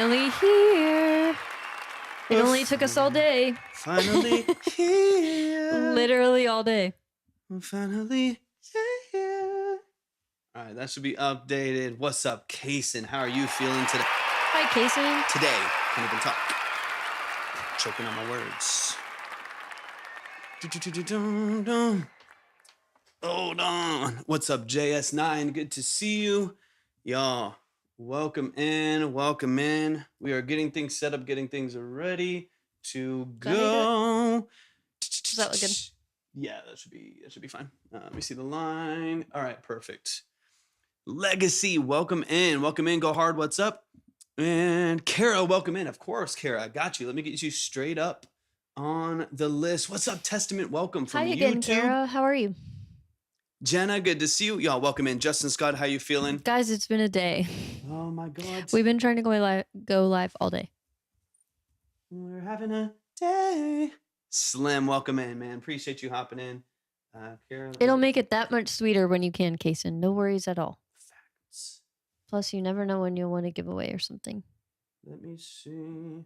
finally here. It only took us all day. Finally here. Literally all day. Finally here. All right, that should be updated. What's up, Kaysen? How are you feeling today? Hi, Kaysen. Today, can't even talk. Choking on my words. Hold on. What's up, JS9? Good to see you. Y'all, welcome in. Welcome in. We are getting things set up, getting things ready to go. Does that look good? Yeah, that should be fine. Let me see the line. All right, perfect. Legacy, welcome in. Welcome in. Go hard. What's up? And Kara, welcome in. Of course, Kara, I got you. Let me get you straight up on the list. What's up, Testament? Welcome from Hi again, YouTube. Kara. How are you? Jenna, good to see you. Y'all, welcome in. Justin Scott, how you feeling? Guys, it's been a day. Oh my God. We've been trying to go live all day. We're having a day. Slim, welcome in, man. Appreciate you hopping in. Kara, It'll make it that much sweeter when you can, Kaysen. No worries at all. Facts. Plus, you never know when you'll want to give away or something. Let me see.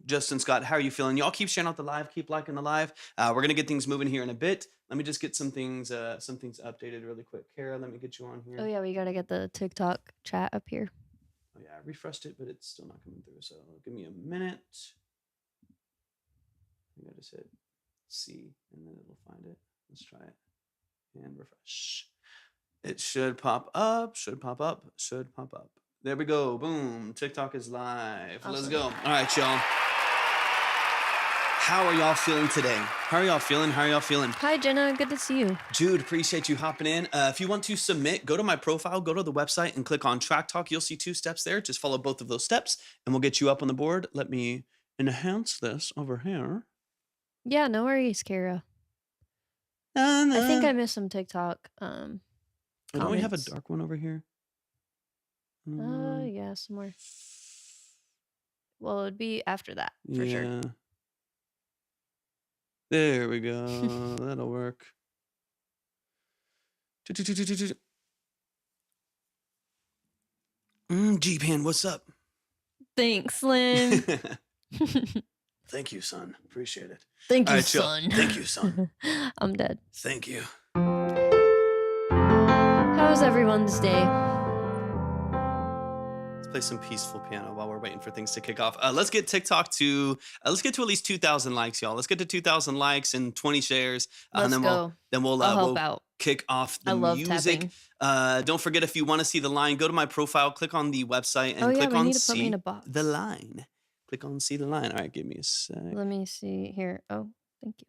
Justin Scott, how are you feeling? Y'all keep sharing out the live, keep liking the live. We're gonna get things moving here in a bit. Let me just get some things updated really quick. Kara, let me get you on here. Oh yeah, we gotta get the TikTok chat up here. Oh yeah, I refreshed it, but it's still not coming through. So give me a minute. I think I just hit C and then it'll find it. Let's try it and refresh. It should pop up. There we go. Boom. TikTok is live. Awesome. Let's go. All right, y'all. How are y'all feeling today? How are y'all feeling? Hi, Jenna. Good to see you. Jude, appreciate you hopping in. If you want to submit, go to my profile, go to the website and click on Track Talk. You'll see 2 steps there. Just follow both of those steps and we'll get you up on the board. Let me enhance this over here. Yeah, no worries, Kara. I think I missed some TikTok don't we have a dark one over here? Yeah, somewhere. Well, it'd be after that, for sure. There we go. That'll work. G-Pan, what's up? Thanks, Slim. Thank you, son. Appreciate it. Thank you, All right, son. Thank you, son. I'm dead. Thank you. How's everyone's day? Let's play some peaceful piano while we're waiting for things to kick off. Let's get TikTok to let's get to at least 2,000 likes, y'all. Let's get to 2,000 likes and 20 shares, and then go. we'll help out. Kick off the I love music. tapping. Don't forget, if you want to see the line, go to my profile, click on the website, and click on see the line. Click on see the line. All right, give me a sec. Let me see here. Oh, thank you.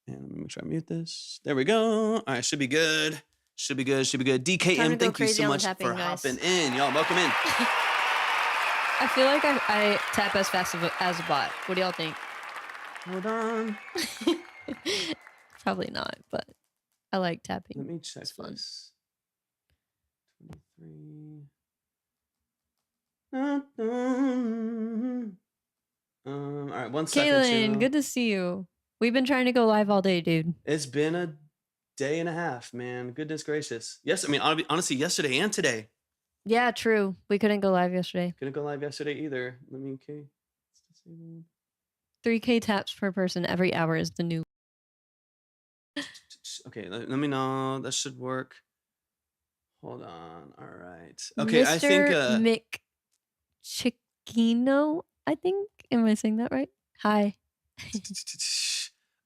And let me make sure I mute this. There we go. All right, should be good. DKM, thank you so much for hopping in. Y'all, welcome in. I feel like I tap as fast as a bot. What do y'all think? Hold on. Probably not, but I like tapping. Let me check it's fun. this. 23. All right, 1 second. Kaylin, good to see you. We've been trying to go live all day, dude. It's been a day and a half, man. Goodness gracious. Yes, I mean, honestly, yesterday and today. Yeah, true. We couldn't go live yesterday. Couldn't go live yesterday either. Let me, okay. 3K taps per person every hour is the new. Okay, let me know. That should work. Hold on. All right. Okay, Mr. I think Chiquino, I think. Am I saying that right? Hi.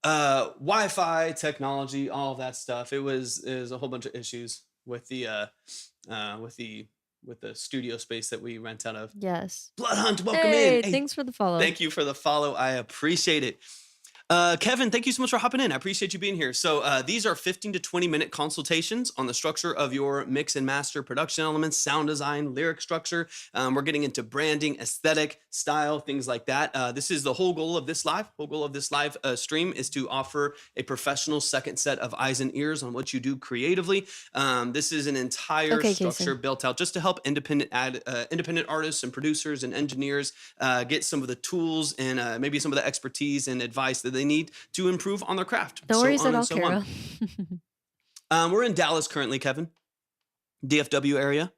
Wi-Fi technology, all of that stuff. It was a whole bunch of issues with the studio space that we rent out of. Yes. Bloodhunt, welcome in. Hey, thanks for the follow. Thank you for the follow. I appreciate it. Kevin, thank you so much for hopping in. I appreciate you being here. So these are 15 to 20 minute consultations on the structure of your mix and master production elements, sound design, lyric structure. We're getting into branding, aesthetic, style, things like that. This is the whole goal of this live. Stream is to offer a professional second set of eyes and ears on what you do creatively. This is an entire structure built out just to help independent artists and producers and engineers get some of the tools and maybe some of the expertise and advice that they need to improve on their craft. No worries at all, Kara. We're in Dallas currently, Kevin. DFW area.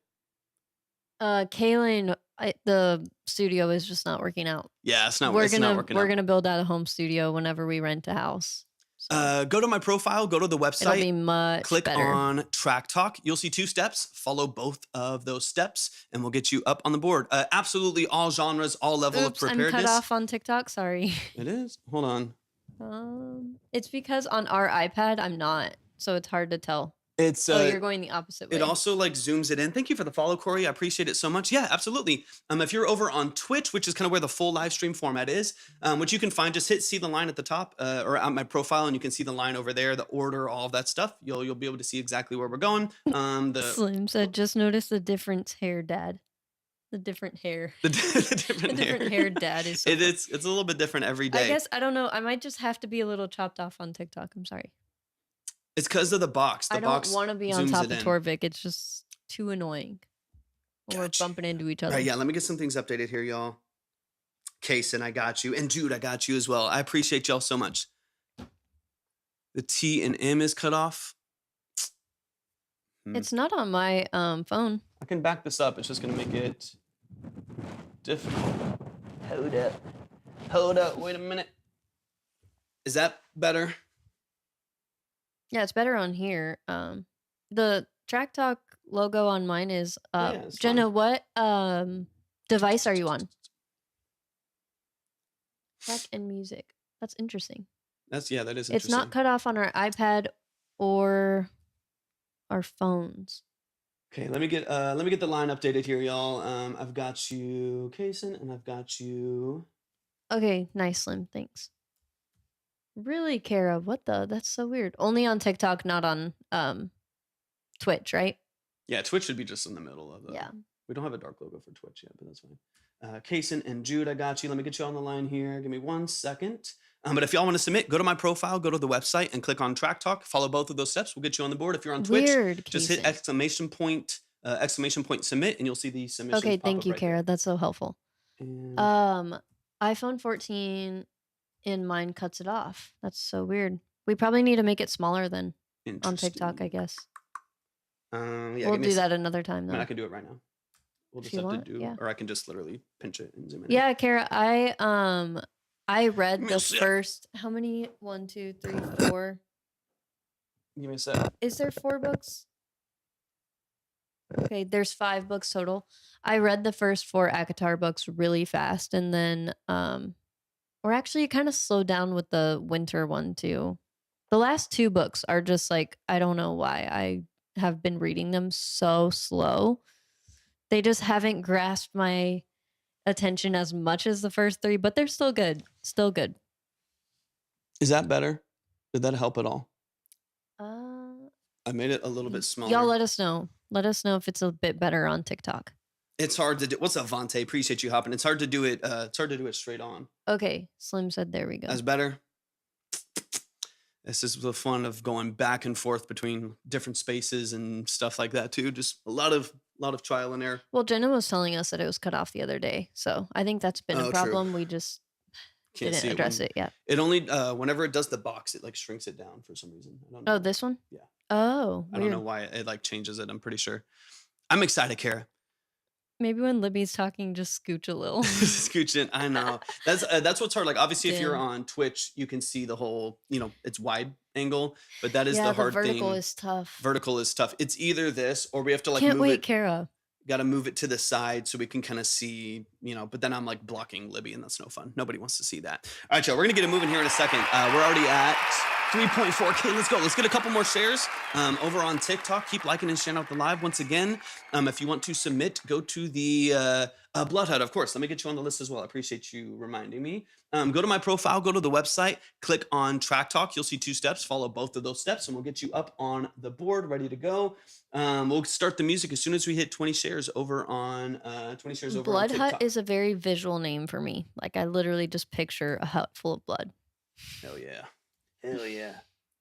Kaylin, The studio is just not working out. Yeah, We're it's not gonna working we're out. gonna build out a home studio whenever we rent a house. So Go to my profile, go to the it'll website, be much click better. on Track Talk. You'll see 2 steps. Follow both of those steps, and we'll get you up on the board. Absolutely all genres, all level of Oops, I'm cut preparedness. off on TikTok. Sorry. It is. Hold on. It's because on our iPad I'm not, so it's hard to tell. It's Oh, you're going the opposite It way. also like zooms it in. Thank you for the follow, Corey. I appreciate it so much. Yeah, absolutely. If you're over on Twitch, which is kind of where the full live stream format is, which you can find, just hit see the line at the top or at my profile, and you can see the line over there, the order, all of that stuff. You'll be able to see exactly where we're going. The Slim said, "Just notice the difference hair, Dad. The different hair. the The different different hair. hair, Dad is so funny." It's a little bit different every I day. guess I don't know. I might just have to be a little chopped off on TikTok. I'm sorry. It's because of the box. The I don't box want to be on zooms top it of in. Torvik. It's just too annoying when we're Gotcha. bumping into each All other. right, yeah. Let me get some things updated here, y'all. Kason, I got you, and Jude, I got you as well. I appreciate y'all so much. The T and M is cut off. It's not on my phone. I can back this up. It's just gonna make it difficult. Hold up. Hold up. Wait a minute. Is that better? Yeah, it's better on here. The Track Talk logo on mine is up. Yeah, it's Jenna, fine. what device are you on? Track and music. That's interesting. That is interesting. It's not cut off on our iPad or our phones. Okay, let me get the line updated here, y'all. I've got you, Kason, and I've got you. Okay, nice, Slim. Thanks. Really, Kara? What the? That's so weird. Only on TikTok, not on Twitch, right? Yeah, Twitch should be just in the middle of the. Yeah. We don't have a dark logo for Twitch yet, but that's fine. Kason and Jude, I got you. Let me get you on the line here. Give me 1 second. But if y'all want to submit, go to my profile, go to the website, and click on Track Talk. Follow both of those steps. We'll get you on the board. If you're on Twitch, Weird. just hit exclamation point submit, and you'll see the submission. Okay, thank you, Kara. That's so helpful. And iPhone 14 in mine cuts it off. That's so weird. We probably need to make it smaller then on TikTok, I guess. Yeah, we'll do that another time I though. mean, I can do it right now. We'll just have to do, yeah. or I can just literally pinch it and zoom in. Yeah, Kara, I read the first, how many? 1, 2, 3, 4. Give me a sec. Is there 4 books? Okay, there's 5 books total. I read the first 4 ACOTAR books really fast, and then, or actually it kind of slowed down with the winter one too. The last 2 books are just like, I don't know why I have been reading them so slow. They just haven't grasped my attention as much as the first 3, but they're still good. Still good. Is that better? Did that help at all? I made it a little bit smaller. Y'all let us know. Let us know if it's a bit better on TikTok. It's hard to do. What's up, Vontae? Appreciate you hopping. It's hard to do it. It's hard to do it straight on. Okay, Slim said there we go. That's better. This is the fun of going back and forth between different spaces and stuff like that too. Just a lot of trial and error. Well, Jenna was telling us that it was cut off the other day, so I think that's been a problem. True. We just didn't address it yet. It only whenever it does the box, it like shrinks it down for some reason. I don't know. Oh, this one? Yeah. Oh, I don't know why it like changes it. I'm pretty sure. I'm excited, Kara. Maybe when Libby's talking, just scooch a little. Scooch in. I know. That's what's hard. Like obviously, if you're on Twitch, you can see the whole. It's wide angle, but that is the hard thing. Vertical is tough. Vertical is tough. It's either this or we have to like Can't move wait, it. Kara. Got to move it to the side so we can kind of see, but then I'm like blocking Libby and that's no fun. Nobody wants to see that. All right, y'all, we're going to get it moving here in a second. We're already at 3.4K. Let's go. Let's get a couple more shares over on TikTok. Keep liking and sharing out the live. Once again, if you want to submit, go to the Blood Hut, of course. Let me get you on the list as well. I appreciate you reminding me. Go to my profile, go to the website, click on Track Talk. You'll see 2 steps. Follow both of those steps, and we'll get you up on the board, ready to go. We'll start the music as soon as we hit 20 shares over on 20 shares over Blood on TikTok. Hut is a very visual name for me. Like I literally just picture a hut full of blood. Hell yeah. Hell yeah.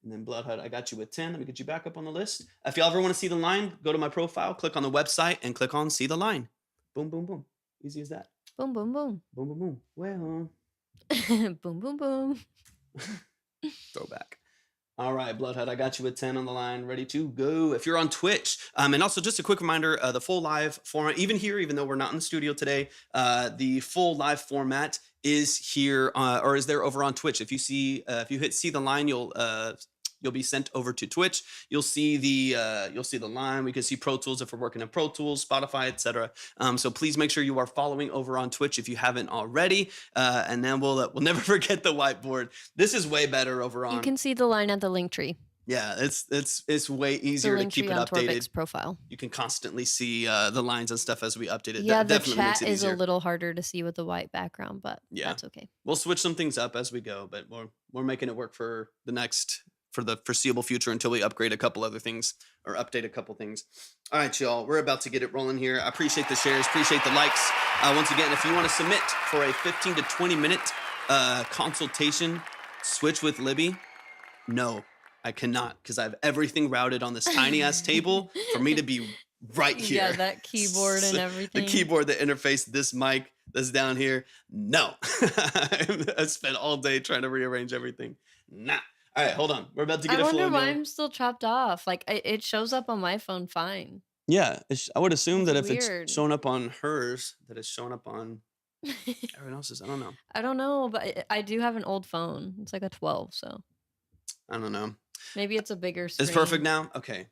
And then Blood Hut, I got you with 10. Let me get you back up on the list. If y'all ever want to see the line, go to my profile, click on the website, and click on See the Line. Boom, boom, boom. Easy as that. Boom, boom, boom. Boom, boom, boom. Well. Boom, boom, boom. Throwback. All right, Bloodhead, I got you at 10 on the line, ready to go. If you're on Twitch, and also just a quick reminder, the full live format, even here, even though we're not in the studio today, the full live format is here, or is there over on Twitch. If you see the line, you'll be sent over to Twitch. You'll see the line. We can see Pro Tools if we're working in Pro Tools, Spotify, etc. So please make sure you are following over on Twitch if you haven't already. And then we'll never forget the whiteboard. This is way better over on. You can see the line at the link tree. Yeah, it's way easier to keep it updated. Torbek's profile. You can constantly see the lines and stuff as we update it. Yeah, That the definitely makes chat it is easier. a little harder to see with the white background, but Yeah. that's okay. We'll switch some things up as we go, but we're making it work for the foreseeable future until we upgrade a couple other things or update a couple things. All right, y'all, we're about to get it rolling here. I appreciate the shares, appreciate the likes. Once again, if you want to submit for a 15 to 20 minute consultation, switch with Libby. No, I cannot, because I have everything routed on this tiny ass table for me to be right here. Yeah, that keyboard and everything. The keyboard, the interface, this mic that's down here. No. I spent all day trying to rearrange everything. Nah. All right, hold on. We're about to get I a wonder flow. why I'm still chopped off. Like it shows up on my phone fine. Yeah, I would assume That's that if weird. it's showing up on hers, that it's showing up on everyone else's. I don't know. I don't know, but I do have an old phone. It's like a 12, so I don't know. maybe it's a bigger screen. It's perfect now? Okay.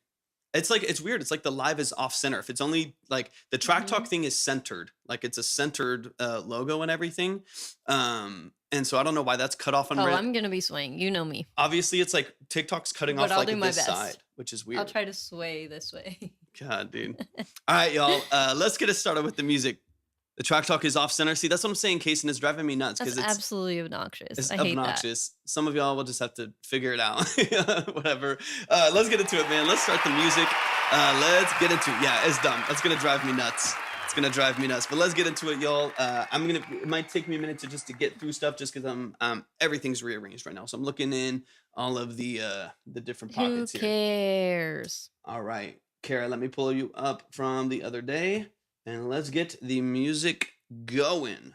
It's weird. It's like the live is off center. If it's only like the track talk thing is centered, like it's a centered logo and everything. And so I don't know why that's cut off on red. I'm gonna be swaying. You know me. Obviously, it's like TikTok's cutting But off I'll like do my this best. side, which is weird. I'll try to sway this way. God, dude. All right, y'all. Let's get it started with the music. The track talk is off center. See, that's what I'm saying, Kason. It's driving me nuts That's because it's absolutely obnoxious. it's I hate obnoxious. Some of y'all will just have to figure it out. Whatever. Let's get into it, man. Let's start the music. Let's get into it. Yeah, it's dumb. That's gonna drive me nuts. It's gonna drive me nuts. But let's get into it, y'all. It might take me a minute to get through stuff just because everything's rearranged right now. So I'm looking in all of the different that. Who pockets here. cares? All right, Kara, let me pull you up from the other day and let's get the music going.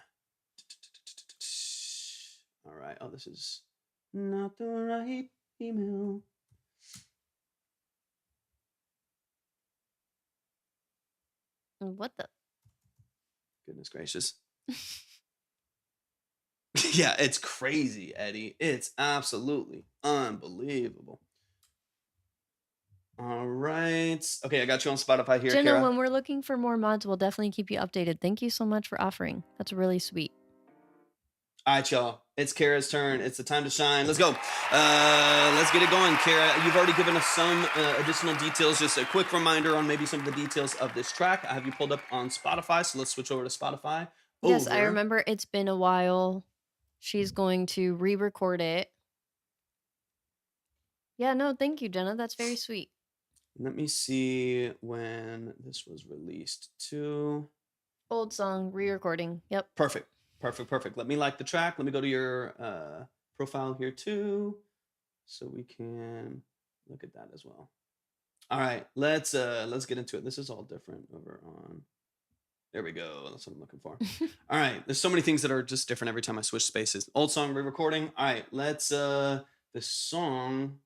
All right. Oh, this is not the right email. What the? Goodness gracious. Yeah, it's crazy, Eddie. It's absolutely unbelievable. All right. Okay, I got you on Spotify here, Jenna, Kara. when we're looking for more mods, we'll definitely keep you updated. Thank you so much for offering. That's really sweet. All right, y'all. It's Kara's turn. It's the time to shine. Let's go. Let's get it going, Kara. You've already given us some additional details. Just a quick reminder on maybe some of the details of this track. I have you pulled up on Spotify, so let's switch over to Spotify. Yes, I remember it's been a while. She's going to re-record it. Yeah, no, thank you, Jenna. That's very sweet. Let me see when this was released to. Old song, re-recording. Yep. Perfect. Let me like the track. Let me go to your profile here too, so we can look at that as well. All right, let's get into it. This is all different over on. There we go. That's what I'm looking for. All right, there's so many things that are just different every time I switch spaces. Old song re-recording. All right, let's the song.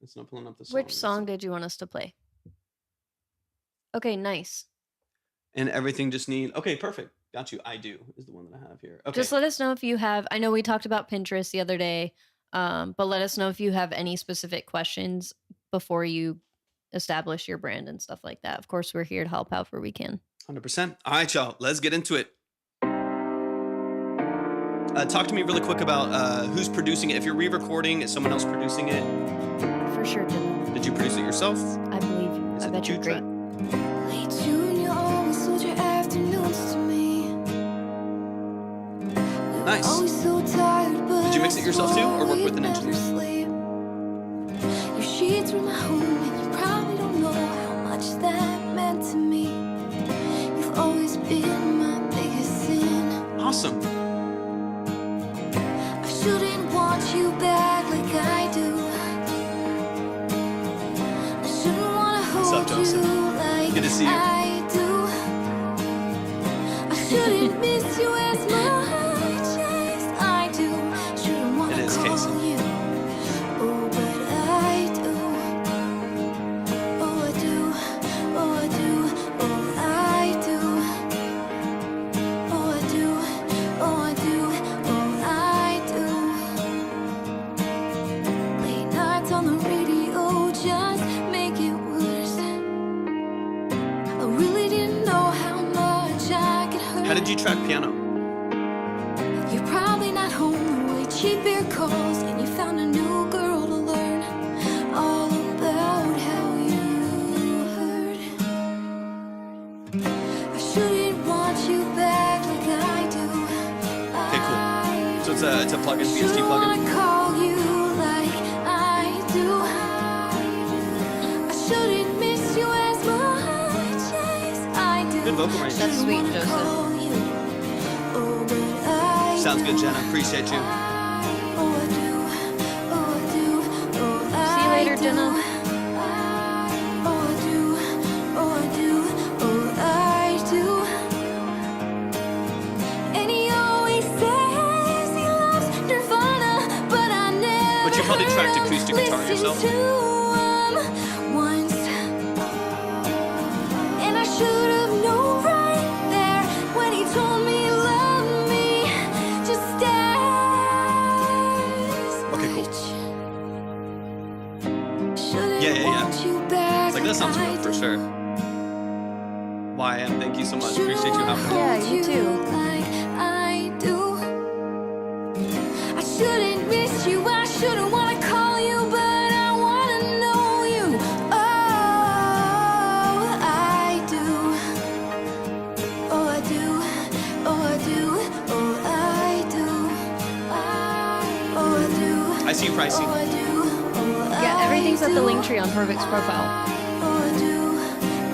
It's not pulling up the song. Which song did you want us to play? Okay, nice. And everything just need. Okay, perfect. Got you. I do is the one that I have here. Okay. Just let us know if you have. I know we talked about Pinterest the other day, but let us know if you have any specific questions before you establish your brand and stuff like that. Of course, we're here to help however we can. 100%. All right, y'all. Let's get into it. Talk to me really quick about who's producing it. If you're re-recording, is someone else producing it? For sure, Jenna. Did you produce it yourself? I believe you. Is I it bet you, you're great. Late June, you always sold your afternoons to me. Nice. Always so tired, but Did you mix it yourself too, or work with an engineer? sleep. Your sheets were my home, and you probably don't know how much that meant to me. You've always been my biggest sin. Awesome. I shouldn't want you back like I do. I shouldn't want to What's up, hold Joseph? you like Good to see you. I do. I shouldn't miss you as much as I do. Shouldn't want It to is did you track piano? You're probably not home the way cheap beer calls, and you found a new girl to learn all about how you hurt. I shouldn't want you back like I do. Okay, cool. So it's a plugin, VST Shouldn't plugin. wanna call you like I do. I shouldn't miss you as much as I do. Good vocal range. That's sweet, Shouldn't wanna Joseph. call you. Oh, but I Sounds good, do. Jenna. Appreciate you. Oh, I do. Oh, I do. Oh, See you later, I do. Jenna. Oh, I do. Oh, I do. Oh, I do. And he always says he loves Nirvana, but I never But you probably tracked acoustic guitar listened yourself. to him once. And I should have known right there when he told me he loved me just as Okay, cool. much. Shouldn't Yeah. want you back It's like, that sounds like real I for do. sure. YM, thank you so much. Shouldn't Appreciate you wanna hopping in. Yeah, hold you too. like I do. I shouldn't miss you. I shouldn't wanna call you, but I wanna know you. Oh, I do. Oh, I do. Oh, I do. Oh, I do. Oh, I do. I see you, Pricey. Oh, I do. Oh, Yeah, everything's I at the do. link tree on Perfect's profile. Oh, I do.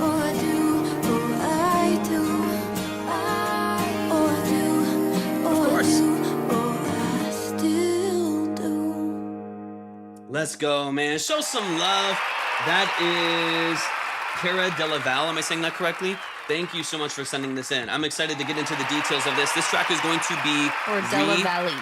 Oh, I do. Oh, I do. Oh, I do. Oh, Of course. I do. Oh, I still do. Let's go, man. Show some love. That is Cara Delaval. Am I saying that correctly? Thank you so much for sending this in. I'm excited to get into the details of this. This track is going to be Or Della Valley.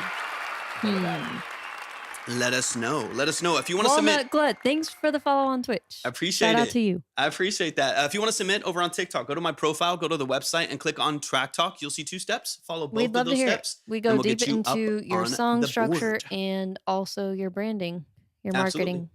Let us know. Let us know if you want to submit. Walnut Glut, thanks for the follow on Twitch. I appreciate Shout out it. to you. I appreciate that. If you want to submit over on TikTok, go to my profile, go to the website, and click on Track Talk. You'll see 2 steps. Follow both We'd of love to those hear steps. it. We and go we'll get deep you up into your on song the structure board. and also your branding, your Absolutely. marketing,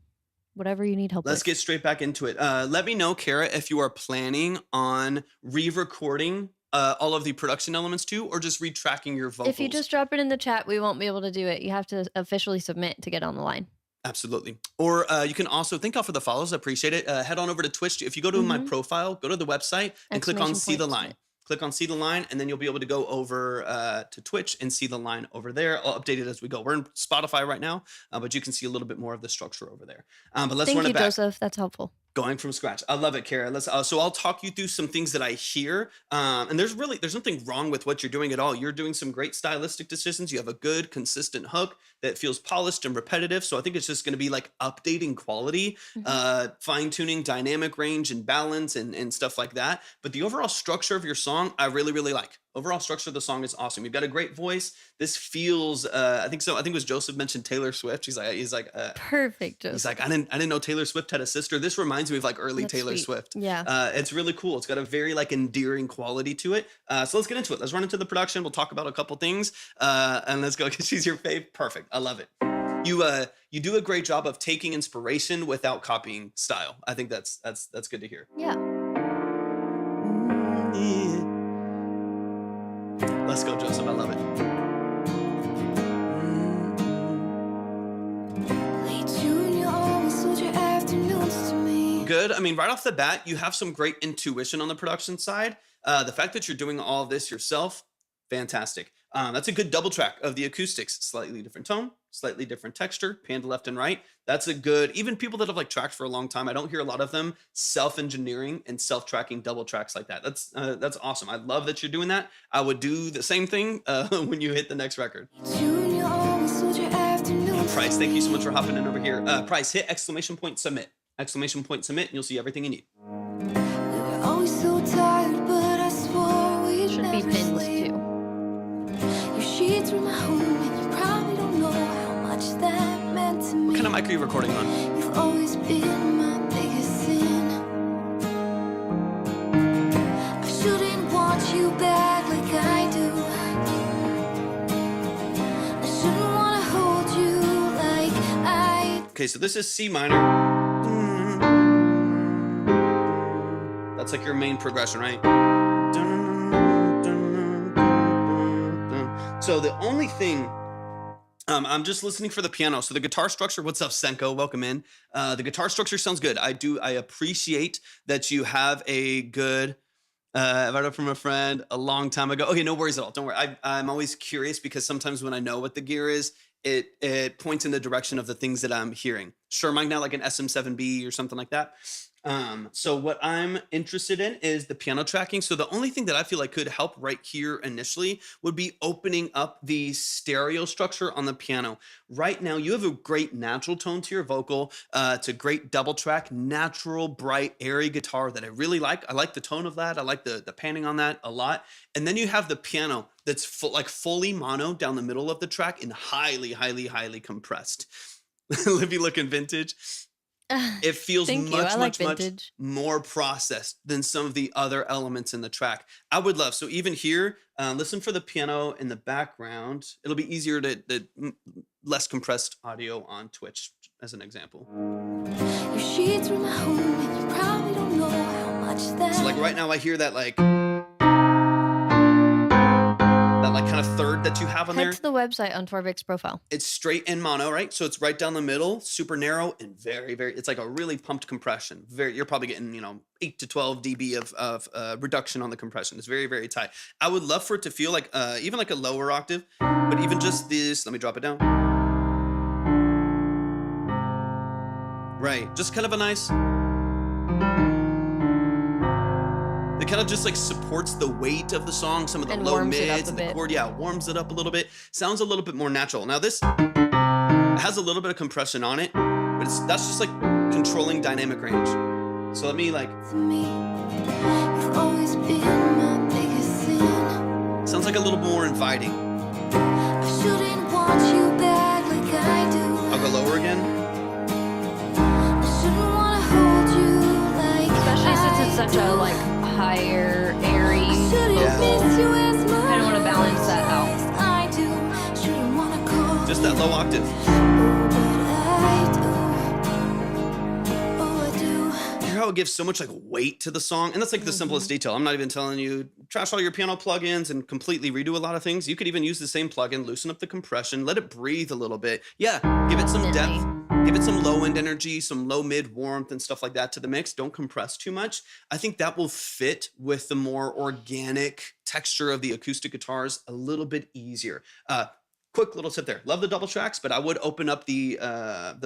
whatever you need help Let's with. get straight back into it. Let me know, Kara, if you are planning on re-recording all of the production elements too, or just retracking your vocals. If you just drop it in the chat, we won't be able to do it. You have to officially submit to get on the line. Absolutely. Or you can also thank y'all for the follows. I appreciate it. Head on over to Twitch. If you go to my profile, go to the website and click on Exclamation See the point Line. submit. Click on See the Line, and then you'll be able to go over to Twitch and see the line over there. I'll update it as we go. We're in Spotify right now, but you can see a little bit more of the structure over there. But let's Thank run you, it back. Joseph. That's helpful. Going from scratch. I love it, Kara. Let's. So I'll talk you through some things that I hear. And there's nothing wrong with what you're doing at all. You're doing some great stylistic decisions. You have a good, consistent hook that feels polished and repetitive. So I think it's just going to be like updating quality, fine tuning dynamic range and balance and stuff like that. But the overall structure of your song, I really, really like. Overall structure of the song is awesome. You've got a great voice. This feels, I think so. I think it was Joseph mentioned Taylor Swift. He's like, Perfect, Joseph. he's like, I didn't know Taylor Swift had a sister. This reminds me of like early That's Taylor sweet. Swift. Yeah. It's really cool. It's got a very like endearing quality to it. So let's get into it. Let's run into the production. We'll talk about a couple things. And let's go. She's your fave. Perfect. I love it. You do a great job of taking inspiration without copying style. I think that's good to hear. Yeah. Let's go, Joseph. I love it. Late June, you always sold your afternoons to me. Good. I mean, right off the bat, you have some great intuition on the production side. The fact that you're doing all of this yourself, fantastic. That's a good double track of the acoustics. Slightly different tone, slightly different texture, panned left and right. That's a good, even people that have like tracked for a long time, I don't hear a lot of them self-engineering and self-tracking double tracks like that. That's awesome. I love that you're doing that. I would do the same thing when you hit the next record. June, you always sold your afternoons. Price, thank you so much for hopping in over here. Price, hit exclamation point submit. Exclamation point submit, and you'll see everything you need. We were always so tired, but I swore we'd Should be never pins sleep. too. Your sheets were my home, and you probably don't know how much that meant to me. What kind of mic are you recording on? You've always been my biggest sin. I shouldn't want you back like I do. I shouldn't want to hold you like I Okay, so this is C minor. That's like your main progression, right? So the only thing, I'm just listening for the piano. So the guitar structure, what's up, Senko? Welcome in. The guitar structure sounds good. I appreciate that you have a good, I read it from a friend a long time ago. Okay, no worries at all. Don't worry. I'm always curious because sometimes when I know what the gear is, it points in the direction of the things that I'm hearing. Sure, mine now like an SM7B or something like that. So what I'm interested in is the piano tracking. So the only thing that I feel like could help right here initially would be opening up the stereo structure on the piano. Right now, you have a great natural tone to your vocal. It's a great double track, natural, bright, airy guitar that I really like. I like the tone of that. I like the panning on that a lot. And then you have the piano that's fully mono down the middle of the track and highly, highly, highly compressed. Libby looking vintage. It feels Thank you. I much, like much, much vintage. more processed than some of the other elements in the track. I would love, so even here, listen for the piano in the background. It'll be easier less compressed audio on Twitch, as an example. Your sheets were my home, and you probably don't know how much that. So like right now I hear that like kind of third that you have on Head there. to the website on Torvik's profile. It's straight and mono, right? So it's right down the middle, super narrow and very, very, it's like a really pumped compression. You're probably getting, 8 to 12 dB of reduction on the compression. It's very, very tight. I would love for it to feel like even like a lower octave, but even just this, let me drop it down. Right, just kind of a nice, it kind of just like supports the weight of the song, some of the And low warms it up mids a and the bit. chord. Yeah, warms it up a little bit. Sounds a little bit more natural. Now this has a little bit of compression on it, but that's just like controlling dynamic range. So let me like, To me, you've always been my biggest sin. sounds like a little more inviting. I shouldn't want you back like I do. I'll go lower again. I shouldn't wanna hold you like Especially since it's I such a do. like higher, airy Shouldn't Yeah. miss you as much Kinda wanna balance that out. as I do. Shouldn't wanna call Just that low octave. you, but I do. Oh, I do. Hear how it gives so much like weight to the song, and that's like the simplest detail. I'm not even telling you trash all your piano plugins and completely redo a lot of things. You could even use the same plugin, loosen up the compression, let it breathe a little bit. Yeah, give it some depth, give it some low end energy, some low mid warmth and stuff like that to the mix. Don't compress too much. I think that will fit with the more organic texture of the acoustic guitars a little bit easier. Quick little tip there. Love the double tracks, but I would open up the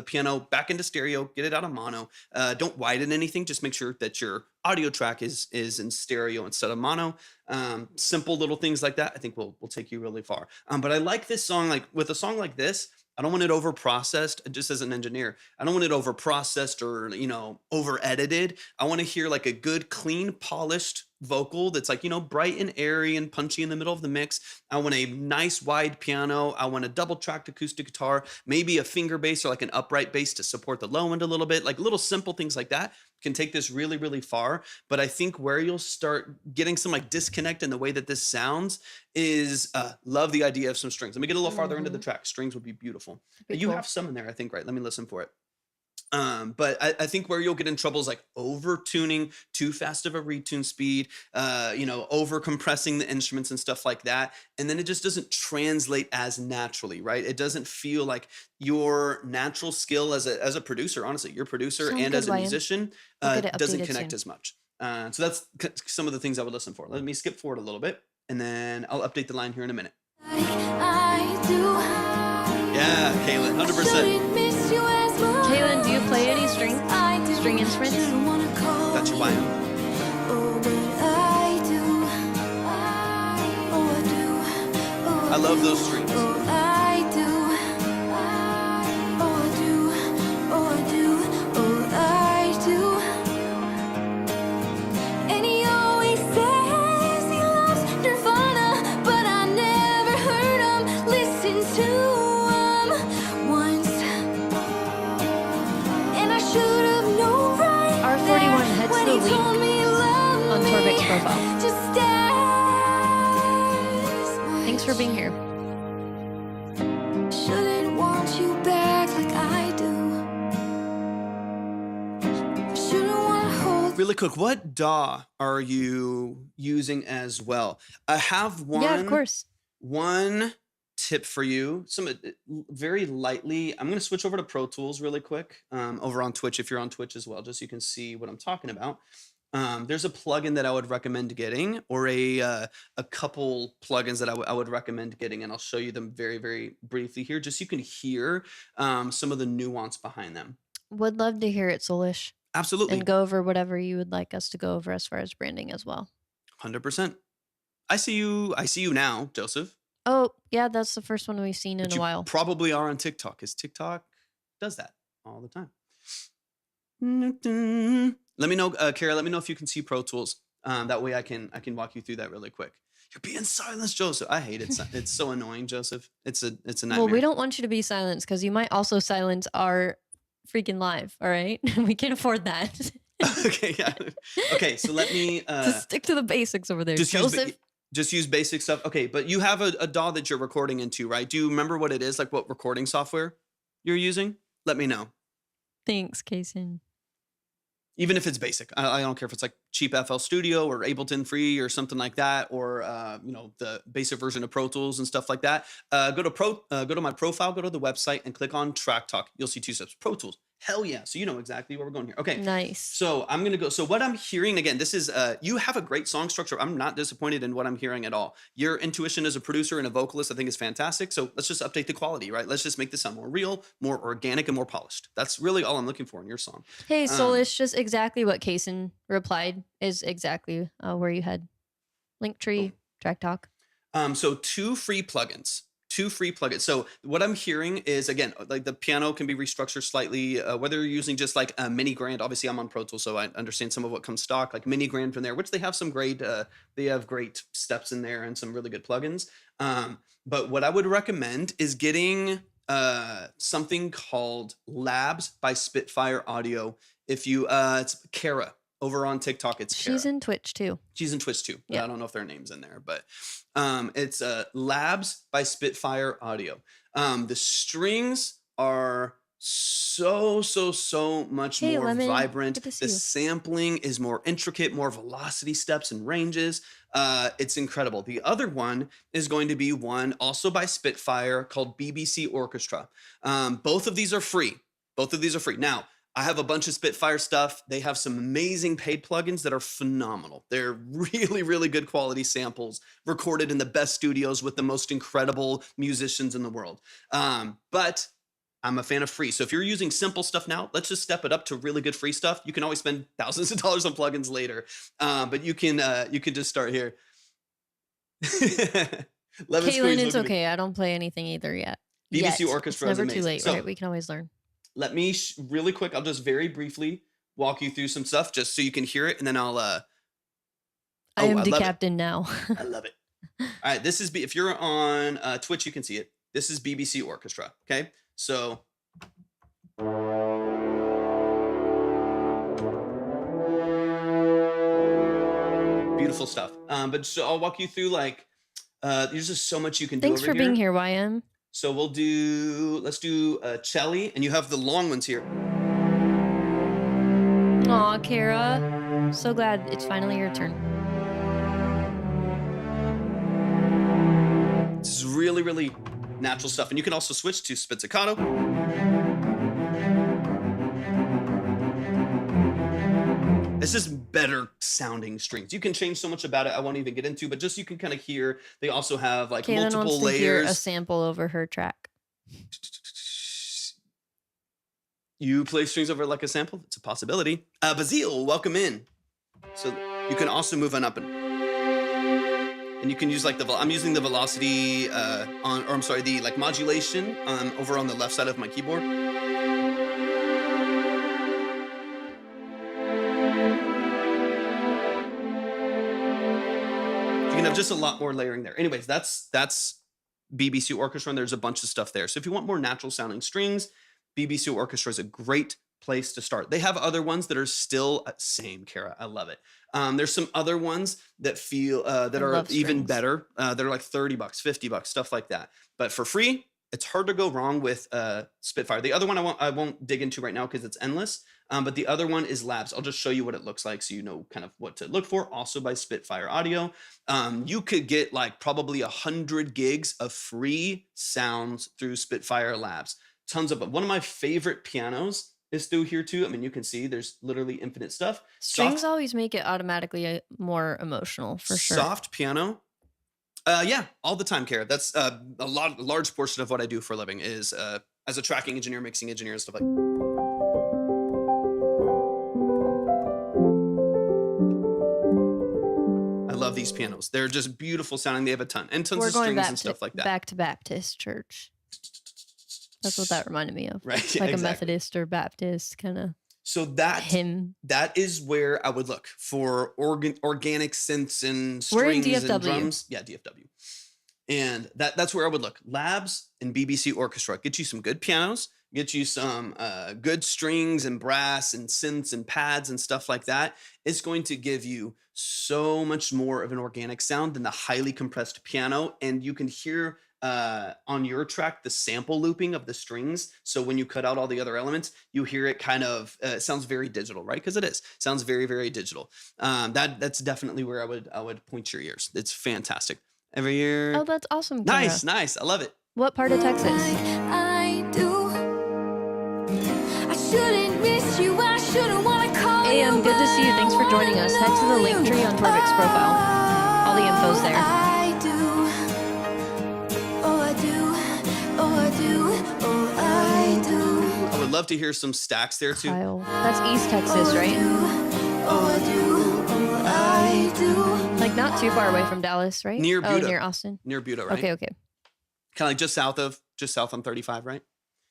piano back into stereo, get it out of mono. Don't widen anything. Just make sure that your audio track is in stereo instead of mono. Simple little things like that, I think will take you really far. But I like this song. Like with a song like this, I don't want it over processed. Just as an engineer, I don't want it over processed or over edited. I want to hear like a good, clean, polished vocal that's like bright and airy and punchy in the middle of the mix. I want a nice wide piano. I want a double tracked acoustic guitar, maybe a finger bass or like an upright bass to support the low end a little bit. Like little simple things like that can take this really, really far. But I think where you'll start getting some like disconnect in the way that this sounds is love the idea of some strings. Let me get a little farther into the track. Strings would be beautiful. Be You cool. have some in there, I think, right? Let me listen for it. But I think where you'll get in trouble is like over tuning, too fast of a retune speed, over compressing the instruments and stuff like that. And then it just doesn't translate as naturally, right? It doesn't feel like your natural skill as a producer, honestly, your producer Sounds and good, as a Ryan. musician We'll get it doesn't updated connect soon. as much. So that's some of the things I would listen for. Let me skip forward a little bit and then I'll update the line here in a minute. I do. Yeah, Kaylin, 100%. Shouldn't miss you as much Kaylin, do you play any string as I do. string instruments? Shouldn't wanna call Got your bio. Oh, but I do. Oh, I do. Oh, I love do. those strings. Oh, I do. Oh, I do. Oh, I do. Oh, I do. And he always says he loves Nirvana, but I never heard him listen to him once. And I should have known right R41 there heads when the he link told me he loved on me. Torvik's profile. Just as Thanks for being here. shouldn't want you back like I do. Shouldn't wanna hold Really quick, what DAW are you using as well? I have one. Yeah, of course. One tip for you. Very lightly. I'm going to switch over to Pro Tools really quick over on Twitch if you're on Twitch as well, just so you can see what I'm talking about. There's a plugin that I would recommend getting, or a couple plugins that I would recommend getting, and I'll show you them very, very briefly here, just so you can hear some of the nuance behind them. Would love to hear it, Soulish. Absolutely. And go over whatever you would like us to go over as far as branding as well. 100%. I see you now, Joseph. Oh, yeah, that's the first one we've seen in a while. Probably are on TikTok, because TikTok does that all the time. Let me know, Kara, let me know if you can see Pro Tools. That way I can walk you through that really quick. You're being silenced, Joseph. I hate it. It's so annoying, Joseph. It's a nightmare. Well, we don't want you to be silenced, because you might also silence our freaking live, all right? We can't afford that. Okay, yeah. Okay, so let me just stick to the basics over there, Joseph. Just use basic stuff. Okay, but you have a DAW that you're recording into, right? Do you remember what it is, like what recording software you're using? Let me know. Thanks, Kason. Even if it's basic, I don't care if it's like cheap FL Studio or Ableton Free or something like that, or the basic version of Pro Tools and stuff like that. Go to my profile, go to the website, and click on Track Talk. You'll see 2 steps. Pro Tools. Hell yeah! So you know exactly where we're going here. Okay. Nice. So I'm gonna go. So what I'm hearing again, this is you have a great song structure. I'm not disappointed in what I'm hearing at all. Your intuition as a producer and a vocalist, I think, is fantastic. So let's just update the quality, right? Let's just make this sound more real, more organic, and more polished. That's really all I'm looking for in your song. Hey, Soulish, just exactly what Kason replied is exactly where you had Linktree, Track Talk. So 2 free plugins. So what I'm hearing is, again, like the piano can be restructured slightly, whether you're using just like a mini grand. Obviously I'm on Pro Tools, so I understand some of what comes stock, like mini grand from there, which they have some great, they have great steps in there and some really good plugins. But what I would recommend is getting something called Labs by Spitfire Audio. If you, it's Kara. Over on TikTok, it's Kara. She's in Twitch too. She's in Twitch too. Yeah. I don't know if their name's in there, but it's Labs by Spitfire Audio. The strings are so much more Lemon. vibrant. Good to see The you. sampling is more intricate, more velocity steps and ranges. It's incredible. The other one is going to be one also by Spitfire called BBC Orchestra. Both of these are free. Now, I have a bunch of Spitfire stuff. They have some amazing paid plugins that are phenomenal. They're really, really good quality samples recorded in the best studios with the most incredible musicians in the world. But I'm a fan of free. So if you're using simple stuff now, let's just step it up to really good free stuff. You can always spend thousands of dollars on plugins later. But you can just start here. Kaylin, it's okay. I don't play anything either yet. BBC Orchestra it's is never amazing. too late, So, right? We can always learn. Let me really quick, I'll just very briefly walk you through some stuff just so you can hear it, and then I'll I am the captain now. I love it. All right, this is if you're on Twitch, you can see it. This is BBC Orchestra. Okay, so beautiful stuff. But so I'll walk you through like there's just so much you can do. Thanks for being here, YM. So let's do cello, and you have the long ones here. Aw, Kara. So glad it's finally your turn. This is really, really natural stuff. And you can also switch to spizzicato. It's just better sounding strings. You can change so much about it I won't even get into, but just you can kind of hear they also have like Kaylin multiple wants to layers. hear a sample over her track. You play strings over like a sample? It's a possibility. Bazil, welcome in. So you can also move on up and you can use like I'm using the velocity the like modulation over on the left side of my keyboard. You can have just a lot more layering there. Anyways, that's BBC Orchestra, and there's a bunch of stuff there. So if you want more natural sounding strings, BBC Orchestra is a great place to start. They have other ones that are still same, Kara. I love it. There's some other ones that feel that are even better. They're like $30, $50, stuff like that. But for free, it's hard to go wrong with Spitfire. The other one I won't dig into right now because it's endless. But the other one is Labs. I'll just show you what it looks like so you know kind of what to look for. Also by Spitfire Audio. You could get like probably 100 gigs of free sounds through Spitfire Labs. Tons of them. One of my favorite pianos is through here too. I mean, you can see there's literally infinite stuff. Strings always make it automatically more emotional for sure. Soft piano. Yeah, all the time, Kara. That's a large portion of what I do for a living is as a tracking engineer, mixing engineer, and stuff like that. I love these pianos. They're just beautiful sounding. They have a ton and tons of strings and stuff like that. Back to Baptist church. That's what that reminded me of. Right. Like exactly. a Methodist or Baptist kind of. So that hymn. That is where I would look for organic synths and strings and drums. Yeah, DFW. And that's where I would look. Labs and BBC Orchestra. Get you some good pianos. Get you some good strings and brass and synths and pads and stuff like that. It's going to give you so much more of an organic sound than the highly compressed piano. And you can hear on your track the sample looping of the strings. So when you cut out all the other elements, you hear it kind of it sounds very digital, right? Because it is. Sounds very, very digital. That's definitely where I would point your ears. It's fantastic. Every year. Oh, that's awesome. Kara. Nice. I love it. What part of Texas? I do. I shouldn't miss you. I shouldn't want to call Hey, you. good to see you. Thanks for joining us. Head to the link tree on Torvik's profile. All the info's there. I do. Oh, I do. Oh, I do. Oh, I do. I would love to hear some stacks there too. Kyle. That's East Texas, right? Oh, I do. Oh, I do. Like not too far away from Dallas, right? Near Buda. near Austin. Near Buda, right? Okay. Kind of like just south on 35, right?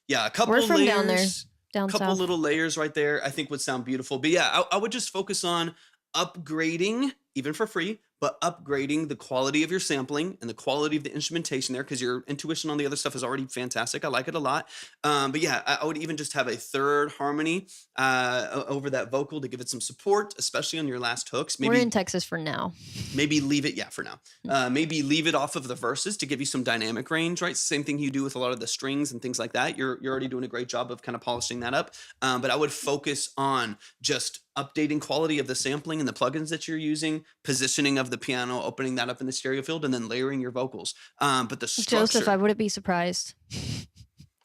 Yeah, a couple We're from layers, down there, down couple south. little layers right there. I think would sound beautiful. But yeah, I would just focus on upgrading, even for free, but upgrading the quality of your sampling and the quality of the instrumentation there, because your intuition on the other stuff is already fantastic. I like it a lot. But yeah, I would even just have a third harmony over that vocal to give it some support, especially on your last hooks. We're in Texas for now. Maybe leave it, for now. Maybe leave it off of the verses to give you some dynamic range, right? Same thing you do with a lot of the strings and things like that. You're already doing a great job of kind of polishing that up. But I would focus on just updating quality of the sampling and the plugins that you're using, positioning of the piano, opening that up in the stereo field, and then layering your vocals. But the structure... Joseph, I wouldn't be surprised.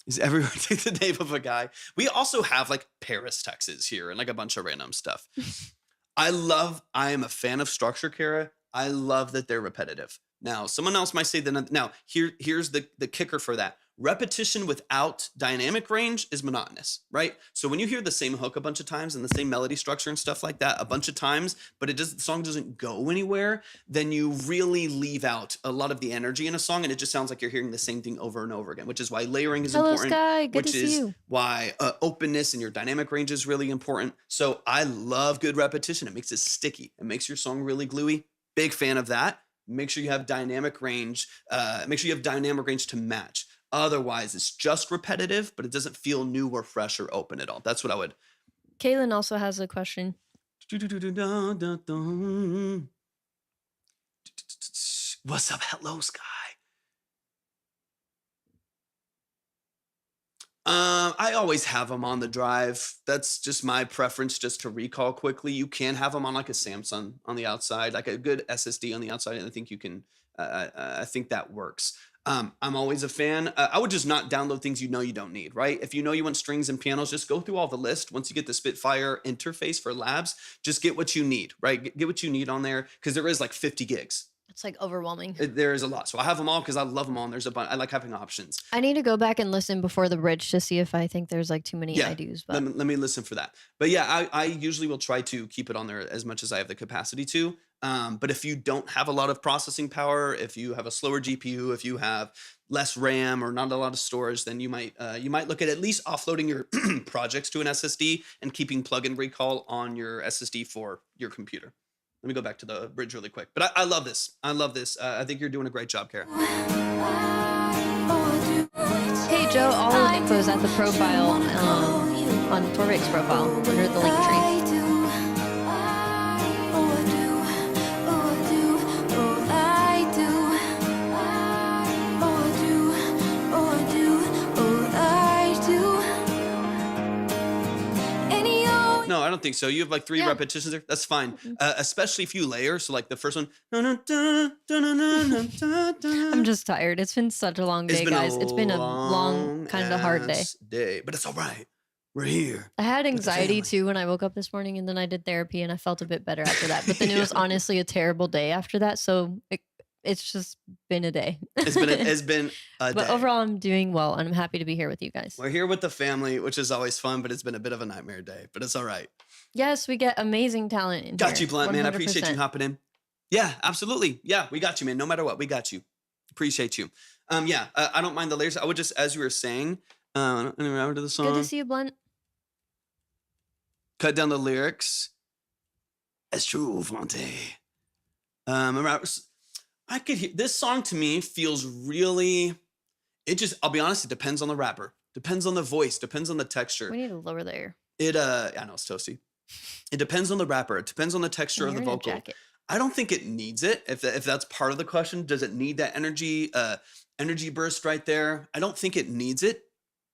Is everyone take the name of a guy? We also have like Paris, Texas here and like a bunch of random stuff. I am a fan of structure, Kara. I love that they're repetitive. Now, someone else might say that. Now, here's the kicker for that. Repetition without dynamic range is monotonous, right? So when you hear the same hook a bunch of times and the same melody structure and stuff like that a bunch of times, but the song doesn't go anywhere, then you really leave out a lot of the energy in a song, and it just sounds like you're hearing the same thing over and over again, which is why layering is important. Sky. Good which to is see you. why openness and your dynamic range is really important. So I love good repetition. It makes it sticky. It makes your song really gluey. Big fan of that. Make sure you have dynamic range. Make sure you have dynamic range to match. Otherwise, it's just repetitive, but it doesn't feel new or fresh or open at all. That's what I would. Kaylin also has a question. What's up? Hello, Sky. I always have them on the drive. That's just my preference, just to recall quickly. You can have them on like a Samsung on the outside, like a good SSD on the outside, and I think you can. I think that works. I'm always a fan. I would just not download things you don't need, right? If you know you want strings and pianos, just go through all the list. Once you get the Spitfire interface for Labs, just get what you need, right? Get what you need on there, because there is like 50 gigs. It's like overwhelming. There is a lot. So I have them all because I love them all. And there's a bunch. I like having options. I need to go back and listen before the bridge to see if I think there's like too many I-dos. But Let me listen for that. But yeah, I usually will try to keep it on there as much as I have the capacity to. But if you don't have a lot of processing power, if you have a slower GPU, if you have less RAM or not a lot of storage, then you might look at least offloading your projects to an SSD and keeping plugin recall on your SSD for your computer. Let me go back to the bridge really quick. But I love this. I love this. I think you're doing a great job, Kara. Hey, Joe, all the info is at the profile on Torvik's profile under the link tree. Oh, I do. point? No, I don't think so. You have like 3 Yeah. repetitions there. That's fine. Mm-mm. Especially if you layer. So like the first one. I'm just tired. It's been such a long It's day, been a guys. It's been a long, kind of hard day. ass day, but it's all right. We're here. I had the anxiety family. too when I woke up this morning, and then I did therapy, and I felt a bit better after that. But then it was honestly a terrible day after that. So it's just been a day. It's been a But day. overall, I'm doing well, and I'm happy to be here with you guys. We're here with the family, which is always fun, but it's been a bit of a nightmare day. But it's all right. Yes, we get amazing talent in Got here. you, Blunt, man. I appreciate you 100%. hopping in. Yeah, absolutely. Yeah, we got you, man. No matter what, we got you. Appreciate you. I don't mind the layers. I would just, as you were saying, I don't remember the song. Good to see you, Blunt. Cut down the lyrics. That's true, Fonte. I could hear this song to me feels really. I'll be honest, it depends on the rapper, depends on the voice, depends on the texture. We need to lower the air. I know it's toasty. It depends on the rapper. It depends on the texture of the You're in a vocal. jacket. I don't think it needs it. If that's part of the question, does it need that energy burst right there? I don't think it needs it.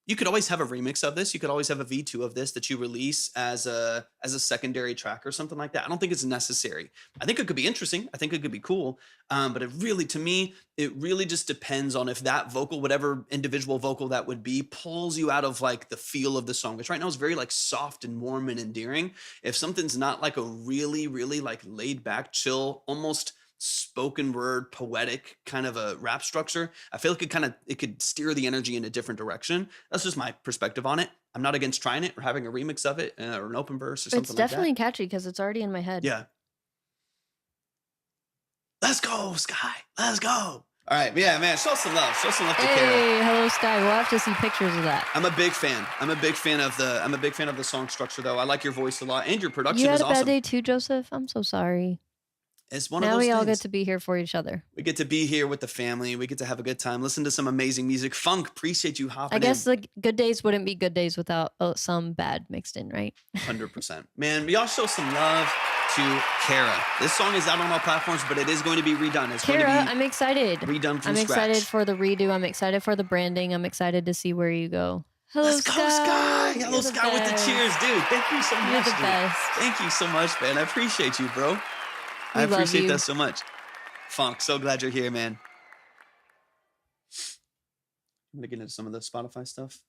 You could always have a remix of this. You could always have a V2 of this that you release as a secondary track or something like that. I don't think it's necessary. I think it could be interesting. I think it could be cool. But to me, it really just depends on if that vocal, whatever individual vocal that would be, pulls you out of like the feel of the song, which right now is very like soft and warm and endearing. If something's not like a really, really like laid back, chill, almost spoken word, poetic kind of a rap structure, I feel like it could steer the energy in a different direction. That's just my perspective on it. I'm not against trying it or having a remix of it or an open verse or something It's like that. definitely catchy because it's already in my head. Yeah. Let's go, Sky. Let's go. All right. Yeah, man. Show some love. Show some love to Kara. Hey, hello, Sky. We'll have to see pictures of that. I'm a big fan. I'm a big fan of the song structure though. I like your voice a lot and your production You had is a bad awesome. day too, Joseph? I'm so sorry. It's one Now of those we all things. get to be here for each other. We get to be here with the family. We get to have a good time. Listen to some amazing music. Funk, appreciate you hopping I guess in. the good days wouldn't be good days without some bad mixed in, right? 100%. Man, we all show some love to Kara. This song is out on all platforms, but it is going to be redone. It's Kara, going to I'm excited. be redone from I'm scratch. excited for the redo. I'm excited for the branding. I'm excited to see where you go. Hello, Let's go, Sky. You're Hello, the Sky with the best. cheers, dude. Thank you so much. You're the dude. best. Thank you so much, man. I appreciate you, bro. I We love appreciate you. that so much. Funk, so glad you're here, man. I'm gonna get into some of the Spotify stuff.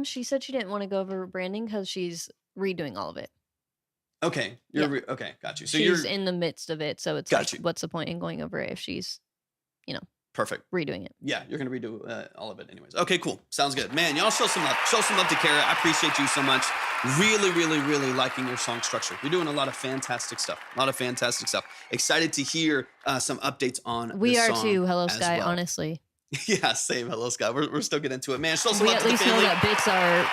She said she didn't want to go over branding because she's redoing all of it. Okay, okay, got you. So She's you're in the midst of it, so it's Got like, you. what's the point in going over it if she's perfect. redoing it? Yeah, you're gonna redo all of it, anyways. Okay, cool. Sounds good, man. Y'all show some love. Show some love to Kara. I appreciate you so much. Really, really, really liking your song structure. You're doing a lot of fantastic stuff. Excited to hear some updates on. We this are song too. Hello, as Sky. well. Honestly, Yeah, same. Hello, Scott. We're still getting into it, man. Show some we love at to the least know family. that bits are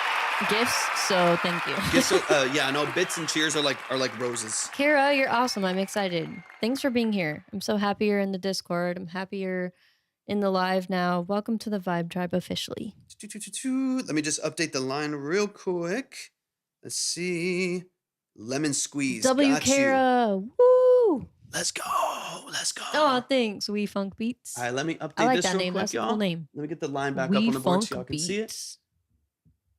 gifts, so thank you. Yeah, so, yeah, no, bits and cheers are like roses. Kara, you're awesome. I'm excited. Thanks for being here. I'm so happy you're in the Discord. I'm happy you're in the live now. Welcome to the Vibe Tribe officially. Let me just update the line real quick. Let's see. Lemon squeeze. W Got you. Kara. Woo! Let's go. Let's go. Oh, thanks. We Funk Beats. All right, let me update I like this that real name. quick, That's a y'all. cool name. Let me get the line back We up on the board Funk so y'all can see it. Beats.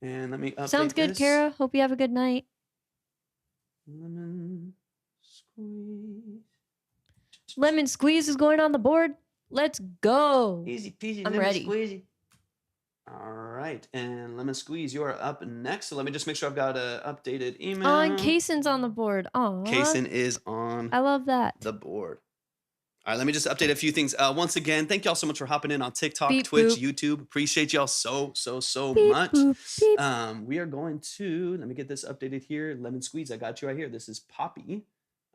And let me update Sounds good, this. Kara. Hope you have a good night. Lemon squeeze. Lemon Squeeze is going on the board. Let's go. Easy peasy. I'm lemon ready. Squeezy. All right, and Lemon Squeeze, you are up next. So let me just make sure I've got an updated email. Oh, and Kaysen's on the board. Oh, Kaysen is on I love that. the board. All right, let me just update a few things. Once again, thank y'all so much for hopping in on TikTok, Beep, Twitch, boop. YouTube. Appreciate y'all so Beep, much. boop, beep. We are going to, let me get this updated here. Lemon Squeeze, I got you right here. This is Poppy.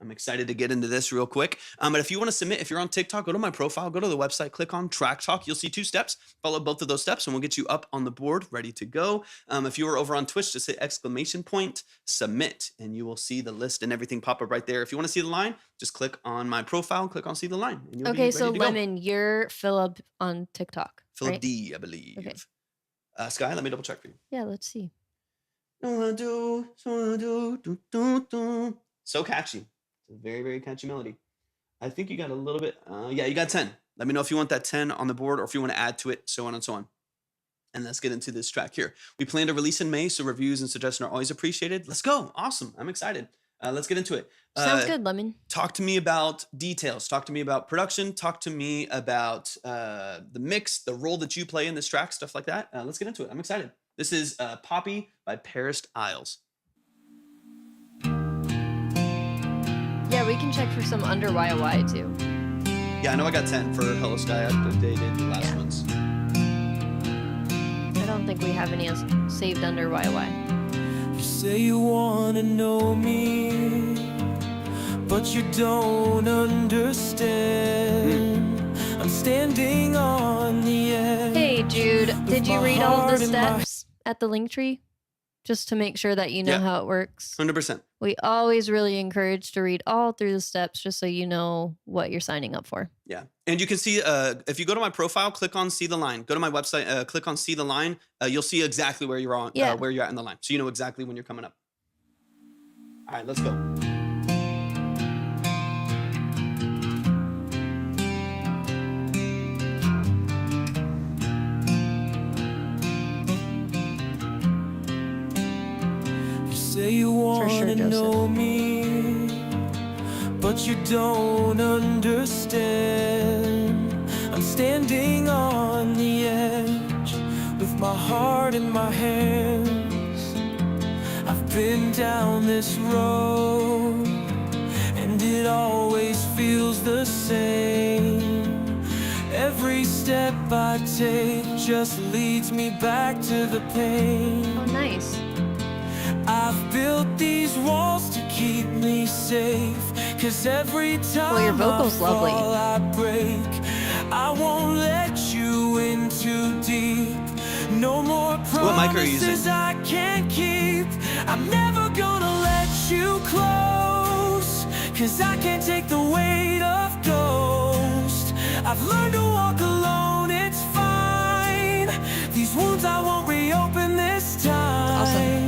I'm excited to get into this real quick. But if you want to submit, if you're on TikTok, go to my profile, go to the website, click on Track Talk. You'll see 2 steps. Follow both of those steps, and we'll get you up on the board, ready to go. If you are over on Twitch, just hit !submit, and you will see the list and everything pop up right there. If you want to see the line, just click on my profile, click on See the Line. And you'll be Okay, ready so to go. Lemon, you're Philip on TikTok. Philip right? D, I believe. Okay. Sky, let me double check for you. Yeah, let's see. So catchy. It's a very, very catchy melody. I think you got a little bit. Yeah, you got 10. Let me know if you want that 10 on the board or if you want to add to it, so on and so on. And let's get into this track here. We plan to release in May, so reviews and suggestions are always appreciated. Let's go. Awesome. I'm excited. Let's get into it. Sounds good, Lemon. Talk to me about details. Talk to me about production. Talk to me about the mix, the role that you play in this track, stuff like that. Let's get into it. I'm excited. This is Poppy by Paris Isles. Yeah, we can check for some under YOY too. Yeah, I know I got 10 for Hello Sky. I updated the last ones. I don't think we have any saved under YOY. You say you wanna know me, but you don't understand. I'm standing on the edge. Hey, Jude, did you read all the steps at the link tree? Just to make sure that you know how it works. 100%. We always really encourage to read all through the steps just so you know what you're signing up for. Yeah. And you can see, if you go to my profile, click on See the Line. Go to my website, click on See the Line. You'll see exactly where you're on, where you're at in the line. So you know exactly when you're coming up. All right, let's go. Say you wanna know me, but you don't understand. I'm standing on the edge with my heart in my hands. I've been down this road and it always feels the same. Every step I take just leads me back to the pain. Oh, nice. I've built these walls to keep me safe, 'cause every time your vocal's lovely. I break, I won't let you in too deep. No more What mic are you using? promises I can't keep. I'm never gonna let you close, 'cause I can't take the weight of ghost. I've learned to walk alone, it's fine. These wounds I won't reopen this time. Awesome.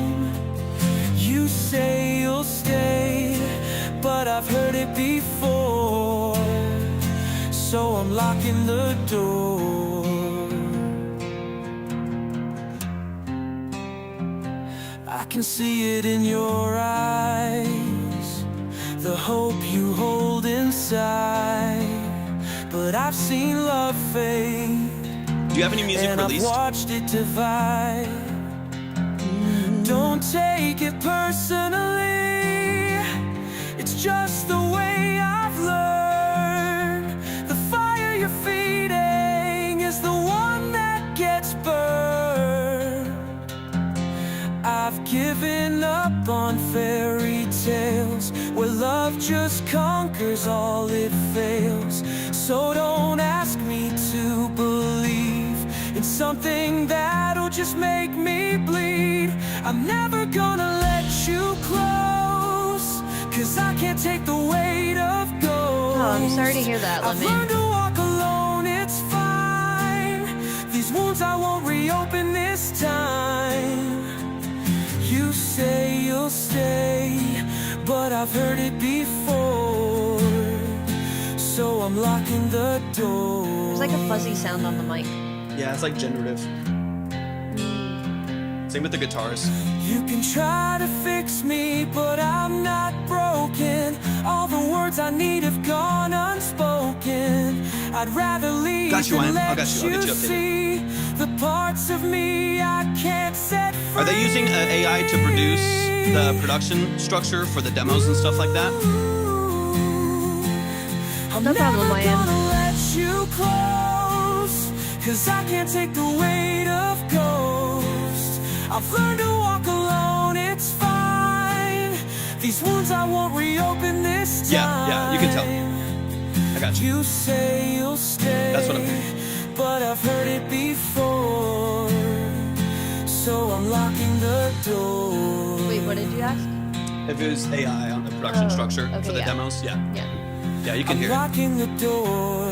You say you'll stay, but I've heard it before, so I'm locking the door. I can see it in your eyes, the hope you hold inside, but I've seen love fade. Do you have any music And released? I've watched it divide. Don't take it personally, it's just the way I've learned. The fire you're feeding is the one that gets burned. I've given up on fairy tales where love just conquers all it fails. So don't ask me to believe in something that'll just make me bleed. I'm never gonna let you close, 'cause I can't take the weight of ghosts. Oh, I'm sorry to hear that, I've Lemon. learned to walk alone, it's fine. These wounds I won't reopen this time. You say you'll stay, but I've heard it before, so I'm locking the door. There's like a fuzzy sound on the mic. Yeah, it's like generative. Same with the guitars. You can try to fix me, but I'm not broken. All the words I need have gone unspoken. I'd rather leave Got you, than Ian. let I'll get you updated. see the parts of me I can't set free. Are they using AI to produce the production structure for the demos and stuff like that? I'm No problem, never Ian. gonna let you close, 'cause I can't take the weight of ghosts. I've learned to walk alone, it's fine. These wounds I won't reopen this time. Yeah, you can tell. I got you. You say you'll stay, That's what I'm thinking. but I've heard it before, so I'm locking the door. Wait, what did you ask? If it was AI on the production structure okay, for the yeah. demos, yeah. Yeah. You can hear it. Locking the door.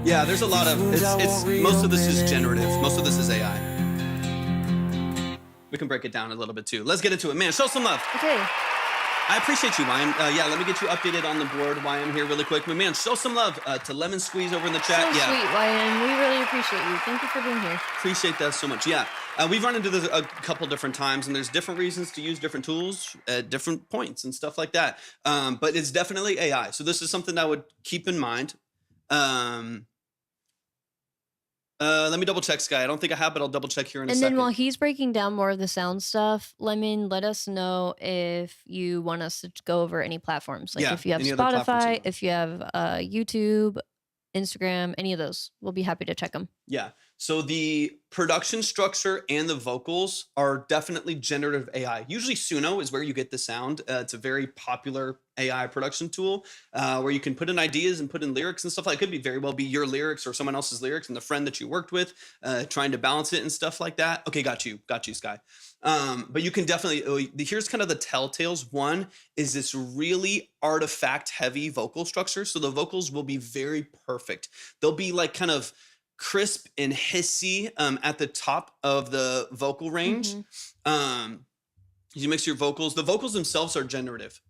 Yeah, there's a lot of, it's most of this is generative. Most of this is AI. We can break it down a little bit too. Let's get into it. Man, show some love. Okay. I appreciate you, Wyatt. Yeah, let me get you updated on the board. Wyatt here really quick. But man, show some love to Lemon Squeeze over in the chat. So Yeah, sweet, Ryan. We really appreciate you. Thank you for being here. appreciate that so much. Yeah, we've run into this a couple different times, and there's different reasons to use different tools at different points and stuff like that. But it's definitely AI. So this is something I would keep in mind. Let me double check, Sky. I don't think I have, but I'll double check here in a And second. then while he's breaking down more of the sound stuff, Lemon, let us know if you want us to go over any platforms. Like Yeah, if you have any other platforms you Spotify, want. if you have YouTube, Instagram, any of those. We'll be happy to check them. Yeah. So the production structure and the vocals are definitely generative AI. Usually Suno is where you get the sound. It's a very popular AI production tool where you can put in ideas and put in lyrics and stuff. Like it could be very well be your lyrics or someone else's lyrics and the friend that you worked with trying to balance it and stuff like that. Okay, got you, Sky. But you can definitely, here's kind of the telltales. One is this really artifact heavy vocal structure. So the vocals will be very perfect. They'll be like kind of crisp and hissy at the top of the vocal range. You mix your vocals. The vocals themselves are generative.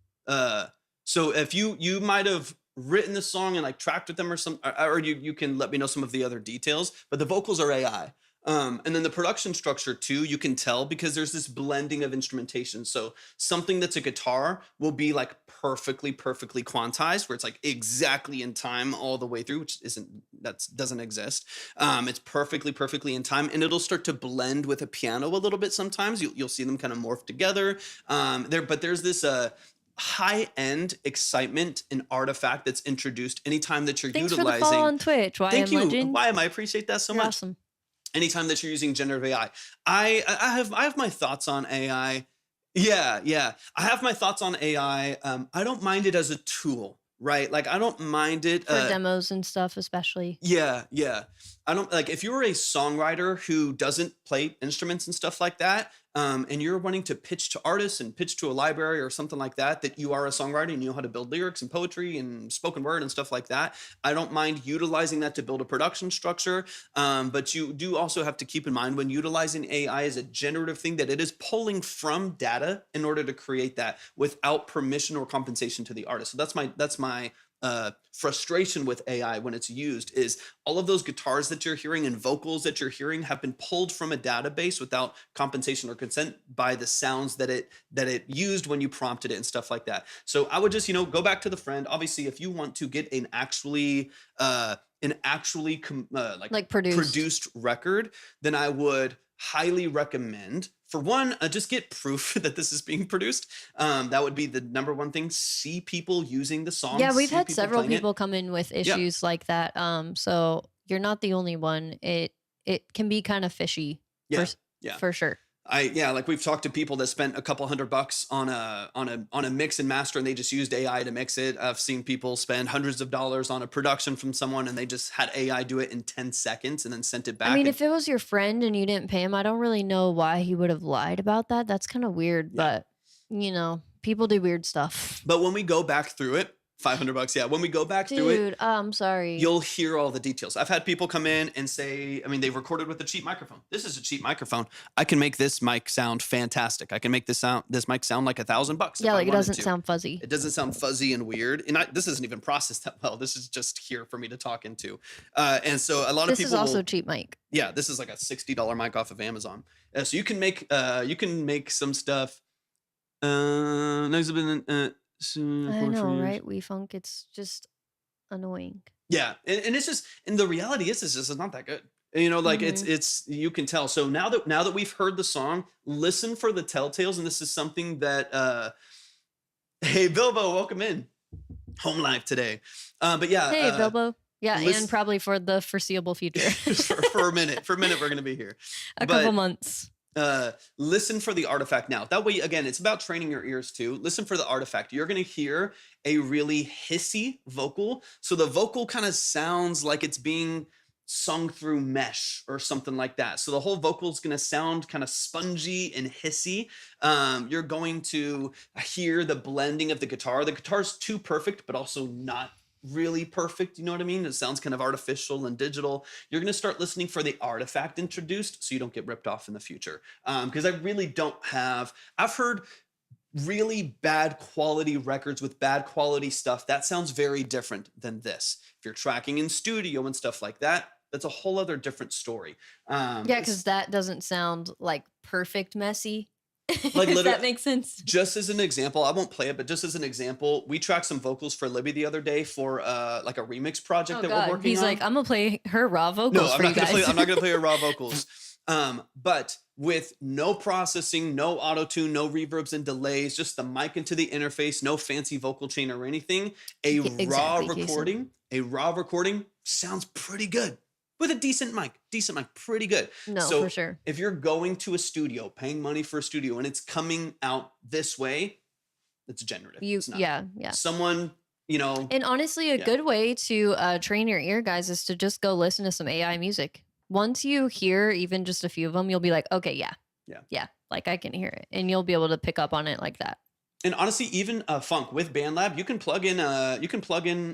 So if you might have written the song and like tracked with them or you can let me know some of the other details, but the vocals are AI. And then the production structure too, you can tell because there's this blending of instrumentation. So something that's a guitar will be like perfectly quantized, where it's like exactly in time all the way through, which doesn't exist. It's perfectly in time, and it'll start to blend with a piano a little bit. Sometimes you'll see them kind of morph together. But there's this high-end excitement and artifact that's introduced anytime that you're Thanks utilizing. for the follow on Twitch. Thank you, Legend. YM. I appreciate that so You're much. awesome. Anytime that you're using generative AI, I have my thoughts on AI. Yeah, I have my thoughts on AI. I don't mind it as a tool, right? Like I don't mind it For demos and stuff, especially. Yeah. I don't like if you're a songwriter who doesn't play instruments and stuff like that, and you're wanting to pitch to artists and pitch to a library or something like that, that you are a songwriter and you know how to build lyrics and poetry and spoken word and stuff like that. I don't mind utilizing that to build a production structure. But you do also have to keep in mind when utilizing AI as a generative thing that it is pulling from data in order to create that without permission or compensation to the artist. So that's my frustration with AI when it's used is all of those guitars that you're hearing and vocals that you're hearing have been pulled from a database without compensation or consent by the sounds that it used when you prompted it and stuff like that. So I would just, go back to the friend. Obviously, if you want to get an actually produced record, then I would highly recommend, for one, just get proof that this is being produced. That would be the number one thing. See people using the song. Yeah, we've had several people come in with issues like that. So you're not the only one. It can be kind of fishy. For sure. Like we've talked to people that spent a couple $100 on a mix and master, and they just used AI to mix it. I've seen people spend hundreds of dollars on a production from someone, and they just had AI do it in 10 seconds and then sent it back. I mean, if it was your friend and you didn't pay him, I don't really know why he would have lied about that. That's kind of weird, but people do weird stuff. But when we go back through it, $500. Yeah. When we go back through it, I'm sorry. You'll hear all the details. I've had people come in and say, they recorded with a cheap microphone. This is a cheap microphone. I can make this mic sound fantastic. I can make this mic sound like $1,000. Yeah, like it doesn't sound fuzzy. It doesn't sound fuzzy and weird. And this isn't even processed that well. This is just here for me to talk into. And so a lot of people. This is also cheap mic. Yeah, this is like a $60 mic off of Amazon. So you can make some stuff. I know, right? We funk. It's just annoying. Yeah, and it's just, and the reality is, it's not that good. It's you can tell. So now that we've heard the song, listen for the telltales, and this is something that. Hey Bilbo, welcome in, home live today. But yeah, hey Bilbo. Yeah, and probably for the foreseeable future. for a minute, we're gonna be here. Couple months. Listen for the artifact now. That way, again, it's about training your ears too. Listen for the artifact. You're going to hear a really hissy vocal. So the vocal kind of sounds like it's being sung through mesh or something like that. So the whole vocal is going to sound kind of spongy and hissy. You're going to hear the blending of the guitar. The guitar's too perfect, but also not really perfect. You know what I mean? It sounds kind of artificial and digital. You're going to start listening for the artifact introduced so you don't get ripped off in the future. Because I really don't have, I've heard really bad quality records with bad quality stuff, that sounds very different than this. If you're tracking in studio and stuff like that, that's a whole other different story. Yeah, because that doesn't sound like perfect messy. Like If that makes sense. just as an example, I won't play it, but just as an example, we tracked some vocals for Libby the other day for like a remix project that we're working He's on. like, I'm gonna play her raw vocals No, for you guys. I'm not gonna play her raw vocals. But with no processing, no auto tune, no reverbs and delays, just the mic into the interface, no fancy vocal chain or anything. A raw recording sounds pretty good with a decent mic, pretty good. No, so for sure. if you're going to a studio, paying money for a studio, and it's coming out this way, it's generative. It's not. Yeah. Someone, you know. And honestly, a good way to train your ear, guys, is to just go listen to some AI music. Once you hear even just a few of them, you'll be like, okay, yeah, like I can hear it, and you'll be able to pick up on it like that. And honestly, even funk with BandLab, you can plug in.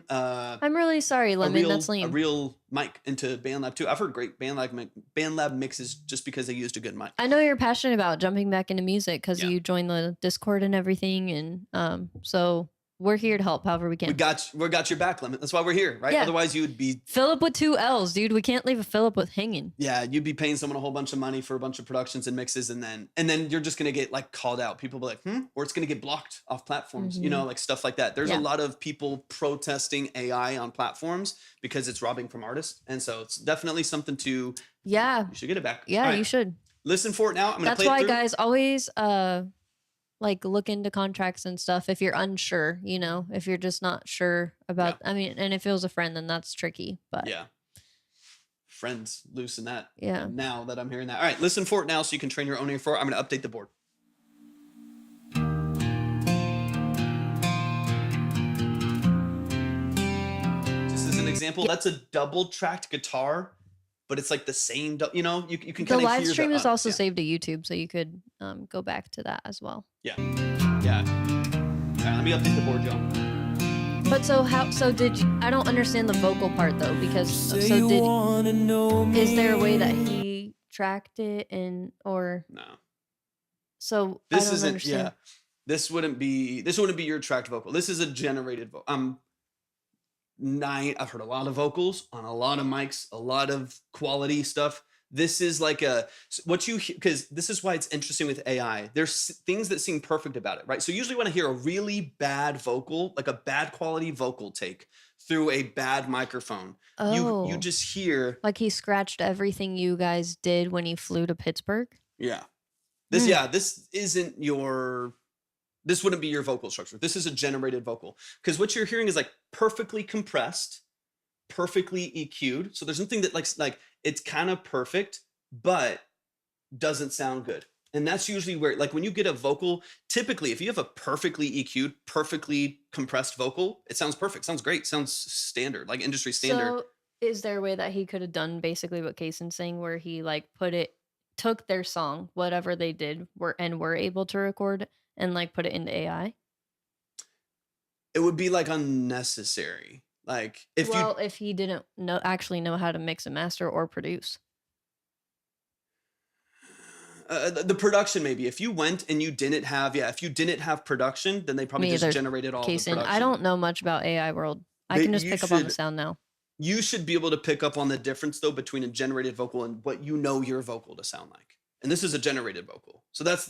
I'm really sorry, Lemon. That's lame. A real mic into BandLab too. I've heard great BandLab mixes just because they used a good mic. I know you're passionate about jumping back into music because you joined the Discord and everything, and so we're here to help however we can. We got your back, Lemon. That's why we're here, right? Yeah. Otherwise, you would be Philip with 2 L's, dude. We can't leave a Philip with hanging. Yeah, you'd be paying someone a whole bunch of money for a bunch of productions and mixes, and then you're just gonna get like called out. People be like, or it's gonna get blocked off platforms, you know, like stuff like that. There's a lot of people protesting AI on platforms because it's robbing from artists, and so it's definitely something to. Yeah, you should get it back. Yeah, right. you should Listen for it now. I'm gonna That's play why, it through. guys, always like look into contracts and stuff if you're unsure, you know, if you're just not sure about. I mean, and if it was a friend, then that's tricky. But yeah. Friends loosen that. Yeah. Now that I'm hearing that. All right, listen for it now so you can train your own ear for it. I'm going to update the board. Just as an example, that's a double tracked guitar, but it's like the same, you know, you can kind of the hear live stream is also yeah. saved to YouTube, so you could go back to that as well. Yeah. Yeah. All right, let me update the board, Joe. But so did you, I don't understand the vocal part though, because is there a way that he tracked it or no? So this I don't isn't understand. yeah. This wouldn't be your tracked vocal. This is a generated vocal. I've heard a lot of vocals on a lot of mics, a lot of quality stuff. This is like because this is why it's interesting with AI. There's things that seem perfect about it, right? So usually when I hear a really bad vocal, like a bad quality vocal take through a bad microphone, you just hear like he scratched everything you guys did when he flew to Pittsburgh. Yeah. This wouldn't be your vocal structure. This is a generated vocal because what you're hearing is like perfectly compressed, perfectly EQ'd. So there's nothing that like it's kind of perfect, but doesn't sound good. And that's usually where, like when you get a vocal, typically if you have a perfectly EQ'd, perfectly compressed vocal, it sounds perfect, sounds great, sounds standard, like industry standard. So is there a way that he could have done basically what Kaysen's saying, where he like took their song, whatever they did, were able to record and like put it into AI? It would be like unnecessary. Like if he didn't actually know how to mix and master or produce. The production, maybe if you went and you didn't have production, then they probably just generated all the production. I don't know much about AI world. I can just pick up on the sound now. You should be able to pick up on the difference though between a generated vocal and what you know your vocal to sound like. And this is a generated vocal, so that's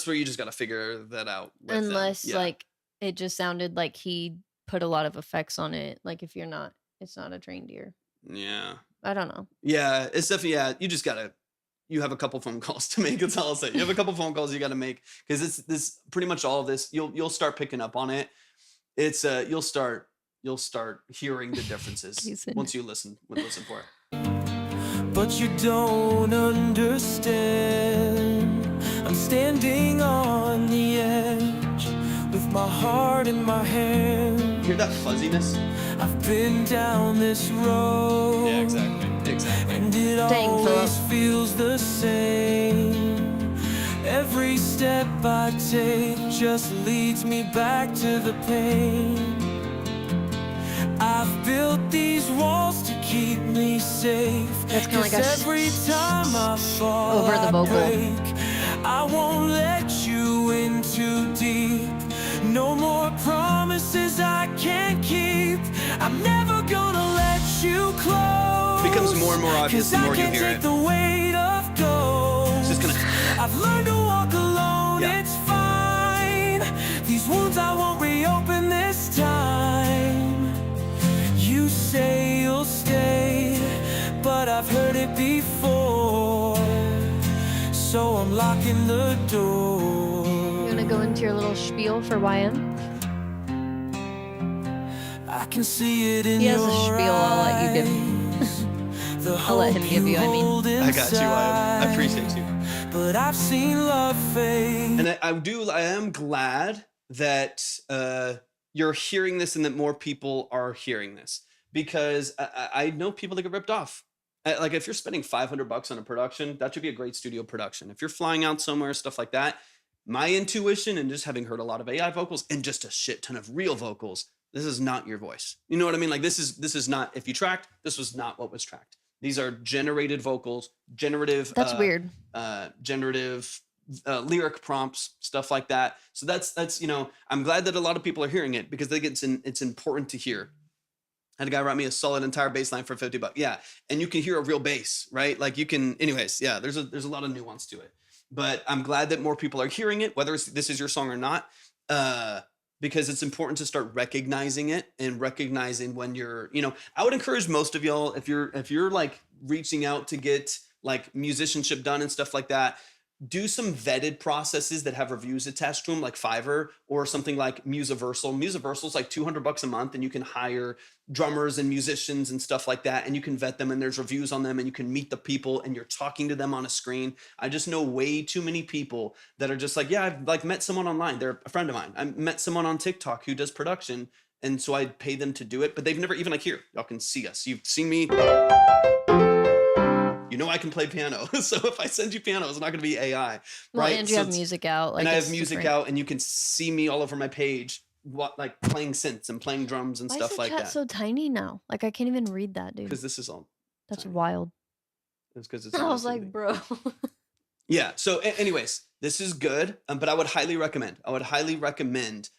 where you just got to figure that out. Unless like it just sounded like he put a lot of effects on it. Like if it's not a trained ear. Yeah. I don't know. Yeah, it's definitely you just gotta. You have a couple phone calls to make. That's all I'll say. You have a couple phone calls you got to make because it's this pretty much all of this. You'll start picking up on it. It's you'll start hearing the differences once you listen for it. But you don't understand. I'm standing on the edge with my heart in my hand. You hear that fuzziness? I've been down this road. Yeah, exactly. And it always feels the same. Every step I take just leads me back to the pain. I've built these walls to keep me safe. That's kind of like every time I fall, over the vocal. I won't let you in too deep. obvious the I more you can't hear take it. the weight of gold. It's just gonna. I've learned to walk alone, Yeah. it's fine. These wounds I won't reopen this time. You say you'll stay, but I've heard it before. So I'm locking the door. You want to go into your little spiel for YM? I can see it in He has your a spiel I'll let you give. eyes. The I'll let him hope give you, I mean. hold I got you. I inside. appreciate you. But I've seen love fade. And I am glad that you're hearing this and that more people are hearing this, because I know people that get ripped off. Like if you're spending $500 on a production, that should be a great studio production. If you're flying out somewhere, stuff like that, my intuition and just having heard a lot of AI vocals and just a shit ton of real vocals, this is not your voice. You know what I mean? Like this is not, if you tracked, this was not what was tracked. These are generated vocals, generative. That's weird. Generative lyric prompts, stuff like that. So that's I'm glad that a lot of people are hearing it, because I think it's important to hear. I had a guy write me a solid entire bass line for $50. Yeah, and you can hear a real bass, right? Like you can. Anyways, yeah. There's a lot of nuance to it, but I'm glad that more people are hearing it, whether this is your song or not. Because it's important to start recognizing it and recognizing when you're, I would encourage most of y'all, if you're like reaching out to get like musicianship done and stuff like that, do some vetted processes that have reviews attached to them, like Fiverr or something like Musiversal. Musiversal's like $200 a month, and you can hire drummers and musicians and stuff like that, and you can vet them, and there's reviews on them, and you can meet the people, and you're talking to them on a screen. I just know way too many people that are just like, yeah, I've like met someone online. They're a friend of mine. I met someone on TikTok who does production, and so I pay them to do it, but they've never even like, here, y'all can see us. You've seen me. I can play piano. So if I send you piano, it's not going to be AI, Well, right? and you have music out. Like, and I have it's music different. out, and you can see me all over my page, like playing synths and playing drums and Why stuff is the like chat that. so tiny now? Like I can't even read that, dude. Because this is all. That's tiny. wild. It's because it's. I was like, bro. Yeah. So, anyways, this is good, but I would highly recommend.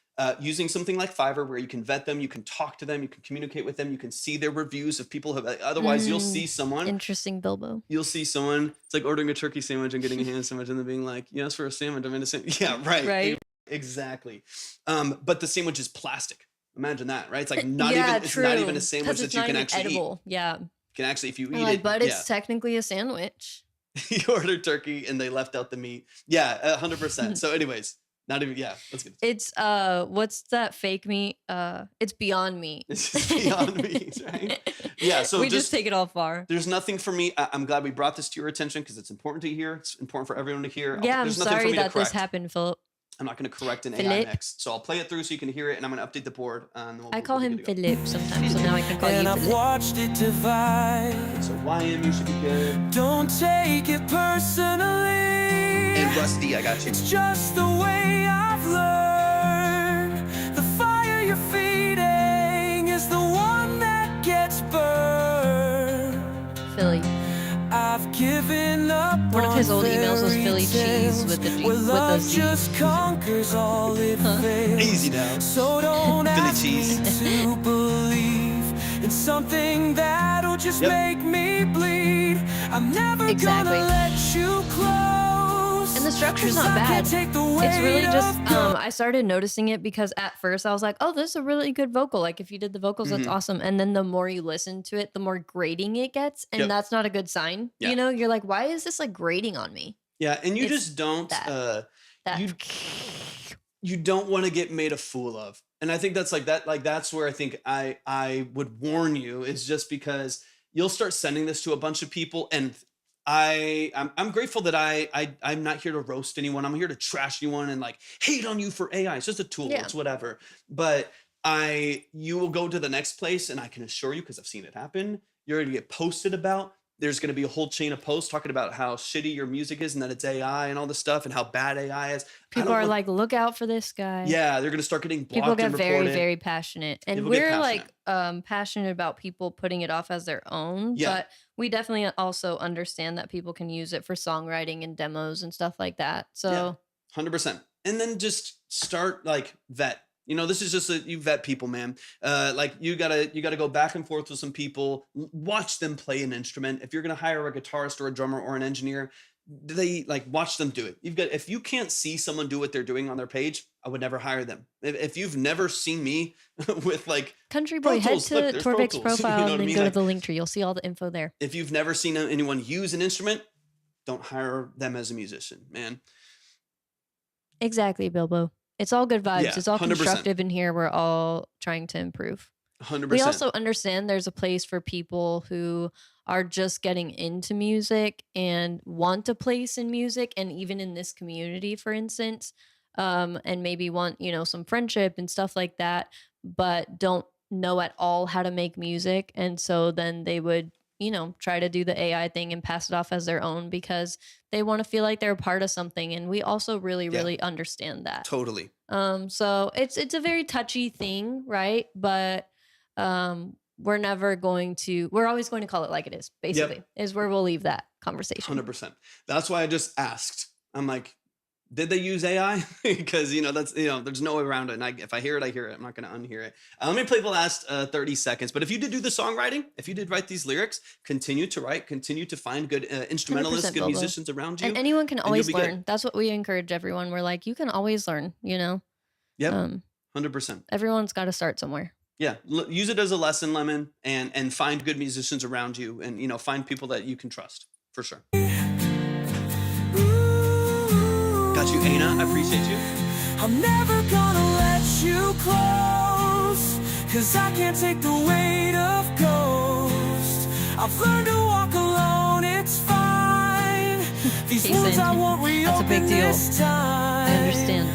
Using something like Fiverr, where you can vet them, you can talk to them, you can communicate with them, you can see their reviews of people who. Otherwise, you'll see someone. Interesting, Bilbo. You'll see someone. It's like ordering a turkey sandwich and getting a ham sandwich, and then being like, "Yes, for a sandwich, I'm in a sandwich." Yeah, right. Right. Exactly. But the sandwich is plastic. Imagine that, right? It's like not Yeah, even. It's not even a sandwich that you can actually edible. eat. Yeah. You can actually, if you I'm eat like, it, but yeah. it's technically a sandwich. You ordered turkey and they left out the meat. Yeah, 100%. So, anyways, not even. Yeah, let's get. It's what's that fake meat? It's Beyond Meat. This is Beyond Meat, right? Yeah. So we just take it all far. There's nothing for me. I'm glad we brought this to your attention, because it's important to hear. It's important for everyone to hear. Yeah, I'm There's nothing for sorry me to that this correct. happened, Philip. I'm not going to correct an AI Philip. mix. So I'll play it through so you can hear it, and I'm going to update the board. And then I call we'll be him good to go. Philip sometimes, so now I can call And you I've Philip. watched it divide. So YM, you should be good. Don't take it personally. And Rusty, I got you. It's just the way I've learned. The fire you're feeding is the one that gets burned. Philly. I've given up. One of his on old emails was fairy Philly cheese tales with the G, where with a love Z. just conquers all it fails. Easy now. So don't Philly ask cheese. me to believe in something that'll just Yep. make me bleed. I'm never Exactly. gonna let you close. And the structure's 'cause not I can't bad. take the It's really weight just of I started noticing it because at first I was like, oh, this is a really good vocal. Like if you did the vocals, that's Mhm. awesome. And then the more you listen to it, the more grating it gets. And Yep. that's not a good sign. Yeah. You know, you're like, why is this like grating on me? Yeah, and you It's just don't. that. That You don't want to get made a fool of. And I think that's like that. Like that's where I think I would warn you, is just because you'll start sending this to a bunch of people, and I'm grateful that I'm not here to roast anyone. I'm here to trash anyone and like hate on you for AI. It's just a tool. Yeah. It's whatever. But you will go to the next place, and I can assure you, because I've seen it happen, you're going to get posted about. There's going to be a whole chain of posts talking about how shitty your music is and that it's AI and all this stuff and how bad AI is. people are like, look out for this guy. yeah, they're going to start getting blocked. People get and very, reported. very passionate. And People get we're like passionate about people putting it off as their own. Yeah. But we definitely also understand that people can use it for songwriting and demos and stuff like that. So 100%. And then just start like vet. You know, this is just you vet people, man. Like you gotta go back and forth with some people, watch them play an instrument. If you're gonna hire a guitarist or a drummer or an engineer, they like watch them do it. If you can't see someone do what they're doing on their page, I would never hire them. If you've never seen me with like Country Pro Boy, head Tools, look, to there's Pro Torvik's Tools. profile You know and what I then mean? go to Like, the link tree. You'll see all the info there. if you've never seen anyone use an instrument, don't hire them as a musician, man. Exactly, Bilbo. It's all good vibes. Yeah, It's all 100%. constructive in here. We're all trying to improve. 100%. We also understand there's a place for people who are just getting into music and want a place in music, and even in this community, for instance, and maybe want, you know, some friendship and stuff like that, but don't know at all how to make music. And so then they would, you know, try to do the AI thing and pass it off as their own because they want to feel like they're a part of something. And we also really, Yeah. really understand that. Totally. So it's a very touchy thing, right? But we're always going to call it like it is, basically, is where we'll leave that conversation. 100%. That's why I just asked. I'm like, did they use AI? Because, you know, that's, you know, there's no way around it. And if I hear it, I hear it. I'm not going to unhear it. Let me play the last 30 seconds. But if you did do the songwriting, if you did write these lyrics, continue to write, continue to find good instrumentalists, good Bilbo. musicians around you. And anyone can you'll always be good. learn. That's what we encourage everyone. We're like, you can always learn, you know? Yep. 100%. Everyone's got to start somewhere. Yeah. Use it as a lesson, Lemon, and find good musicians around you, and, you know, find people that you can trust for sure. Got you, Aina. I appreciate you. I'm never gonna let you close, 'cause I can't take the weight of ghosts. I've learned to walk alone, it's fine. These Jason, wounds I won't that's a big reopen deal. this time. I understand.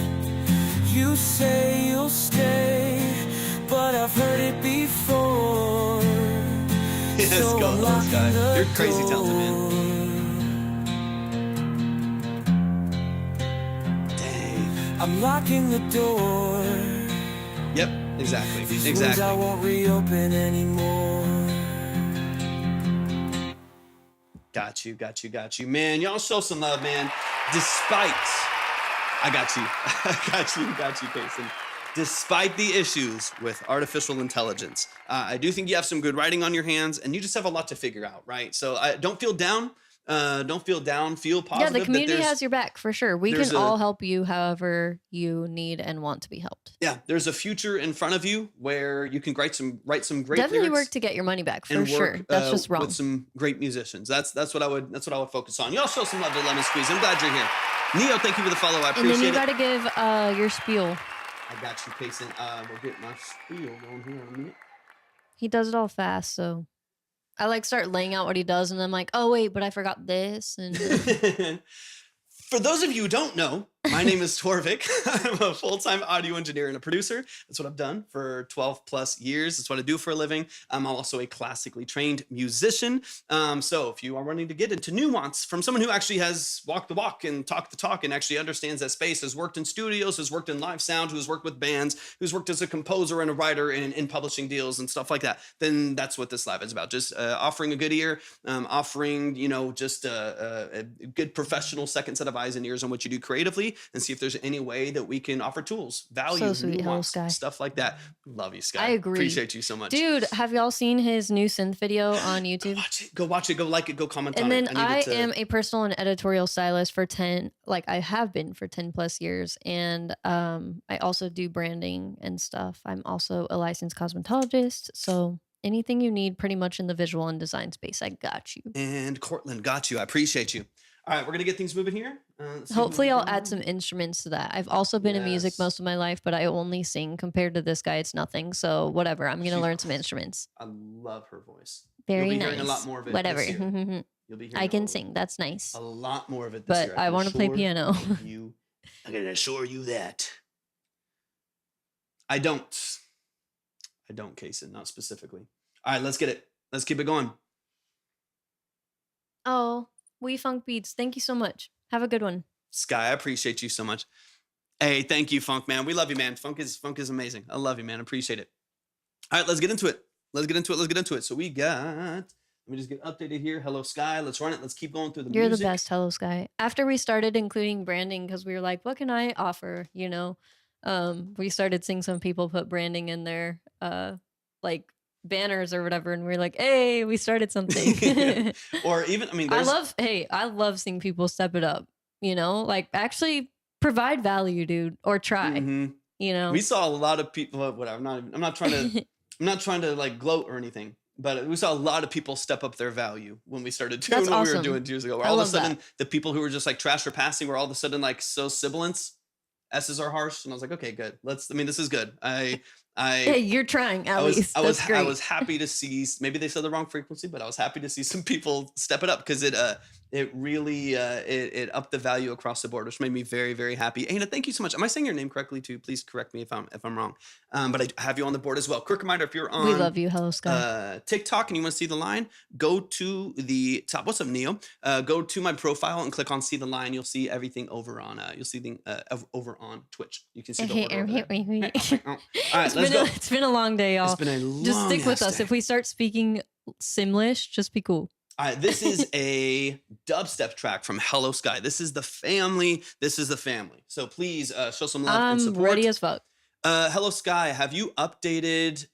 You say you'll stay, but I've heard it before. Let's So go, I'm those locking guys. the You're crazy talented, man. door. Dang. I'm locking the door. Yep, exactly. These wounds Exactly. I won't reopen anymore. Got you, got you, got you. Man, y'all show some love, man. Despite, I got you. I got you, Payson. Despite the issues with artificial intelligence, I do think you have some good writing on your hands, and you just have a lot to figure out, right? So don't feel down. Don't feel down. Feel positive. Yeah, the that community there's- has your back for sure. We there's can a- all help you however you need and want to be helped. Yeah, there's a future in front of you where you can write some great Definitely lyrics. work to get your money back for and sure. work That's just wrong. with some great musicians. That's what I would focus on. Y'all show some love to Lemon Squeeze. I'm glad you're here. Neo, thank you for the follow. I And appreciate then you it. got to give your spiel. I got you, Payson. We'll get my spiel going here in a minute. He does it all fast, so I like start laying out what he does, and I'm like, oh wait, but I forgot this. And For those of you who don't know, my name is Torvik. I'm a full-time audio engineer and a producer. That's what I've done for 12 plus years. That's what I do for a living. I'm also a classically trained musician. So if you are wanting to get into nuance from someone who actually has walked the walk and talked the talk and actually understands that space, has worked in studios, has worked in live sound, who's worked with bands, who's worked as a composer and a writer in publishing deals and stuff like that, then that's what this live is about. Just offering a good ear, offering, you know, just a good professional second set of eyes and ears on what you do creatively, and see if there's any way that we can offer tools, value, So sweet. Hello, nuance, Sky. stuff like that. Love you, Sky. I agree. Appreciate you so much. dude, have y'all seen his new synth video on YouTube? Go watch it, go like it, go comment And on then it. I need it to- am a personal and editorial stylist for 10, like I have been for 10 plus years. And I also do branding and stuff. I'm also a licensed cosmetologist. So anything you need pretty much in the visual and design space, I got you. And Cortland, got you. I appreciate you. All right, we're gonna get things moving here. Let's see Hopefully what I'll we add got. some instruments to that. I've also been in music Yes. most of my life, but I only sing. Compared to this guy, it's nothing. So whatever. I'm going to She's learn some instruments. I love her voice. Very You'll be nice. hearing a lot more of it Whatever. this year. You'll be hearing I can a- sing. That's nice. a lot more of it this But year. I can want to play assure piano. you. I can assure you that. I don't, Kaysen, not specifically. All right, let's get it. Let's keep it going. Oh, We Funk Beats. Thank you so much. Have a good one. Sky, I appreciate you so much. Hey, thank you, Funk, man. We love you, man. Funk is amazing. I love you, man. Appreciate it. All right, let's get into it. Let's get into it. So we got, let me just get updated here. Hello, Sky. Let's run it. Let's keep going through the You're music. the best. Hello, Sky. After we started including branding, because we were like, what can I offer? You know, We started seeing some people put branding in their like banners or whatever, and we're like, hey, we started something. Yeah. Or even, I mean, there's I love seeing people step it up, like actually provide value, dude, or try, Mhm. you know? We saw a lot of people. Whatever. I'm not trying to. I'm not trying to like gloat or anything. But we saw a lot of people step up their value when we started doing That's what we were awesome. doing 2 years ago. Where I all of a love that. sudden the people who were just like trash or passing were all of a sudden like so sibilants. S's are harsh, and I was like, okay, good. I mean, this is good. Hey, I you're trying at I was least. I was That's I great. was happy to see maybe they said the wrong frequency, but I was happy to see some people step it up because it really it upped the value across the board, which made me very, very happy. Ana, thank you so much. Am I saying your name correctly too? Please correct me if I'm wrong. But I have you on the board as well. Quick reminder: if you're We on love you. Hello, Sky. TikTok and you want to see the line, go to the top. What's up, Neo? Go to my profile and click on see the line. You'll see everything over on over on Twitch. You can see the order over there. All right, let's go. It's been a long day, y'all. It's been a long Just stick with ass us. day. If we start speaking Simlish, just be cool. All right, this is a dubstep track from Hello Sky. This is the family. So please show some love and I'm support. ready as fuck. Hello Sky, have you updated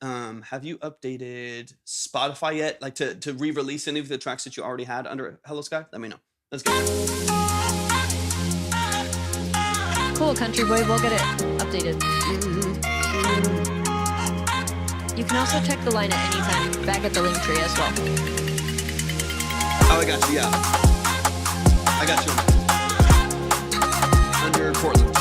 Spotify yet? Like to re-release any of the tracks that you already had under Hello Sky? Let me know. Let's go. Cool, country boy. We'll get it updated. You can also check the line at any time back at the link tree as well. Oh, I got you. Yeah, I got you under Portland.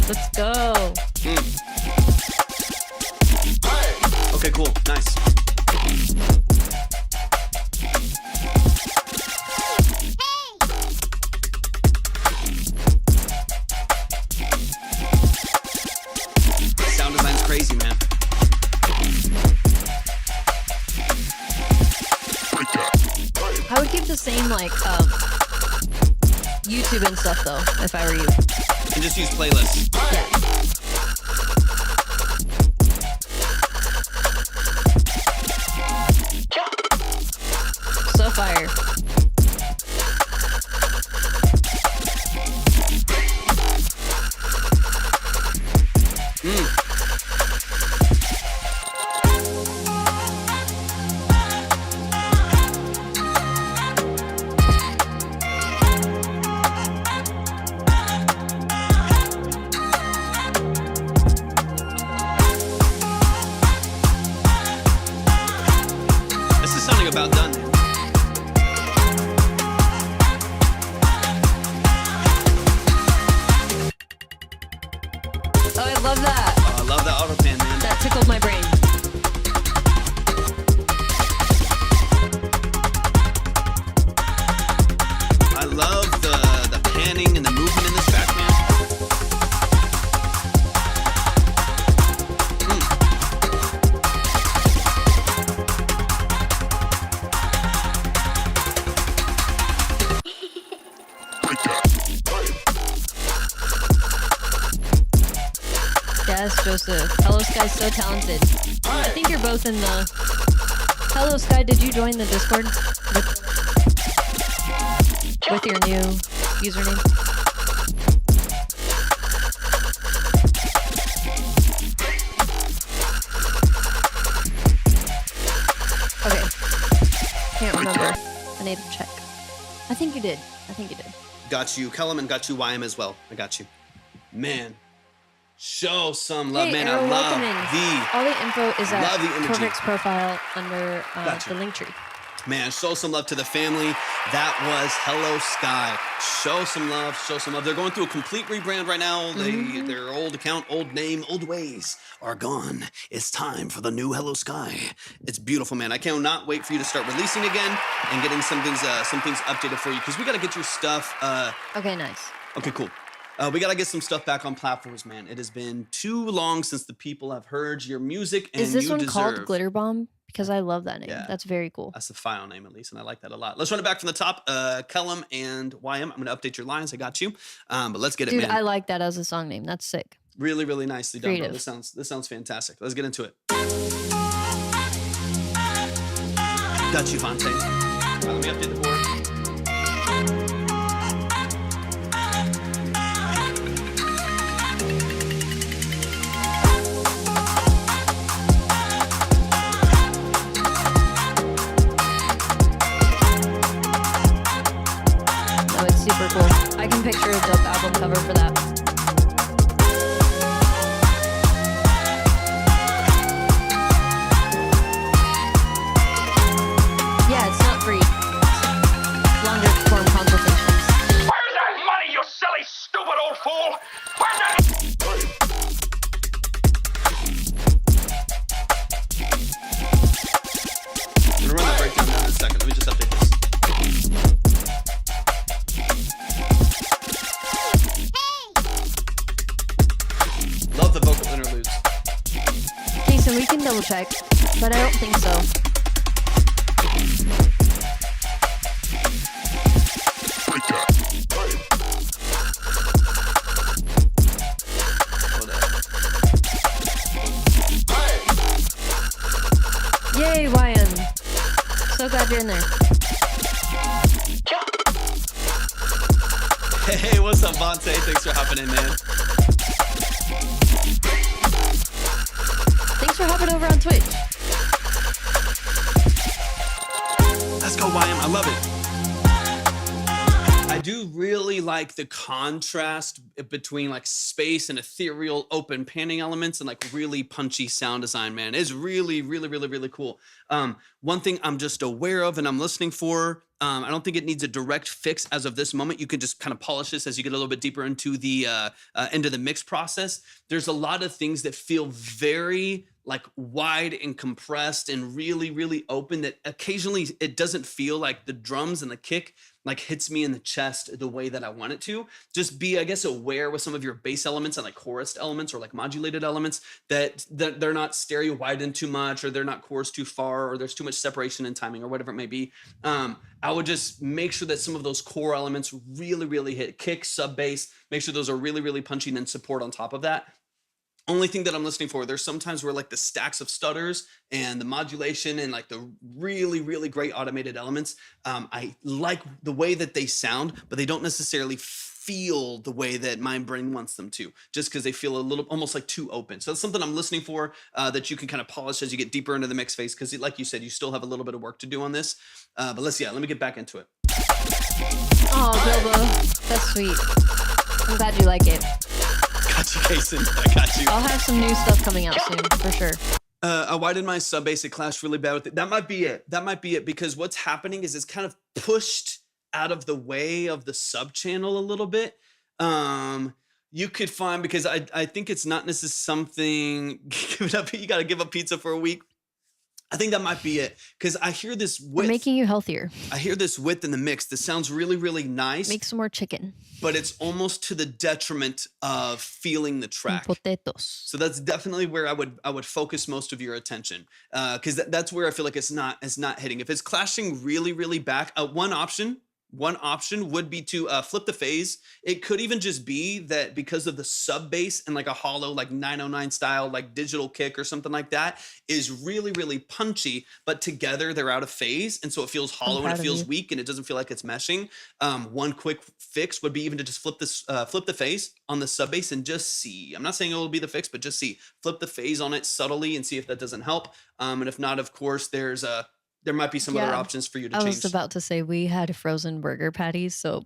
Let's go. Okay, cool. Nice. Sound design's crazy, man. I would keep the same YouTube and stuff though, if I were you. And just use playlists. Yeah. So fire. This is sounding about done. Oh, I love that. I love that auto pan, man. That tickled my brain. I love the panning and the movement in this track, man. Yes, Joseph. Hello Sky's so talented. I think you're both in the... Hello Sky, did you join the Discord with your new username? Okay. Can't remember. I need to check. I think you did. Got you. Kellerman got you. YM as well. I got you. Man. Show some love, Hey, man. Arrow, I welcome in. love All the info is love the at energy. Perfect's profile under Gotcha. the link tree. Man, show some love to the family. That was Hello Sky. Show some love. They're going through a complete rebrand right now. Their old account, old name, old ways are gone. It's time for the new Hello Sky. It's beautiful, man. I cannot wait for you to start releasing again and getting some things updated for you because we got to get your stuff. Okay, nice. Okay, cool. We got to get some stuff back on platforms, man. It has been too long since the people have heard your music, and Is this you one deserve. called Glitter Bomb? because I love that name. Yeah. That's very cool. That's the file name, at least, and I like that a lot. Let's run it back from the top. Kellum and YM. I'm going to update your lines. I got you. But let's get Dude, it, man. I like that as a song name. That's sick. Really, really nicely done, bro. Creative. This sounds fantastic. Let's get into it. Got you, Fonte. All right, let me update the board. No, it's super cool. I can picture a dope album cover for that. Yeah, it's not free. Longer form consultations. Where's that money, you silly, stupid old fool? Where's that? I'm going to run the breakdown down in a second. Let me just update this. Love the vocal interludes. Jason, we can double check, but I don't think so. Hold up. Yay, YM. So glad you're in there. Hey, what's up, Vontae? Thanks for hopping in, man. Thanks for hopping over on Twitch. Let's go, YM. I love it. I do really like the contrast between like space and ethereal open panning elements and like really punchy sound design, man. It's really, really, really, really cool. One thing I'm just aware of and I'm listening for, I don't think it needs a direct fix as of this moment. You can just kind of polish this as you get a little bit deeper into the mix process. There's a lot of things that feel very like wide and compressed and really, really open that occasionally it doesn't feel like the drums and the kick like hits me in the chest the way that I want it to. Just be, I guess, aware with some of your bass elements and like chorused elements or like modulated elements that they're not stereo widened too much or they're not chorused too far or there's too much separation in timing or whatever it may be. I would just make sure that some of those core elements really, really hit kick, sub bass, make sure those are really, really punchy and then support on top of that. Only thing that I'm listening for, there's sometimes where like the stacks of stutters and the modulation and like the really, really great automated elements, I like the way that they sound, but they don't necessarily feel the way that my brain wants them to, just because they feel a little, almost like too open. So that's something I'm listening for that you can kind of polish as you get deeper into the mix phase, because like you said, you still have a little bit of work to do on this. But let me get back into it. Oh, Bilbo, that's sweet. I'm glad you like it. Got you, Kason. I got you. I'll have some new stuff coming out soon, for sure. I widened my sub bass. It clashed really bad with it. That might be it. Because what's happening is it's kind of pushed out of the way of the sub channel a little bit. You could find, because I think it's not necessarily something, give it up. You got to give up pizza for a week. I think that might be it, because I hear this width. I'm making you healthier. I hear this width in the mix. This sounds really, really nice. Make some more chicken. But it's almost to the detriment of feeling the track. Potatoes. So that's definitely where I would focus most of your attention, because that's where I feel like it's not hitting. If it's clashing really, really back, one option would be to flip the phase. It could even just be that because of the sub bass and like a hollow, like 909 style, like digital kick or something like that is really, really punchy, but together they're out of phase. And so it feels hollow and it feels weak and it doesn't feel like it's meshing. One quick fix would be even to just flip the phase on the sub bass and just see. I'm not saying it will be the fix, but just see. Flip the phase on it subtly and see if that doesn't help. And if not, of course, there might be some other options for you to change. I was about to say we had frozen burger patties, so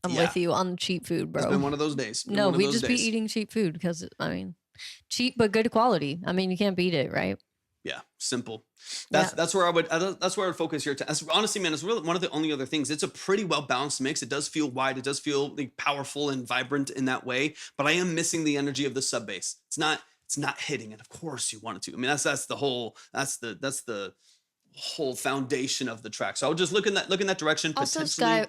I'm with you on cheap food, bro. It's been one of those days. No, we just be eating cheap food because, I mean, cheap but good quality. I mean, you can't beat it, right? Yeah, simple. That's where I would focus your time. Honestly, man, it's really one of the only other things. It's a pretty well balanced mix. It does feel wide. It does feel like powerful and vibrant in that way. But I am missing the energy of the sub bass. It's not hitting. And of course, you want it to. I mean, that's the whole foundation of the track. So I would just look in that direction. Also, potentially,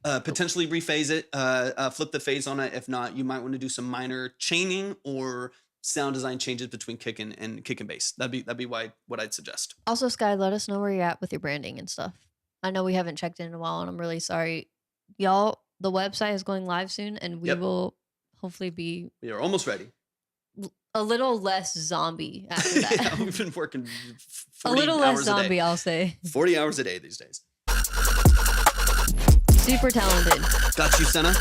potentially rephase it, flip the phase on it. If not, you might want to do some minor chaining or sound design changes between kick and kick and bass. That'd be what I'd suggest. Also, Sky, let us know where you're at with your branding and stuff. I know we haven't checked in a while, and I'm really sorry. Y'all, the website is going live soon, and we Yep. will hopefully be We are almost ready. a little less zombie after that. Yeah, we've been working A 40 little less hours a zombie, day. I'll say. 40 hours a day these days. Super talented. Got you, Senna.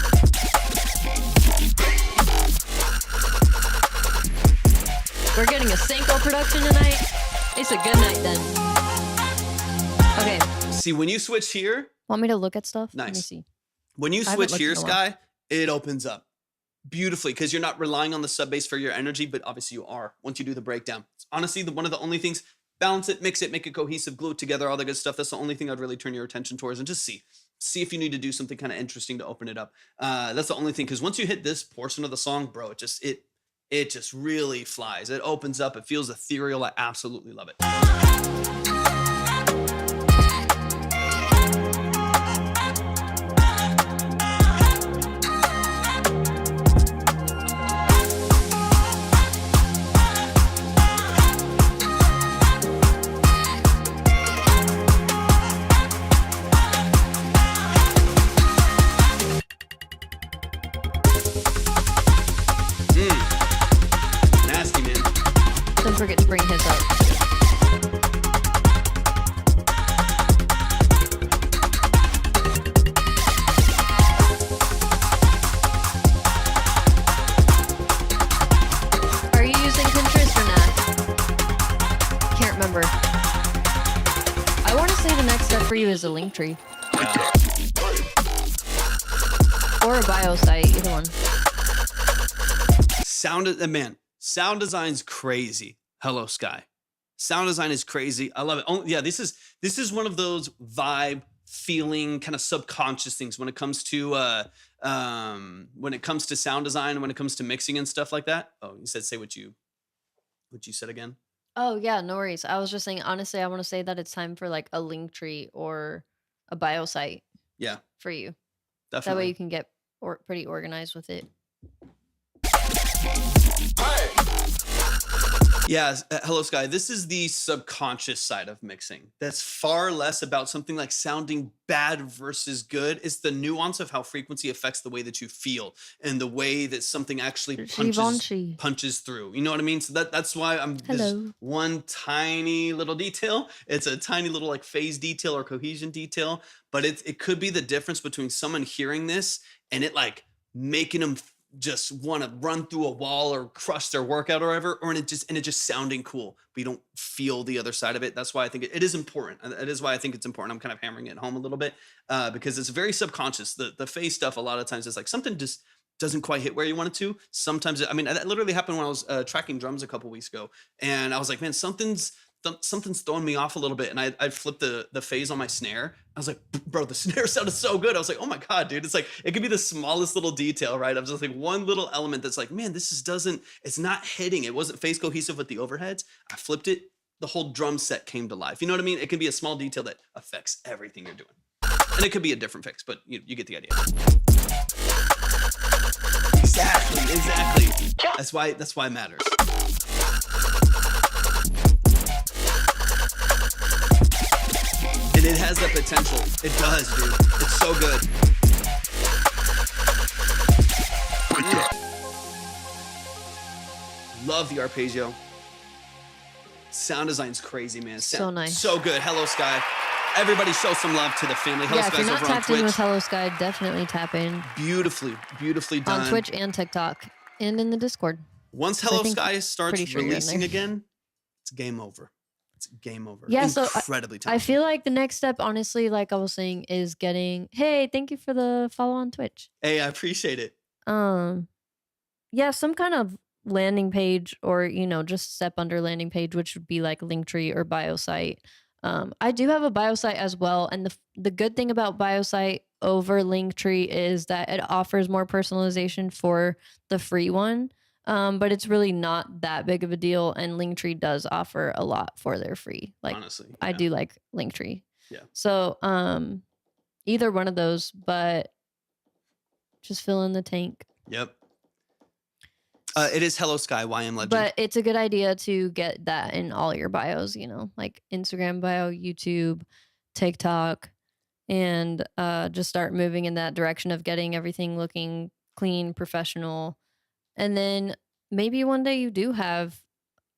We're getting a Senko production tonight. It's a good night then. Okay, See, when you switch here, want me to look at stuff? Let me Nice. see. when you I haven't switch looked here, in a while. Sky, it opens up beautifully because you're not relying on the sub bass for your energy, but obviously you are once you do the breakdown. It's honestly, one of the only things, balance it, mix it, make it cohesive, glue it together, all the good stuff. That's the only thing I'd really turn your attention towards, and just see if you need to do something kind of interesting to open it up. That's the only thing, because once you hit this portion of the song, bro, it just really flies. It opens up. It feels ethereal. I absolutely love it. Nasty, man. Don't forget to bring his up. Are you using Pinterest or not? Can't remember. I want to say the next step for you is a link tree. Or a bio site, either one. Sound design's crazy. Hello, Sky. Sound design is crazy. I love it. Oh, yeah, this is one of those vibe feeling kind of subconscious things when it comes to sound design, when it comes to mixing and stuff like that. Oh, you said say what you said again. Oh yeah, no worries. I was just saying, honestly, I want to say that it's time for like a link tree or a bio site Yeah, for you. definitely. That way you can get pretty organized with it. Yeah, hello, Sky. This is the subconscious side of mixing. That's far less about something like sounding bad versus good. It's the nuance of how frequency affects the way that you feel and the way that something actually Givenchy. punches through. You know what I mean? So that's why there's Hello. one tiny little detail. It's a tiny little like phase detail or cohesion detail, but it could be the difference between someone hearing this and it like making them just want to run through a wall or crush their workout or whatever, or it just sounding cool, but you don't feel the other side of it. That's why I think it is important. It is why I think it's important. I'm kind of hammering it home a little bit because it's very subconscious. The face stuff, a lot of times it's like something just doesn't quite hit where you want it to. Sometimes, that literally happened when I was tracking drums a couple weeks ago, and I was like, man, something's throwing me off a little bit, and I flipped the phase on my snare. I was like, bro, the snare sounded so good. I was like, oh my god, dude, it's like it could be the smallest little detail, right? I was just like one little element that's like, man, it's not hitting. It wasn't phase cohesive with the overheads. I flipped it, the whole drum set came to life. You know what I mean? It can be a small detail that affects everything you're doing, and it could be a different fix, but you get the idea. Exactly. That's why it matters. And it has the potential. It does, dude. It's so good. Love the arpeggio. Sound design's crazy, man. So nice. So good. Hello, Sky. Everybody show some love to the family. Hello, Yeah, if Sky's you're not over on tapped in Twitch. with Hello Sky, definitely tap in Beautifully done. on Twitch and TikTok and in the Discord. Once I Hello think- Sky starts pretty sure you're in releasing there. again, it's game over. It's game over. Yeah, so incredibly I talented. feel like the next step, honestly, like I was saying, is getting. Hey, thank you for the follow on Twitch. Hey, I appreciate it. Yeah, some kind of landing page, or just a step under landing page, which would be like Linktree or Biosite. I do have a Biosite as well, and the good thing about Biosite over Linktree is that it offers more personalization for the free one. But it's really not that big of a deal, and Linktree does offer a lot for their free. Like, Honestly, I yeah. do like Linktree. Yeah. So, either one of those, but just fill in the tank. Yep. It is Hello Sky, YM Legend. But it's a good idea to get that in all your bios, you know, like Instagram bio, YouTube, TikTok, and just start moving in that direction of getting everything looking clean, professional. And then maybe one day you do have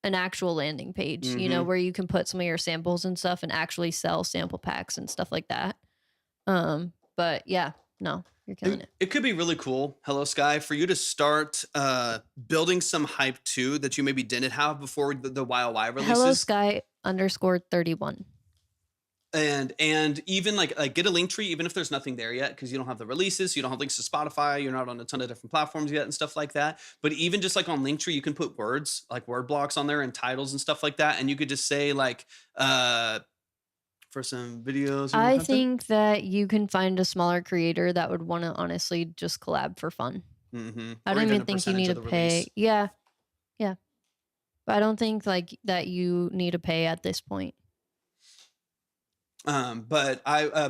an actual landing page, you know, Mhm. where you can put some of your samples and stuff and actually sell sample packs and stuff like that. But yeah, no, you're killing it. It could be really cool, Hello Sky, for you to start building some hype too that you maybe didn't have before the YOY Hello releases. Sky underscore 31. And even like get a link tree, even if there's nothing there yet, because you don't have the releases, you don't have links to Spotify, you're not on a ton of different platforms yet and stuff like that. But even just like on Linktree, you can put words like word blocks on there and titles and stuff like that, and you could just say like for some videos. Or I content. think that you can find a smaller creator that would want to honestly just collab for fun. Mm-hmm. I don't even think you need to pay. Yeah. Yeah. But I don't think like that you need to pay at this point. But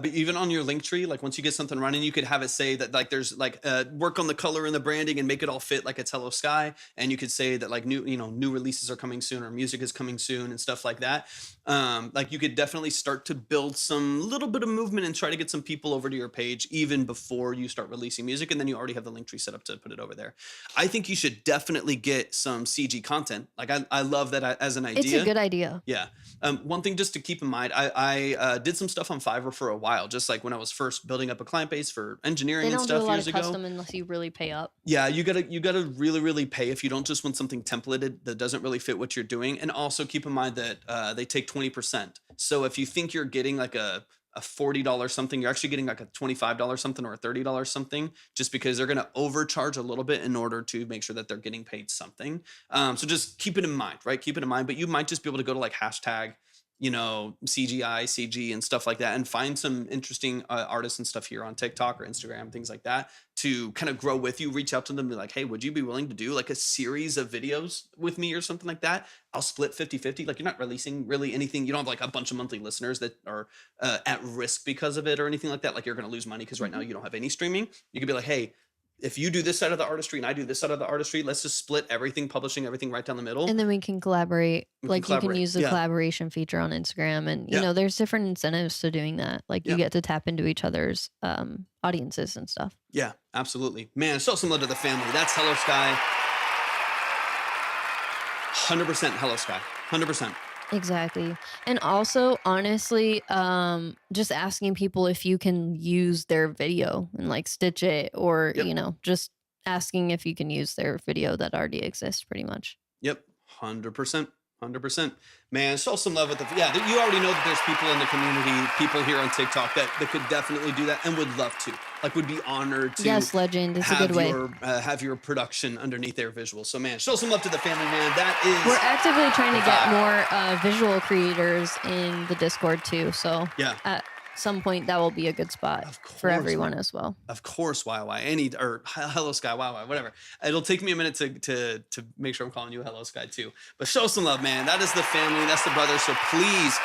even on your link tree, like once you get something running, you could have it say that like there's like work on the color and the branding and make it all fit like it's Hello Sky, and you could say that like new releases are coming soon or music is coming soon and stuff like that. Like you could definitely start to build some little bit of movement and try to get some people over to your page even before you start releasing music, and then you already have the link tree set up to put it over there. I think you should definitely get some CG content. Like I love that as an idea. It's a good idea. Yeah. One thing just to keep in mind, I did some stuff on Fiverr for a while, just like when I was first building up a client base for engineering They and don't do a stuff lot years of ago. custom unless you really pay up. Yeah, you gotta really pay if you don't just want something templated that doesn't really fit what you're doing. And also keep in mind that they take 20%. So if you think you're getting like a $40 something, you're actually getting like a $25 something or a $30 something, just because they're going to overcharge a little bit in order to make sure that they're getting paid something. So just keep it in mind, right? Keep it in mind, but you might just be able to go to like hashtag, CGI, CG and stuff like that, and find some interesting artists and stuff here on TikTok or Instagram, things like that, to kind of grow with you. Reach out to them and be like, hey, would you be willing to do like a series of videos with me or something like that? I'll split 50-50. Like you're not releasing really anything. You don't have like a bunch of monthly listeners that are at risk because of it or anything like that. Like you're going to lose money because right now you don't have any streaming. You could be like, hey, if you do this side of the artistry and I do this side of the artistry, let's just split everything, publishing everything right down the middle. And then we can collaborate. We can like you can collaborate. use the Yeah. collaboration feature on Instagram, and you Yeah. know there's different incentives to doing that. Like you Yeah. get to tap into each other's audiences and stuff. Yeah, absolutely. Man, show some love to the family. That's Hello Sky. 100% Hello Sky. 100%. Exactly. And also, honestly, just asking people if you can use their video and like stitch it, or Yep. just asking if you can use their video that already exists pretty much. Yep, 100%. 100%. Man, show some love with you already know that there's people in the community, people here on TikTok that could definitely do that and would love to. Like would be honored to Yes, legend. It's a have good way. have your production underneath their visuals. So man, show some love to the family, man. That is We're actively trying to get vibe. more visual creators in the Discord too. So Yeah. at some point that will be a good spot Of for course, everyone man. as well. Of course, YY. Or Hello Sky, YY, whatever. It'll take me a minute to make sure I'm calling you Hello Sky too. But show some love, man. That is the family. That's the brother. So please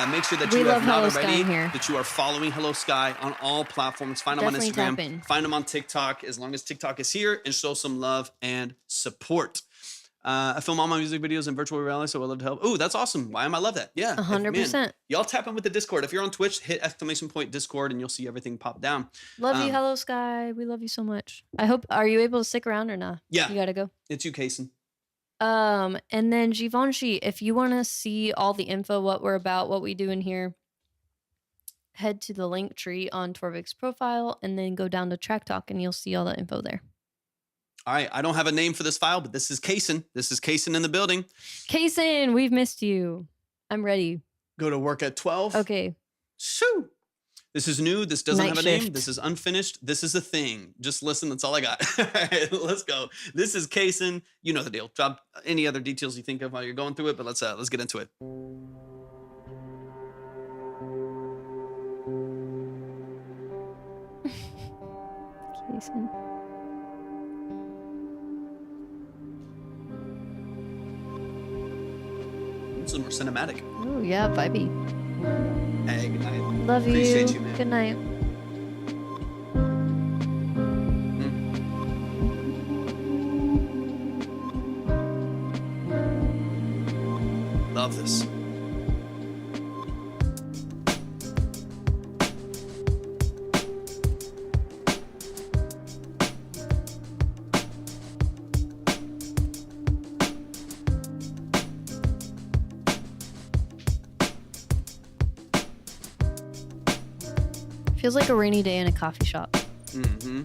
make sure that We you love have not Hello Sky already, here. that you are following Hello Sky on all platforms. Find them Definitely on tap in. Instagram. Find them on TikTok, as long as TikTok is here, and show some love and support. I film all my music videos in virtual reality, so I love to help. Oh, that's awesome. Why am I love that? Yeah. 100%. Y'all tap in with the Discord. If you're on Twitch, hit _ Discord and you'll see everything pop down. Love you, Um, Hello Sky. We love you so much. Are you able to stick around or not? Yeah. You gotta go. It's you, Kason. And then Givenchy, if you want to see all the info, what we're about, what we do in here, head to the link tree on Torvik's profile and then go down to Track Talk and you'll see all the info there. All right, I don't have a name for this file, but this is Kason. This is Kason in the building. Kason, we've missed you. I'm ready. Go to work at 12. Okay. Shoo. This is new. This doesn't Night have a name. shift. This is unfinished. This is a thing. Just listen. That's all I got. All right, let's go. This is Kason. You know the deal. Drop any other details you think of while you're going through it, but let's get into it. Kason. This is more cinematic. Oh, yeah, vibey. Hey, good night. Love you. Appreciate you, man. Good night. Love this. Feels like a rainy day in a coffee shop. Mm-hmm.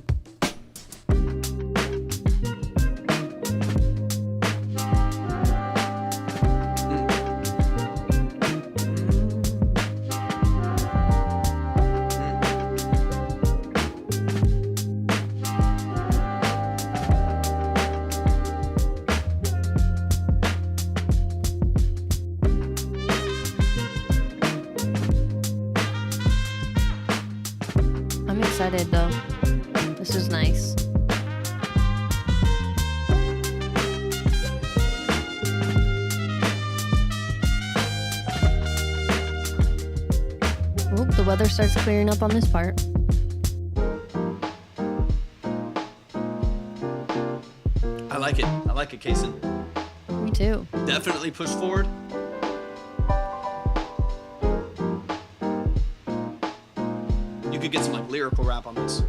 I'm excited though. This is nice. Oh, the weather starts clearing up on this part. I like it. I like it, Kaysen. Me too. Definitely push forward. You could get some like lyrical rap on this.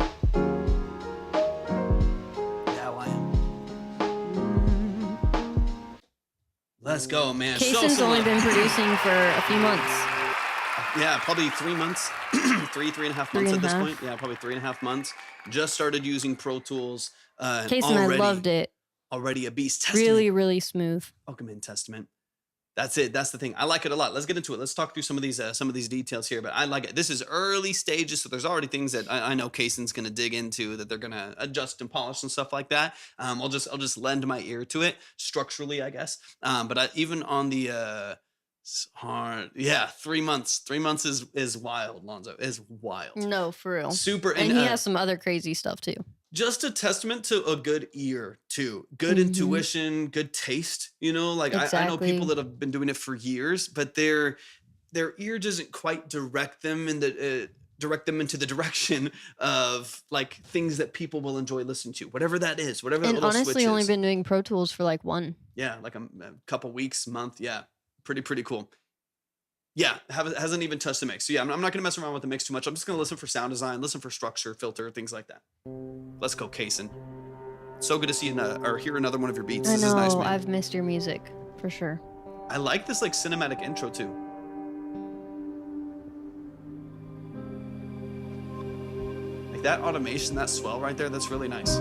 Yeah, why? Let's go, man. Show Kaysen's some only love. been producing for a few months. Yeah, probably 3 months, three and a half months at this point. Yeah, probably 3.5 months. Just started using Pro Tools. And Kaysen, I loved it. Already a beast. Testament. Really, really smooth. Welcome in, Testament. That's it. That's the thing. I like it a lot. Let's get into it. Let's talk through some of these details here. But I like it. This is early stages, so there's already things that I know Kaysen's going to dig into, that they're going to adjust and polish and stuff like that. I'll just lend my ear to it structurally, I guess. But even on the hard, yeah, 3 months. 3 months is wild, Lonzo. Is wild. No, for real. Super. And he has some other crazy stuff too. Just a testament to a good ear too, good intuition, good taste. You know, like I know people that have been doing it for years, but their ear doesn't quite direct them into the direction of like things that people will enjoy listening to, whatever that is, whatever that And little honestly, switch only is. been doing Pro Tools for like Yeah, like a couple weeks, month. Yeah, pretty cool. Yeah, hasn't even touched the mix. So yeah, I'm not going to mess around with the mix too much. I'm just going to listen for sound design, listen for structure, filter, things like that. Let's go, Kaysen. So good to see or hear another one of your beats. I This know, is nice, man. I've missed your music for sure. I like this like cinematic intro too. Like that automation, that swell right there, that's really nice.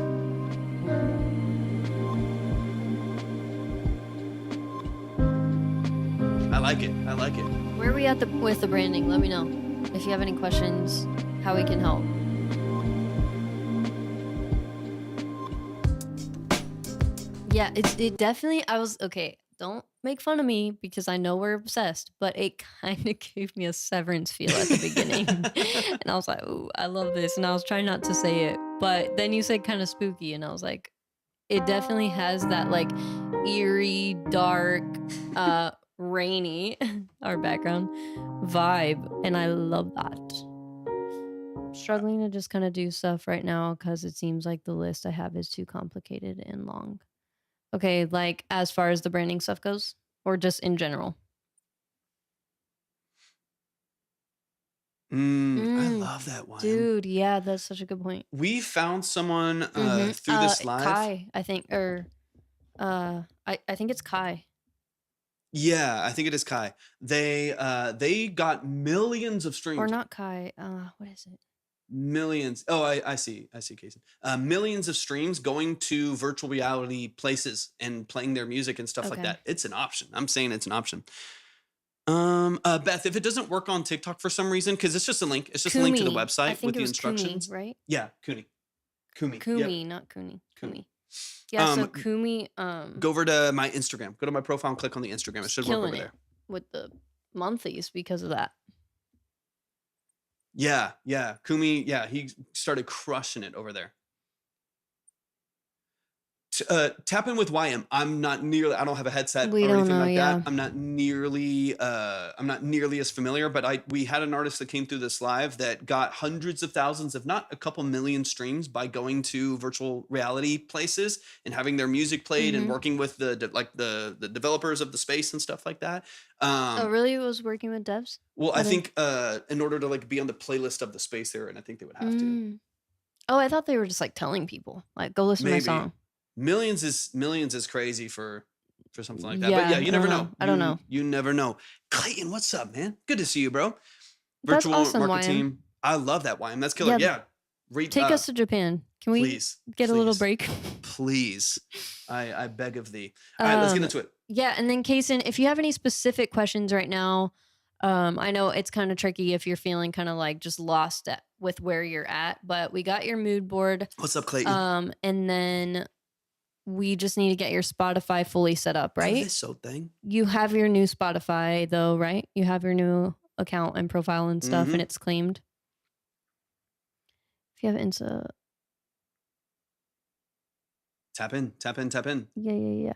I like it. I like it. Where are we at with the branding? Let me know if you have any questions, how we can help. Yeah, it definitely, okay, don't make fun of me because I know we're obsessed, but it kind of gave me a Severance feel at the beginning. And I was like, ooh, I love this. And I was trying not to say it, but then you said kind of spooky and I was like, it definitely has that like eerie, dark, rainy, our background vibe. And I love that. I'm struggling to just kind of do stuff right now because it seems like the list I have is too complicated and long. Okay, like as far as the branding stuff goes, or just in general? I love that one. Dude, yeah, that's such a good point. We found someone through this live. Kai, I think, or I think it's Kai. Yeah, I think it is Kai. They got millions of streams. Or not Kai. What is it? Millions. Oh, I see, Kaysen. Millions of streams going to virtual reality places and playing their music and stuff like Okay. that. It's an option. I'm saying it's an option. Beth, if it doesn't work on TikTok for some reason, because it's just a link, it's just a link to the Kumi. I website think with it the was instructions. Kumi, right? Yeah, Kumi. Kumi, Yep. not Kuni. Kumi. Kumi. Yeah, so Um, Kumi Go over to my Instagram. Go to my profile and click on the Instagram. It should work killing over it there. with the monthlies because of that. Yeah. Kumi, yeah, he started crushing it over there. Tap in with YM. I'm not nearly. I don't have a headset We or don't anything know, like yeah. that. I'm not nearly. I'm not nearly as familiar. But we had an artist that came through this live that got hundreds of thousands, if not a couple million streams by going to virtual reality places and having their music played and Mhm. working with the developers of the space and stuff like that. Oh, really? It was working with devs? Well, I How did- think in order to like be on the playlist of the space there, and I think they would have to. Mm. Oh, I thought they were just like telling people, like, go listen to my Maybe. song. Millions is crazy for something like that. But Yeah, yeah, you I never don't know. know. I don't know. You never know. Clayton, what's up, man? Good to see you, bro. That's Virtual awesome, market YM. team. I love that YM. That's killer. Yeah, Yeah. Take us to Japan. Can we please, get a little please, break? Please. I beg of thee. All right, let's get into it. Yeah, and then Kaysen, if you have any specific questions right now, I know it's kind of tricky if you're feeling kind of like just lost with where you're at, but we got your mood board. What's up, Clayton? And then we just need to get your Spotify fully set up, right? This so thing. You have your new Spotify though, right? You have your new account and profile and stuff, and it's claimed. If you have Insta, Tap in. yeah.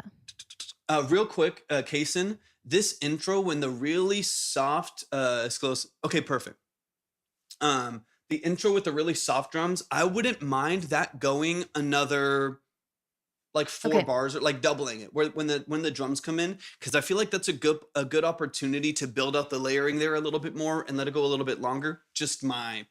Real quick, Kaysen, this intro when the really soft is close. Okay, perfect. The intro with the really soft drums, I wouldn't mind that going another like 4 bars or like doubling it when the drums come in, because I feel like that's a good opportunity to build out the layering there a little bit more and let it go a little bit longer. Just my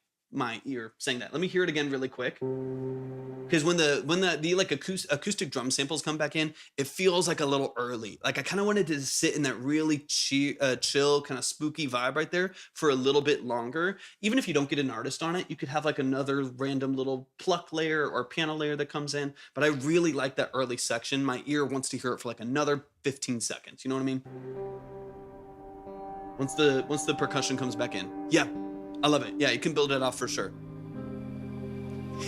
ear saying that. Let me hear it again really quick. Because when the like acoustic drum samples come back in, it feels like a little early. Like I kind of wanted to sit in that really chill kind of spooky vibe right there for a little bit longer. Even if you don't get an artist on it, you could have like another random little pluck layer or piano layer that comes in. But I really like that early section. My ear wants to hear it for like another 15 seconds. You know what I mean? Once the percussion comes back in. Yeah, I love it. Yeah, you can build it off for sure.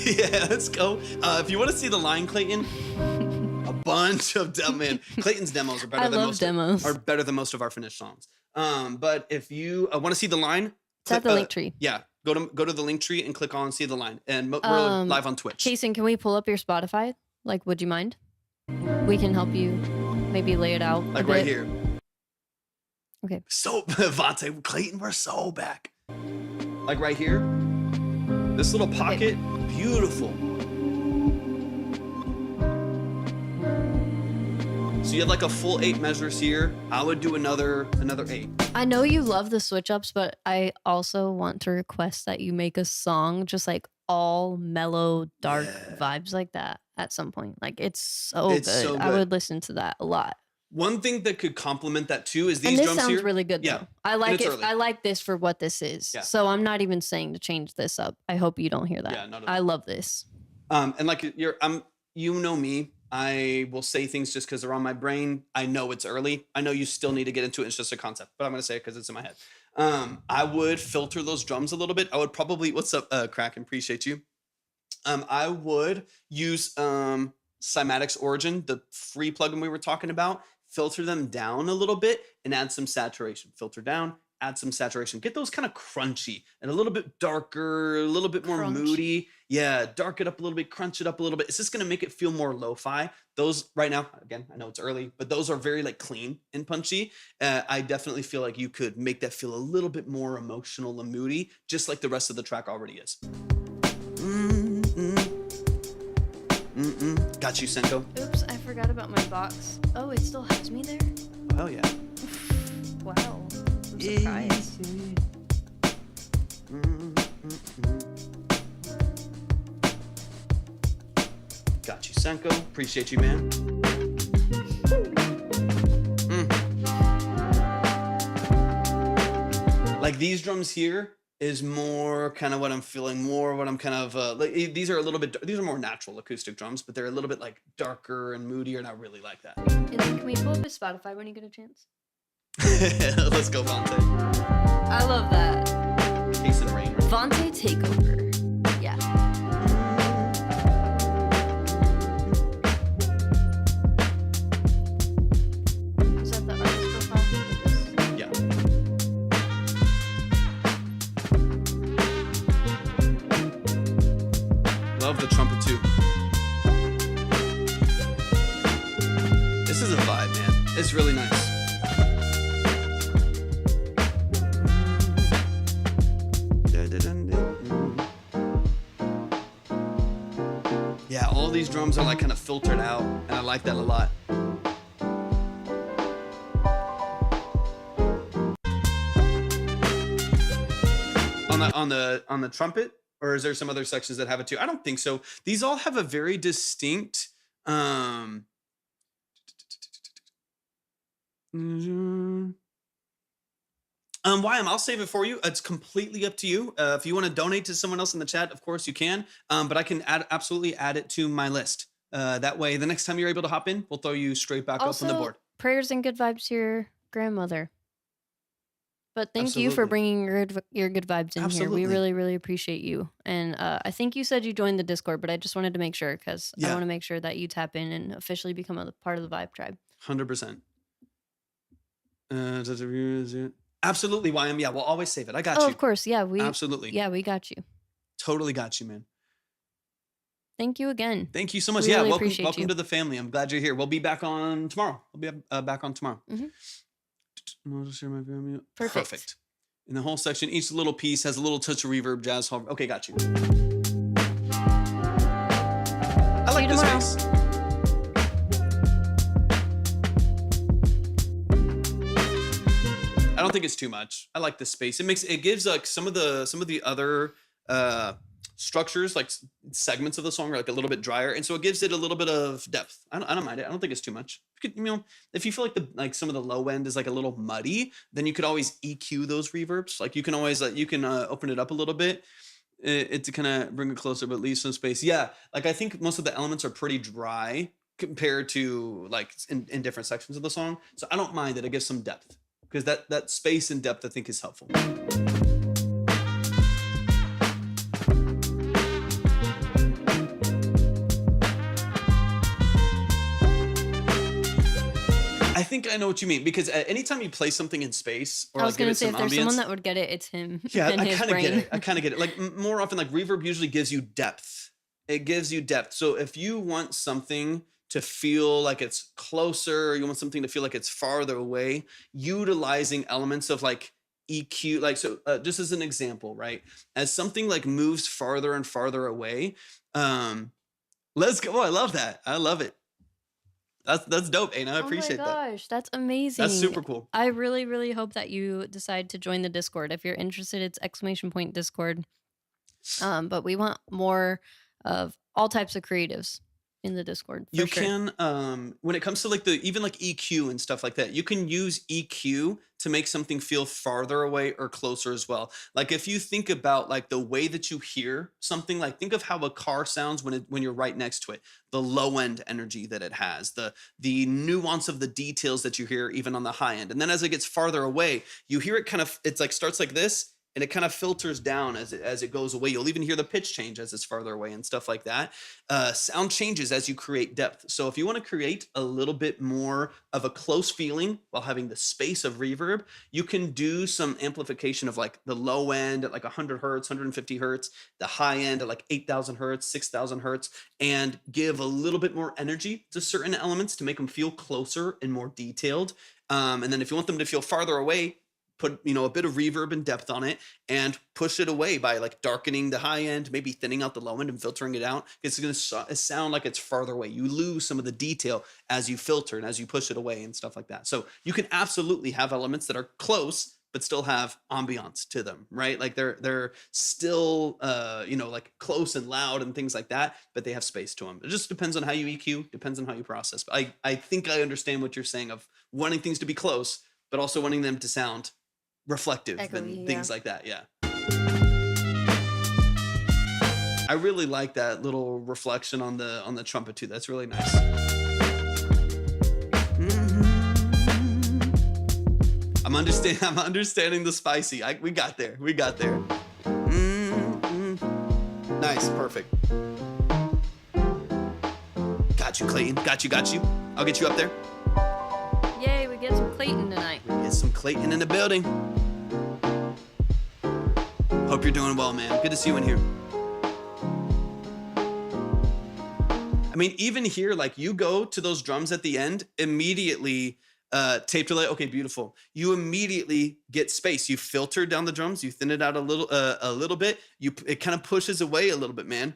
Yeah, let's go. If you want to see the line, Clayton, a bunch of man. Clayton's demos are better than most of our finished songs. But if you want to see the line, It's at the link tree. Yeah, go to the link tree and click on see the line. And we're live on Twitch. Kaysen, can we pull up your Spotify? Like, would you mind? We can help you maybe lay it out. Like right here. Okay. So Vontae, Clayton, we're so back. Like right here. This little pocket, beautiful. So you have like a full 8 measures here. I would do another 8. I know you love the switch ups, but I also want to request that you make a song just like all mellow, dark vibes like that at some point. Like it's so good. I would listen to that a lot. One thing that could complement that too is these and this drums sounds here. really good though. Yeah. I like it. Early. I like this for what this is. Yeah. So I'm not even saying to change this up. I hope you don't hear that. Yeah, not at all. I love this. And like you know me, I will say things just because they're on my brain. I know it's early. I know you still need to get into it. It's just a concept, but I'm gonna say it because it's in my head. I would filter those drums a little bit. I would probably, what's up, Kraken? Appreciate you. I would use Cymatics Origin, the free plugin we were talking about. Filter them down a little bit and add some saturation. Filter down, add some saturation. Get those kind of crunchy and a little bit darker, a little bit more moody. Yeah, dark it up a little bit, crunch it up a little bit. It's just gonna make it feel more lo-fi. Those right now, again, I know it's early, but those are very like clean and punchy. I definitely feel like you could make that feel a little bit more emotional and moody, just like the rest of the track already is. Got you, Senko. Oops, I forgot about my box. Oh, it still has me there? Oh yeah. Wow. I'm surprised. Got you, Senko. Appreciate you, man. Like these drums here is more kind of what I'm feeling, more what I'm kind of like. These are a little bit. These are more natural acoustic drums, but they're a little bit like darker and moodier, and I really like that. And then can we pull up his Spotify when you get a chance? Let's go, Vontae. I love that. Case and rain. Vontae takeover. Yeah. Is that the artist profile? Yeah. Love the trumpet too. It's really nice. Yeah, all these drums are like kind of filtered out, and I like that a lot. On the trumpet, or is there some other sections that have it too? I don't think so. These all have a very distinct YM, I'll save it for you. It's completely up to you. If you want to donate to someone else in the chat, of course you can. But I can absolutely add it to my list. That way, the next time you're able to hop in, we'll throw you straight back up on the board. Prayers and good vibes to your grandmother. But thank you for bringing your good vibes in here. We really, really appreciate you. And I think you said you joined the Discord, but I just wanted to make sure because I want to make sure that you tap in and officially become a part of the Vibe Tribe. 100%. Absolutely, YM. Yeah, we'll always save it. I got you. Oh, of course. Yeah, absolutely. Yeah, we got you. Totally got you, man. Thank you again. Thank you so much. Really welcome to the family. I'm glad you're here. We'll be back on tomorrow. We'll be back on tomorrow. Perfect. In the whole section, each little piece has a little touch of reverb, jazz, hall. Okay, got you. I like this space. I don't think it's too much. I like this space. It gives like some of the other structures, like segments of the song, are like a little bit drier, and so it gives it a little bit of depth. I don't mind it. I don't think it's too much. If you feel like some of the low end is like a little muddy, then you could always EQ those reverbs. Like you can always open it up a little bit to kind of bring it closer, but leave some space. Yeah, like I think most of the elements are pretty dry compared to like in different sections of the song. So I don't mind that it gives some depth, because that space and depth I think is helpful. I think I know what you mean, because anytime you play something in space, or I was like give it some if there's ambience, someone that would get it, it's him. Yeah, and I his kind of brain. get it. I kind of get it. Like more often, like reverb usually gives you depth. It gives you depth. So if you want something to feel like it's closer, you want something to feel like it's farther away, utilizing elements of like EQ, like so. Just as an example, right? As something like moves farther and farther away, let's go. Oh, I love that. I love it. That's dope, Aina. I appreciate that. Oh my gosh, that's amazing. That's super cool. I really, really hope that you decide to join the Discord. If you're interested, it's !Discord. But we want more of all types of creatives in the Discord. You can, when it comes to like even like EQ and stuff like that, you can use EQ to make something feel farther away or closer as well. Like if you think about like the way that you hear something, like think of how a car sounds when you're right next to it, the low end energy that it has, the nuance of the details that you hear even on the high end. And then as it gets farther away, you hear it it's like starts like this, and it kind of filters down as it goes away. You'll even hear the pitch change as it's farther away and stuff like that. Sound changes as you create depth. So if you want to create a little bit more of a close feeling while having the space of reverb, you can do some amplification of like the low end at like 100 hertz, 150 hertz, the high end at like 8,000 hertz, 6,000 hertz, and give a little bit more energy to certain elements to make them feel closer and more detailed. And then if you want them to feel farther away, put a bit of reverb and depth on it, and push it away by like darkening the high end, maybe thinning out the low end and filtering it out. It's going to sound like it's farther away. You lose some of the detail as you filter and as you push it away and stuff like that. So you can absolutely have elements that are close but still have ambiance to them, right? Like they're still like close and loud and things like that, but they have space to them. It just depends on how you EQ, depends on how you process. But I think I understand what you're saying of wanting things to be close, but also wanting them to sound reflective and things like that. Yeah. I really like that little reflection on the trumpet too. That's really nice. I'm understanding the spicy. We got there. Nice, perfect. Got you, Clayton. Got you. I'll get you up there. Yay, we get some Clayton tonight. Get some Clayton in the building. Hope you're doing well, man. Good to see you in here. I mean, even here, like you go to those drums at the end, immediately Tape delay. Okay, beautiful. You immediately get space. You filter down the drums. You thin it out a little bit. It kind of pushes away a little bit, man.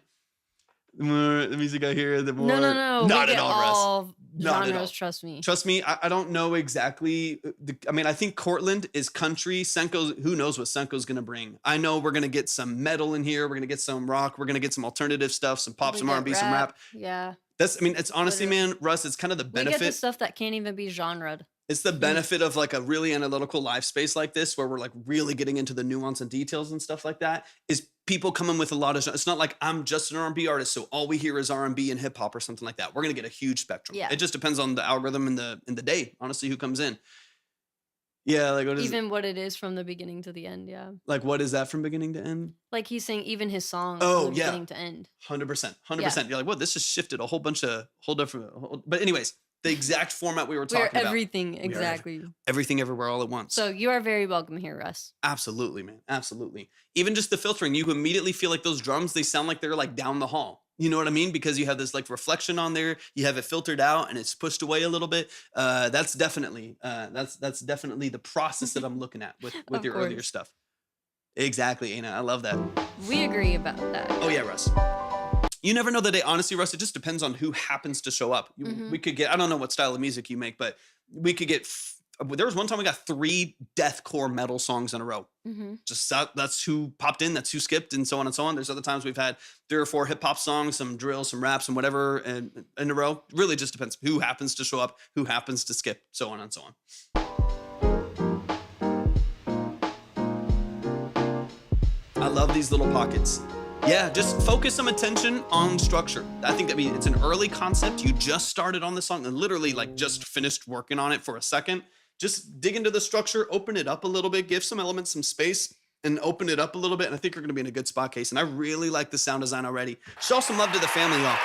The more the music I hear, the more. No. We Not at get all, Russ. all Not at all. genres, trust me. Trust me, I don't know exactly. I mean, I think Cortland is country. Senko, who knows what Senko's going to bring? I know we're going to get some metal in here. We're going to get some rock. We're going to get some alternative stuff, some pop, We some get R&B, some rap. Yeah. I mean, it's honestly, Literally. man, Russ, it's kind of the We benefit. get the stuff that can't even be genred. It's the benefit of like a really analytical live space like this, where we're like really getting into the nuance and details and stuff like that. Is people coming with a lot of. It's not like I'm just an R&B artist, so all we hear is R&B and hip hop or something like that. We're gonna get a huge spectrum. Yeah. It just depends on the algorithm in the day. Honestly, who comes in. Yeah, like what is Even what it is from the beginning to the end, yeah. like what is that from beginning to end? Like he's saying even his songs Oh, from the yeah. beginning to end. 100%. You're like, well, this has shifted a whole bunch of but anyways, the exact format we were talking We're about. everything, exactly. Everything everywhere all at once. So you are very welcome here, Russ. Absolutely, man. Absolutely. Even just the filtering, you immediately feel like those drums, they sound like they're like down the hall. You know what I mean? Because you have this like reflection on there, you have it filtered out and it's pushed away a little bit. That's definitely the process that I'm looking at with Of your earlier course. stuff. Exactly, Anna. I love that. We agree about that. Oh yeah, Russ. You never know the day. Honestly, Russ, it just depends on who happens to show up. We could get, I don't know what style of music you make, but we could get, there was one time we got 3 deathcore metal songs in a row. Just that's who popped in, that's who skipped, and so on and so on. There's other times we've had 3 or 4 hip hop songs, some drill, some rap, some whatever in a row. Really just depends who happens to show up, who happens to skip, so on and so on. I love these little pockets. Yeah, just focus some attention on structure. I think that it's an early concept. You just started on the song and literally like just finished working on it for a second. Just dig into the structure, open it up a little bit, give some elements some space, and open it up a little bit. And I think you're going to be in a good spot, Case. And I really like the sound design already. Show some love to the family, y'all.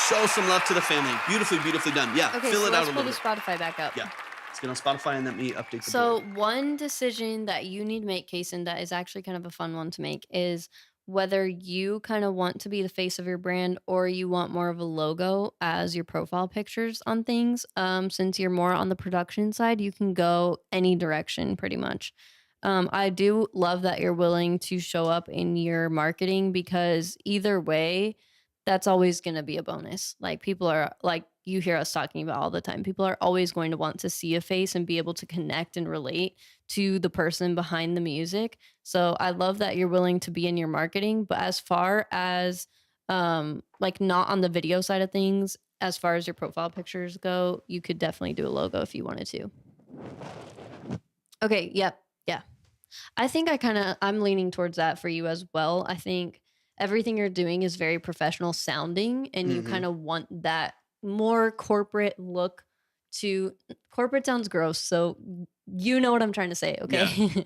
Show some love to the family. Beautifully, beautifully done. Yeah, Okay, fill so it out let's a pull little the bit. Spotify back up. Yeah, let's get on Spotify and let me update the So board. one decision that you need to make, Kason, that is actually kind of a fun one to make is whether you kind of want to be the face of your brand or you want more of a logo as your profile pictures on things. Since you're more on the production side, you can go any direction pretty much. I do love that you're willing to show up in your marketing because either way, that's always going to be a bonus. Like people are like you hear us talking about all the time. People are always going to want to see a face and be able to connect and relate to the person behind the music. So I love that you're willing to be in your marketing, but as far as like not on the video side of things, as far as your profile pictures go, you could definitely do a logo if you wanted to. Okay, yep. Yeah. I think I'm leaning towards that for you as well. I think everything you're doing is very professional sounding and you kind of want that more corporate look to corporate sounds gross. So you know what I'm trying to say, okay? Yeah.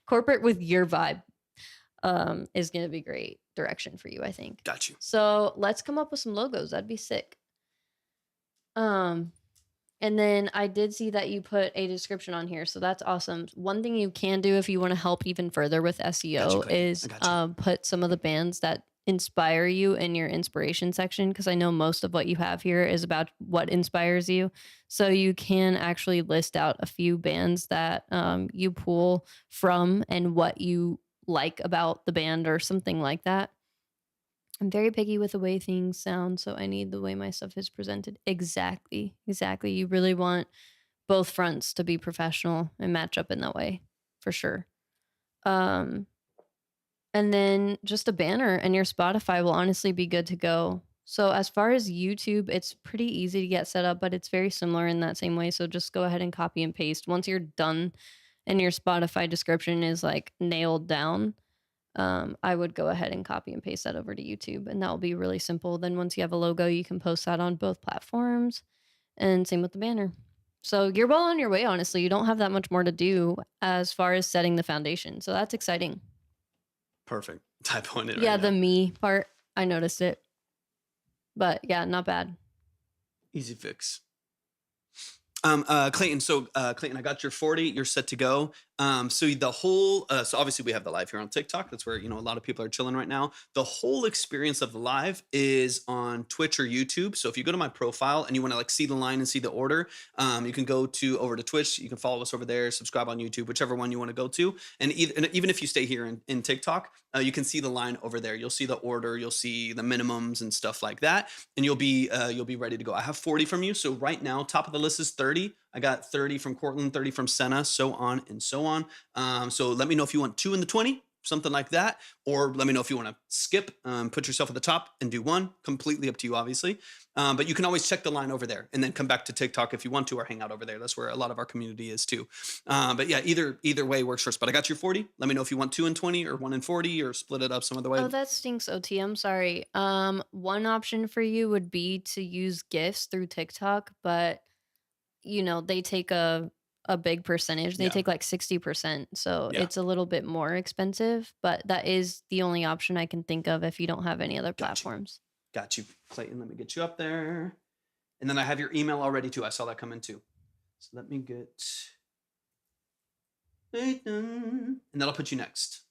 Corporate with your vibe is going to be great direction for you, I think. Got you. So let's come up with some logos. That'd be sick. And then I did see that you put a description on here, so that's awesome. One thing you can do if you want to help even further with SEO Clayton. is I got you. put some of the bands that inspire you in your inspiration section, because I know most of what you have here is about what inspires you. So you can actually list out a few bands that you pull from and what you like about the band or something like that. I'm very picky with the way things sound, so I need the way my stuff is presented. Exactly. You really want both fronts to be professional and match up in that way, for sure. And then just a banner and your Spotify will honestly be good to go. So as far as YouTube, it's pretty easy to get set up, but it's very similar in that same way. So just go ahead and copy and paste. Once you're done and your Spotify description is like nailed down, I would go ahead and copy and paste that over to YouTube, and that will be really simple. Then once you have a logo, you can post that on both platforms, and same with the banner. So you're well on your way, honestly. You don't have that much more to do as far as setting the foundation. So that's exciting. Perfect. Typoing it right Yeah, now. the me part, I noticed it. But yeah, not bad. Easy fix. Clayton, so Clayton, I got your 40. You're set to go. So the whole, so obviously we have the live here on TikTok. That's where, you know, a lot of people are chilling right now. The whole experience of the live is on Twitch or YouTube. So if you go to my profile and you want to like see the line and see the order, you can go over to Twitch. You can follow us over there, subscribe on YouTube, whichever one you want to go to. And even if you stay here in TikTok, you can see the line over there. You'll see the order, you'll see the minimums and stuff like that. And you'll be ready to go. I have 40 from you. So right now, top of the list is 30. I got 30 from Cortland, 30 from Senna, so on and so on. So let me know if you want 2 in the 20, something like that. Or let me know if you want to skip, put yourself at the top and do 1. Completely up to you, obviously. But you can always check the line over there and then come back to TikTok if you want to, or hang out over there. That's where a lot of our community is too. But yeah, either way works for us. But I got your 40. Let me know if you want 2 in 20 or 1 in 40 or split it up some other way. Oh, that stinks, OT. I'm sorry. One option for you would be to use gifts through TikTok, but you know, they take a big percentage. They Yeah. take like 60%. So Yeah. it's a little bit more expensive, but that is the only option I can think of if you don't have any other Gotcha. platforms. Got you, Clayton. Let me get you up there. And then I have your email already too. I saw that come in too. So let me get Clayton. And that'll put you next.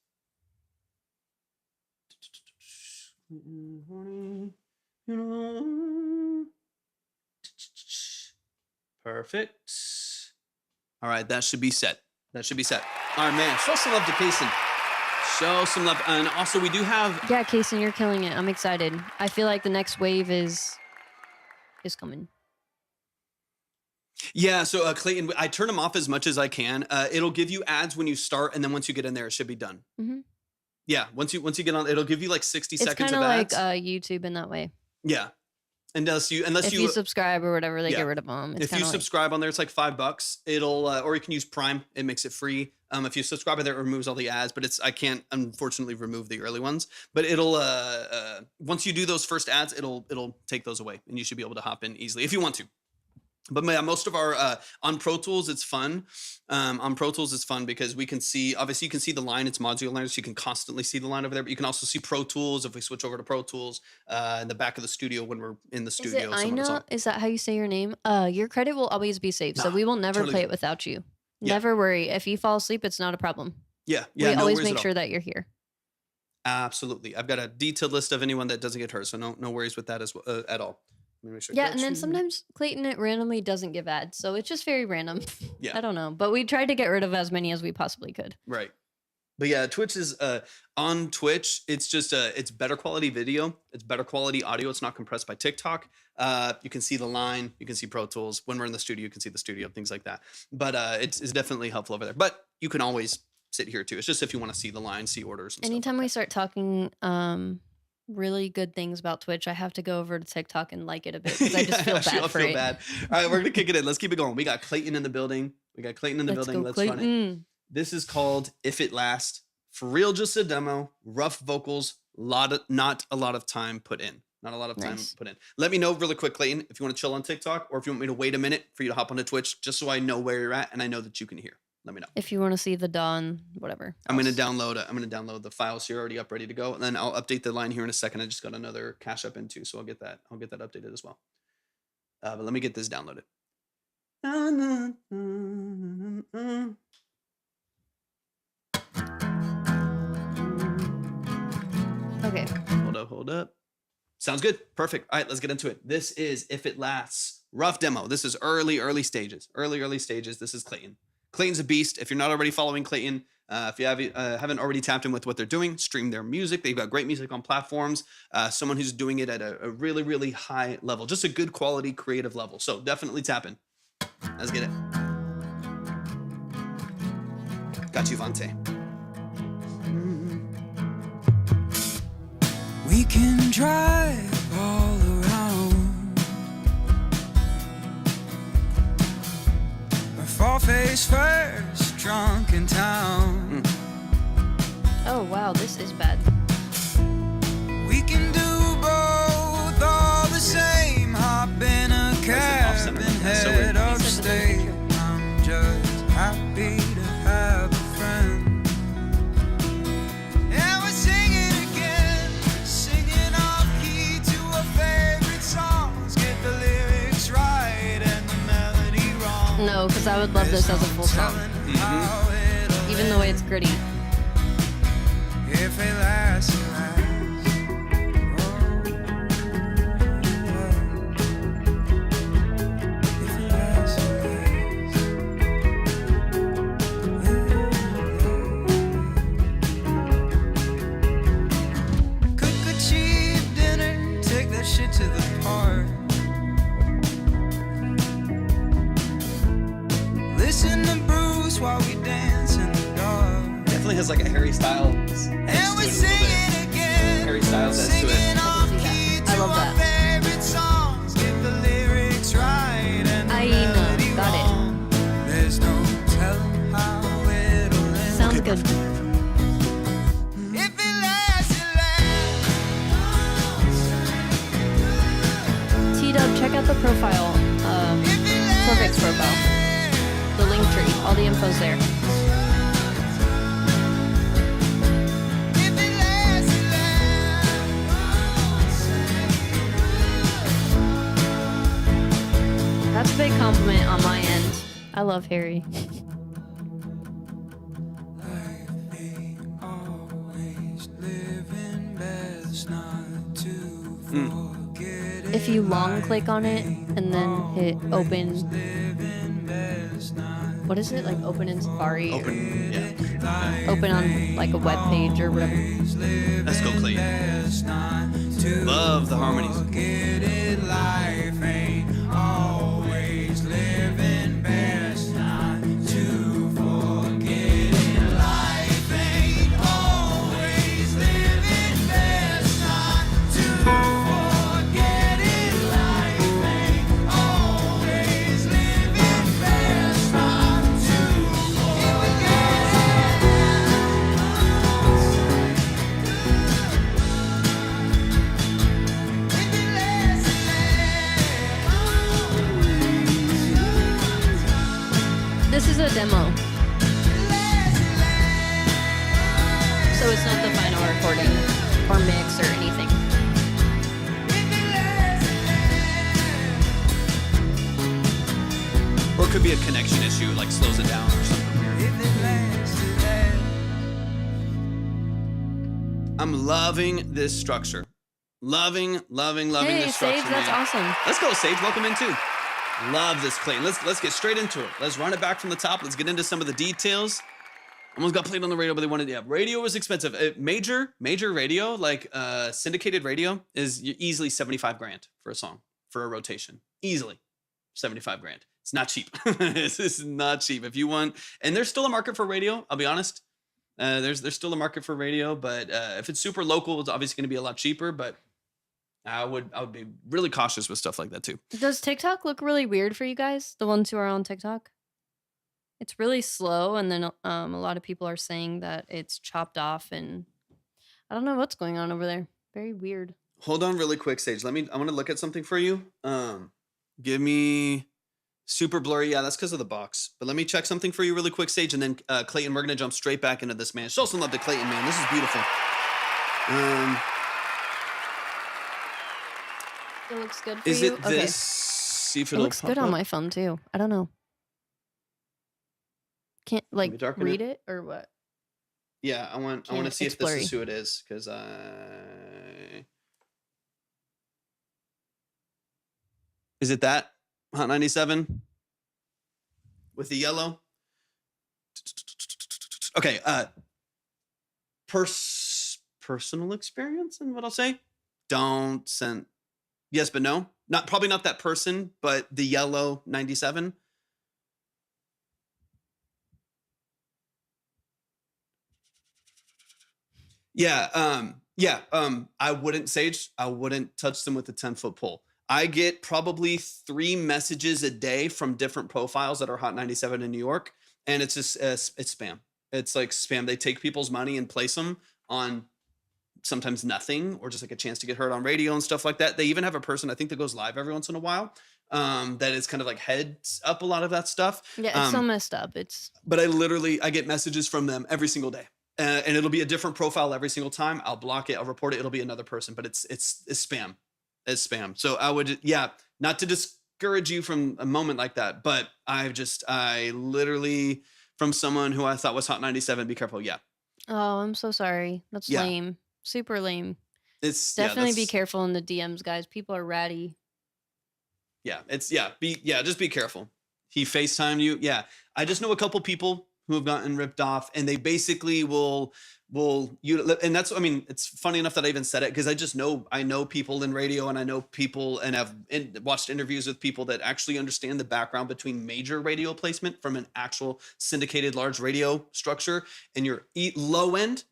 Perfect. All right, that should be set. That should be set. All right, man. Show some love to Kaysen. Show some love. And also, we do have. Yeah, Kaysen, you're killing it. I'm excited. I feel like the next wave is coming. Yeah, so Clayton, I turn them off as much as I can. It'll give you ads when you start, and then once you get in there, it should be done. Mm-hmm. Yeah, once you get on, it'll give you like 60 It's seconds kind of of like ads. YouTube in that way. Yeah, unless If you subscribe or whatever, they yeah. get rid of them. It's if you kinda like, subscribe on there, it's like $5. It'll or you can use Prime. It makes it free. If you subscribe on there, it removes all the ads, but I can't unfortunately remove the early ones. But it'll once you do those first ads, it'll take those away, and you should be able to hop in easily if you want to. But yeah, most of our on Pro Tools, it's fun. On Pro Tools, it's fun because we can see, obviously you can see the line, it's modular, so you can constantly see the line over there, but you can also see Pro Tools if we switch over to Pro Tools in the back of the studio when we're in the is studio. it so on and so Ina? on. Is that how you say your name? Your credit will always be saved, so Nah, we will never totally play good. it without you. Yeah. Never worry. If you fall asleep, it's not a problem. Yeah, We no always worries make at sure all. that you're here. Absolutely. I've got a detailed list of anyone that doesn't get hurt, so no worries with that as well, at all. Let me make sure I Yeah, got and then you. sometimes Clayton, it randomly doesn't give ads, so it's just very random. Yeah. I don't know, but we tried to get rid of as many as we possibly could. Right. But yeah, Twitch is on Twitch. It's just it's better quality video. It's better quality audio. It's not compressed by TikTok. You can see the line. You can see Pro Tools. When we're in the studio, you can see the studio, things like that. But it's definitely helpful over there. But you can always sit here too. It's just if you want to see the line, see orders. And Anytime stuff we like start talking really good things about Twitch, I have to go over to TikTok and like it a bit because I just feel Actually, bad I'll for feel it. bad. All right, we're gonna kick it in. Let's keep it going. We got Clayton in the building. Let's Let's go, run it. Clayton. This is called If It Lasts. For real, just a demo. Rough vocals. Not a lot of time put in. Not a lot of time Nice. put in. Let me know really quick, Clayton, if you want to chill on TikTok or if you want me to wait a minute for you to hop onto Twitch, just so I know where you're at and I know that you can hear. Let me know. If you want to see the dawn, whatever. I'm gonna else. download the files here already up, ready to go, and then I'll update the line here in a second. I just got another cache up into, so I'll get that updated as well. But let me get this downloaded. Okay. Hold up. Sounds good. Perfect. All right, let's get into it. This is If It Lasts. Rough demo. This is early stages. Early stages. This is Clayton. Clayton's a beast. If you're not already following Clayton, if you haven't already tapped in with what they're doing, stream their music. They've got great music on platforms. Someone who's doing it at a really high level, just a good quality creative level. So definitely tap in. Let's get it. Got you, Vante. We can drive all around or fall face first, drunk in town. Oh, wow. This is bad. We can do both all the same. Hop in a cab off-center? and That's so head weird. upstate. I'm just happy to have a friend. And we're singing again, singing off key to our favorite songs. Get the lyrics right and the melody wrong. No, because I would love this as a full song. How it'll even the way it's gritty. If it lasts, it lasts. If it lasts, it lasts. Cook a cheap dinner, take that shit to the park. Listen to Bruce while we dance in the dark. Definitely has like a Harry Styles edge And to we it a little sing bit. it again. Harry Styles edge to Singing it. off I can see key that. to I love our that. favorite songs. Get the lyrics right and the I melody got it. wrong. There's no telling how it'll end. Sounds good. If it lasts, it lasts. T-Dub, check out the profile. Torvik's profile. The link tree. All the info's there. If it lasts, it lasts. That's a big compliment on my end. I love Harry. Life ain't always living best not to forget it. If you long click on it and then hit open, what is it? Like open in Safari or Open, yeah. open on like a web page or whatever. Let's go, Clayton. Love the harmonies. Forget it, life ain't always living best not to forget it. Life ain't always living best not to forget it. Life ain't always living best not to forget This is a demo, so it's not the final recording or mix or anything. Or it could be a connection issue, like slows it down or something weird. I'm loving this structure. Loving Hey, this structure, Sage, that's man. awesome. Let's go, Sage. Welcome in too. Love this, Clayton. Let's get straight into it. Let's run it back from the top. Let's get into some of the details. Almost got played on the radio, but they wanted, yeah, radio was expensive. Major radio, like syndicated radio, is easily 75 grand for a song, for a rotation. Easily 75 grand. It's not cheap. This is not cheap. If you want, and there's still a market for radio, I'll be honest. There's still a market for radio, but if it's super local, it's obviously going to be a lot cheaper, but I would be really cautious with stuff like that too. Does TikTok look really weird for you guys? The ones who are on TikTok? It's really slow, and then a lot of people are saying that it's chopped off, and I don't know what's going on over there. Very weird. Hold on really quick, Sage. I want to look at something for you. Give me super blurry. Yeah, that's because of the box. But let me check something for you really quick, Sage, and then Clayton, we're going to jump straight back into this, man. Show some love to Clayton, man. This is beautiful. It looks good for Is you? it this? See if It it'll looks pop good on up. my phone, too. I don't know. Can't, like, darken read it. it or what? Yeah, I want to Can't- see it's if this blurry. is who it is, because is it that Hot 97 with the yellow? Okay, personal experience, and what I'll say, don't send. Yes, but no, probably not that person, but the yellow 97. Yeah, I wouldn't, Sage, I wouldn't touch them with a 10-foot pole. I get probably 3 messages a day from different profiles that are Hot 97 in New York, and it's just it's spam. It's like spam. They take people's money and place them on sometimes nothing, or just like a chance to get heard on radio and stuff like that. They even have a person, I think, that goes live every once in a while, that is kind of like heads up a lot of that stuff. Yeah, it's so messed up. It's But I get messages from them every single day. And it'll be a different profile every single time. I'll block it. I'll report it. It'll be another person, but it's spam. It's spam. So I would, not to discourage you from a moment like that, but I literally from someone who I thought was Hot 97. Be careful. Yeah. Oh, I'm so sorry. That's Yeah. lame. Super lame. Yeah, Definitely be that's, careful in the DMs, guys. People are ratty. yeah, just be careful. He FaceTimed you. Yeah. I just know a couple people who have gotten ripped off, and they basically will you, and that's, I mean, it's funny enough that I even said it, because I know people in radio, and I know people, and have watched interviews with people that actually understand the background between major radio placement from an actual syndicated large radio structure, and your low end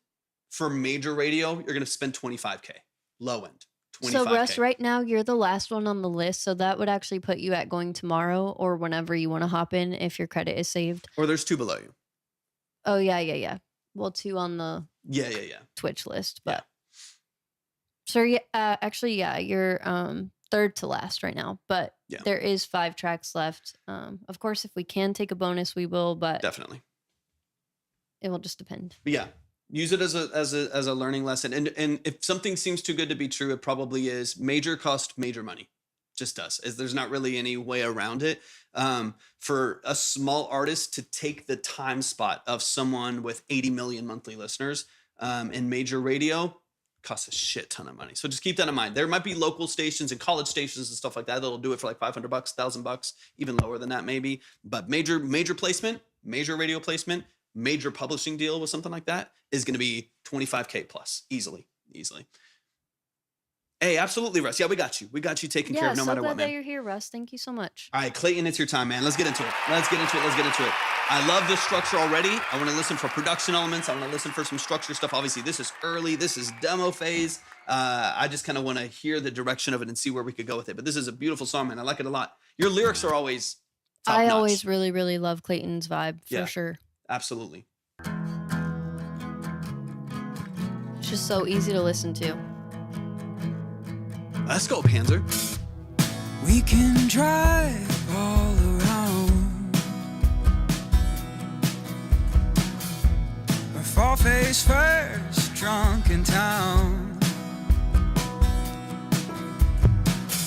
for major radio, you're going to spend 25K low end. So, 25K. Russ, right now you're the last one on the list. So that would actually put you at going tomorrow or whenever you want to hop in if your credit is saved. Or there's 2 below you. Oh, yeah. Well, 2 on the Yeah. Twitch list, Yeah. but so yeah, actually, yeah, you're third to last right now, but Yeah. there is 5 tracks left. Of course, if we can take a bonus, we will, but Definitely. it will just depend. But yeah, use it as a learning lesson. And if something seems too good to be true, it probably is. Major cost major money. Just does. There's not really any way around it. For a small artist to take the time spot of someone with 80 million monthly listeners in major radio costs a shit ton of money. So just keep that in mind. There might be local stations and college stations and stuff like that that'll do it for like $500, $1,000, even lower than that maybe. But major placement, major radio placement, major publishing deal with something like that is going to be 25K plus easily. Hey, absolutely, Russ. Yeah, we got you. We got you taken care of no matter what, man. Glad that you're here, Russ. Thank you so much. All right, Clayton, it's your time, man. Let's get into it. I love this structure already. I want to listen for production elements. I want to listen for some structure stuff. Obviously, this is early. This is demo phase. I just kind of want to hear the direction of it and see where we could go with it. But this is a beautiful song, man. I like it a lot. Your lyrics are always top I notch. always really, really love Clayton's vibe, for sure. Absolutely. It's just so easy to listen to. Let's go, Panzer. We can drive all around, or fall face first, drunk in town.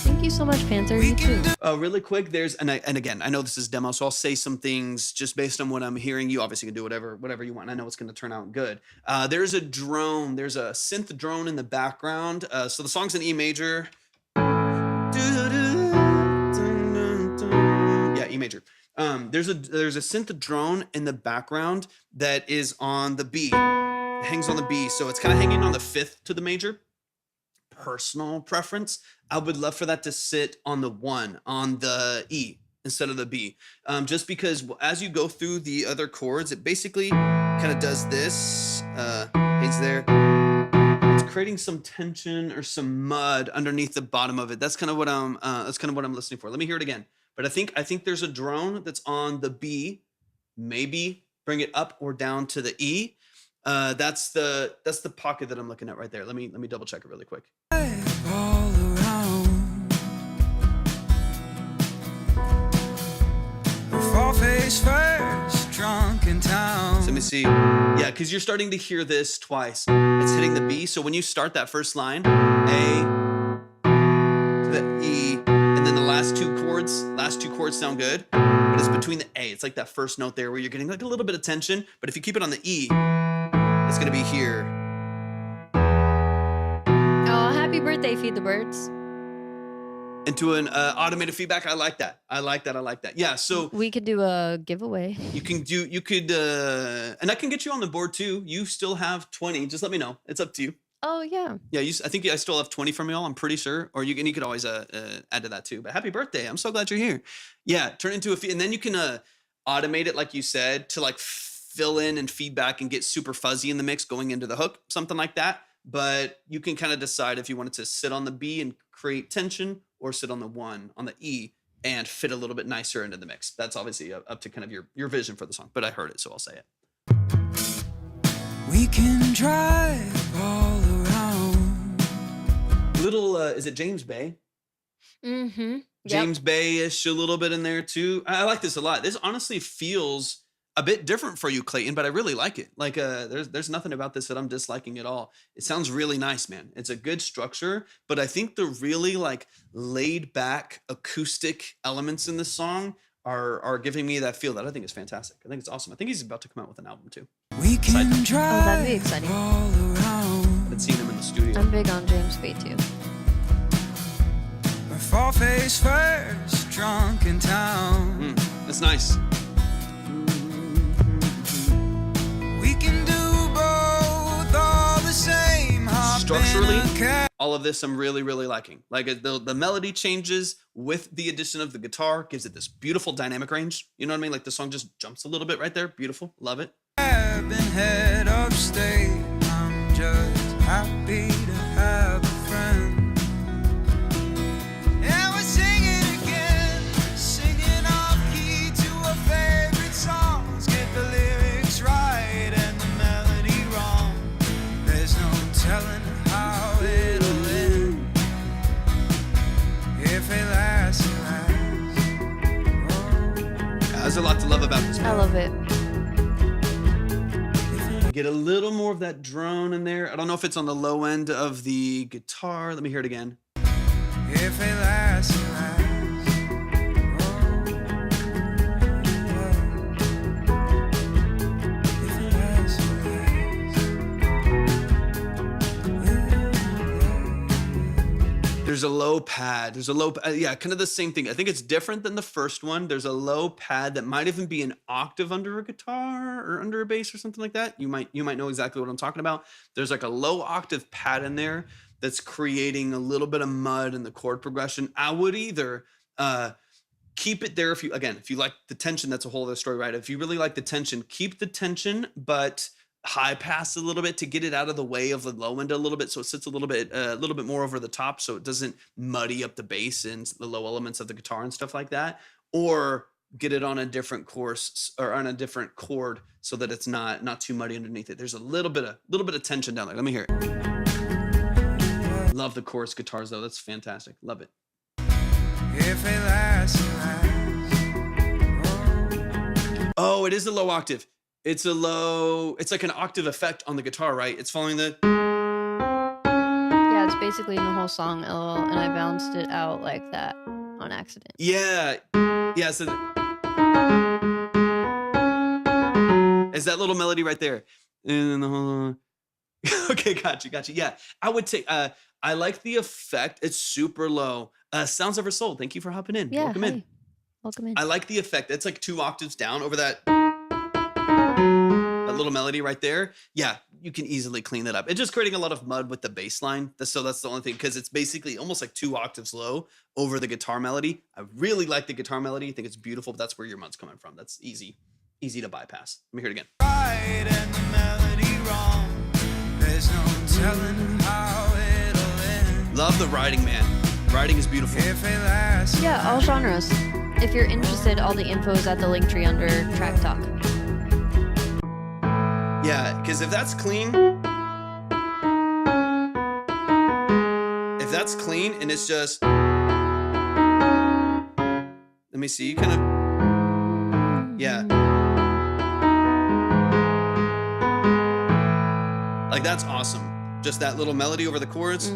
Thank you so much, Panther. You too. Really quick, and again, I know this is demo, so I'll say some things just based on what I'm hearing. You obviously can do whatever you want. I know it's going to turn out good. There's a drone. There's a synth drone in the background. So the song's in E major. Yeah, E major. There's a synth drone in the background that is on the B. It hangs on the B, so it's kind of hanging on the 5th to the major. Personal preference, I would love for that to sit on the 1 on the E instead of the B, just because as you go through the other chords, it basically kind of does this. It's there. It's creating some tension or some mud underneath the bottom of it. That's kind of what I'm listening for. Let me hear it again. But I think there's a drone that's on the B. Maybe bring it up or down to the E. That's the pocket that I'm looking at right there. Let me double check it really quick. All around, or fall face first, drunk in town. So let me see. Yeah, because you're starting to hear this twice. It's hitting the B. So when you start that first line, A to the E, and then the last two chords sound good, but it's between the A. It's like that first note there where you're getting like a little bit of tension. But if you keep it on the E, it's gonna be here. Oh, happy birthday, Feed the Birds. Into an automated feedback. I like that. Yeah. So We could do a giveaway. you could, and I can get you on the board too. You still have 20. Just let me know. It's up to you. Oh, yeah. Yeah, I think I still have 20 from y'all. I'm pretty sure. Or you could always add to that too. But happy birthday! I'm so glad you're here. Yeah, turn into a feed, and then you can automate it like you said to like fill in and feedback and get super fuzzy in the mix going into the hook, something like that. But you can kind of decide if you wanted to sit on the B and create tension, or sit on the 1 on the E and fit a little bit nicer into the mix. That's obviously up to kind of your vision for the song. But I heard it, so I'll say it. We can drive all around. Little, is it James Bay? Mm-hmm. Yep. James Bay-ish a little bit in there too. I like this a lot. This honestly feels a bit different for you, Clayton, but I really like it. Like there's nothing about this that I'm disliking at all. It sounds really nice, man. It's a good structure, but I think the really like laid back acoustic elements in this song are giving me that feel that I think is fantastic. I think it's awesome. I think he's about to come out with an album too. We can Oh, that'd be drive exciting. all around. I've been seeing him in the studio. I'm big on James Bay too. We're fall face first, drunk in town. That's nice. We can do both all the same. Hop in Structurally, a cab. all of this I'm really, really liking. Like the melody changes with the addition of the guitar, gives it this beautiful dynamic range. You know what I mean? Like the song just jumps a little bit right there. Beautiful. Love it. Been head upstate. I'm just happy to have a friend. And we're singing again, singing off key to our favorite songs. Get the lyrics right and the melody wrong. There's no telling how it'll end. If it lasts, it lasts. There's a lot to love about this. I love it. Get a little more of that drone in there. I don't know if it's on the low end of the guitar. Let me hear it again. If it lasts, it lasts. If it lasts, There's a low pad. There's a low, yeah, kind of the same thing. I think it's different than the first one. There's a low pad that might even be an octave under a guitar or under a bass or something like that. You might know exactly what I'm talking about. There's like a low octave pad in there that's creating a little bit of mud in the chord progression. I would either keep it there if you like the tension. That's a whole other story, right? If you really like the tension, keep the tension, but high pass a little bit to get it out of the way of the low end a little bit, so it sits a little bit more over the top, so it doesn't muddy up the bass and the low elements of the guitar and stuff like that. Or get it on a different course or on a different chord so that it's not too muddy underneath it. There's a little bit of tension down there. Let me hear it. Love the chorus guitars though. That's fantastic. Love it. if it lasts, it lasts. Oh, it is a low octave. It's like an octave effect on the guitar, right? It's following the. Yeah, it's basically in the whole song, LOL, and I balanced it out like that on accident. Yeah. Yeah. So is that little melody right there? And the whole. Okay, gotcha. Yeah, I would take. I like the effect. It's super low. Sounds Ever Sold. Thank you for hopping in. Yeah, Welcome in. Welcome in. I like the effect. It's like 2 octaves down over that little melody right there. Yeah, you can easily clean that up. It's just creating a lot of mud with the bass line. So that's the only thing, because it's basically almost like 2 octaves low over the guitar melody. I really like the guitar melody. I think it's beautiful, but that's where your mud's coming from. That's easy to bypass. Let me hear it again. Right and the melody wrong. There's no telling how it'll end. Love the writing, man. Writing is beautiful. If it lasts, Yeah, all genres. If you're interested, all the info is at the link tree under Track Talk. Yeah, because if that's clean and it's just, let me see, you kind of, yeah. Like that's awesome. Just that little melody over the chords.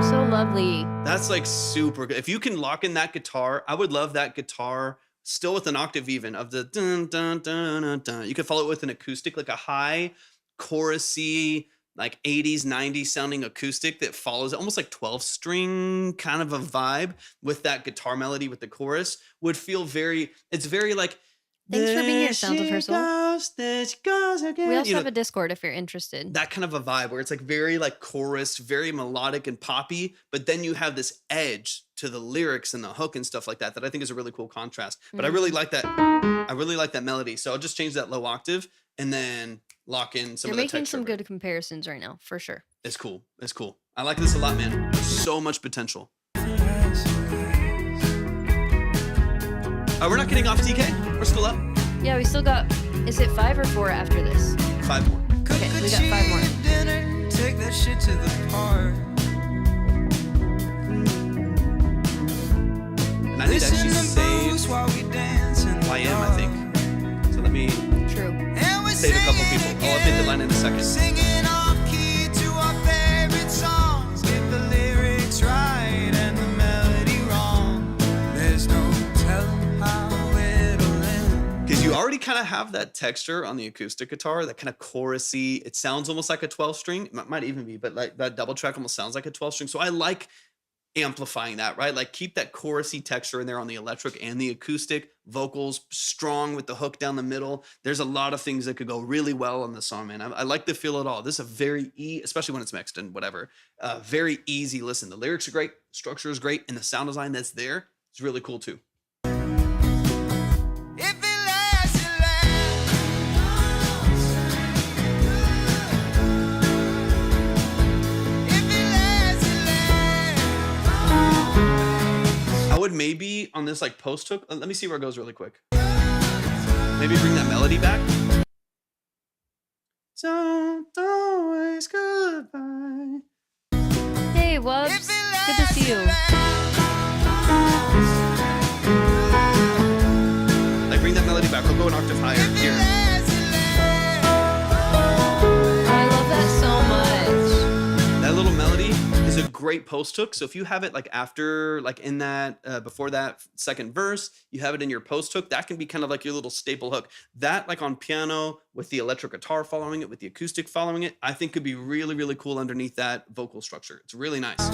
So lovely. That's like super good. If you can lock in that guitar, I would love that guitar still with an octave even of the dun dun dun dun dun. You could follow it with an acoustic, like a high chorusy, like 80s, 90s sounding acoustic that follows almost like 12 string kind of a vibe with that guitar melody with the chorus would feel it's very like, Thanks for being here, there Sounds of she Her Soul. goes, there she goes again. We also You know, have a Discord if you're interested. that kind of a vibe where it's like very like chorus, very melodic and poppy, but then you have this edge to the lyrics and the hook and stuff like that I think is a really cool contrast. But I really like that. I really like that melody. So I'll just change that low octave and then lock in some You're of the making texture some over it. good comparisons right now, for sure. It's cool. I like this a lot, man. So much potential. We're not getting off TK. We're still up. Yeah, we still got, is it 5 or 4 after this? 5 more. Okay, we got 5 more. dinner, take that shit to the park. And I did actually save while we dance in the YM, I think. So let me True. save a couple people. I'll update the line in a second. Singing off key to our favorite songs. Get the lyrics right and the melody wrong. You already kind of have that texture on the acoustic guitar, that kind of chorusy. It sounds almost like a 12 string. It might even be, but like that double track almost sounds like a 12 string. So I like amplifying that, right? Like keep that chorusy texture in there on the electric and the acoustic. Vocals strong with the hook down the middle. There's a lot of things that could go really well on the song, man. I like the feel of it all. This is a very especially when it's mixed and whatever, very easy listen. The lyrics are great, structure is great, and the sound design that's there is really cool too. I would maybe on this like post hook, let me see where it goes really quick. Maybe bring that melody back. Don't always goodbye. Hey, Wubs. Good to see you. Like bring that melody back. We'll go an octave higher here. I love that so much. That little melody is a great post hook. So if you have it like after, like in that, before that second verse, you have it in your post hook, that can be kind of like your little staple hook. That like on piano with the electric guitar following it, with the acoustic following it, I think could be really, really cool underneath that vocal structure. It's really nice. In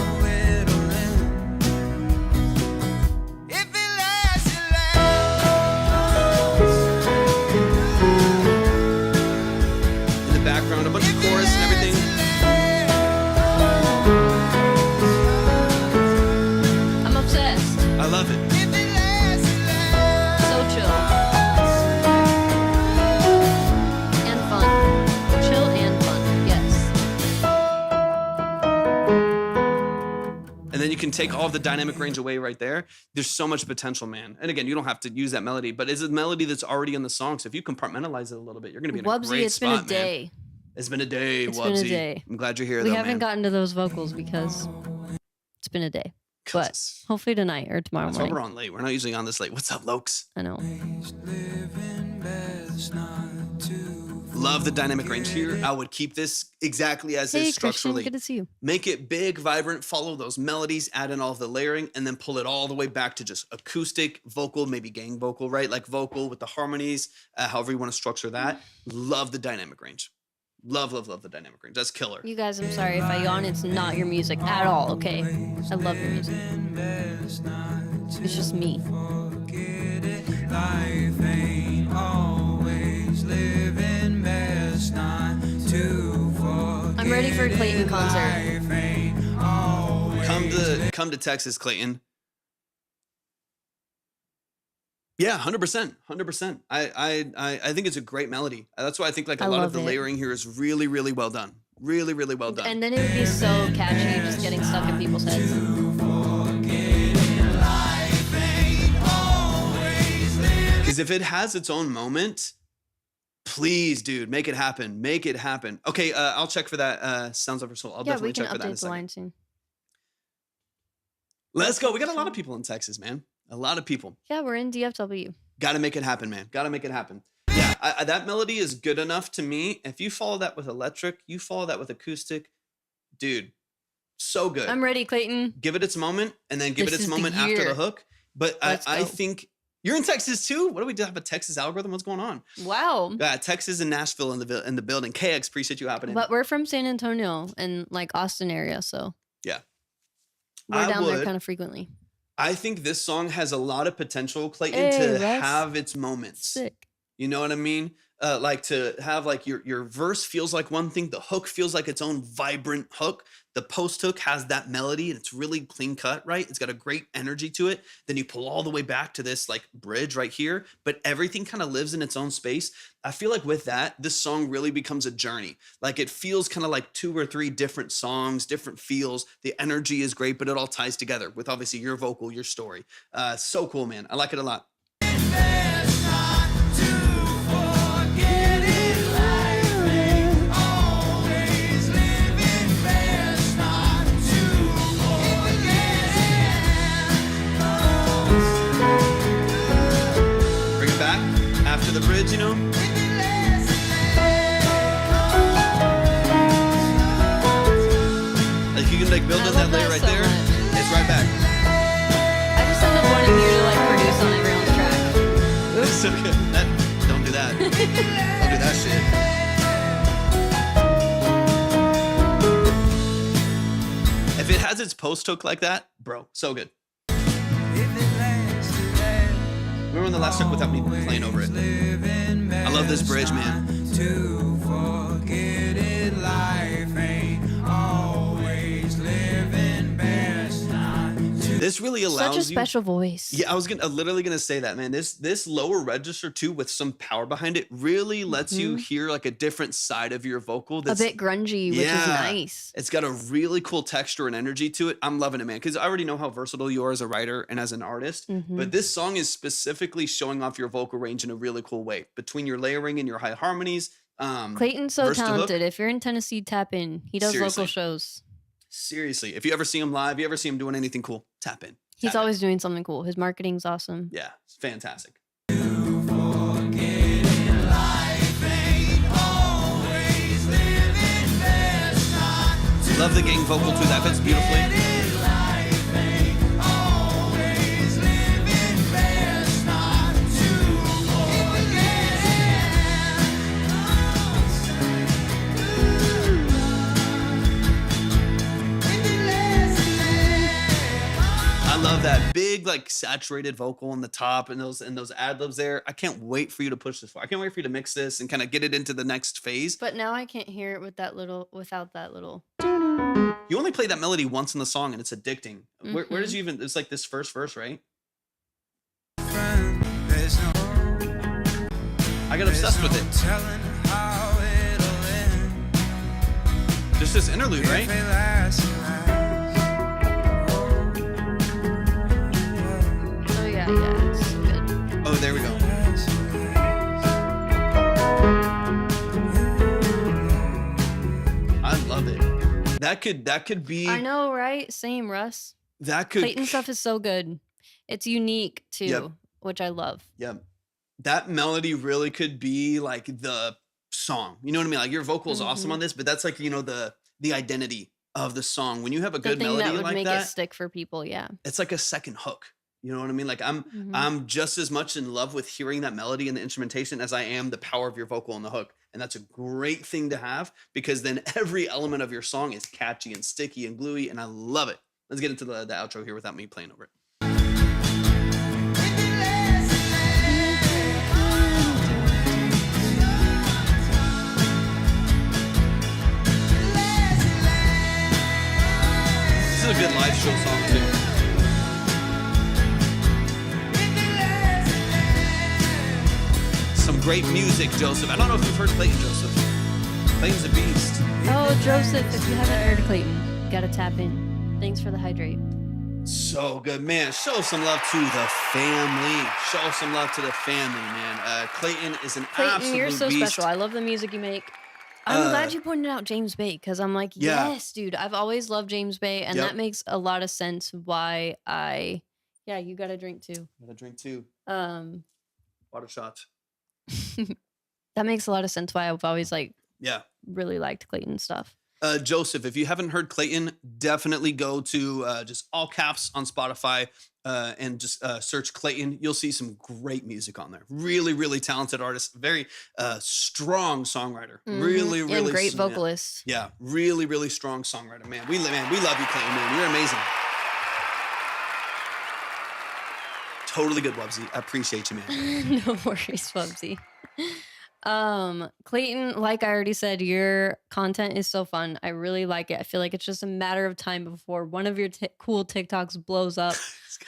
the background, a bunch of chorus and everything. I love it. So chill. And fun. Chill and fun, yes. And then you can take all of the dynamic range away right there. There's so much potential, man. And again, you don't have to use that melody, but it's a melody that's already in the song. So if you compartmentalize it a little bit, you're going to be in a Wubsy, great it's spot, been a man. day. It's been a day, It's Wubsy. been a day. I'm glad you're here, We though, haven't man. gotten to those vocals because it's been a day. But hopefully tonight or tomorrow That's why morning. we're on late. We're not usually on this late. What's up, Lokes? I know. Love the dynamic range here. I would keep this exactly as Hey, is structurally. Christian, good to see you. Make it big, vibrant, follow those melodies, add in all of the layering, and then pull it all the way back to just acoustic, vocal, maybe gang vocal, right? Like vocal with the harmonies, however you want to structure that. Love the dynamic range. Love, love, love the dynamic range. That's killer. You guys, I'm sorry if I yawn. It's not your music at all, okay? I love your music. It's just me. I'm ready for a Clayton concert. Come to Texas, Clayton. Yeah, 100%, 100%. I think it's a great melody. That's why I think like a lot of the layering here is really, really well done. Really, really well done. And then it would be so catchy, just getting stuck in people's heads. Because if it has its own moment, please, dude, make it happen. Make it happen. Okay, I'll check for that. Sounds of Her Soul. I'll definitely check for that in a update the line second. soon. Let's go. We got a lot of people in Texas, man. A lot of people. Yeah, we're in DFW. Got to make it happen, man. Got to make it happen. Yeah, that melody is good enough to me. If you follow that with electric, you follow that with acoustic, dude, so good. I'm ready, Clayton. Give it its moment, and then give This it its is the moment after year. the hook. But I go. think you're in Texas too. What do we have a Texas algorithm? What's going on? Wow. Texas and Nashville in the building. KX, appreciate you hopping in. But we're from San Antonio and like Austin area, so Yeah. we're down there kind of frequently. I think this song has a lot of potential, Clayton, Hey, to Russ. have its moments. Sick. You know what I mean? Like to have like your verse feels like one thing, the hook feels like its own vibrant hook. The post hook has that melody and it's really clean cut, right? It's got a great energy to it. Then you pull all the way back to this like bridge right here, but everything kind of lives in its own space. I feel like with that, this song really becomes a journey. Like it feels kind of like 2 or 3 different songs, different feels. The energy is great, but it all ties together with obviously your vocal, your story. So cool, man. I like it a lot. Bring it back after the bridge, you know? Like you can like build I on love that layer that right so there. much. It's right back. I just end up wanting you to like produce on everyone's track. It's so good. The that. Look at that shit. If it has its post hook like that, bro, so good. Remember when the last hook without me playing over it? I love this bridge, man. To forget it, life ain't always living best. This really allows Such a special voice. Yeah, I was literally gonna say that, man. This lower register too, with some power behind it, really lets you hear like a different side of your vocal. A bit grungy, which is nice. It's got a really cool texture and energy to it. I'm loving it, man, because I already know how versatile you are as a writer and as an artist. But this song is specifically showing off your vocal range in a really cool way between your layering and your high harmonies. Clayton's so talented. If you're in Tennessee, tap in. He does local shows. Seriously, if you ever see him live, you ever see him doing anything cool, tap in. He's always doing something cool. His marketing's awesome. Yeah, it's fantastic. Love the gang vocal too. That fits beautifully. I love that big, like, saturated vocal on the top and those ad libs there. I can't wait for you to push this forward. I can't wait for you to mix this and kind of get it into the next phase. But now I can't hear it with that little, without that little. You only play that melody once in the song and it's addicting. Where did you even? It's like this first verse, right? I got obsessed with it. Just this interlude, right? Yeah, it's so good. Oh, there we go. I love it. That could be. I know, right? Same, Russ. That could. Clayton stuff is so good. It's unique too, which I love. Yep. That melody really could be like the song. You know what I mean? Like your vocal is awesome on this, but that's like, you know, the identity of the song. When you have a good melody that would like make that, it stick for people. Yeah. it's like a second hook. You know what I mean? Like I'm just as much in love with hearing that melody and the instrumentation as I am the power of your vocal on the hook. And that's a great thing to have because then every element of your song is catchy and sticky and gluey, and I love it. Let's get into the outro here without me playing over it. This is a good live show song too. Some great music, Joseph. I don't know if you've heard Clayton, Joseph. Clayton's a beast. Oh, Joseph, if you haven't heard Clayton, you gotta tap in. Thanks for the hydrate. So good, man. Show some love to the family. Show some love to the family, man. Clayton is an absolute You're so beast. special. I love the music you make. I'm glad you pointed out James Bay because I'm like, yes, dude. I've always loved James Bay, and that makes a lot of sense why yeah, you got a drink too. Got a drink too. Water shots. That makes a lot of sense why I've always Yeah. really liked Clayton stuff. Joseph, if you haven't heard Clayton, definitely go to just all caps on Spotify and just search Clayton. You'll see some great music on there. Really, really talented artist. Very strong songwriter. Really, really and great vocalist. Yeah, really, really strong songwriter. Man, we love you, Clayton. Man, you're amazing. Totally good, Wubsy. I appreciate you, man. No worries, Bubsy. Clayton, like I already said, your content is so fun. I really like it. I feel like it's just a matter of time before one of your cool TikToks blows up.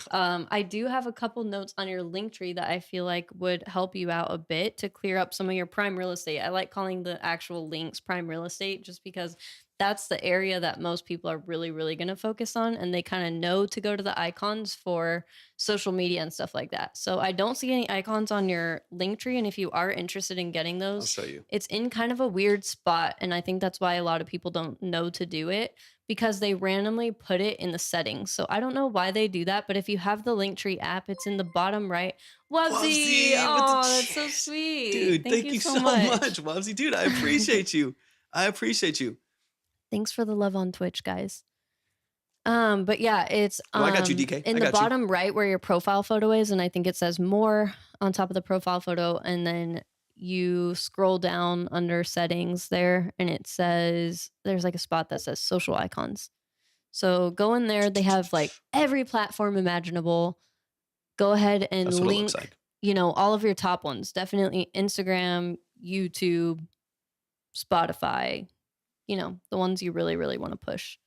I do have a couple notes on your link tree that I feel like would help you out a bit to clear up some of your prime real estate. I like calling the actual links prime real estate just because that's the area that most people are really, really going to focus on. And they kind of know to go to the icons for social media and stuff like that. So I don't see any icons on your link tree. And if you are interested in getting those, I'll show you. It's in kind of a weird spot. And I think that's why a lot of people don't know to do it because they randomly put it in the settings. So I don't know why they do that. But if you have the Linktree app, it's in the bottom right. Wubsy! Oh, that's so sweet. Dude, thank you so much, Wubsy. Dude, I appreciate you. I appreciate you. Thanks for the love on Twitch, guys. But yeah, it's I got you, DK. in the bottom right where your profile photo is, and I think it says more on top of the profile photo, and then you scroll down under settings there, and it says there's like a spot that says social icons. So go in there. They have like every platform imaginable. Go ahead and That's what it looks link, like. all of your top ones. Definitely Instagram, YouTube, Spotify, the ones you really, really want to push.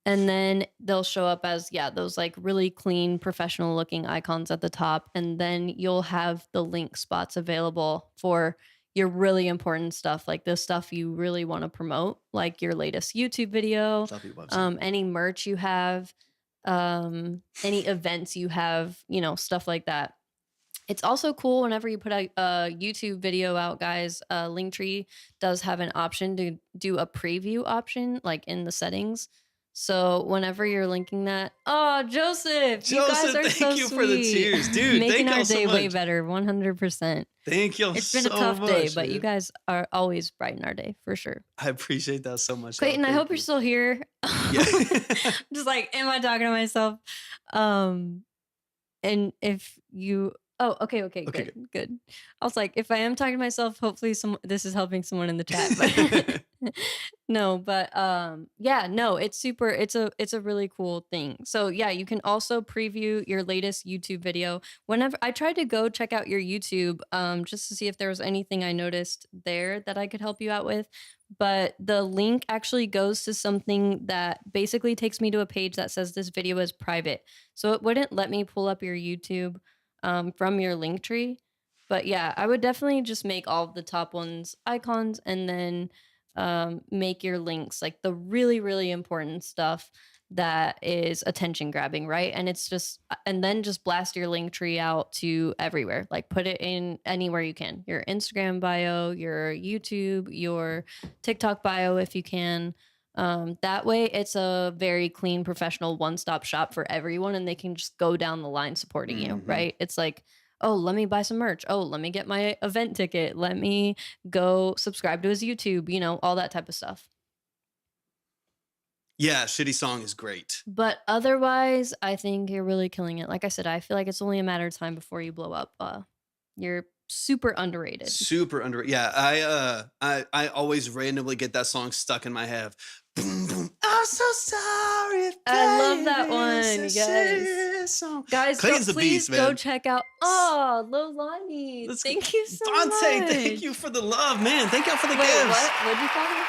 And then they'll show up as, those like really clean, professional looking icons at the top. And then you'll have the link spots available for your really important stuff, like the stuff you really want to promote, like your latest YouTube video, Love you, Website. any merch you have, any events you have, stuff like that. It's also cool whenever you put a YouTube video out, guys. Linktree does have an option to do a preview option, like in the settings. So whenever you're linking that, Joseph, you guys are thank so you sweet. for the tears, dude. Making Thank our y'all so day way much. better, 100%. Thank y'all It's so been much. a tough day, but you man. guys are always brighten our day for sure. I appreciate that so much. Clayton, I Thank hope you're you. still here. Yeah. Just like, am I talking to myself? And if you, okay, Okay, good. I was like, if I am talking to myself, hopefully this is helping someone in the chat. But no, but it's super. It's a really cool thing. So yeah, you can also preview your latest YouTube video. Whenever I tried to go check out your YouTube, just to see if there was anything I noticed there that I could help you out with. But the link actually goes to something that basically takes me to a page that says this video is private. So it wouldn't let me pull up your YouTube from your link tree. But yeah, I would definitely just make all of the top ones icons, and then make your links like the really, really important stuff that is attention grabbing, right? And it's just, and then just blast your link tree out to everywhere. Like put it in anywhere you can. Your Instagram bio, your YouTube, your TikTok bio if you can. That way it's a very clean, professional one-stop shop for everyone, and they can just go down the line supporting you, right? It's like, oh, let me buy some merch. Oh, let me get my event ticket. Let me go subscribe to his YouTube, all that type of stuff. Yeah, Shitty Song is great. But otherwise, I think you're really killing it. Like I said, I feel like it's only a matter of time before you blow up. You're super underrated. Super underrated. Yeah, I always randomly get that song stuck in my head. Boom, boom. I'm so sorry. I love that baby, one. it's a Yes. shitty song. Guys, Clayton's the please beast, go man. check out. Lolani. Let's- Thank you so Vontae, much. thank you for the love, man. Thank y'all for the Wait, gifts. what? What'd you call him?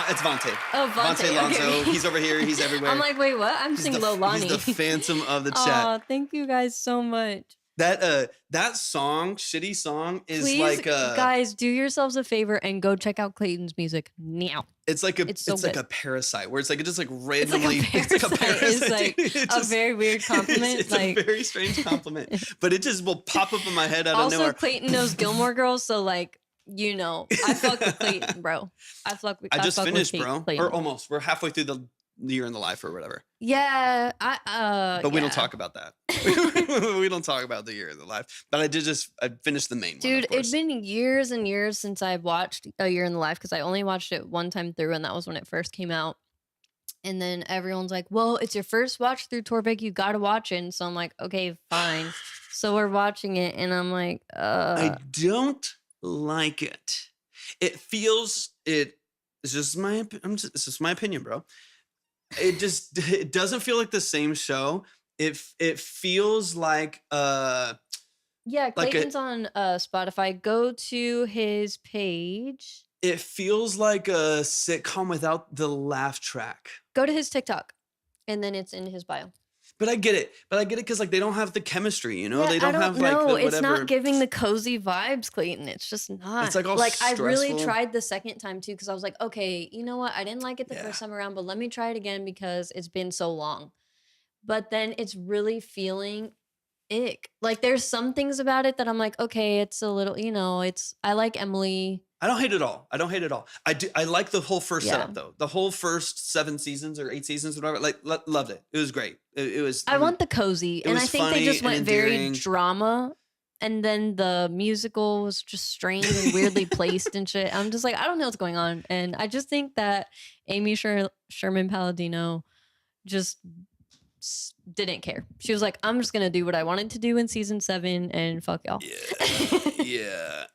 It's Vontae. Oh, Vontae. Lonzo. Okay. He's over here. He's everywhere. I'm like, wait, what? I'm He's singing the, Lolani. He's the phantom of the chat. Oh, thank you guys so much. That song, Shitty Song, is Please, like guys, do yourselves a favor and go check out Clayton's music now. it's like a it's so like good. a parasite where it's like it just like It's randomly like a parasite. It's like dude. It a very weird compliment. It's like a very strange compliment, but it just will pop up in my head out of also, nowhere. Clayton knows Gilmore Girls, so like I fuck with Clayton, bro. I fuck with finished, bro, Clayton. or almost. We're halfway through the year in the life or whatever. Yeah, But we don't yeah. talk about that. We don't talk about the year in the life. But I finished the main one. Dude, of course. it's been years and years since I've watched A Year in the Life because I only watched it one time through, and that was when it first came out. And then everyone's like, well, it's your first watch through, Torvik, you gotta watch it. And so I'm like, okay, fine. So we're watching it, and I'm like, I don't like it. It feels it's just it's just my opinion, bro. It doesn't feel like the same show. It feels like yeah, like Clayton's on Spotify. Go to his page. it feels like a sitcom without the laugh track. Go to his TikTok, and then it's in his bio. But I get it. Because like they don't have the chemistry, you know? Yeah, They don't have like the it's whatever. not giving the cozy vibes, Clayton. It's just not. It's like all I really stressful. tried the second time too because I was like, okay, you know what? I didn't like it the Yeah. first time around, but let me try it again because it's been so long. But then it's really feeling ick. Like there's some things about it that I'm like, okay, it's a little, I like Emily. I don't hate it all. I like the whole first Yeah. setup though. The whole first 7 seasons or 8 seasons, whatever. Like loved it. It was great. It was. I want the cozy, it and was I think they funny just and went very endearing. drama. And then the musical was just strange and weirdly placed and shit. I'm just like, I don't know what's going on. And I just think that Amy Sherman Palladino just didn't care. She was like, I'm just gonna do what I wanted to do in season 7 and fuck y'all. Yeah.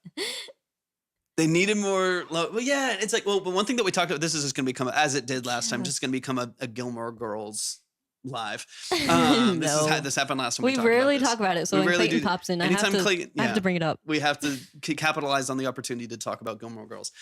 They needed more. Well, yeah, it's like, well, but one thing that we talked about, this is just going to become, as it did last time, just going to become a Gilmore Girls live. This happened last time. We rarely talk about it, so when Clayton pops in, I have to bring it up. We have to capitalize on the opportunity to talk about Gilmore Girls.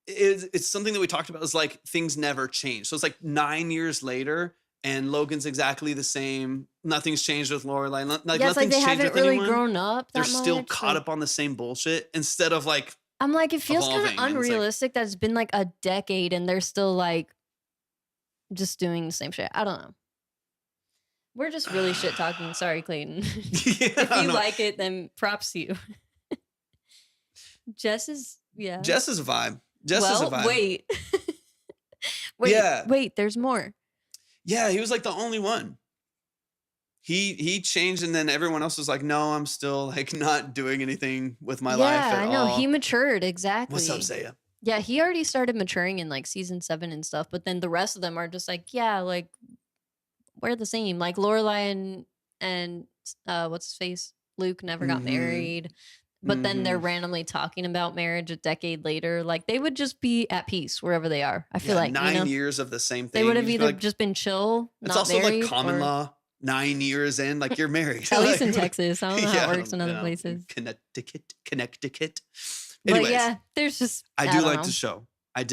It's something that we talked about. Is like things never change. So it's like 9 years later, and Logan's exactly the same. Nothing's changed with Lorelai. Like they haven't really grown up. They're still caught up on the same bullshit instead of like. I'm like, it feels kind of unrealistic that it's been like a decade and they're still like just doing the same shit. I don't know. We're just really shit talking. Sorry, Clayton. If you like it, then props to you. Jess is a vibe. Wait. Wait, there's more. Yeah, he was like the only one. He changed, and then everyone else was like, no, I'm still like not doing anything with my life at all. Yeah, I know. He matured, exactly. What's up, Zaya? Yeah, he already started maturing in like season 7 and stuff, but then the rest of them are just like, yeah, like we're the same. Like Lorelai and what's his face? Luke never got married. But then they're randomly talking about marriage a decade later. Like they would just be at peace wherever they are. I feel like 9 years of the same thing. They would have either just been chill. It's also like common law. 9 years in, like you're married. At least in Texas. I don't know how it works in other places. Connecticut. Anyways, but yeah, there's just. I do like the show. I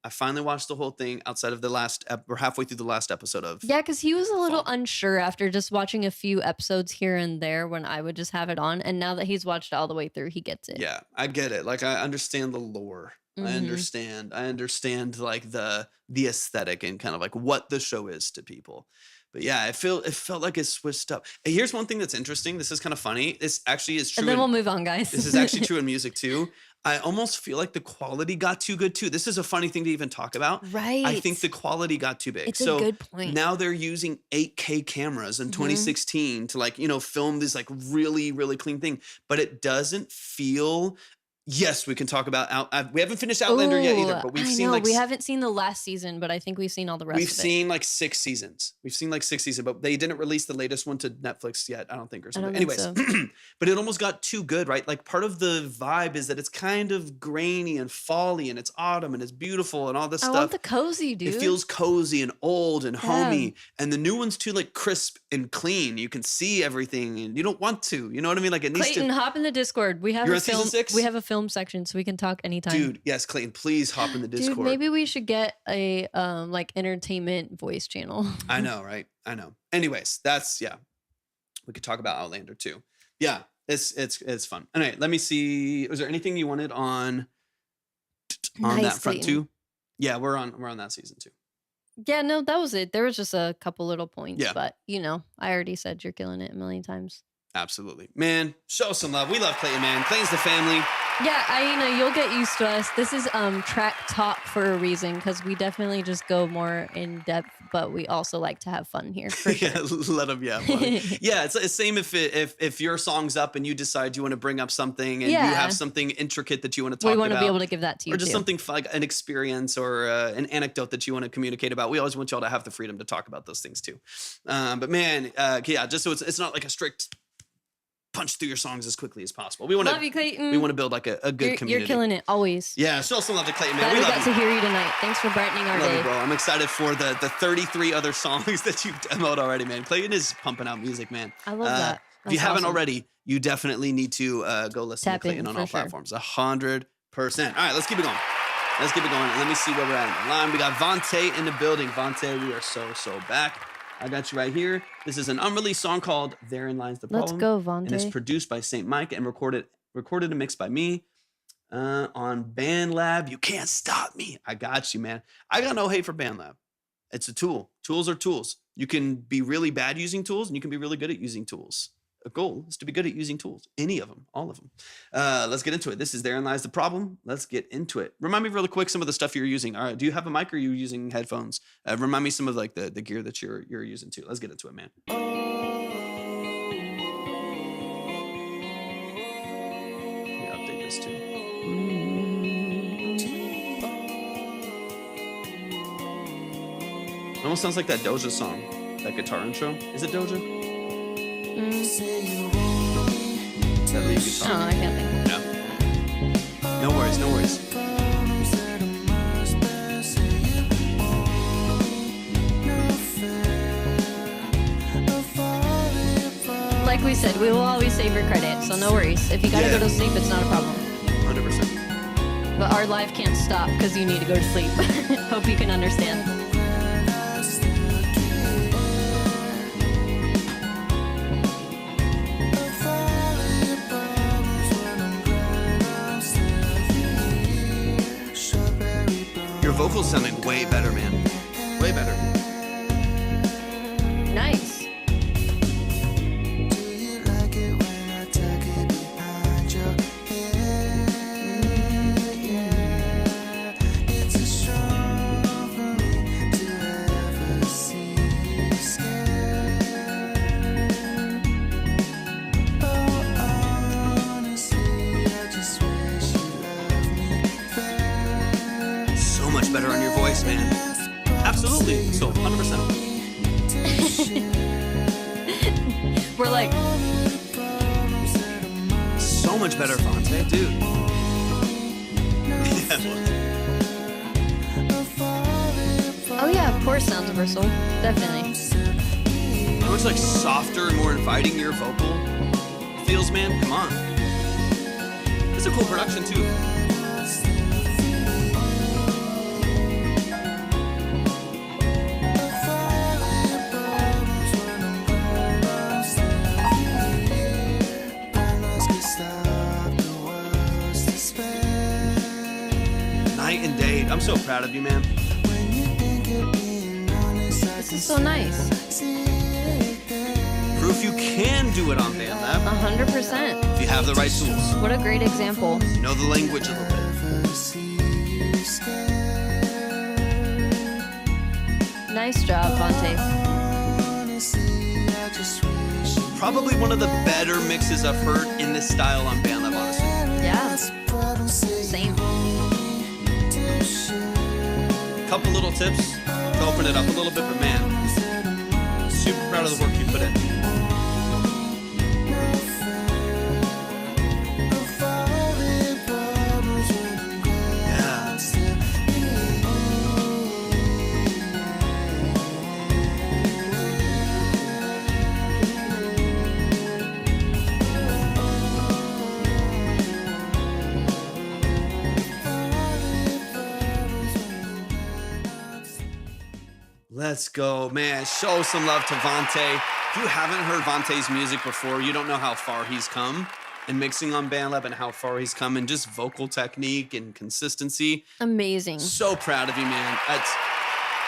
finally watched the whole thing outside of the last, we're halfway through the last episode of. Yeah, because he was a little unsure after just watching a few episodes here and there when I would just have it on. And now that he's watched all the way through, he gets it. Yeah, I get it. Like I understand the lore. I understand like the aesthetic and kind of like what the show is to people. But yeah, it felt like it switched up. And here's one thing that's interesting. This is kind of funny. This actually is true. And then we'll move on, guys. This is actually true in music too. I almost feel like the quality got too good too. This is a funny thing to even talk about. Right. I think the quality got too big. It's a good point. Now they're using 8K cameras in 2016 to like, film this like really, really clean thing. But it doesn't feel. Yes, we can talk about we haven't finished Outlander yet either, but we haven't seen the last season, but I think we've seen all the rest of it. We've seen like 6 seasons. But they didn't release the latest one to Netflix yet, I don't think, or something. Anyways, but it almost got too good, right? Like part of the vibe is that it's kind of grainy and fally and it's autumn and it's beautiful and all this stuff. I want the cozy, dude. It feels cozy and old and homey. And the new one's too like crisp and clean. You can see everything and you don't want to. You know what I mean? Like it needs Clayton, hop in the Discord. We have You're on season 6? We have a film section so we can talk anytime. Dude, yes, Clayton, please hop in the Discord. Dude, maybe we should get a like entertainment voice channel. I know, right? I know. Anyways, we could talk about Outlander too. Yeah, it's fun. All right, let me see. Was there anything you wanted on that front too? Yeah, we're on that season too. Yeah, no, that was it. There was just a couple little points, yeah. But I already said you're killing it a million times. Absolutely. Man, show some love. We love Clayton, man. Clayton's the family. Yeah, you'll get used to us. This is track talk for a reason because we definitely just go more in depth, but we also like to have fun here. For sure. Yeah, let them, yeah. Yeah, it's the same if your song's up and you decide you want to bring up something and you have something intricate that you want to talk about. We want to be able to give that to you, or just something like an experience or an anecdote that you want to communicate about. We always want y'all to have the freedom to talk about those things too. But man, just so it's not like a strict punch through your songs as quickly as possible. We want love you, Clayton. We want to build like a good community. You're killing it always. Yeah, show some love to Clayton, man. Glad we got to hear you tonight. Thanks for brightening our day. You, bro. I'm excited for the 33 other songs that you've demoed already, man. Clayton is pumping out music, man. I love that. If you haven't already, you definitely need to go listen to Clayton on all platforms. 100%. All right, let's keep it going. And let me see where we're at in the line. We got Vontae in the building. Vontae, we are so back. I got you right here. This is an unreleased song called Therein Lies the Problem. Let's go, Vontae. And it's produced by St. Mike and recorded and mixed by me on BandLab. You can't stop me. I got you, man. I got no hate for BandLab. It's a tool. Tools are tools. You can be really bad using tools and you can be really good at using tools. A goal is to be good at using tools. Any of them, all of them. Let's get into it. This is Therein Lies the Problem. Let's get into it. Remind me really quick some of the stuff you're using. All right, do you have a mic or are you using headphones? Remind me some of like the gear that you're using too. Let's get into it, man. Let me update this too. almost sounds like that Doja song, that guitar intro. Is it Doja? That lead guitar. Oh, I can't think. No. No worries, no worries. Like we said, we will always save your credit, so no worries. If you gotta go to sleep, it's not a problem. 100%. But our live can't stop because you need to go to sleep. Hope you can understand. Your vocals sounding way better, man. Way better. Nice. So much better on your voice, man. Absolutely. So 100%. We're like, So much better, Fonte, dude. oh yeah, of course, sounds versatile. Definitely. How much like softer and more inviting your vocal feels, man? Come on. It's a cool production too. Night and day. I'm so proud of you, man. This is so nice. Proof you can do it on BandLab 100%. if you have the right tools. What a great example. Know the language a little bit. Nice job, Fonte. Probably one of the better mixes I've heard in this style on BandLab, honestly. Yeah. Same. Couple little tips to open it up a little bit, but man, super proud of the work you put in. Let's go, man. Show some love to Vontae. If you haven't heard Vontae's music before, you don't know how far he's come in mixing on BandLab and how far he's come in just vocal technique and consistency. Amazing. So proud of you, man.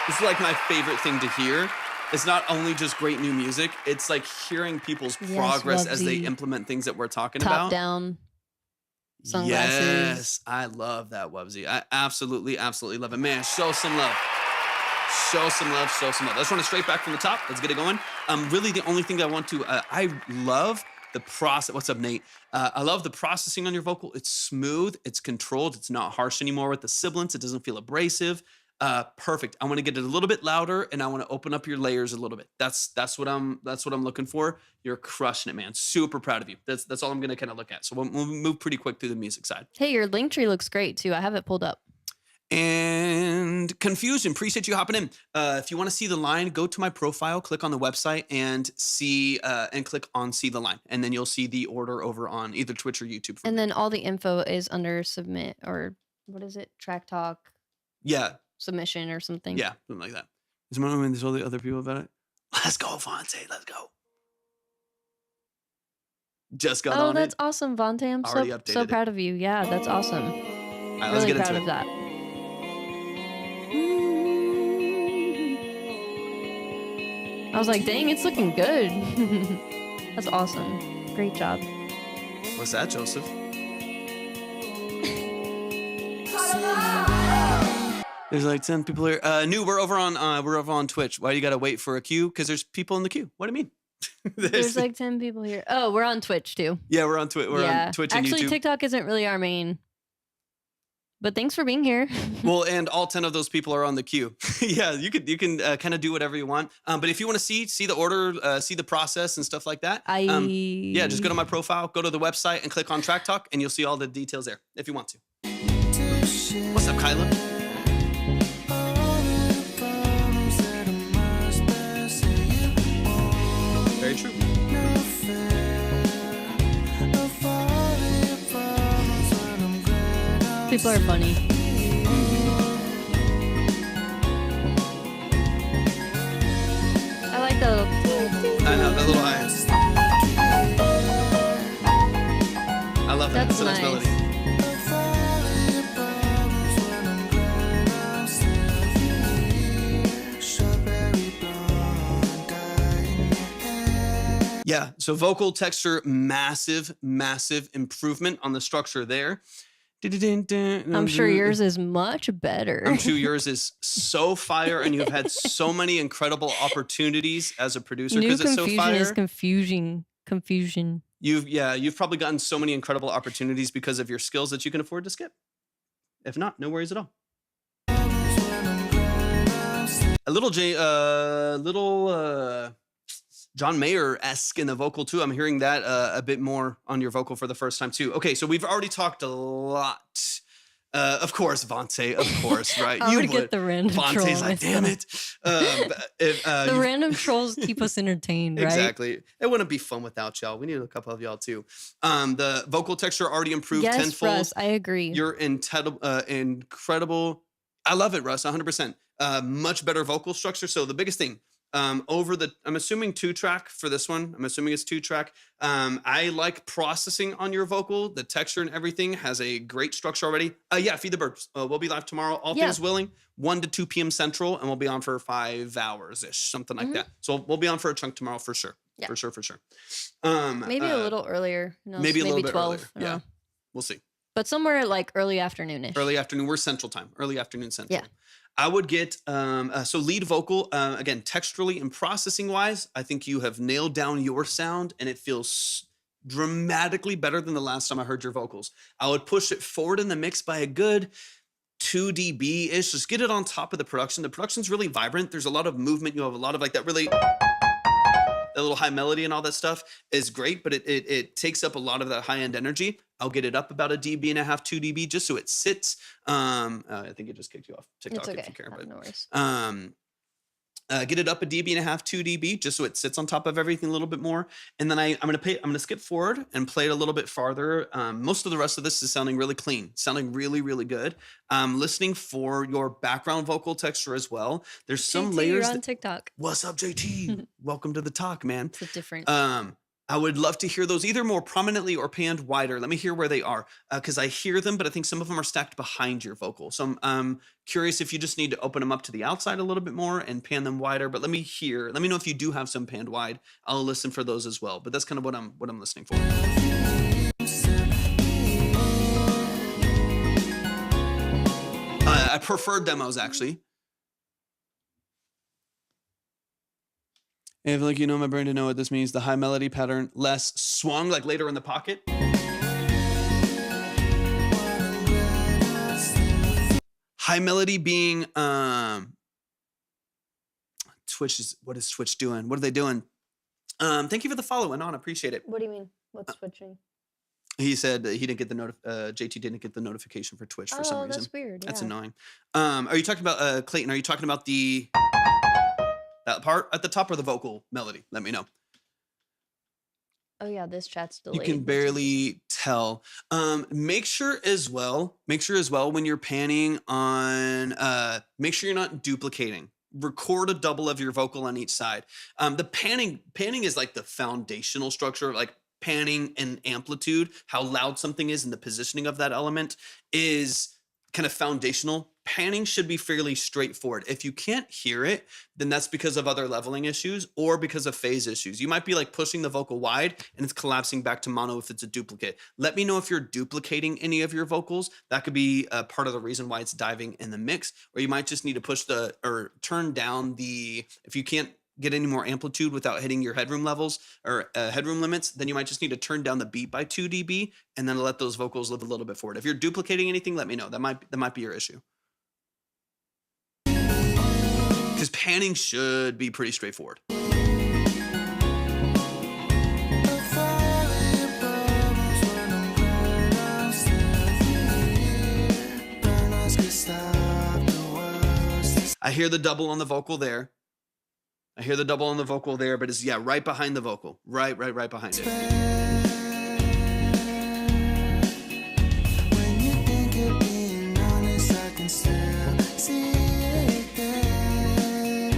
It's like my favorite thing to hear. It's not only just great new music, it's like hearing people's progress as they Wubsy. implement things that we're talking Top about. down. Sunglasses. Yes, I love that, Wubsy. I absolutely love it. Man, show some love. Show some love, show some love. Let's run it straight back from the top. Let's get it going. Really, the only thing that I want to, I love the process. What's up, Nate? I love the processing on your vocal. It's smooth, it's controlled, it's not harsh anymore with the sibilants. It doesn't feel abrasive. Perfect. I want to get it a little bit louder, and I want to open up your layers a little bit. That's what I'm looking for. You're crushing it, man. Super proud of you. That's all I'm gonna kind of look at. So we'll move pretty quick through the music side. Hey, your link tree looks great too. I have it pulled up. And Confusion, appreciate you hopping in. If you want to see the line, go to my profile, click on the website, and see and click on See the Line, and then you'll see the order over on either Twitch or YouTube. And then all the info is under submit, or what is it? Track Talk yeah, submission or something. yeah, something like that. Is someone when there's all the other people about it? Let's go, Fonte. Let's go. Just got Oh, on that's it. awesome, Vontae. I'm Already so updated it. proud of you. Yeah, that's awesome. All right, let's Really get proud into of it. that. I was like, dang, it's looking good. That's awesome. Great job. What's that, Joseph? There's like 10 people here. We're over on Twitch. Why do you gotta wait for a queue? Because there's people in the queue. What do you mean? There's like 10 people here. Oh, we're on Twitch too. yeah, we're on Twitch. We're on Twitch and Actually, YouTube. TikTok isn't really our main But thanks for being here. Well, and all 10 of those people are on the queue. Yeah, you can kind of do whatever you want. But if you want to see the order, see the process and stuff like that, yeah, just go to my profile, go to the website, and click on Track Talk, and you'll see all the details there if you want to. What's up, Kyla? Very true. People are funny. I like the little. I know, that little eye. I love that. That's It's a nice nice. melody. Yeah, so vocal texture, massive improvement on the structure there. I'm sure yours is much better. I'm sure yours is so fire, and you've had so many incredible opportunities as a producer New because it's so confusion fire. is confusion. You've probably gotten so many incredible opportunities because of your skills that you can afford to skip. If not, no worries at all. A little John Mayer-esque in the vocal too. I'm hearing that a bit more on your vocal for the first time too. Okay, so we've already talked a lot. Of course, Vontae, of course, right? I would get the random troll Vontae's like, damn it. The random trolls keep us entertained, right? Exactly. It wouldn't be fun without y'all. We need a couple of y'all too. The vocal texture already improved Yes, tenfold. Russ, I agree. You're incredible. I love it, Russ, 100%. Much better vocal structure. So the biggest thing, I'm assuming 2-track for this one. I'm assuming it's 2-track. I like processing on your vocal. The texture and everything has a great structure already. Yeah, Feed the Birds. We'll be live tomorrow. All things willing, 1 to 2 p.m. Central, and we'll be on for 5 hours-ish, something like that. So we'll be on for a chunk tomorrow for sure. Yeah. For sure. Maybe a little earlier. Maybe a little bit 12. earlier. I don't Yeah, know. we'll see. But somewhere like early afternoonish. Early afternoon. We're Central time. Early afternoon Central. Yeah. I would get so lead vocal again, texturally and processing wise. I think you have nailed down your sound, and it feels dramatically better than the last time I heard your vocals. I would push it forward in the mix by a good 2 dB ish. Just get it on top of the production. The production's really vibrant. There's a lot of movement. You have a lot of like that really. That little high melody and all that stuff is great, but it takes up a lot of that high end energy. I'll get it up about 1.5 dB, 2 dB, just so it sits. I think it just kicked you off TikTok It's okay. if you care, but No worries. get it up 1.5 dB, 2 dB, just so it sits on top of everything a little bit more. And then I'm gonna skip forward and play it a little bit farther. Most of the rest of this is sounding really clean, sounding really, really good. Listening for your background vocal texture as well. There's some JT, layers. You're on TikTok. What's up, JT? Welcome to the talk, man. It's a different. I would love to hear those either more prominently or panned wider. Let me hear where they are, because I hear them, but I think some of them are stacked behind your vocal. So I'm curious if you just need to open them up to the outside a little bit more and pan them wider. But let me know if you do have some panned wide. I'll listen for those as well. But that's kind of what I'm listening for. I prefer demos actually. If like my brain to know what this means, the high melody pattern, less swung, like later in the pocket. High melody being what is Twitch doing? What are they doing? Thank you for the follow, Anon. Appreciate it. What do you mean? What's switching? He said that he didn't get the JT didn't get the notification for Twitch for some reason. That's weird. That's yeah. annoying. Are you talking about Clayton? Are you talking about that part at the top or the vocal melody? Let me know. Oh yeah, this chat's delayed. You can barely tell. Make sure as well when you're panning on, make sure you're not duplicating. Record a double of your vocal on each side. The panning is like the foundational structure, like panning and amplitude, how loud something is and the positioning of that element is kind of foundational. Panning should be fairly straightforward. If you can't hear it, then that's because of other leveling issues or because of phase issues. You might be like pushing the vocal wide and it's collapsing back to mono if it's a duplicate. Let me know if you're duplicating any of your vocals. That could be part of the reason why it's diving in the mix, or you might just need to turn down if you can't get any more amplitude without hitting your headroom levels or headroom limits, then you might just need to turn down the beat by 2 dB and then let those vocals live a little bit forward. If you're duplicating anything, let me know. That might be your issue. Because panning should be pretty straightforward. I hear the double on the vocal there. I hear the double on the vocal there, but it's, yeah, right behind the vocal. Right behind it. When you think you're being honest, I can still see it there.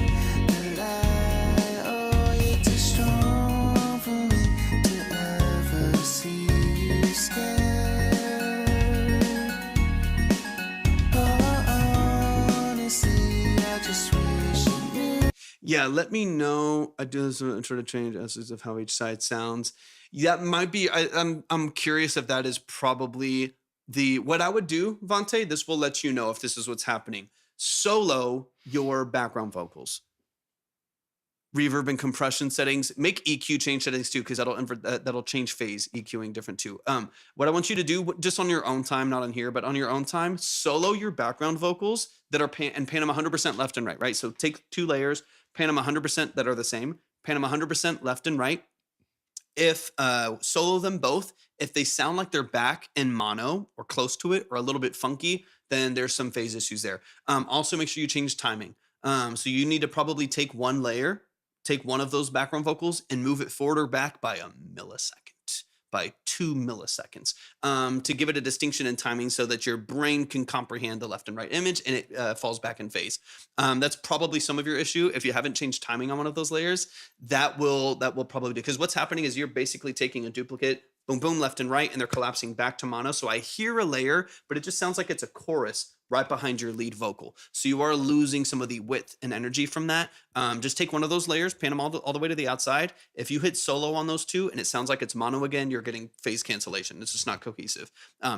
The lie, oh, you're too strong for me to ever see you scared. Oh, honestly, I just wish you knew. Yeah, let me know. I do this and try to change essence of how each side sounds. That might be. I'm curious if that is probably what I would do, Vante. This will let you know if this is what's happening. Solo your background vocals. Reverb and compression settings. Make EQ change settings too, because that'll change phase. EQing different too. What I want you to do, just on your own time, not on here, but on your own time, solo your background vocals that are and pan them 100% left and right. Right. So take 2 layers, pan them 100% that are the same, pan them 100% left and right. If solo them both, if they sound like they're back in mono or close to it or a little bit funky, then there's some phase issues there. Also, make sure you change timing. So you need to probably take one layer, take one of those background vocals and move it forward or back by a millisecond, by 2 milliseconds, to give it a distinction in timing so that your brain can comprehend the left and right image and it falls back in phase. That's probably some of your issue. If you haven't changed timing on one of those layers, that will probably do, because what's happening is you're basically taking a duplicate, boom, boom, left and right, and they're collapsing back to mono. So I hear a layer, but it just sounds like it's a chorus right behind your lead vocal. So you are losing some of the width and energy from that. Just take one of those layers, pan them all the way to the outside. If you hit solo on those 2 and it sounds like it's mono again, you're getting phase cancellation. It's just not cohesive.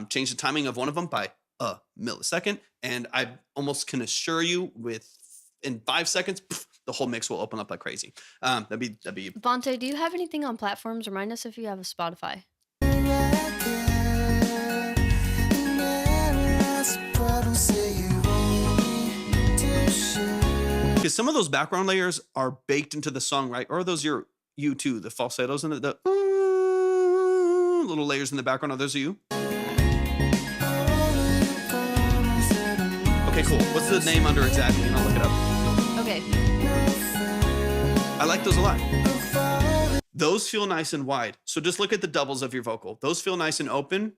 Change the timing of one of them by a millisecond. And I almost can assure you in 5 seconds, the whole mix will open up like crazy. That'd be. Vontae, do you have anything on platforms? Remind us if you have a Spotify. Because some of those background layers are baked into the song, right? Or are those you too? The falsettos and the little layers in the background. Are those you? Okay, cool. What's the name under exactly? And I'll look it up. Okay. I like those a lot. Those feel nice and wide. So just look at the doubles of your vocal. Those feel nice and open.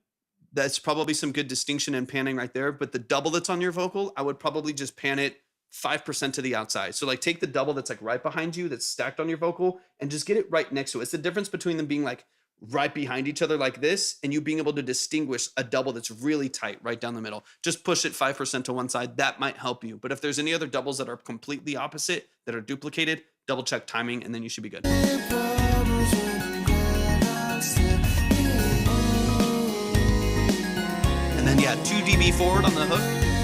That's probably some good distinction and panning right there. But the double that's on your vocal, I would probably just pan it 5% to the outside. So like take the double that's like right behind you, that's stacked on your vocal, and just get it right next to it. It's the difference between them being like right behind each other like this and you being able to distinguish a double that's really tight right down the middle. Just push it 5% to one side. That might help you. But if there's any other doubles that are completely opposite, that are duplicated, double check timing and then you should be good. And then yeah, 2 dB forward on the hook.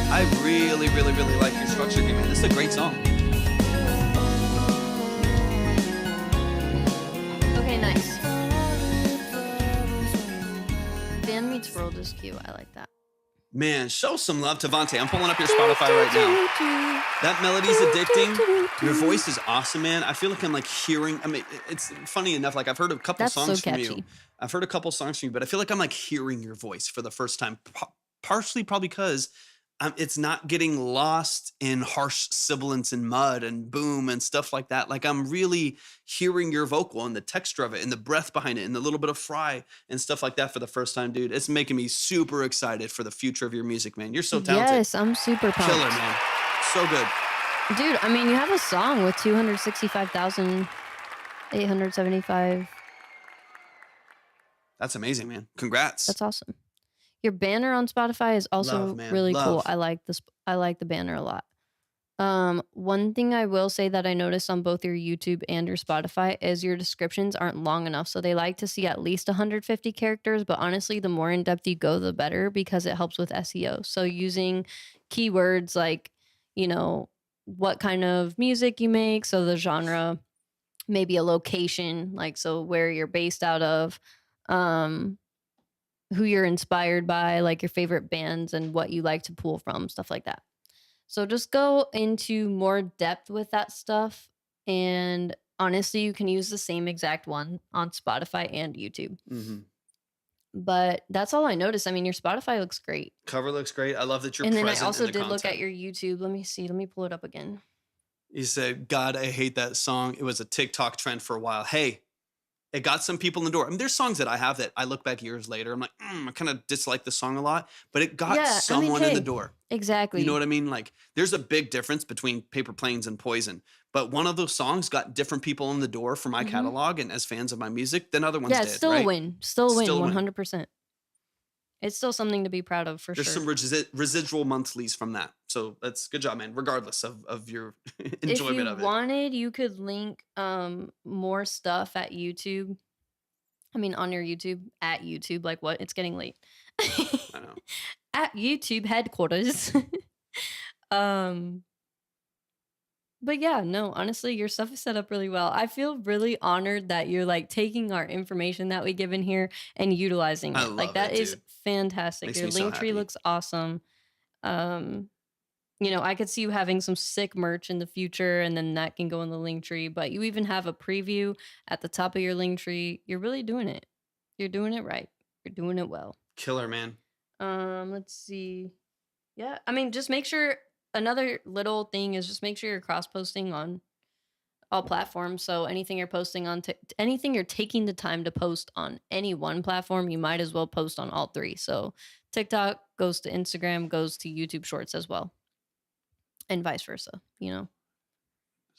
I really like your structure here, man. This is a great song. Okay, nice. Band Meets World is cute. I like that. Man, show some love to Vante. I'm pulling up your Spotify right now. That melody's addicting. Your voice is awesome, man. I feel like I'm like hearing, I mean, it's funny enough, like I've heard a couple That's songs so from catchy. you. I've heard a couple songs from you, but I feel like I'm like hearing your voice for the first time. Partially probably because it's not getting lost in harsh sibilants and mud and boom and stuff like that. Like I'm really hearing your vocal and the texture of it and the breath behind it and the little bit of fry and stuff like that for the first time, dude. It's making me super excited for the future of your music, man. You're so talented. Yes, I'm super pumped. Killer, man. So good. Dude, I mean, you have a song with 265,875. That's amazing, man. Congrats. That's awesome. Your banner on Spotify is also Love, man. really cool. Love. I like this. I like the banner a lot. One thing I will say that I noticed on both your YouTube and your Spotify is your descriptions aren't long enough. So they like to see at least 150 characters, but honestly, the more in depth you go, the better because it helps with SEO. So using keywords like, you know, what kind of music you make, so the genre, maybe a location, like so where you're based out of, um, who you're inspired by, like your favorite bands and what you like to pull from, stuff like that. So just go into more depth with that stuff. And honestly, you can use the same exact one on Spotify and YouTube. Hmm. But that's all I noticed. I mean, your Spotify looks great. Cover looks great. I love that you're And then I present in also the did look at content. your YouTube. Let me see. Let me pull it up again. You said, God, I hate that song. It was a TikTok trend for a while. Hey, it got some people in the door. I mean, there's songs that I have that I look back years later. I'm like, I kind of dislike the song a lot, but it got Yeah, I mean, someone in the hey, door. You know exactly. what I mean? Like, there's a big difference between Paper Planes and Poison. But one of those songs got different people in the door for my Hmm. catalog and as fans of my music than other ones Yeah, it's did, still a right? win. Still a win, Still a win. 100%. It's still something to be proud of for There's sure. some residual monthlies from that. So that's good job, man, regardless of your If enjoyment you of it. wanted, you could link more stuff at YouTube. I mean, on your YouTube, at YouTube, like what? It's getting late. I know. At YouTube headquarters. um, but yeah, no, honestly, your stuff is set up really well. I feel really honored that you're like taking our information that we give in here and utilizing I it. Like love that it, is dude. fantastic. Makes Your me so link tree happy. looks awesome. Um, you know, I could see you having some sick merch in the future, and then that can go in the link tree. But you even have a preview at the top of your link tree. You're really doing it. You're doing it right. You're doing it well. Killer, man. Let's see. Yeah, I mean, just make sure another little thing is just make sure you're cross posting on all platforms. So anything you're posting on, anything you're taking the time to post on any one platform, you might as well post on all three. So TikTok goes to Instagram, goes to YouTube Shorts as well, and vice versa. You know,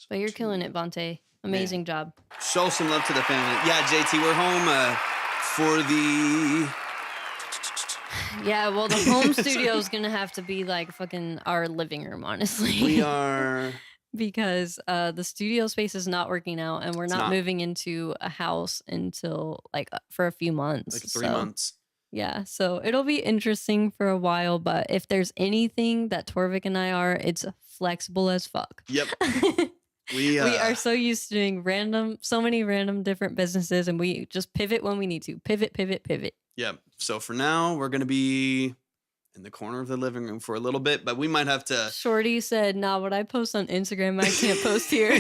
but you're killing it, Vontae. Amazing job. Show some love to the family. Yeah, JT, we're home for the. Yeah, well, the home studio is gonna have to be like fucking our living room, honestly. We are. Because the studio space is not working out, and we're It's not not. moving into a house until like for a few months. Like 3 So, months. yeah, so it'll be interesting for a while. But if there's anything that Torvik and I are, it's flexible as fuck. Yep. We are so used to doing so many random different businesses, and we just pivot when we need to. Pivot. Yep. So for now, we're gonna be in the corner of the living room for a little bit, but we might have to. Shorty said, "Nah, what I post on Instagram, I can't post here."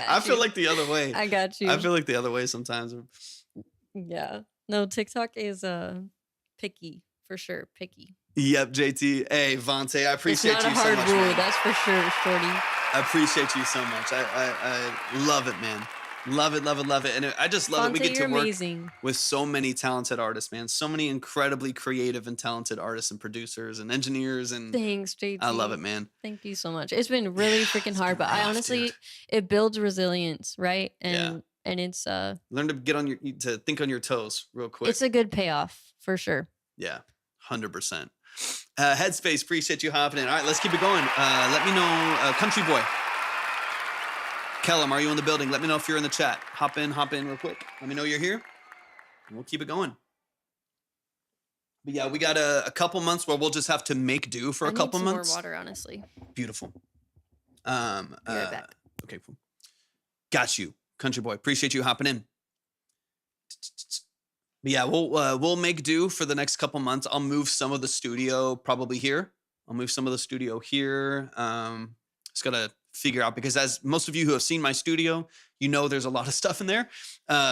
I feel like the other way. I got you. I feel like the other way sometimes. Yeah. No, TikTok is picky for sure. Picky. Yep, JT. Hey, Vontae, I appreciate It's you not a so hard much. rule, Man. that's for sure, Shorty. I appreciate you so much. I love it, man. Love it. And I just love it. We Fonte, get to you're work amazing. with so many talented artists, man. So many incredibly creative and talented artists and producers and engineers. And Thanks, JT. I love it, man. Thank you so much. It's been really freaking It's hard, been but I rough, honestly, dude. it builds resilience, right? Yeah. And it's Learn to get on to think on your toes real quick. it's a good payoff for sure. Yeah, 100%. Headspace, appreciate you hopping in. All right, let's keep it going. Let me know, Country Boy. Kellum, are you in the building? Let me know if you're in the chat. Hop in real quick. Let me know you're here, and we'll keep it going. But yeah, we got a couple months where we'll just have to make do for I a couple need some months. more water, honestly. Beautiful. Be right back. Okay, cool. Got you, Country Boy. Appreciate you hopping in. But yeah, we'll make do for the next couple months. I'll move some of the studio probably here. I'll move some of the studio here. Just gotta figure out, because as most of you who have seen my studio, you know there's a lot of stuff in there.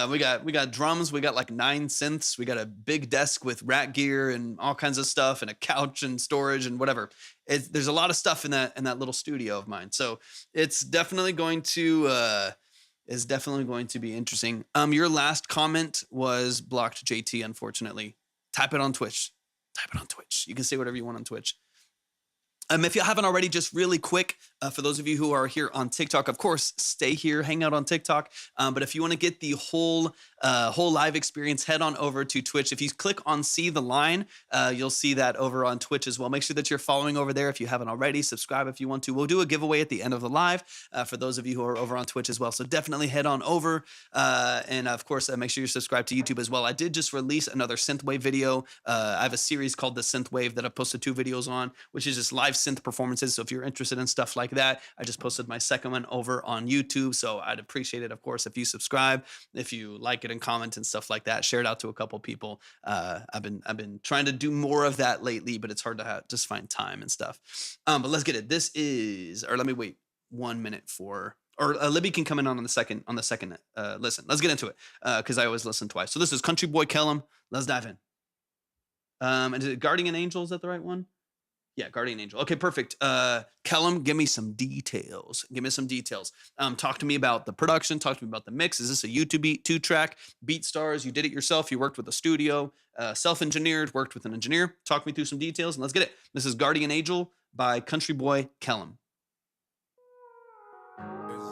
We got drums, we got like 9 synths, we got a big desk with rat gear and all kinds of stuff, and a couch and storage and whatever. There's a lot of stuff in that little studio of mine. So it's definitely going to be interesting. Your last comment was blocked, JT, unfortunately. Type it on Twitch. You can say whatever you want on Twitch. If you haven't already, just really quick, for those of you who are here on TikTok, of course, stay here, hang out on TikTok. But if you want to get the whole live experience, head on over to Twitch. If you click on See the Line, you'll see that over on Twitch as well. Make sure that you're following over there if you haven't already. Subscribe if you want to. We'll do a giveaway at the end of the live for those of you who are over on Twitch as well. So definitely head on over. And of course, make sure you're subscribed to YouTube as well. I did just release another synthwave video. I have a series called The Synthwave that I posted 2 videos on, which is just live synth performances. So if you're interested in stuff like that, I just posted my second one over on YouTube. So I'd appreciate it, of course, if you subscribe, if you like it and comment and stuff like that. Share it out to a couple people. I've been trying to do more of that lately, but it's hard to just find time and stuff. But let's get it. This is, or let me wait 1 minute for. Or Libby can come in on the second listen. Let's get into it because I always listen twice. So this is Country Boy Kellum. Let's dive in. And is it Guardian Angel? Is that the right one? Yeah, Guardian Angel. Okay, perfect. Kellum, give me some details. Talk to me about the production. Talk to me about the mix. Is this a YouTube beat, 2-track, BeatStars? You did it yourself. You worked with a studio, self-engineered, worked with an engineer. Talk me through some details and let's get it. This is Guardian Angel by Country Boy Kellum.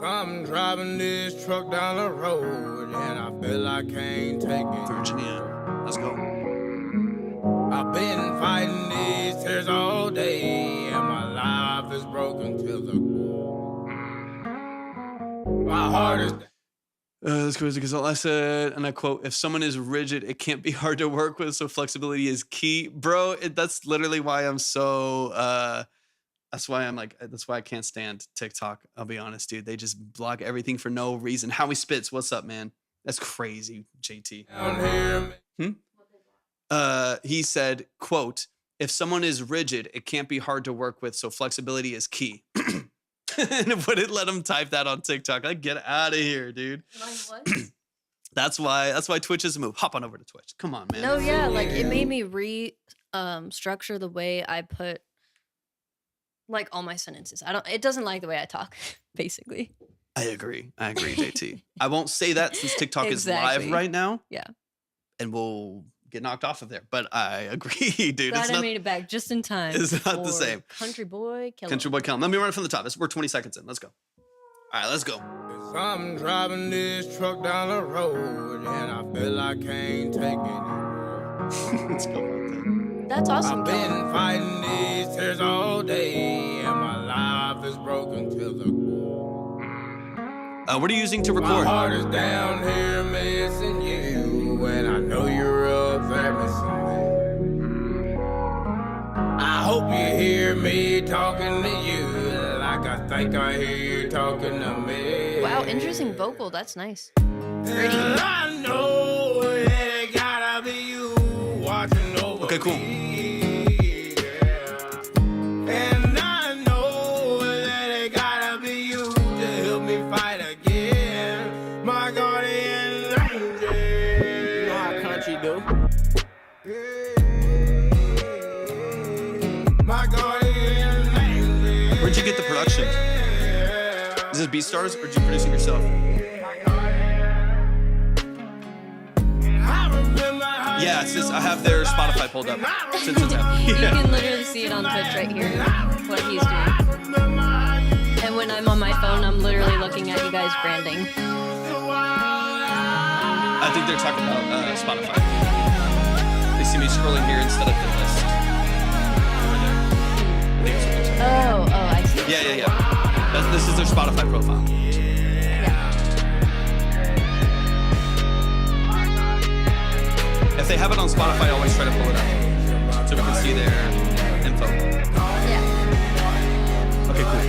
I'm driving this truck down the road and I feel I can't take it. Virginia, let's go. I've been fighting these tears all day and my life is broken till the core. My heart is... That's crazy because I said, and I quote, if someone is rigid, it can't be hard to work with, so flexibility is key. Bro, that's literally why I'm so... That's why I can't stand TikTok. I'll be honest, dude. They just block everything for no reason. Howie Spitz, what's up, man? That's crazy, JT. He said, quote, if someone is rigid, it can't be hard to work with, so flexibility is key. And it wouldn't let him type that on TikTok. Like, get out of here, dude. What? That's why Twitch is a move. Hop on over to Twitch. Come on, man. No, yeah, like it made me structure the way I put like all my sentences. It doesn't like the way I talk, basically. I agree, JT. I won't say that since TikTok is live right now. Yeah. And we'll get knocked off of there. But I agree, dude. Glad I made it back just in time. It's not the same. Country Boy Kellum. Country Boy Kellum. Let me run it from the top. We're 20 seconds in. Let's go. All right, let's go. I'm driving this truck down the road and I feel I can't take it anymore. Let's go. That's awesome. I've been fighting these tears all day and my life is broken till the core. What are you using to record? My heart is down here missing you and I know you're up there missing me. I hope you hear me talking to you like I think I hear you talking to me. Wow, interesting vocal. That's nice. Pretty. And I know it gotta be you watching over Okay, cool. me. And I know that it gotta be you to help me fight again. My guardian angel. You know how country do. My guardian angel. Where'd you get the production? Is this BeatStars or did you produce it yourself? Yeah, it's just, I have their Spotify pulled up. Since it's happening. You can literally see it on Twitch right here, what he's doing. And when I'm on my phone, I'm literally looking at you guys branding. I think they're talking about Spotify. They see me scrolling here instead of the list. Over there. I think that's what they're saying. Oh, I see. Yeah. This is their Spotify profile. If they have it on Spotify, I always try to pull it up so we can see their info. Yeah. Okay, cool.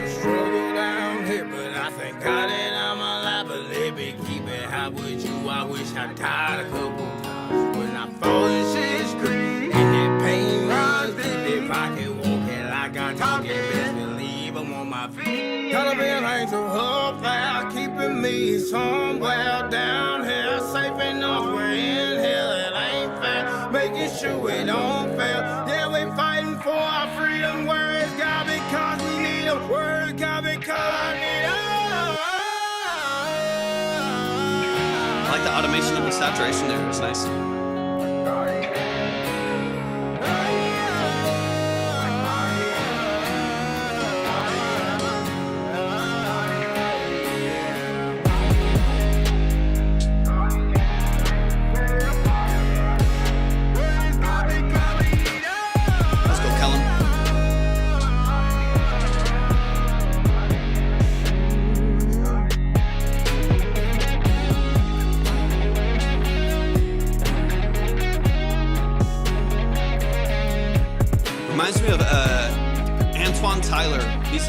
Struggle down here, but I thank God that I'm alive. But let me keep it high with you. I wish I died a couple times. When I fall in shit's creek and that pain runs deep, if I can walk it like I talk it, best believe I'm on my feet. Gotta be an angel up there, keeping me somewhere down here, safe enough. We're in hell, it ain't fair, making sure we don't fail. Yeah, we fighting for our freedom. Where is God? Because we need him. Where is God? Because I need him. I like the automation of the saturation there. It's nice. Let's go, Kellum.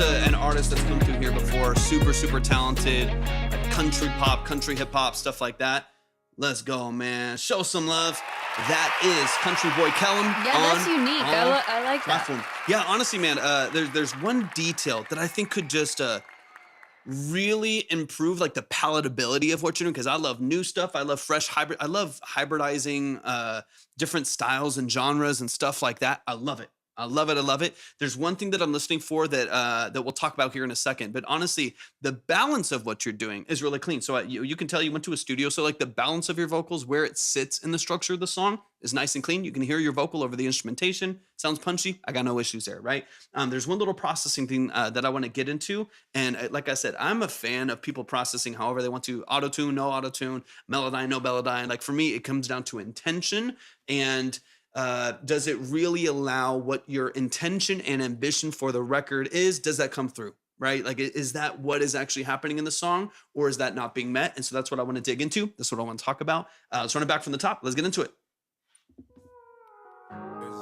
is an artist that's come through here before. Super, super talented. Like country pop, country hip hop, stuff like that. Let's go, man. Show some love. That is Country Boy Kellum. Yeah, that's unique. I like that. Platform. Yeah, honestly, man, there's one detail that I think could just really improve like the palatability of what you're doing, because I love new stuff. I love fresh hybrid. I love hybridizing different styles and genres and stuff like that. I love it. I love it. I love it. There's one thing that I'm listening for that we'll talk about here in a second. But honestly, the balance of what you're doing is really clean. So you can tell you went to a studio. So like the balance of your vocals, where it sits in the structure of the song, is nice and clean. You can hear your vocal over the instrumentation. Sounds punchy. I got no issues there, right? There's one little processing thing that I want to get into. And like I said, I'm a fan of people processing however they want to. Auto-tune, no auto-tune, Melodyne, no Melodyne. Like for me, it comes down to intention and does it really allow what your intention and ambition for the record is? Does that come through, right? Like, is that what is actually happening in the song, or is that not being met? And so that's what I want to dig into. That's what I want to talk about. Let's run it back from the top. Let's get into it.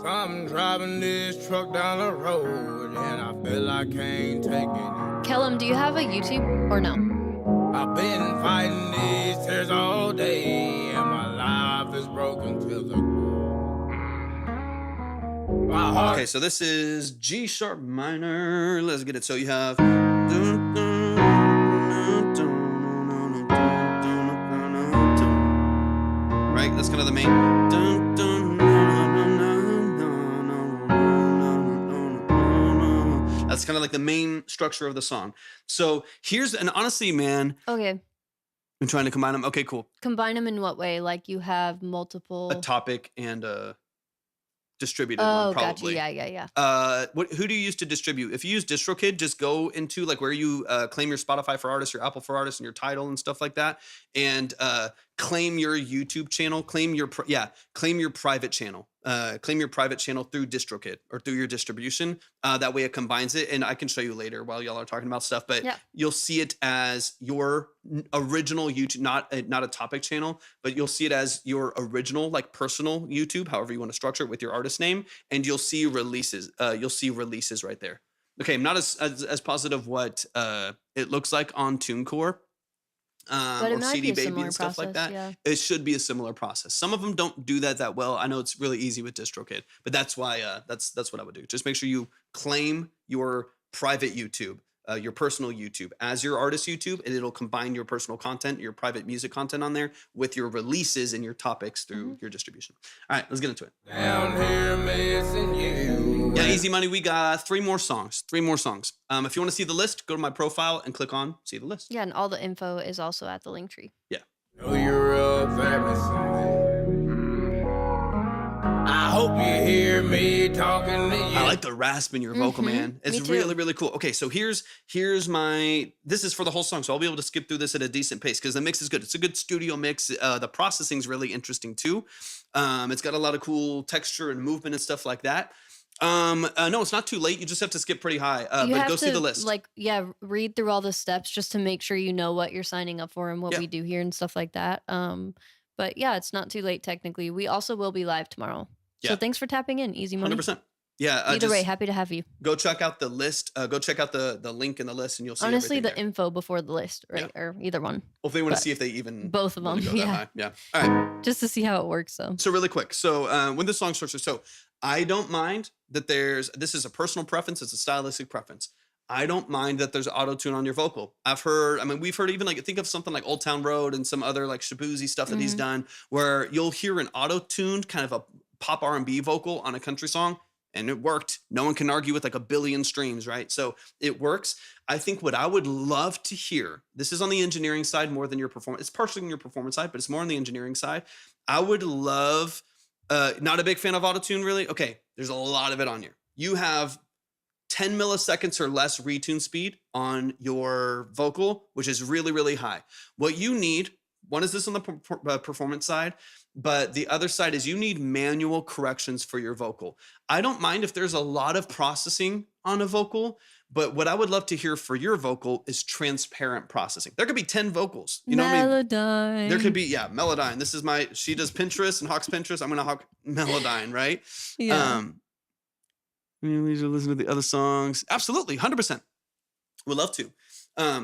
I'm driving this truck down the road and I feel I can't take it. Kellum, do you have a YouTube or no? I've been fighting these tears all day and my life is broken to the core. Okay, so this is G sharp minor. Let's get it. So you have right. That's kind of the main. That's kind of like the main structure of the song. So and honestly, man. Okay. I'm trying to combine them. Okay, cool. Combine them in what way? Like you have multiple. A topic and a distributed one, probably. Gotcha. Yeah. Who do you use to distribute? If you use DistroKid, just go into like where you claim your Spotify for Artists, your Apple for Artists, and your title and stuff like that, and claim your YouTube channel, claim your private channel. Claim your private channel through DistroKid or through your distribution. That way it combines it, and I can show you later while y'all are talking about stuff. But you'll see it as your original YouTube, not a topic channel, but you'll see it as your original, like personal YouTube, however you want to structure it with your artist name, and you'll see releases. You'll see releases right there. Okay, I'm not as positive what it looks like on TuneCore. But it or might CD be a Baby and stuff similar like that. process, It should be a similar process. Some of them don't do that well. I know it's really easy with DistroKid, but that's why that's what I would do. Just make sure you claim your private YouTube, your personal YouTube as your artist YouTube, and it'll combine your personal content, your private music content on there with your releases and your topics through your distribution. All right, let's get into it. Down here missing you. Yeah, easy money. We got three more songs. If you want to see the list, go to my profile and click on see the list. Yeah, and all the info is also at the link tree. Yeah. Know you're up there listening. I hope you hear me talking to you. I like the rasp in your vocal, man. It's really, really cool. Okay, so here's this is for the whole song, so I'll be able to skip through this at a decent pace because the mix is good. It's a good studio mix. The processing's really interesting too. It's got a lot of cool texture and movement and stuff like that. No, it's not too late. You just have to skip pretty high. But go see the list. Read through all the steps just to make sure you know what you're signing up for and what we do here and stuff like that. But yeah, it's not too late technically. We also will be live tomorrow. Yeah. So thanks for tapping in. Easy money. 100%. Yeah. Either way, happy to have you. Go check out the list. Go check out the link in the list, and you'll see. Honestly, the there. info before the list, right? Yeah. Or either one. Well, if they want to see if they even both of them, yeah. All right. Just to see how it works, though. So really quick. So when the song structure, so I don't mind that this is a personal preference. It's a stylistic preference. I don't mind that there's auto-tune on your vocal. We've heard even like, think of something like Old Town Road and some other like Shabuzi stuff that he's done where you'll hear an auto-tuned kind of a pop R&B vocal on a country song, and it worked. No one can argue with like a billion streams, right? So it works. I think what I would love to hear, this is on the engineering side more than your performance. It's partially on your performance side, but it's more on the engineering side. I would love, not a big fan of auto-tune really. Okay, there's a lot of it on here. You have 10 milliseconds or less retune speed on your vocal, which is really, really high. What you need, one is this on the performance side, but the other side is you need manual corrections for your vocal. I don't mind if there's a lot of processing on a vocal, but what I would love to hear for your vocal is transparent processing. There could be 10 vocals. You know what I mean? Melodyne. There could be, Melodyne. This is she does Pinterest and hawks Pinterest. I'm going to hawk Melodyne, right? Yeah. You listen to the other songs. Absolutely, 100%. Would love to.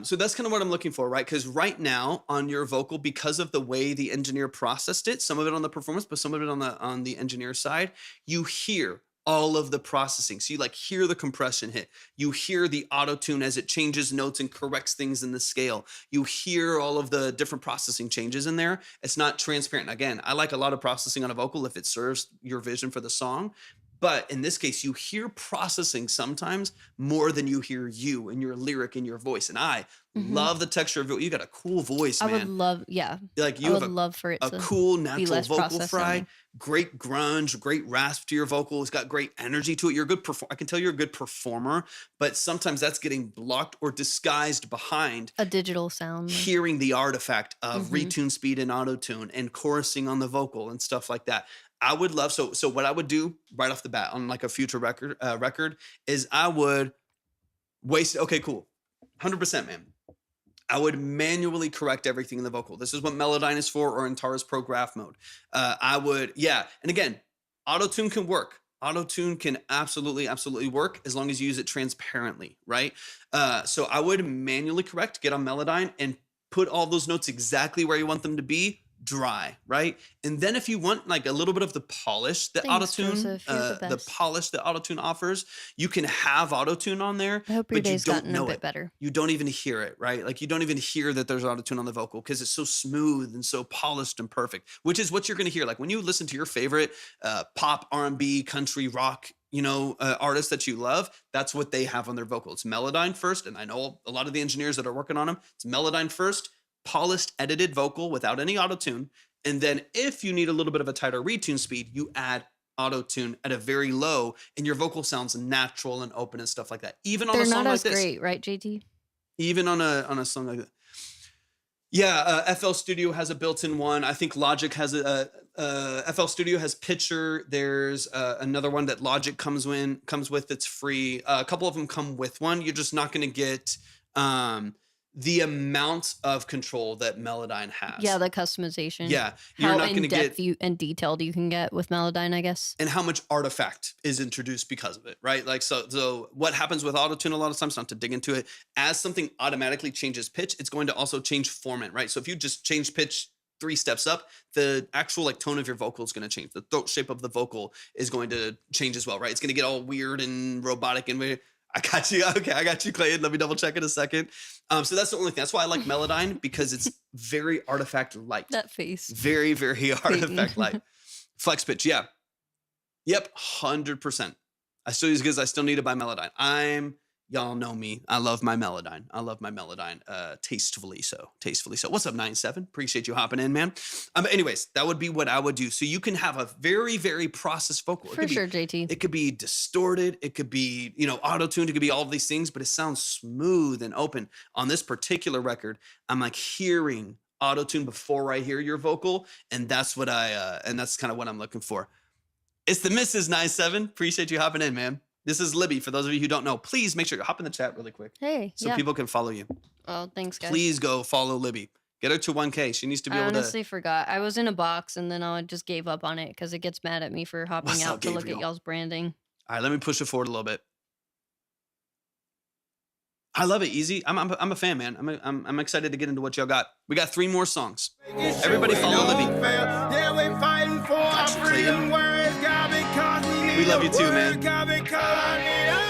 So that's kind of what I'm looking for, right? Because right now on your vocal, because of the way the engineer processed it, some of it on the performance, but some of it on the engineer side, you hear all of the processing. So you like hear the compression hit. You hear the auto tune as it changes notes and corrects things in the scale. You hear all of the different processing changes in there. It's not transparent. Again, I like a lot of processing on a vocal if it serves your vision for the song. But in this case, you hear processing sometimes more than you hear you and your lyric and your voice. And I Mhm. love the texture of it. You got a cool voice, I would man. love, yeah, Like I you have would love for it a to cool be natural less vocal fry, processing. great grunge, great rasp to your vocal. It's got great energy to it. You're a good I can tell you're a good performer, but sometimes that's getting blocked or disguised behind A digital sound. hearing the artifact of Mhm. retune speed and auto tune and chorusing on the vocal and stuff like that. I would love so what I would do right off the bat on like a future record is I would waste okay, cool. 100% man. I would manually correct everything in the vocal. This is what Melodyne is for, or in Tara's Pro Graph mode. I would, yeah. And again, auto tune can work. Auto tune can absolutely work as long as you use it transparently, right? So I would manually correct, get on Melodyne, and put all those notes exactly where you want them to be, dry, right? And then if you want like a little bit of the polish that Thanks, autotune, Joseph. You're the the best. polish that autotune offers, you can have autotune on there, I hope your but you day's don't gotten a know bit it. better. You don't even hear it, right? Like you don't even hear that there's autotune on the vocal because it's so smooth and so polished and perfect, which is what you're going to hear. Like when you listen to your favorite pop, R&B, country, rock, artists that you love, that's what they have on their vocal. It's Melodyne first, and I know a lot of the engineers that are working on them, it's Melodyne first, polished, edited vocal without any autotune. And then if you need a little bit of a tighter retune speed, you add auto tune at a very low, and your vocal sounds natural and open and stuff like that. Even on a They're song not like as this, great, right, JT? even on a song like that. Yeah, FL Studio has a built-in one. I think Logic has FL Studio has Pitcher. There's another one that Logic comes with that's free. A couple of them come with one. You're just not going to get the amount of control that Melodyne has. Yeah, the customization. Yeah, you're How not going in to depth get you and detailed you can get with Melodyne, I guess. and how much artifact is introduced because of it, right? Like so what happens with autotune a lot of times, not to dig into it, as something automatically changes pitch, it's going to also change formant, right? So if you just change pitch 3 steps up, the actual like tone of your vocal is going to change. The throat shape of the vocal is going to change as well, right? It's going to get all weird and robotic and weird. I got you. Okay, I got you, Clayton. Let me double check in a second. So that's the only thing. That's why I like Melodyne because it's very artifact light. That face. Very, very Clayton. artifact light. Flex pitch, yeah. Yep, 100%. I still use it because I still need to buy Melodyne. Y'all know me. I love my Melodyne. Tastefully so. What's up, 97? Appreciate you hopping in, man. Anyways, that would be what I would do. So you can have a very, very processed vocal. For sure, JT. It could be distorted. It could be, auto-tuned. It could be all of these things, but it sounds smooth and open. On this particular record, I'm like hearing auto-tune before I hear your vocal, and that's what that's kind of what I'm looking for. It's the Mrs. 97. Appreciate you hopping in, man. This is Libby. For those of you who don't know, please make sure you hop in the chat really quick Hey, so yeah. people can follow you. Oh, thanks, guys. Please go follow Libby. Get her to 1K. She needs to be I able honestly to. forgot. I was in a box and then I just gave up on it because it gets mad at me for hopping What's up, out to look at Gabriel? y'all's branding. All right, let me push it forward a little bit. I love it, Easy. I'm a fan, man. I'm excited to get into what y'all got. We got 3 more songs. Everybody follow Libby. Yeah, we're fighting for our Gotcha, freedom. Clayton. Words, God, because we need We love a you too, word, man. God, because I need a-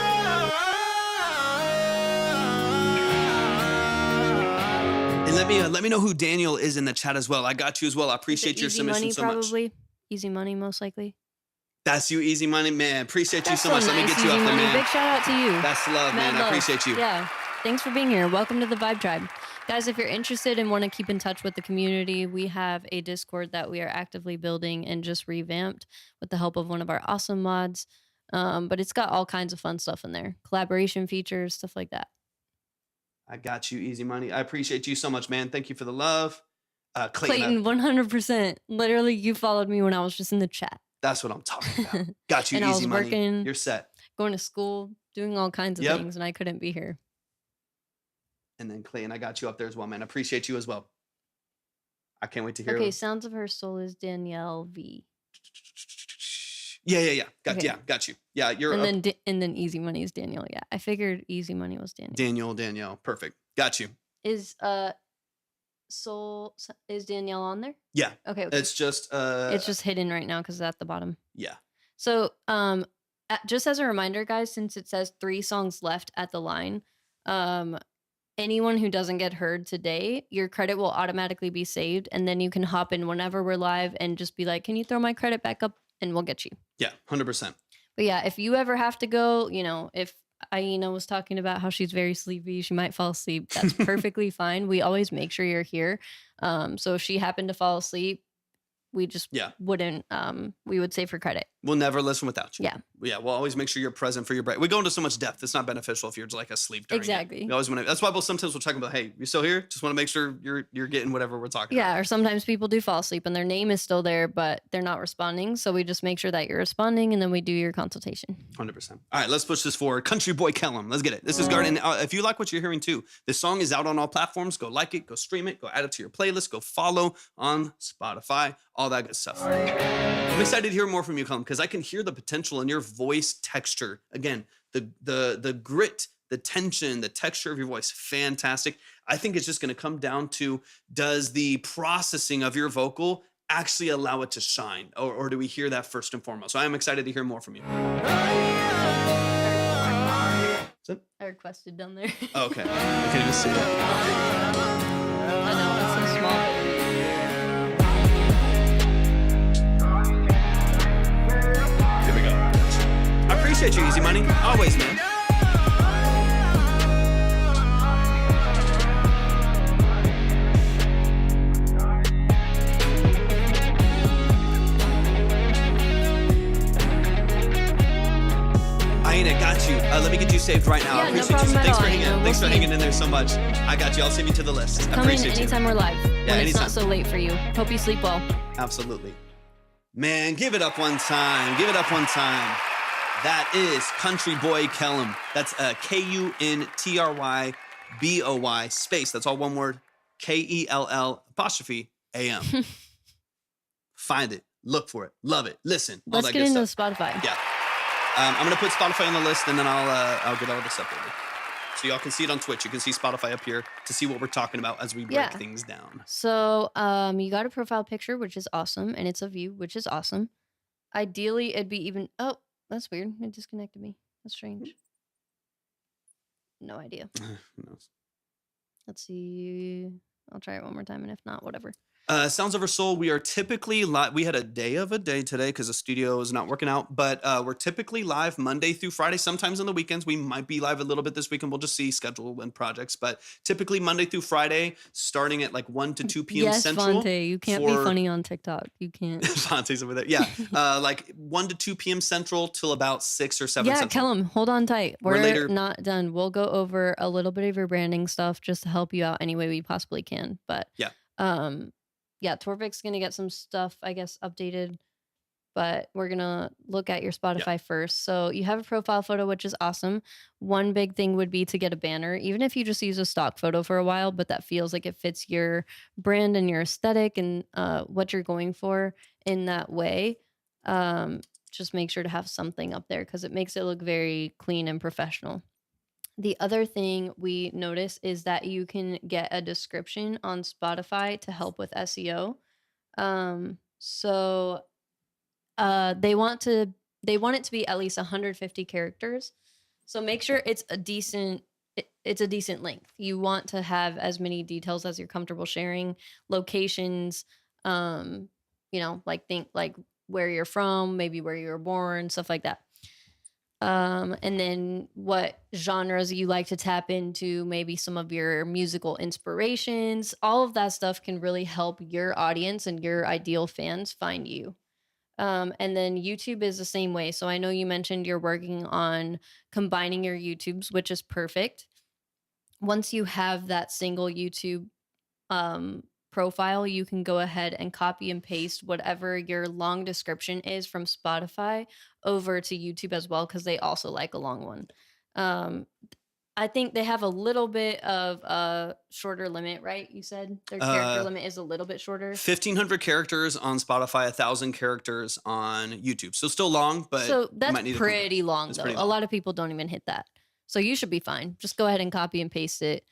And let me know who Daniel is in the chat as well. I got you as well. I appreciate your Easy submission Money, so much. probably. Easy Money, most likely. That's you, Easy Money, man. Appreciate you That's so much. Let me nice, get you Easy up there, Money. man. Big shout out to you. That's love, man. Mad I love. appreciate you. Yeah. Thanks for being here. Welcome to the Vibe Tribe. Guys, if you're interested and want to keep in touch with the community, we have a Discord that we are actively building and just revamped with the help of one of our awesome mods. But it's got all kinds of fun stuff in there. Collaboration features, stuff like that. I got you, Easy Money. I appreciate you so much, man. Thank you for the love. Clayton, 100%. Literally, you followed me when I was just in the chat. That's what I'm talking about. Got you, And I Easy was Money. working- You're set. Going to school, doing all kinds of Yep. things, and I couldn't be here. And then Clayton, I got you up there as well, man. I appreciate you as well. I can't wait to hear Okay, Sounds of Her Soul is Danielle V. Okay. Got you. Yeah, you're And then Easy Money is Danielle. Yeah, I figured Easy Money was Danielle. Danielle. Perfect. Got you. Is is Danielle on there? Yeah. Okay. It's just It's just hidden right now because it's at the bottom. yeah. So just as a reminder, guys, since it says 3 songs left at the line, anyone who doesn't get heard today, your credit will automatically be saved, and then you can hop in whenever we're live and just be like, "Can you throw my credit back up?" And we'll get you. Yeah, 100%. But yeah, if you ever have to go, if Aina was talking about how she's very sleepy, she might fall asleep. That's perfectly fine. We always make sure you're here. So if she happened to fall asleep, we just wouldn't, we would save her credit. We'll never listen without you. Yeah. Yeah, we'll always make sure you're present for your break. We go into so much depth. It's not beneficial if you're just like asleep during Exactly. it. We always want to, that's why sometimes we'll talk about, hey, you still here? Just want to make sure you're getting whatever we're talking about. Yeah, or sometimes people do fall asleep and their name is still there, but they're not responding. So we just make sure that you're responding, and then we do your consultation. 100%. All right, let's push this forward. Country Boy Kellum. Let's get it. This is Garden. If you like what you're hearing too, this song is out on all platforms. Go like it, go stream it, go add it to your playlist, go follow on Spotify, all that good stuff. I'm excited to hear more from you, Kellum, because I can hear the potential in your voice texture. Again, the grit, the tension, the texture of your voice, fantastic. I think it's just going to come down to, does the processing of your vocal actually allow it to shine, or do we hear that first and foremost? So I'm excited to hear more from you. I requested down there. Oh, okay, I can't even see it. I know, it's so small. Here we go. I appreciate you, Easy Money. Always, man. Aina, got you. Let me get you saved right now. Yeah, I appreciate no problem you. at Thanks all, for hanging. Aina. Thanks We'll for see you. hanging in there so much. I got you. I'll save you to the list. I Come in appreciate you. anytime we're live. When it's anytime. not so late for you. Hope you sleep well. Absolutely. Man, give it up one time. Give it up one time. That is Country Boy Kellum. That's KUNTRYBOY space. That's all one word. KELL''AM. Find it. Look for it. Love it. Listen. All Let's that get good into stuff. Spotify. Yeah. I'm going to put Spotify on the list, and then I'll get all this updated. So y'all can see it on Twitch. You can see Spotify up here to see what we're talking about as we break things down. So you got a profile picture, which is awesome, and it's of you, which is awesome. Ideally, it'd be even... Oh, that's weird. It disconnected me. That's strange. No idea. Who knows? Let's see. I'll try it one more time, and if not, whatever. Sounds of Our Soul, we are typically live. We had a day today because the studio is not working out, but we're typically live Monday through Friday. Sometimes on the weekends, we might be live a little bit this weekend. We'll just see schedule and projects, but typically Monday through Friday, starting at like 1 to 2 p.m. Yes, Central. Fonte, you can't be funny on TikTok. You can't. Fonte's over there. Yeah. Like 1 to 2 p.m. Central till about 6 or 7 Yeah, Central. Kellum, hold on tight. We're later. not done. We'll go over a little bit of your branding stuff just to help you out any way we possibly can. But yeah, Torvik's going to get some stuff, I guess, updated, but we're going to look at your Spotify first. So you have a profile photo, which is awesome. One big thing would be to get a banner, even if you just use a stock photo for a while, but that feels like it fits your brand and your aesthetic and what you're going for in that way. Just make sure to have something up there because it makes it look very clean and professional. The other thing we notice is that you can get a description on Spotify to help with SEO. So they want it to be at least 150 characters. So make sure it's a decent length. You want to have as many details as you're comfortable sharing, locations, think like where you're from, maybe where you were born, stuff like that. And then what genres you like to tap into, maybe some of your musical inspirations, all of that stuff can really help your audience and your ideal fans find you. And then YouTube is the same way. So I know you mentioned you're working on combining your YouTubes, which is perfect. Once you have that single YouTube profile, you can go ahead and copy and paste whatever your long description is from Spotify over to YouTube as well, because they also like a long one. I think they have a little bit of a shorter limit, right? You said their character limit is a little bit shorter. 1,500 characters on Spotify, 1,000 characters on YouTube. So still long, but So you that's might need to pretty long, It's though. pretty A long. lot of people don't even hit that. So you should be fine. Just go ahead and copy and paste it.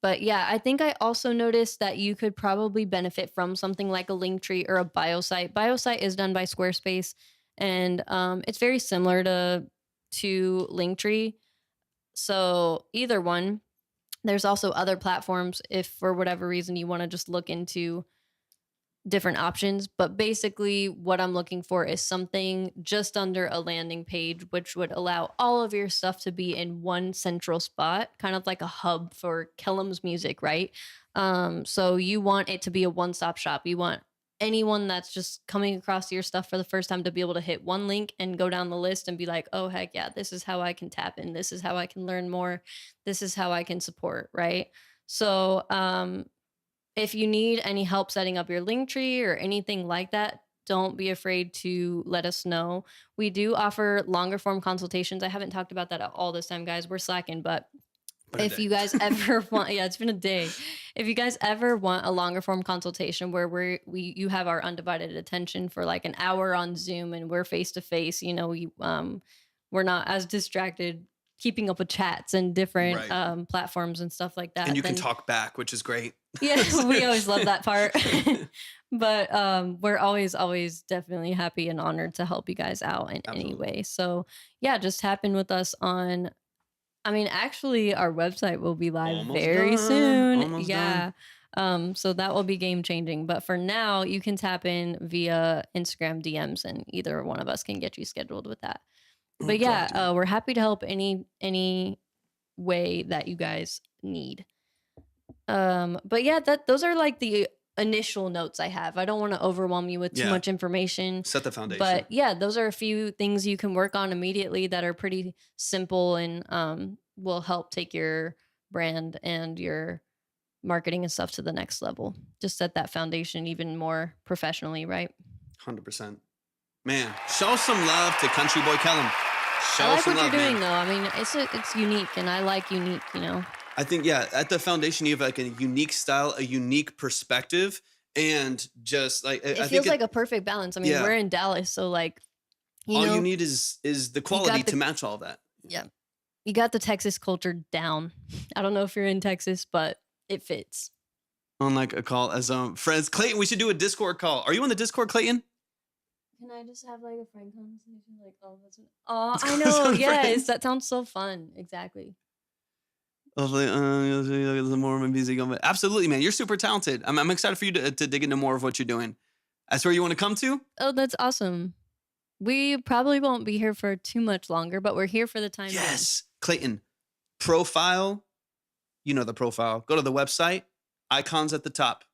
But yeah, I think I also noticed that you could probably benefit from something like a link tree or a bio site. Bio site is done by Squarespace, and it's very similar to Linktree. So either one. There's also other platforms if for whatever reason you want to just look into different options. But basically, what I'm looking for is something just under a landing page, which would allow all of your stuff to be in one central spot, kind of like a hub for Kellum's music, right? So you want it to be a one-stop shop. You want anyone that's just coming across your stuff for the first time to be able to hit one link and go down the list and be like, oh, heck yeah, this is how I can tap in. This is how I can learn more. This is how I can support, right? So, if you need any help setting up your link tree or anything like that, don't be afraid to let us know. We do offer longer form consultations. I haven't talked about that at all this time, guys. We're slacking, but if you guys ever want, yeah, it's been a day. If you guys ever want a longer form consultation where you have our undivided attention for like an hour on Zoom and we're face to face, we're not as distracted keeping up with chats and different Right. platforms and stuff like that. And you can talk back, which is great. Yeah, we always love that part. But we're always definitely happy and honored to help you guys out in any way. So yeah, just tap in with us on. I mean, actually, our website will be live Almost very done. soon. Almost Yeah. So that will be game changing. But for now, you can tap in via Instagram DMs, and either one of us can get you scheduled with that. Oh, But yeah, God, dude. we're happy to help any way that you guys need. But yeah, those are like the initial notes I have. I don't want to overwhelm you with too Yeah. much information. Set the foundation. But yeah, those are a few things you can work on immediately that are pretty simple and will help take your brand and your marketing and stuff to the next level. Just set that foundation even more professionally, right? 100%. Man, show some love to Country Boy Kellum. Show I like some what love, you're doing man. though. I mean, it's unique, and I like unique. I think, yeah, at the foundation, you have like a unique style, a unique perspective, and just like It I feels think like a perfect balance. I mean, Yeah. we're in Dallas, so like, all know, you need is the quality the- to match all that. yeah, you got the Texas culture down. I don't know if you're in Texas, but it fits. On like a call as friends. Clayton, we should do a Discord call. Are you on the Discord, Clayton? Can I just have like a friend conversation? Like, oh, I Let's know. call Yes, friends. that sounds so fun. Exactly. Hopefully, some more of my music. Absolutely, man. You're super talented. I'm excited for you to dig into more of what you're doing. That's where you want to come to? Oh, that's awesome. We probably won't be here for too much longer, but we're here for the time being. Yes. Clayton, profile. You know the profile. Go to the website. Icons at the top.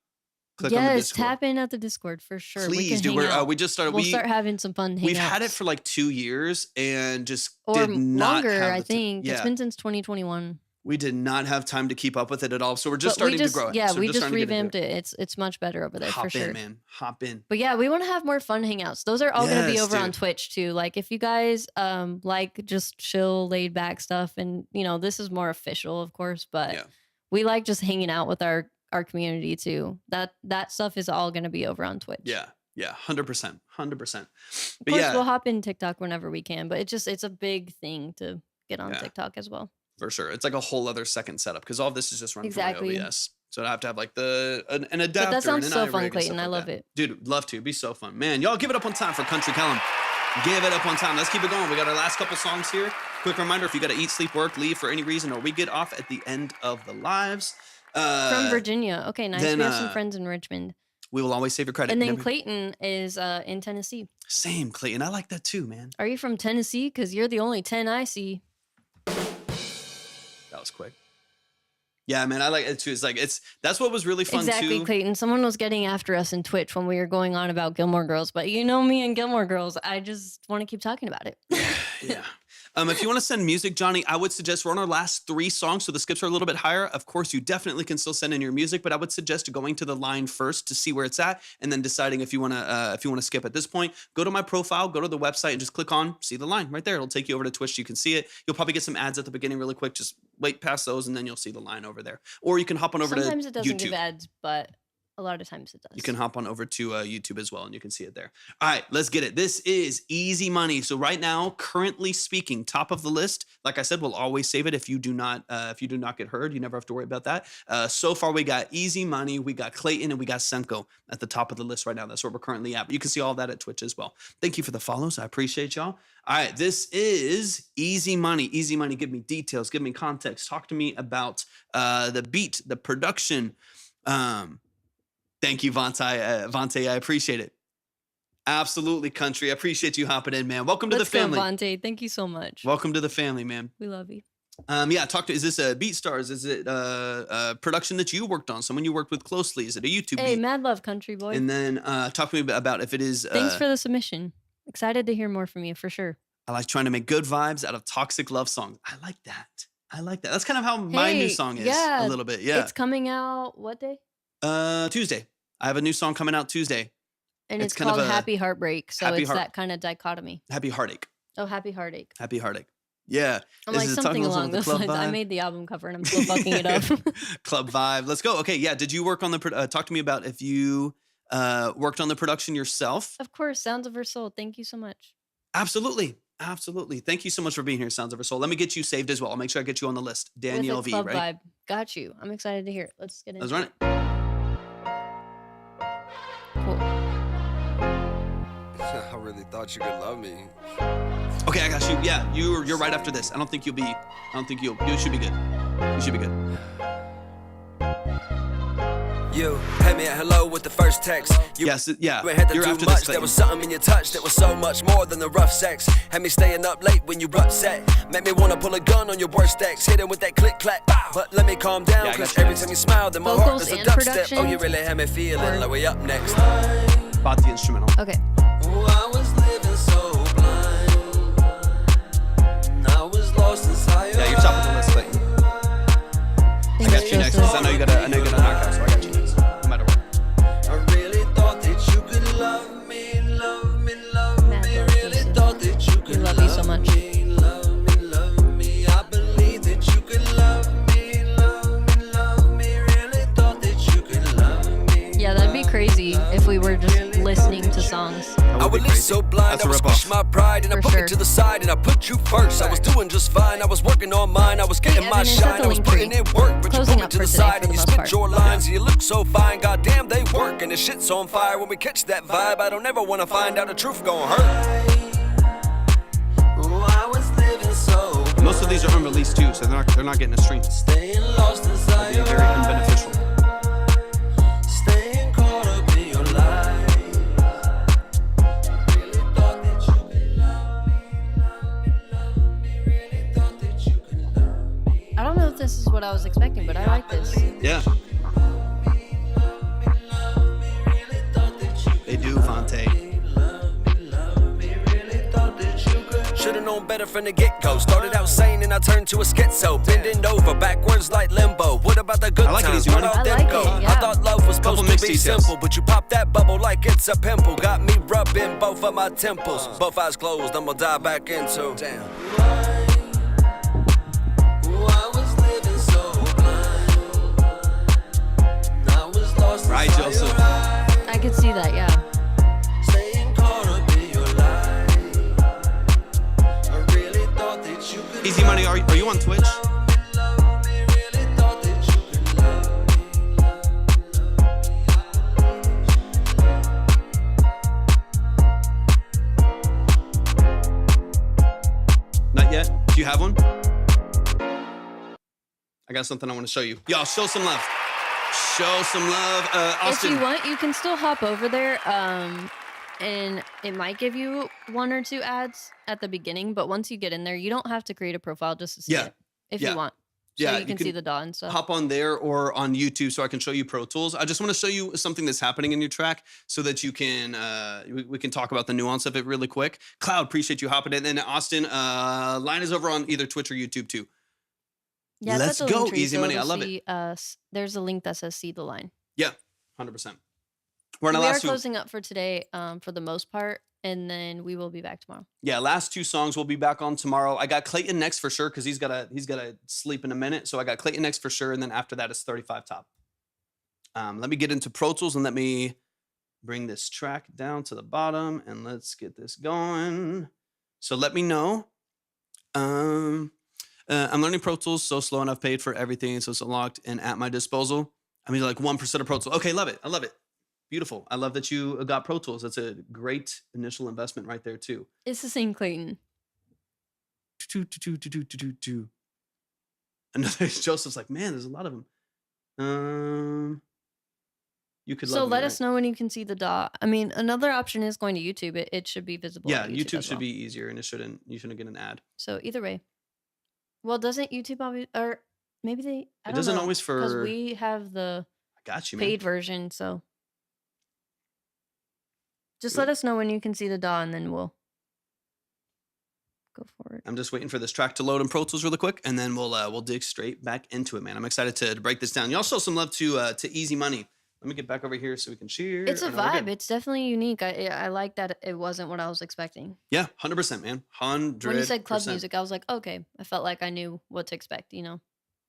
Click on the Yes, Discord. tap in at the Discord for sure. We Please, can dude. hang out. We just started. We'll start having some fun hangouts. We've had it for like 2 years and just or did not longer, have I the ti- think. It's Yeah. been since 2021. We did not have time to keep up with it at all. So we're just But starting to grow it. Yeah, So we just just starting to get into revamped it. It's much better over there Hop for sure. in, man. Hop in. But yeah, we want to have more fun hangouts. Those are all going to be Yes, over on dude. Twitch too. Like if you guys like just chill, laid back stuff, and this is more official, of course, but Yeah. we like just hanging out with our community too. That stuff is all going to be over on Twitch. Yeah. Yeah. 100%. 100%. Of But course, yeah, we'll hop in TikTok whenever we can, but it's a big thing to get on Yeah. TikTok as well. for sure. It's like a whole other second setup because all of this is just running Exactly. from my OBS. So I have to have like an adapter. But that sounds and so an fun, iRig and Clayton. stuff I like love that. it. Dude, love to. It'd be so fun. Man, y'all give it up on time for Country Kellum. Give it up on time. Let's keep it going. We got our last couple songs here. Quick reminder, if you got to eat, sleep, work, leave for any reason, or we get off at the end of the lives. From Virginia. Okay, nice. then, We have some friends in Richmond. We will always save your credit. And then Never- Clayton is in Tennessee. Same, Clayton. I like that too, man. Are you from Tennessee? Because you're the only 10 I see. That was quick. Yeah, man, I like it too. It's like that's what was really fun Exactly, too. Clayton. Someone was getting after us in Twitch when we were going on about Gilmore Girls, but you know me and Gilmore Girls. I just want to keep talking about it. Yeah. If you want to send music, Johnny, I would suggest we're on our last 3 songs, so the skips are a little bit higher. Of course, you definitely can still send in your music, but I would suggest going to the line first to see where it's at, and then deciding if you want to skip at this point. Go to my profile, go to the website, and just click on see the line right there. It'll take you over to Twitch. You can see it. You'll probably get some ads at the beginning really quick. Just wait past those, and then you'll see the line over there. Or you can hop on over to YouTube. Sometimes it doesn't give ads, but a lot of times it does. You can hop on over to YouTube as well, and you can see it there. All right, let's get it. This is Easy Money. So right now, currently speaking, top of the list. Like I said, we'll always save it if you do not get heard. You never have to worry about that. So far, we got Easy Money, we got Clayton, and we got Senko at the top of the list right now. That's where we're currently at. But you can see all that at Twitch as well. Thank you for the follows. I appreciate y'all. All right, this is Easy Money. Easy Money, give me details, give me context. Talk to me about the beat, the production. Thank you, Vontae. I appreciate it. Absolutely, country. I appreciate you hopping in, man. Welcome to the family. Let's go, Vontae. Thank you so much. Welcome to the family, man. We love you. Yeah, is this a BeatStars? Is it a production that you worked on? Someone you worked with closely? Is it a YouTube beat? Mad love, country boy. And then talk to me about if it is... Thanks for the submission. Excited to hear more from you, for sure. I like trying to make good vibes out of toxic love songs. I like that. That's kind of how my new song is a little bit. Yeah. It's coming out what day? Tuesday. I have a new song coming out Tuesday. And it's called Happy Heartbreak. So it's that kind of dichotomy. Happy Heartache. Oh, Happy Heartache. Happy Heartache. Yeah. I'm like something along those lines. I made the album cover and I'm still fucking it up. Club vibe. Let's go. Okay. Yeah. Did you work on the, talk to me about if you worked on the production yourself? Of course. Sounds of Her Soul. Thank you so much. Absolutely. Absolutely. Thank you so much for being here, Sounds of Her Soul. Let me get you saved as well. I'll make sure I get you on the list. Danielle V, club right? Vibe. Got you. I'm excited to hear it. Let's get into it. Let's run it. Cool. I really thought you could love me. Okay, I got you. Yeah, you're right after this. You should be good. You should be good. You had me at hello with the first text. Yes, yeah. You ain't had to You're do after much. this. There was something in your touch that was so much more than the rough sex. Had me staying up late when you upset. Made me wanna pull a gun on your worst ex. Hit it with that click clack. But let me calm down, Yeah, cause every time you smile, then my heart Vocals does a and dubstep. production? Oh, you really had me feeling like we up next. Bought the instrumental. Okay. Oh, I was living so blind. I was lost inside. Yeah, you're top of the list, Clayton. I got you next. I know you got a knockout, so I got you next. No matter what. I really thought that you could love me, love me, love Mad me. love, Really Joseph. thought that you could love you so much. me, love me, love me. I believe that you could love me, love me, love me. Really thought that you could love me. Yeah, that'd be crazy if we were just listening to songs. I was living so blind, That's I a was rip-off. squishing my pride, and I For put sure. it to the side, and I put you first. I was doing just fine, I was working on mine, I was getting my Evan, is that shine, the I was link putting tree? in work, but you Closing put me up to for the today side, for and the you most spit part. your lines, and you look so fine, goddamn they work, and the shit's on fire when we catch that vibe. I don't ever wanna find out the truth gon' hurt. Oh, I was living so blind. Most of these are unreleased too, so they're not getting a stream. Staying lost inside Being your very eyes. unbeneficial. Staying caught up in your lies. Really thought that you could love me, love me. Really thought that you could love me. I don't know if this is what I was expecting, but I like this. Yeah, Really thought that you they do, Vontae. Should've known better from the get-go. Started out sane and I turned to a schizo. Bending over, backwards like limbo. What about the good I like it, times? Easy Money. Where all I them like go? it, yeah. I thought love was Couple supposed to mixed be details. simple, but you pop that bubble like it's a pimple. Got me rubbing both of my temples. Both eyes closed, I'ma dive back into. Damn. I was living so blind. I was lost Right, inside Joseph. your eyes. I could see that, yeah. Staying caught up in your lies. I really thought that you could Easy Money, are you on Twitch? love me, really thought that you could love Not yet. Do you have one? I got something I want to show you. Y'all, show some love. Show some love. If Austin. you want, you can still hop over there. And it might give you 1 or 2 ads at the beginning, but once you get in there, you don't have to create a profile just to see Yeah. it if Yeah. you want. So Yeah, you can see the DAW and stuff. hop on there or on YouTube so I can show you Pro Tools. I just want to show you something that's happening in your track so that you can we can talk about the nuance of it really quick. Cloud, appreciate you hopping in. And Austin, line is over on either Twitch or YouTube too. Yeah, Let's it's at the link go. tree, Easy so money. I it'll love see, it. there's a link that says see the line. Yeah, 100%. We're on the We are last two. closing up for today, for the most part, and then we will be back tomorrow. Yeah, last two songs we'll be back on tomorrow. I got Clayton next for sure because he's gotta sleep in a minute. So I got Clayton next for sure, and then after that it's 35 top. Let me get into Pro Tools and let me bring this track down to the bottom and let's get this going. So let me know. I'm learning Pro Tools so slow and I've paid for everything, so it's unlocked and at my disposal. I mean, like 1% of Pro Tools. Okay, love it. I love it. Beautiful. I love that you got Pro Tools. That's a great initial investment right there too. It's the same Clayton. Another Joseph's like, man, there's a lot of them. You could. So love let me, us know when you can see the DAW. I mean, another option is going to YouTube. It should be visible. Yeah, on YouTube as should well. be easier, and you shouldn't get an ad. So either way. Well, doesn't YouTube always, or maybe they? I It don't doesn't know, always because for. we have the I got you, man. paid version. So just let us know when you can see the DAW, and then we'll go for it. I'm just waiting for this track to load in Pro Tools really quick, and then we'll dig straight back into it, man. I'm excited to break this down. You also some love to Easy Money. Let me get back over here so we can cheer. It's a No, we're good. vibe. It's definitely unique. I like that it wasn't what I was expecting. Yeah, 100%, man. 100%. When you said club music, I was like, okay. I felt like I knew what to expect, you know?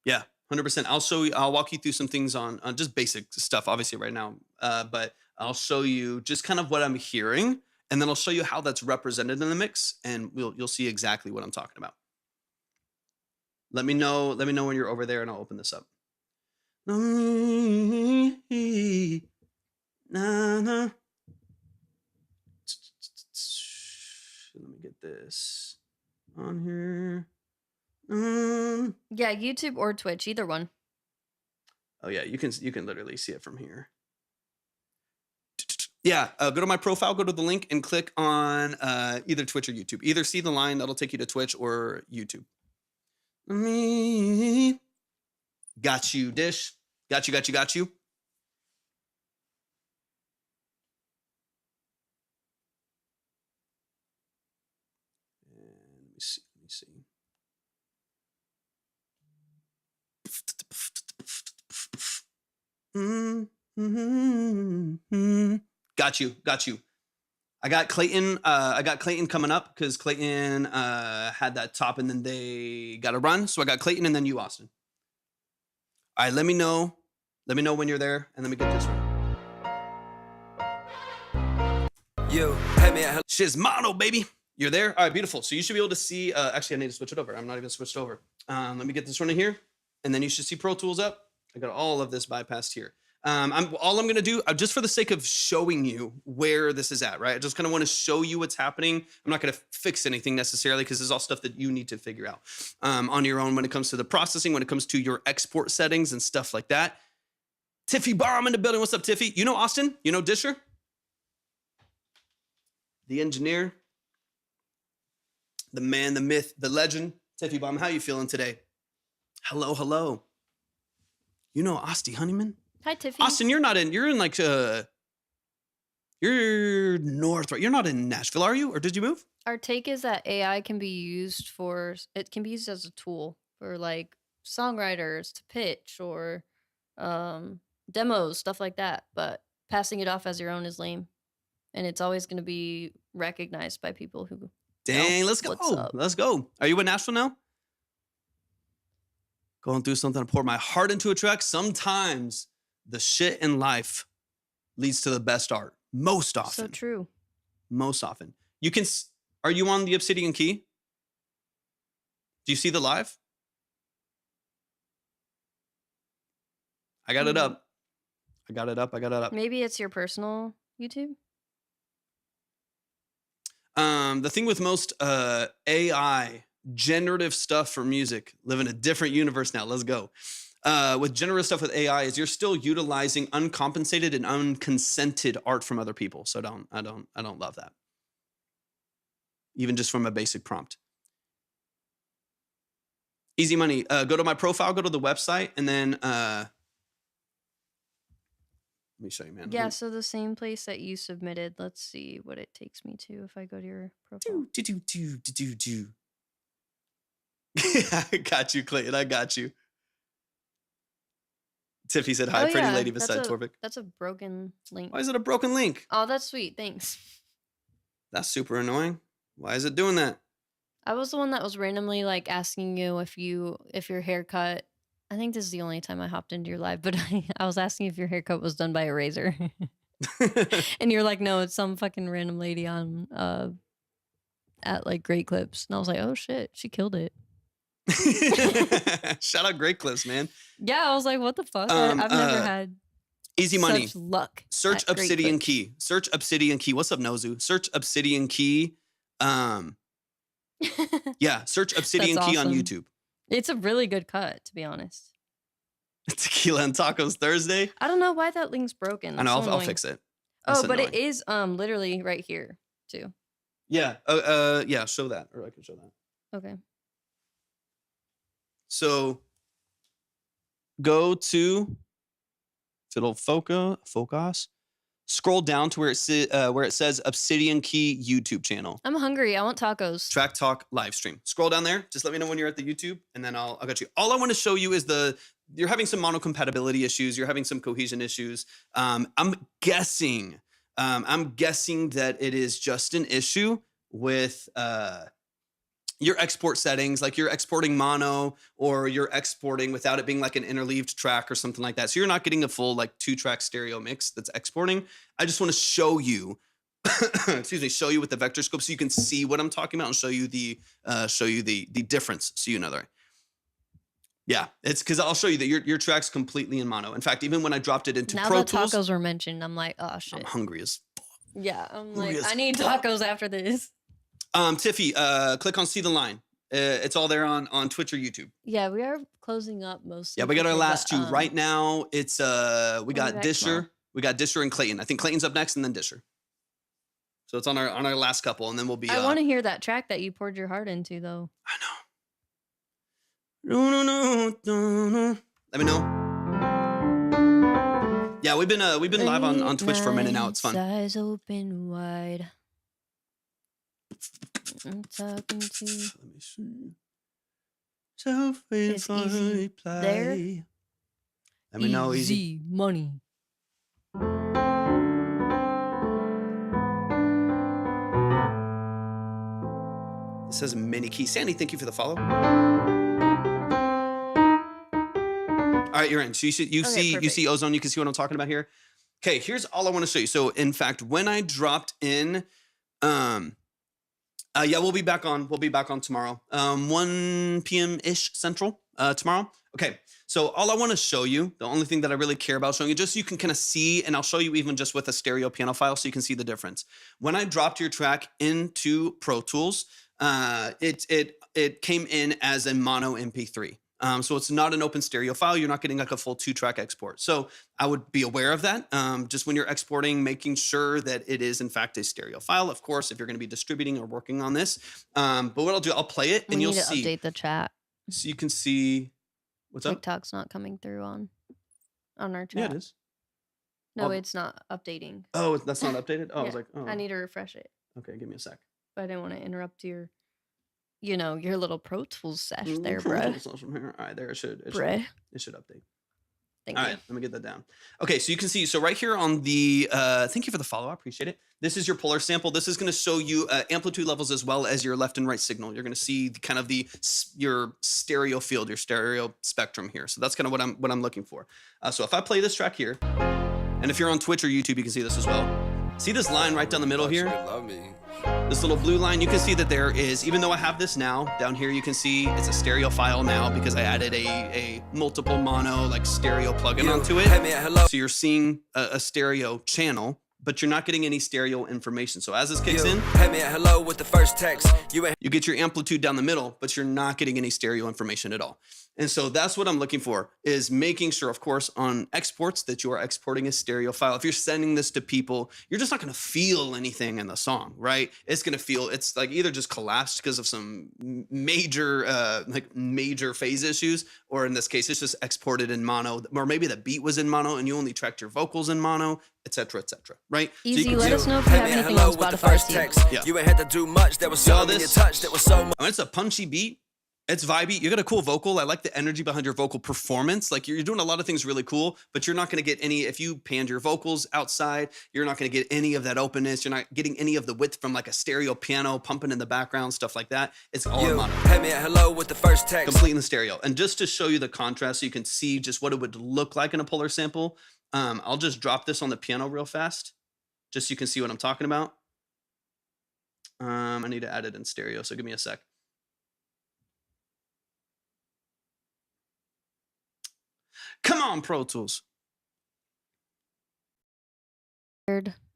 Yeah, 100%. I'll walk you through some things on just basic stuff, obviously right now. But I'll show you just kind of what I'm hearing, and then I'll show you how that's represented in the mix, and you'll see exactly what I'm talking about. Let me know when you're over there, and I'll open this up. Nah, nah. Let me get this on here. Yeah, YouTube or Twitch, either one. Oh yeah, you can literally see it from here. Yeah, go to my profile, go to the link, and click on either Twitch or YouTube. Either see the line, that'll take you to Twitch or YouTube. Got you, Dish. Got you. And let me see. Got you. I got Clayton coming up because Clayton had that top and then they got to run. So I got Clayton and then you, Austin. All right, let me know when you're there, and let me get this one. You, hey man, Shizmano, baby. You're there? All right, beautiful. So you should be able to see, actually I need to switch it over. I'm not even switched over. Let me get this one in here, and then you should see Pro Tools up. I got all of this bypassed here. All I'm gonna do, just for the sake of showing you where this is at, right? I just kind of want to show you what's happening. I'm not gonna fix anything necessarily because this is all stuff that you need to figure out on your own when it comes to the processing, when it comes to your export settings and stuff like that. Tiffy Bar, I'm in the building. What's up, Tiffy? You know Austin? You know Disher? The engineer, the man, the myth, the legend. Tiffy Bomb, how you feeling today? Hello. You know Asti Honeyman? Hi, Tiffy. Austin, you're in like, you're north, right? You're not in Nashville, are you? Or did you move? Our take is that AI can be used as a tool for like songwriters to pitch or demos, stuff like that. But passing it off as your own is lame. And it's always going to be recognized by people who. Dang, let's go. What's up? Let's go. Are you in Nashville now? Going through something to pour my heart into a track. Sometimes the shit in life leads to the best art. Most often. So true. Most often. Are you on the Obsidian key? Do you see the live? I got it up. I got it up. Maybe it's your personal YouTube. The thing with most AI generative stuff for music, live in a different universe now. Let's go. With generative stuff with AI is you're still utilizing uncompensated and unconsented art from other people. So I don't love that. Even just from a basic prompt. Easy money. Go to my profile, go to the website, and then let me show you, man. Yeah, so the same place that you submitted. Let's see what it takes me to if I go to your profile. I got you, Clayton. I got you. Tiffy said hi, Oh, pretty yeah, lady beside Torvik. That's a broken link. Why is it a broken link? Oh, that's sweet. Thanks. That's super annoying. Why is it doing that? I was the one that was randomly like asking you if your haircut. I think this is the only time I hopped into your live, but I was asking if your haircut was done by a razor, and you're like, no, it's some fucking random lady on at like Great Clips, and I was like, oh shit, she killed it. Shout out Great Clips, man. Yeah, I was like, what the fuck? I've never had easy money. such luck. Search at Great Obsidian Clips. Key. Search Obsidian Key. What's up, Nozu? Search Obsidian Key. Yeah, search Obsidian That's Key on awesome. YouTube. It's a really good cut, to be honest. Tequila and Tacos Thursday. I don't know why that link's broken. I know. That's so I'll annoying. fix it. That's Oh, but it annoying. is literally right here too. Yeah. Yeah. Show that, or I can show that. Okay. So go to little focus. Scroll down to where it says Obsidian Key YouTube channel. I'm hungry. I want tacos. Track Talk live stream. Scroll down there. Just let me know when you're at the YouTube, and then I'll get you. All I want to show you is you're having some monocompatibility issues. You're having some cohesion issues. I'm guessing that it is just an issue with your export settings, like you're exporting mono or you're exporting without it being like an interleaved track or something like that. So you're not getting a full like 2-track stereo mix that's exporting. I just want to show you, show you with the vector scope so you can see what I'm talking about and show you the difference so you know that. Yeah, it's because I'll show you that your track's completely in mono. In fact, even when I dropped it into Now Pro that Tools, tacos were mentioned, I'm like, oh shit. I'm hungry as fuck. Yeah, I'm Hungry like, as I need fuck. tacos after this. Tiffy, click on See the Line. It's all there on Twitch or YouTube. Yeah, we are closing up mostly. Yeah, we got our quickly, last but, two. Right now, it's we we'll be got back Disher. tomorrow. We got Disher and Clayton. I think Clayton's up next and then Disher. So it's on our last couple, and then we'll be I want to hear that track that you poured your heart into, though. I know. No. Let me know. Yeah, we've been live on Twitch for a minute now. It's fun. Eyes open wide. I'm talking to. Let me see. Self-made Is Easy play. there? Let me know, Easy. money. It says mini key. Sandy, thank you for the follow. All right, you're in. So you see Ozone. You can see what I'm talking about here. Okay, here's all I want to show you. So in fact, when I dropped in, yeah, we'll be back on tomorrow, 1 p.m. ish Central tomorrow. Okay, so all I want to show you, the only thing that I really care about showing you, just so you can kind of see, and I'll show you even just with a stereo piano file, so you can see the difference. When I dropped your track into Pro Tools, it came in as a mono MP3. So it's not an open stereo file. You're not getting like a full 2-track export. So I would be aware of that. Just when you're exporting, making sure that it is in fact a stereo file. Of course, if you're going to be distributing or working on this. But what I'll do, I'll play it and you'll see. Update the chat. So you can see what's up. TikTok's not coming through on our chat. Yeah, it is. No, Oh. it's not updating. Oh, that's not updated. Oh, I was Yeah, like, oh, I need to refresh it, okay, give me a sec. but I didn't want to interrupt your little Pro Tools sesh there, bruh. From here. All right, there it should Bruh. update. Thank All you. right, let me get that down. Okay, so you can see, so right here on the, thank you for the follow, I appreciate it. This is your polar sample. This is going to show you amplitude levels as well as your left and right signal. You're going to see kind of your stereo field, your stereo spectrum here. So that's kind of what I'm looking for. So if I play this track here, and if you're on Twitch or YouTube, you can see this as well. See this line right down the middle here? Love me. This little blue line, you can see that there is, even though I have this now, down here you can see it's a stereo file now because I added a multiple mono like stereo plugin onto it. Hey man, hello. So you're seeing a stereo channel, but you're not getting any stereo information. So as this kicks in, Hey man, hello with the first text. You ain't you get your amplitude down the middle, but you're not getting any stereo information at all. And so that's what I'm looking for, is making sure, of course, on exports that you are exporting a stereo file. If you're sending this to people, you're just not going to feel anything in the song, right? It's going to feel, it's like either just collapsed because of some major phase issues, or in this case, it's just exported in mono, or maybe the beat was in mono and you only tracked your vocals in mono, et cetera, right? Easy, let us know if you have anything on Spotify too. Yeah. You ain't had to do much. There was something in your touch that was so much. When it's a punchy beat, it's vibey. You got a cool vocal. I like the energy behind your vocal performance. Like you're doing a lot of things really cool, but you're not going to get any, if you panned your vocals outside, you're not going to get any of that openness. You're not getting any of the width from like a stereo piano pumping in the background, stuff like that. It's all in mono. Hit me at hello with the first text. Complete in the stereo. And just to show you the contrast so you can see just what it would look like in a polar sample, I'll just drop this on the piano real fast, just so you can see what I'm talking about. I need to add it in stereo, so give me a sec. Come on, Pro Tools.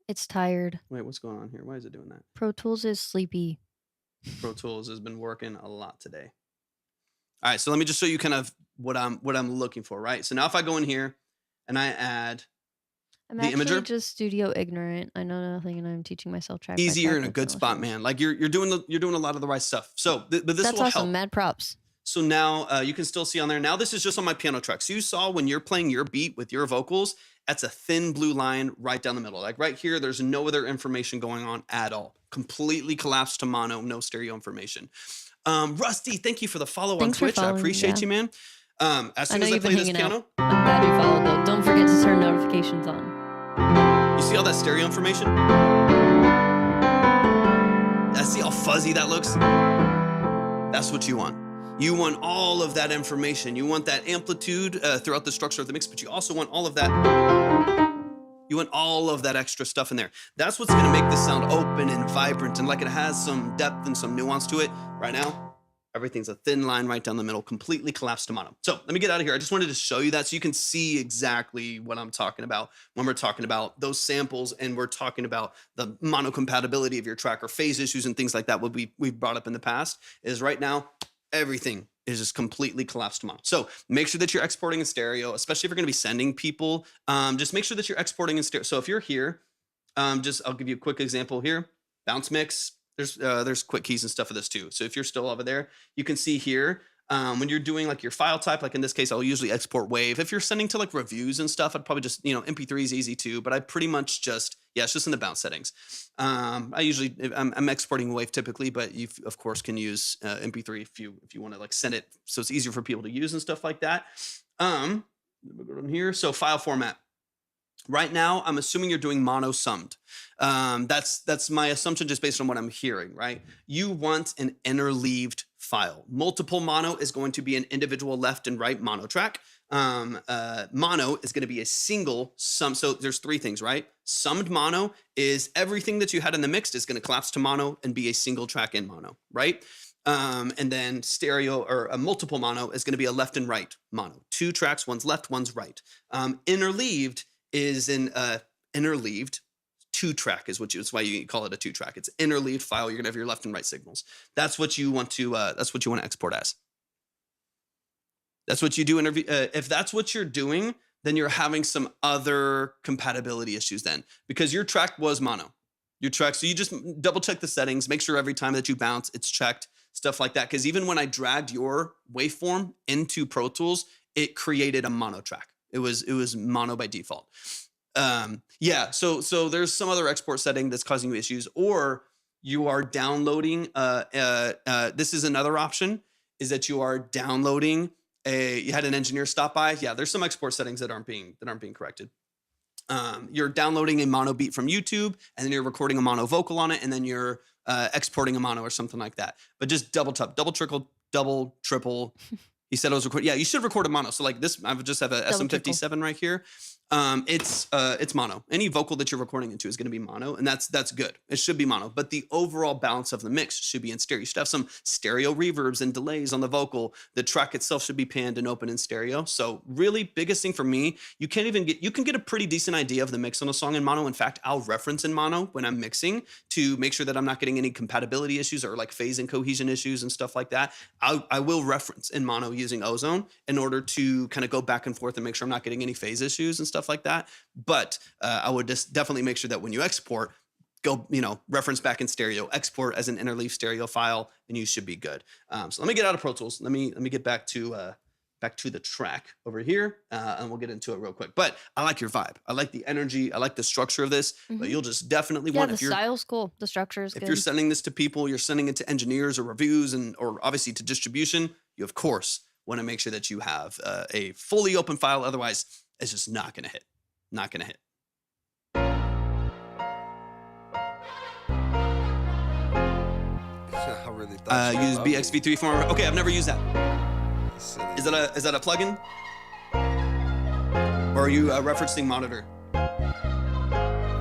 It's tired. Wait, what's going on here? Why is it doing that? Pro Tools is sleepy. Pro Tools has been working a lot today. All right, so let me just show you kind of what I'm looking for, right? So now if I go in here and I add I'm the actually imager, just studio ignorant. I know nothing, and I'm teaching myself track. easier in a good spot, man. Like you're doing a lot of the right stuff. So, but this That's will awesome. help. Mad props. So now you can still see on there. Now this is just on my piano track. So you saw when you're playing your beat with your vocals, that's a thin blue line right down the middle. Like right here, there's no other information going on at all. Completely collapsed to mono, no stereo information. Rusty, thank you for the follow Thanks on Twitch. I appreciate you, man. As soon as I play this piano, I'm glad you followed though. Don't forget to turn notifications on. you see all that stereo information? I see how fuzzy that looks. That's what you want. You want all of that information. You want that amplitude throughout the structure of the mix, but you also want all of that. You want all of that extra stuff in there. That's what's gonna make this sound open and vibrant and like it has some depth and some nuance to it. Right now, everything's a thin line right down the middle, completely collapsed to mono. So let me get out of here. I just wanted to show you that so you can see exactly what I'm talking about when we're talking about those samples and we're talking about the mono compatibility of your track or phase issues and things like that. What we've brought up in the past is right now, everything is just completely collapsed to mono. So make sure that you're exporting in stereo, especially if you're going to be sending people. Just make sure that you're exporting in stereo. So if you're here, I'll give you a quick example here. Bounce mix. There's quick keys and stuff for this too. So if you're still over there, you can see here when you're doing like your file type, like in this case, I'll usually export WAV. If you're sending to like reviews and stuff, I'd probably just, MP3 is easy too, but I pretty much just, it's just in the bounce settings. I'm exporting WAV typically, but you of course can use MP3 if you want to like send it so it's easier for people to use and stuff like that. We'll go down here. So file format. Right now, I'm assuming you're doing mono summed. That's my assumption just based on what I'm hearing, right? You want an interleaved file. Multiple mono is going to be an individual left and right mono track. Mono is going to be a single sum. So there's three things, right? Summed mono is everything that you had in the mix is going to collapse to mono and be a single track in mono, right? And then stereo or a multiple mono is going to be a left and right mono. Two tracks, one's left, one's right. Interleaved is an interleaved two track is it's why you call it a two track. It's interleaved file. You're gonna have your left and right signals. That's what you want to export as. That's what you do. If that's what you're doing, then you're having some other compatibility issues then, because your track was mono. Your track, so you just double check the settings, make sure every time that you bounce, it's checked, stuff like that. Because even when I dragged your waveform into Pro Tools, it created a mono track. It was mono by default. So there's some other export setting that's causing you issues, or you are downloading. This is another option, is that you are downloading you had an engineer stop by. Yeah, there's some export settings that aren't being corrected. You're downloading a mono beat from YouTube, and then you're recording a mono vocal on it, and then you're exporting a mono or something like that. But just double, triple. He said I was recording. Yeah, you should record a mono. So like this, I would just have a SM57 right here. It's mono. Any vocal that you're recording into is going to be mono, and that's good. It should be mono, but the overall balance of the mix should be in stereo. You should have some stereo reverbs and delays on the vocal. The track itself should be panned and open in stereo. So really, biggest thing for me, you can get a pretty decent idea of the mix on a song in mono. In fact, I'll reference in mono when I'm mixing to make sure that I'm not getting any compatibility issues or like phase and cohesion issues and stuff like that. I will reference in mono using Ozone in order to kind of go back and forth and make sure I'm not getting any phase issues and stuff like that. But I would just definitely make sure that when you export, go, reference back in stereo, export as an interleaf stereo file, and you should be good. So let me get out of Pro Tools. Let me get back to the track over here, and we'll get into it real quick. But I like your vibe. I like the energy. I like the structure of this. But you'll just definitely want, the if you're style's cool. The structure is if good. you're sending this to people, you're sending it to engineers or reviews or obviously to distribution, you of course want to make sure that you have a fully open file. Otherwise, it's just not going to hit. Not going to hit. I really thought you Use loved me. BXV3 form. Okay, I've never used that. Is that a plugin? Or are you referencing Monitor?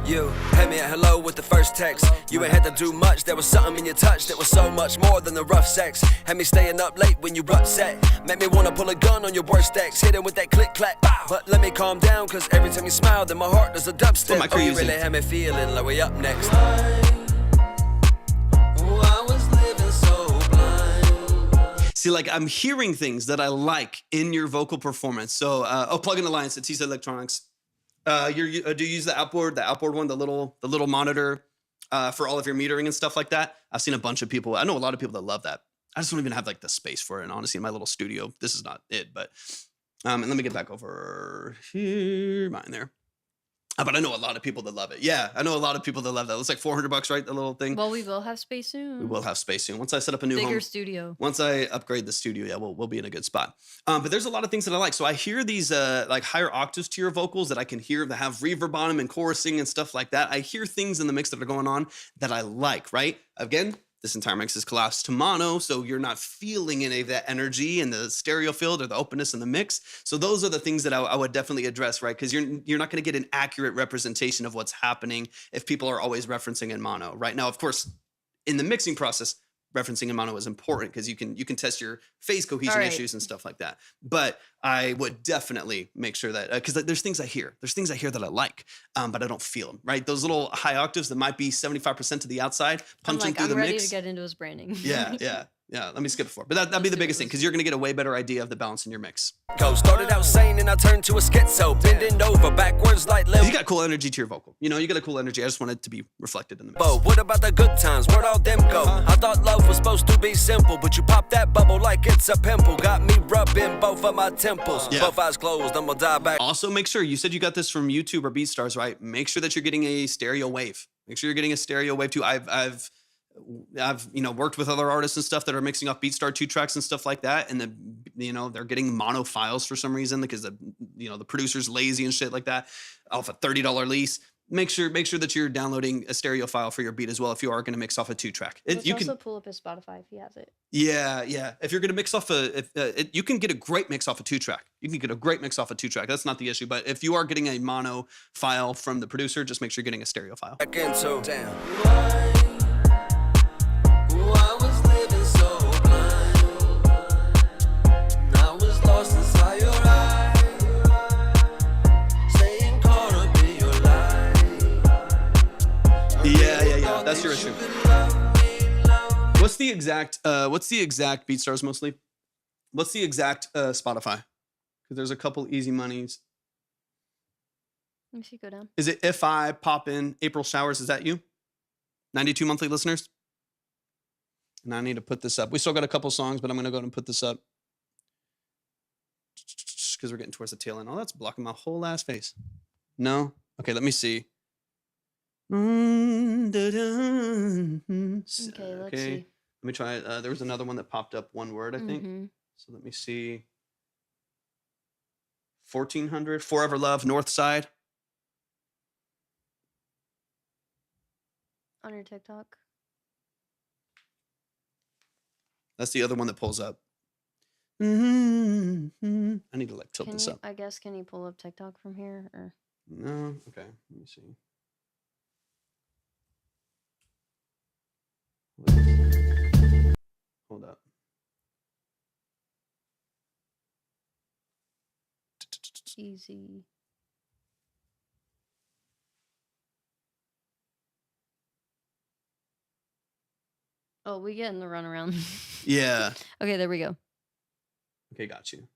You had me at hello with the first text. You ain't had to do much. There was something in your touch that was so much more than the rough sex. Had me staying up late when you upset. Made me wanna pull a gun on your worst ex. Hit him with that click clack. But let me calm down, cause every time you smile, then my heart does a dubstep. mic Oh, are you you really using? had me feeling like we up next. See, like I'm hearing things that I like in your vocal performance. So, Plugin Alliance, it's Tisa Electronics. Do you use the outboard one, the little monitor for all of your metering and stuff like that? I've seen a bunch of people. I know a lot of people that love that. I just don't even have like the space for it. And honestly, in my little studio, this is not it. But and let me get back over here, mine there. But I know a lot of people that love it. Yeah, I know a lot of people that love that. It's like $400, right? The little thing. Well, we will have space soon. We will have space soon. Once I set up a new Bigger home. studio. Once I upgrade the studio, yeah, we'll be in a good spot. But there's a lot of things that I like. So I hear these like higher octaves to your vocals that I can hear that have reverb on them and chorusing and stuff like that. I hear things in the mix that are going on that I like, right? Again, this entire mix is collapsed to mono, so you're not feeling any of that energy in the stereo field or the openness in the mix. So those are the things that I would definitely address, right? Because you're not going to get an accurate representation of what's happening if people are always referencing in mono. Right now, of course, in the mixing process, referencing in mono is important because you can test your phase cohesion issues and stuff like that. But I would definitely make sure that because there's things I hear that I like, but I don't feel them. Right, those little high octaves that might be 75% to the outside punching through the mix. I'm ready to get into his branding. Yeah. Let me skip forward, but that'd be the biggest thing because you're gonna get a way better idea of the balance in your mix. Started out sane and I turned to a schizo, bending over backwards like limbo. You got cool energy to your vocal. You got a cool energy. I just want it to be reflected in the mix. What about the good times? Where'd all them go? I thought love was supposed to be simple, but you pop that bubble like it's a pimple. Got me rubbing both of my temples. Yeah. Both eyes closed, I'm gonna die back. Also, make sure you said you got this from YouTube or BeatStars, right? Make sure that you're getting a stereo wave. Make sure you're getting a stereo wave too. I've worked with other artists and stuff that are mixing off BeatStar 2 tracks and stuff like that, and they're getting mono files for some reason because the producer's lazy and shit like that off a $30 lease. Make sure that you're downloading a stereo file for your beat as well if you are going to mix off a 2-track. You can also pull up his Spotify if he has it. Yeah. If you're going to mix off you can get a great mix off a 2-track. You can get a great mix off a 2-track. That's not the issue. But if you are getting a mono file from the producer, just make sure you're getting a stereo file. Back into damn. Yeah. That's your issue. What's the exact BeatStars mostly? What's the exact Spotify? Because there's a couple easy monies. Let me see, go down. Is it If I Pop In April Showers? Is that you? 92 monthly listeners? And I need to put this up. We still got a couple songs, but I'm going to go ahead and put this up. Because we're getting towards the tail end. Oh, that's blocking my whole ass face. No? Okay, let me see. Okay, Let's see. Let me try. There was another one that popped up one word, I think. Mm-hmm. So let me see. 1400 Forever Love North Side. On your TikTok. That's the other one that pulls up. I need to like tilt this up. I guess, can you pull up TikTok from here? Or No, okay. Let me see. Hold up. easy. Oh, we getting the runaround. Yeah. Okay, there we go. Okay, got you.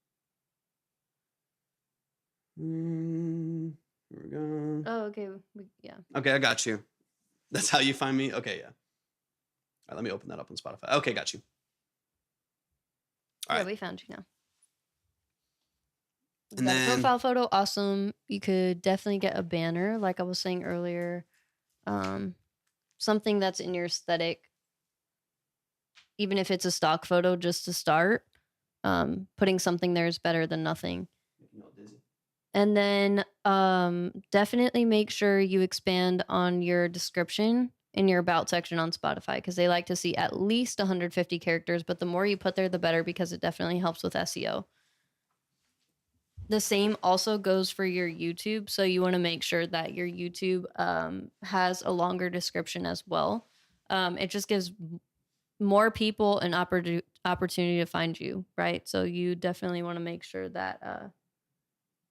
Here we go. Oh, okay. Yeah. Okay, I got you. That's how you find me? Okay, yeah. All right, let me open that up on Spotify. Okay, got you. All Yeah, right. we found you now. You And got a then profile photo, awesome. You could definitely get a banner, like I was saying earlier. Something that's in your aesthetic, even if it's a stock photo, just to start. Putting something there is better than nothing. And then definitely make sure you expand on your description in your about section on Spotify, because they like to see at least 150 characters, but the more you put there, the better, because it definitely helps with SEO. The same also goes for your YouTube. So you want to make sure that your YouTube has a longer description as well. It just gives more people an opportunity to find you, right? So you definitely want to make sure that,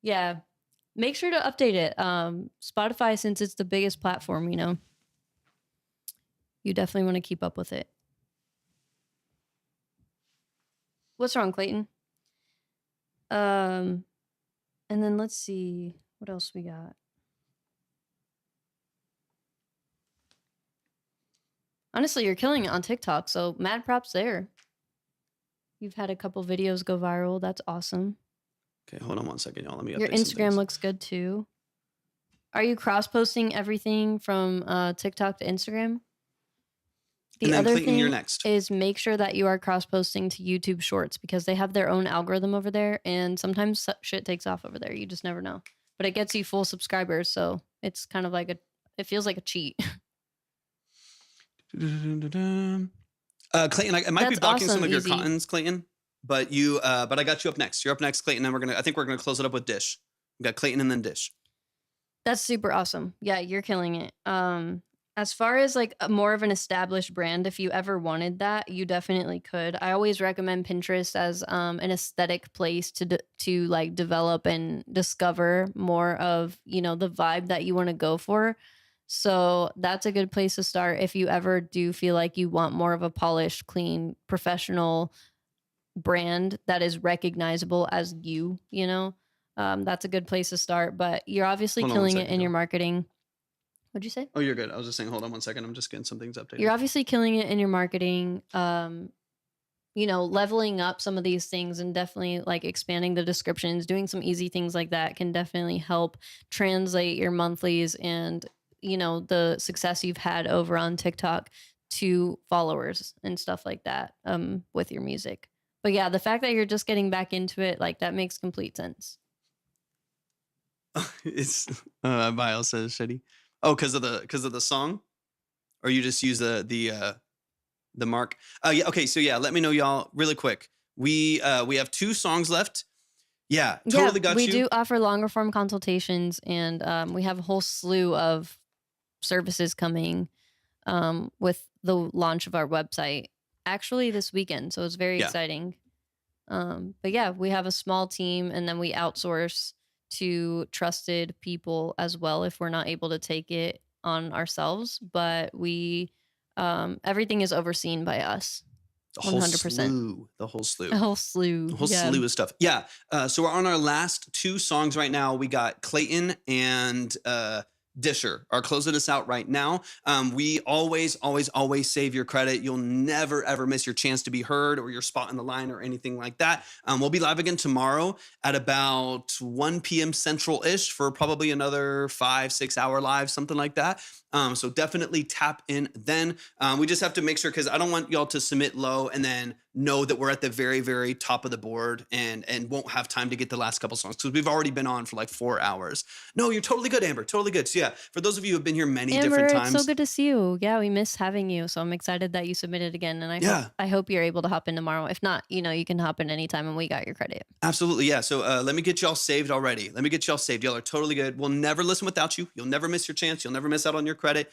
yeah, make sure to update it. Spotify, since it's the biggest platform, you know, you definitely want to keep up with it. What's wrong, Clayton? And then let's see what else we got. Honestly, you're killing it on TikTok, so mad props there. You've had a couple videos go viral. That's awesome. Okay, hold on one second, y'all. Let me update Your Instagram looks good too. Are you cross-posting everything from TikTok to Instagram? The other Clayton, you're thing next. is make sure that you are cross-posting to YouTube Shorts, because they have their own algorithm over there, and sometimes shit takes off over there. You just never know. But it gets you full subscribers, so it's kind of like it feels like a cheat. Clayton, I might be blocking some of your cottons, Clayton, but I got you up next. You're up next, Clayton, and I think we're gonna close it up with Dish. We got Clayton and then Dish. That's super awesome. Yeah, you're killing it. As far as like more of an established brand, if you ever wanted that, you definitely could. I always recommend Pinterest as an aesthetic place to like develop and discover more of, you know, the vibe that you want to go for. So that's a good place to start if you ever do feel like you want more of a polished, clean, professional brand that is recognizable as you know. That's a good place to start, but you're obviously killing it in your marketing. What'd you say? Oh, you're good. I was just saying, hold on one second. I'm just getting some things updated. You're obviously killing it in your marketing. You know, leveling up some of these things and definitely like expanding the descriptions, doing some easy things like that can definitely help translate your monthlies and, you know, the success you've had over on TikTok to followers and stuff like that with your music. But yeah, the fact that you're just getting back into it, like that makes complete sense. It's Bio says shitty. Oh, because of the song, or you just use the mark. Yeah. Okay. So yeah, let me know, y'all, really quick. We have 2 songs left. Yeah, totally got you. We do offer longer form consultations, and we have a whole slew of services coming with the launch of our website actually this weekend. So it's very exciting. But yeah, we have a small team, and then we outsource to trusted people as well if we're not able to take it on ourselves. But we everything is overseen by us. The whole 100%. The whole slew of stuff. Yeah. So we're on our last 2 songs right now. We got Clayton and Disher are closing us out right now. We always save your credit. You'll never, ever miss your chance to be heard or your spot in the line or anything like that. We'll be live again tomorrow at about 1 p.m. Central-ish for probably another 5-6 hour live, something like that. So definitely tap in then. We just have to make sure, because I don't want y'all to submit low and then know that we're at the very, very top of the board and won't have time to get the last couple songs because we've already been on for like 4 hours. No, you're totally good, Amber. Totally good. So yeah, for those of you who have been here many Amber, different it's times. so good to see you. Yeah, we miss having you. So I'm excited that you submitted again. And I hope you're able to hop in tomorrow. If not, you can hop in anytime and we got your credit. Absolutely. Yeah. So let me get y'all saved already. Let me get y'all saved. Y'all are totally good. We'll never listen without you. You'll never miss your chance. You'll never miss out on your credit.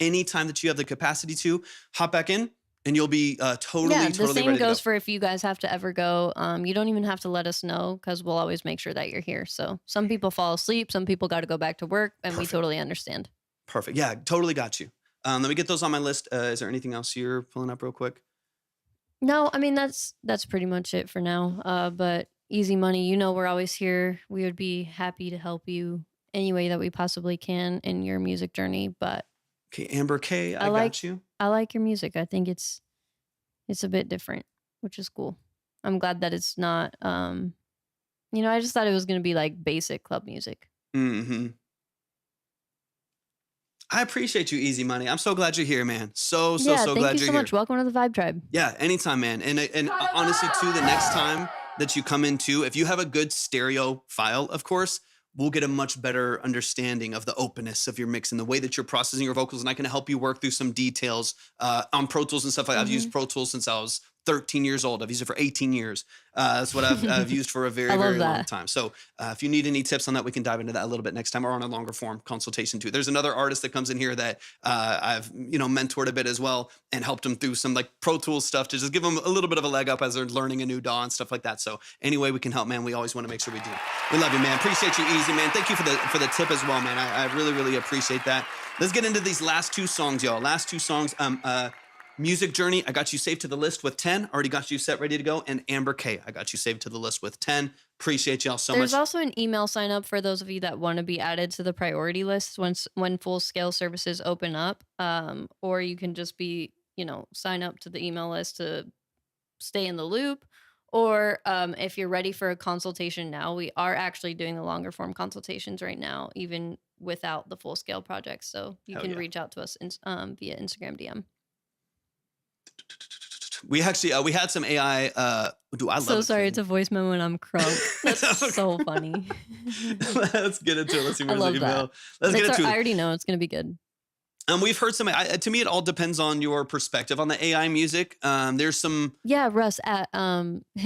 Anytime that you have the capacity to hop back in, and you'll be totally the same ready goes to go. for if you guys have to ever go. You don't even have to let us know because we'll always make sure that you're here. So some people fall asleep, some people got to go back to work, and we totally understand. Perfect. Yeah, totally got you. Let me get those on my list. Is there anything else you're pulling up real quick? No, I mean that's pretty much it for now. But Easy Money, we're always here. We would be happy to help you any way that we possibly can in your music journey. But Okay, Amber K, I got you. I like your music. I think it's a bit different, which is cool. I'm glad that it's not. I just thought it was gonna be like basic club music. Mm-hmm. I appreciate you, Easy Money. I'm so glad you're here, man. So glad you're here. Thank you so much. Welcome to the Vibe Tribe. Yeah, anytime, man. And honestly, too, the next time that you come in, too, if you have a good stereo file, of course, we'll get a much better understanding of the openness of your mix and the way that you're processing your vocals. And I can help you work through some details on Pro Tools and stuff like that. I've used Pro Tools since I was 13 years old. I've used it for 18 years. That's what I've used for a very, very long time. So if you need any tips on that, we can dive into that a little bit next time or on a longer form consultation too. There's another artist that comes in here that I've, mentored a bit as well and helped them through some like Pro Tools stuff to just give them a little bit of a leg up as they're learning a new DAW and stuff like that. So anyway, we can help, man. We always want to make sure we do. We love you, man. Appreciate you, Easy, man. Thank you for the tip as well, man. I really, really appreciate that. Let's get into these last two songs, y'all. Last two songs. Music Journey, I got you saved to the list with 10. Already got you set, ready to go. And Amber K, I got you saved to the list with 10. Appreciate y'all so much. There's also an email sign up for those of you that want to be added to the priority list when full scale services open up. Or you can just be, sign up to the email list to stay in the loop. Or if you're ready for a consultation now, we are actually doing the longer form consultations right now, even without the full scale projects. So you can reach out to us via Instagram DM. We actually we had some AI. So sorry, it's a voice memo and I'm crunk. That's so funny. Let's get into it. Let's see where's the email. Let's get into it. I already know it's gonna be good. We've heard some. To me, it all depends on your perspective on the AI music. There's some. Yeah, Russ.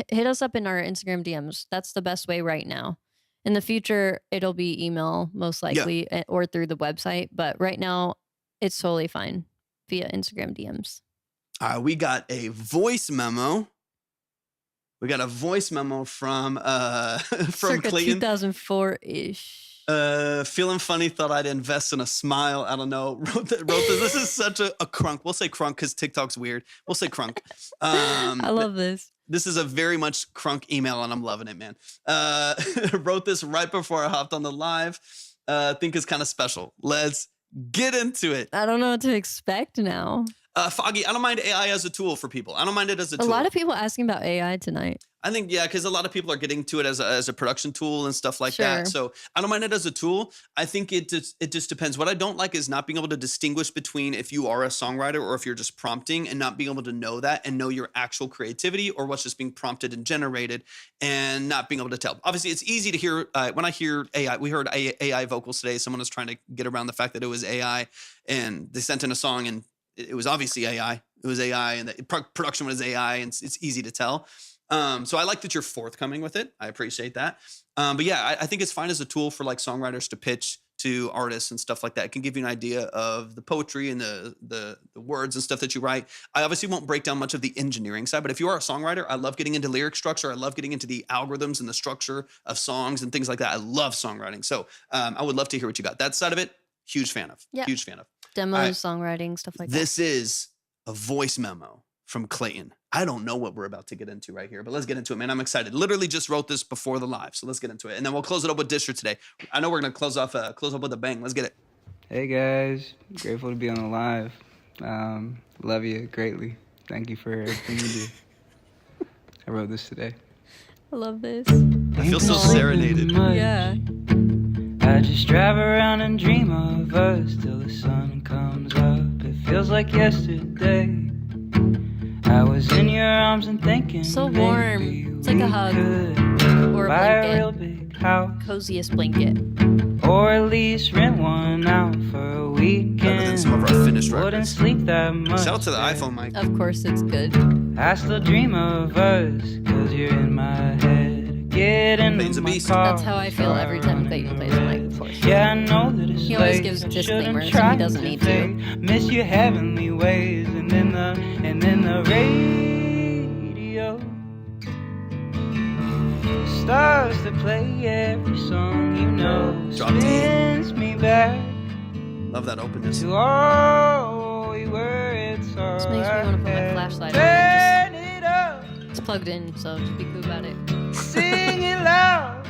Hit us up in our Instagram DMs. That's the best way right now. In the future, it'll be email most likely or through the website. But right now, it's totally fine via Instagram DMs. We got a voice memo. We got a voice memo from Circa Clayton. 2004-ish. Feeling funny, thought I'd invest in a smile. I don't know. Wrote this. This is such a crunk. We'll say crunk because TikTok's weird. We'll say crunk. I love this. This is a very much crunk email, and I'm loving it, man. Wrote this right before I hopped on the live. Think it's kind of special. Let's get into it. I don't know what to expect now. Foggy, I don't mind AI as a tool for people. I don't mind it as a tool. A lot of people asking about AI tonight. I think, because a lot of people are getting to it as a production tool and stuff like that. So I don't mind it as a tool. I think it just depends. What I don't like is not being able to distinguish between if you are a songwriter or if you're just prompting and not being able to know that and know your actual creativity or what's just being prompted and generated and not being able to tell. Obviously, it's easy to hear when I hear AI. We heard AI vocals today. Someone was trying to get around the fact that it was AI and they sent in a song and it was obviously AI. It was AI and the production was AI and it's easy to tell. So I like that you're forthcoming with it. I appreciate that. But yeah, I think it's fine as a tool for like songwriters to pitch to artists and stuff like that. It can give you an idea of the poetry and the words and stuff that you write. I obviously won't break down much of the engineering side, but if you are a songwriter, I love getting into lyric structure. I love getting into the algorithms and the structure of songs and things like that. I love songwriting. So I would love to hear what you got. That side of it, huge fan of. Yeah. Huge fan of. Demos, songwriting, stuff like that. This is a voice memo from Clayton. I don't know what we're about to get into right here, but let's get into it, man. I'm excited. Literally just wrote this before the live, so let's get into it. And then we'll close it up with Disher today. I know we're going to close up with a bang. Let's get it. Hey, guys. Grateful to be on the live. Love you greatly. Thank you for everything you do. I wrote this today. I love this. I feel so serenaded. Yeah. I just drive around and dream of us till the sun comes up. It feels like yesterday. I was in your arms and thinking So maybe warm. It's like a we hug. could Or a buy a blanket. real big house, Coziest blanket. or at least rent one out for a weekend. Better than some of our finished Wouldn't records. sleep that much. Shout out to the there. iPhone mic. Of course it's good. I still dream of us, cause you're in my head. Get Clayton's into a my beast. car. That's how I feel every time Clayton plays the mic, of course. Yeah, I know that it's He always late. gives Shouldn't disclaimers, try and he doesn't need to. fake. Miss your heavenly ways, and then the radio starts to play every song you know. Drop D. Spins me back Love that openness. to all we were. It's all This makes me want to put my flashlight on Turn it up, and it's plugged in, so just be cool about it. sing it loud.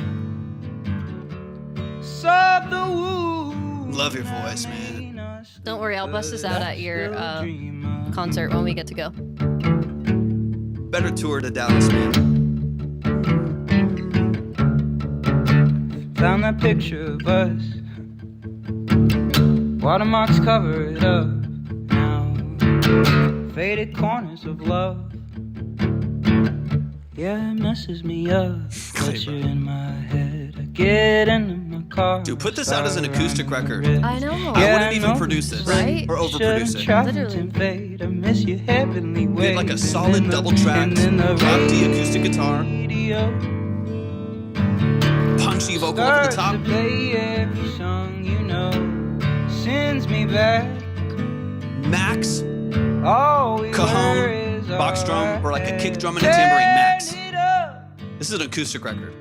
Sob the wound. Love your voice, man. Don't worry, I'll bust this out at your concert when we get to go. Better tour to Dallas, man. Found that picture of us. Watermarks cover it up now. Faded corners of love. Yeah, it messes me up. But you're in my head. I get into my car. Dude, put this out as an acoustic record. I know. I wouldn't even produce this. Right? Or overproduce it. Literally. I miss your heavenly ways. Get like a solid double track, drop D acoustic guitar, punchy vocal over the top. To play every song you know. Sends me back. Max, Oh, we cajon, were is box all drum, or like a I kick drum and a tambourine. Max. Turn it up, This is an acoustic record.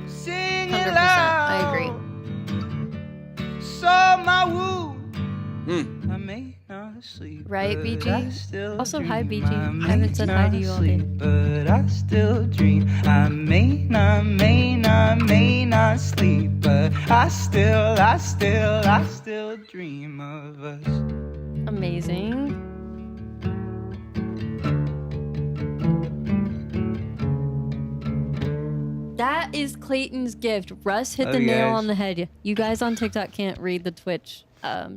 sing 100%. it I loud. agree. Saw my wound. Mm. I may not sleep. Right, but BG? I still Also, hi, dream. BG. I I haven't may said hi to not you all day. sleep, but I still dream. I may not sleep, but I still dream of us. Amazing. That is Clayton's gift. Russ hit Love the you nail guys. on the head. You guys on TikTok can't read the Twitch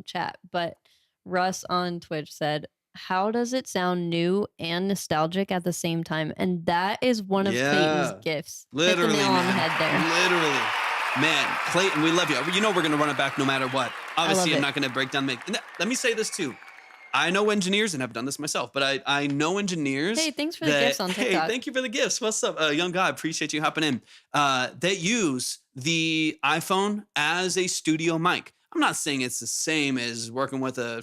chat, but Russ on Twitch said, "How does it sound new and nostalgic at the same time?" And that is one of Yeah. Clayton's gifts. Literally, hit the nail on the man. head there. Literally. Man, Clayton, we love you. You know we're going to run it back no matter what. Obviously, love I'm it. not going to break down the make. Let me say this too. I know engineers, and I've done this myself, but I know engineers. Hey, thanks for the gifts on TikTok. Hey, thank you for the gifts. What's up, young guy? Appreciate you hopping in. That use the iPhone as a studio mic. I'm not saying it's the same as working with a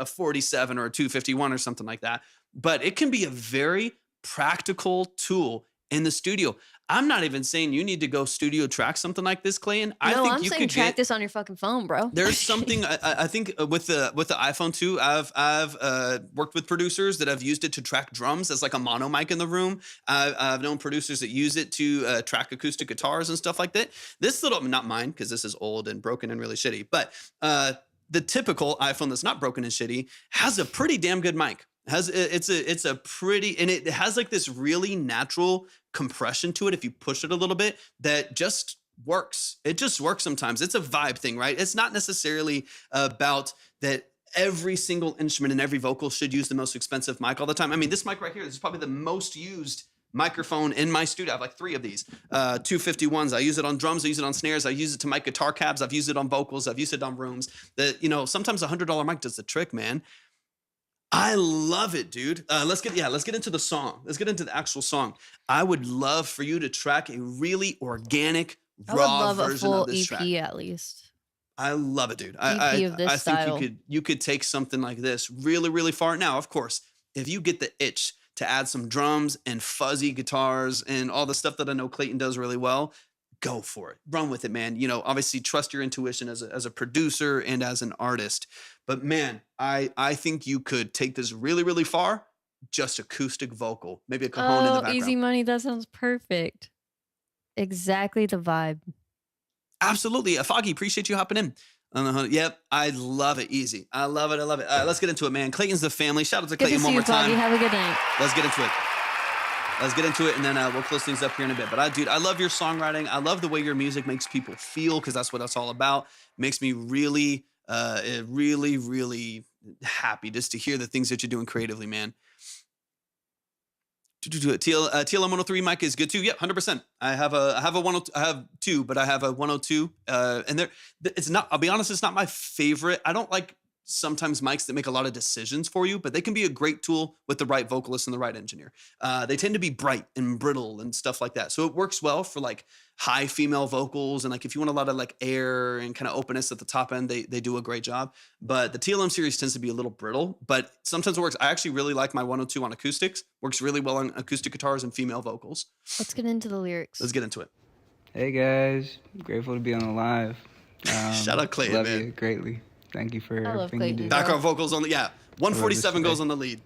47 or a 251 or something like that, but it can be a very practical tool in the studio. I'm not even saying you need to go studio track something like this, Clayton. I No, think I'm you saying could track get this on your fucking phone, bro. there's something I think with the iPhone 2, I've worked with producers that have used it to track drums as like a mono mic in the room. I've known producers that use it to track acoustic guitars and stuff like that. This little, not mine because this is old and broken and really shitty, but the typical iPhone that's not broken and shitty has a pretty damn good mic. It's a pretty, and it has like this really natural compression to it if you push it a little bit that just works. It just works sometimes. It's a vibe thing, right? It's not necessarily about that every single instrument and every vocal should use the most expensive mic all the time. I mean, this mic right here, this is probably the most used microphone in my studio. I have like 3 of these 251s. I use it on drums, I use it on snares, I use it to mic guitar cabs, I've used it on vocals, I've used it on rooms. That, sometimes a $100 mic does the trick, man. I love it, dude. Let's get into the song. Let's get into the actual song. I would love for you to track a really organic, I would raw love a version full of this EP track. at least. I love it, dude. EP of this I think style. you could take something like this really, really far. Now, of course, if you get the itch to add some drums and fuzzy guitars and all the stuff that I know Clayton does really well, go for it. Run with it, man. Obviously trust your intuition as a producer and as an artist. But man, I think you could take this really, really far. Just acoustic vocal, maybe a cajon in the background. Easy money. That sounds perfect. Exactly the vibe. Absolutely. Foggy, appreciate you hopping in. Yep, I love it. Easy. I love it. Let's get into it, man. Clayton's the family. Shout out to Good to Clayton see one you, more time. Foggy. Have a good night. Let's get into it. And then we'll close things up here in a bit. But I love your songwriting. I love the way your music makes people feel, because that's what it's all about. Makes me really, really, really happy just to hear the things that you're doing creatively, man. TLM 103 mic is good too. Yep, 100%. I have a 102, I have two, but I have a 102. And it's not, I'll be honest, it's not my favorite. I don't like sometimes mics that make a lot of decisions for you, but they can be a great tool with the right vocalist and the right engineer. They tend to be bright and brittle and stuff like that. So it works well for like high female vocals. And like, if you want a lot of like air and kind of openness at the top end, they do a great job. But the TLM series tends to be a little brittle, but sometimes it works. I actually really like my 102 on acoustics. Works really well on acoustic guitars and female vocals. Let's get into the lyrics. Let's get into it. Hey guys, grateful to be on the live. Shout out Clayton, love man. you greatly. Thank you for I love everything you Clayton. do. Background vocals on the, 147 goes on the lead.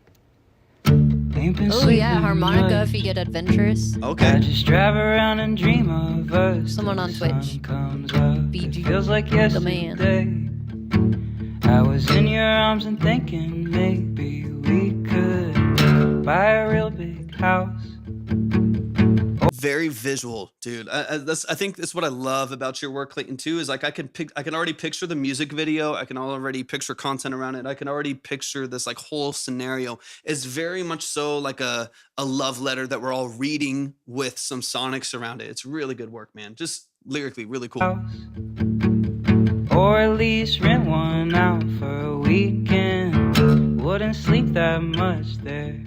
Oh yeah, harmonica if you get adventurous. I Okay. just drive around and dream of us. Someone on The sun Twitch. comes up. BG. It feels like The yesterday. I was in your arms and thinking maybe we could buy a real big house. Very visual, dude. I think that's what I love about your work, Clayton, too, is like I can already picture the music video. I can already picture content around it. I can already picture this like whole scenario. It's very much so like a love letter that we're all reading with some sonics around it. It's really good work, man. Just lyrically, really cool. Or at least rent one out for a weekend. Wouldn't sleep that much there.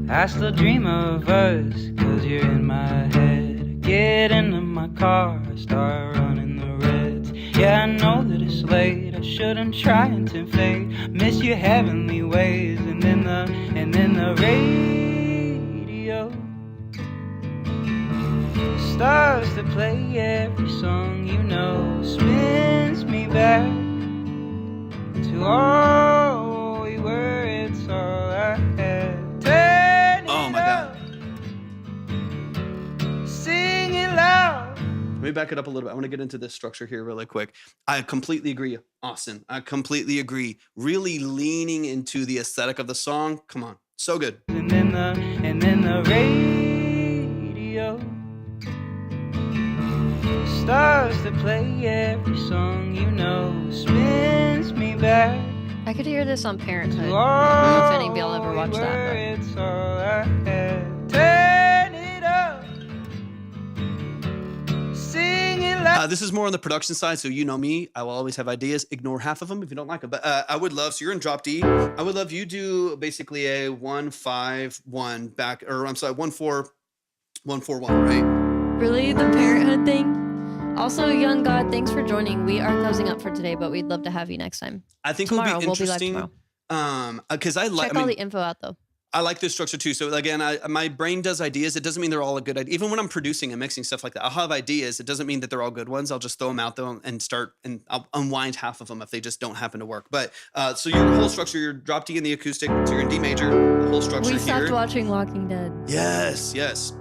I still dream of us, cause you're in my head. Get into my car, start running the reds. Yeah, I know that it's late, I shouldn't try and tempt fate. Miss your heavenly ways, and then the radio starts to play every song you know. Spins me back to all we were, it's all I had. Oh my God. Sing it loud. Let me back it up a little bit. I want to get into this structure here really quick. I completely agree, Austin. I completely agree. Really leaning into the aesthetic of the song. Come on. So good. And then the radio starts to play every song you know. Spins me back. I could hear this on Parenthood. to I don't know if all any of y'all ever we watched were, that. it's all I had. Turn it up. Sing it loud. This is more on the production side, so you know me. I will always have ideas. Ignore half of them if you don't like them. But I would love, so you're in drop D. I would love you do basically a 1-5-1 back, or I'm sorry, 1-4-1-4-1, right? Really? The Parenthood thing? Also, Young God, thanks for joining. We are closing up for today, but we'd love to have you next time. I think Tomorrow, it'll be we'll be live interesting. tomorrow. Because I like, Check all the info out though. I like this structure too. So again, my brain does ideas. It doesn't mean they're all a good idea. Even when I'm producing and mixing stuff like that, I'll have ideas. It doesn't mean that they're all good ones. I'll just throw them out there and I'll unwind half of them if they just don't happen to work. But so your whole structure, your drop D in the acoustic, so you're in D major, the whole structure We stopped here. watching Walking Dead. Yes, yes.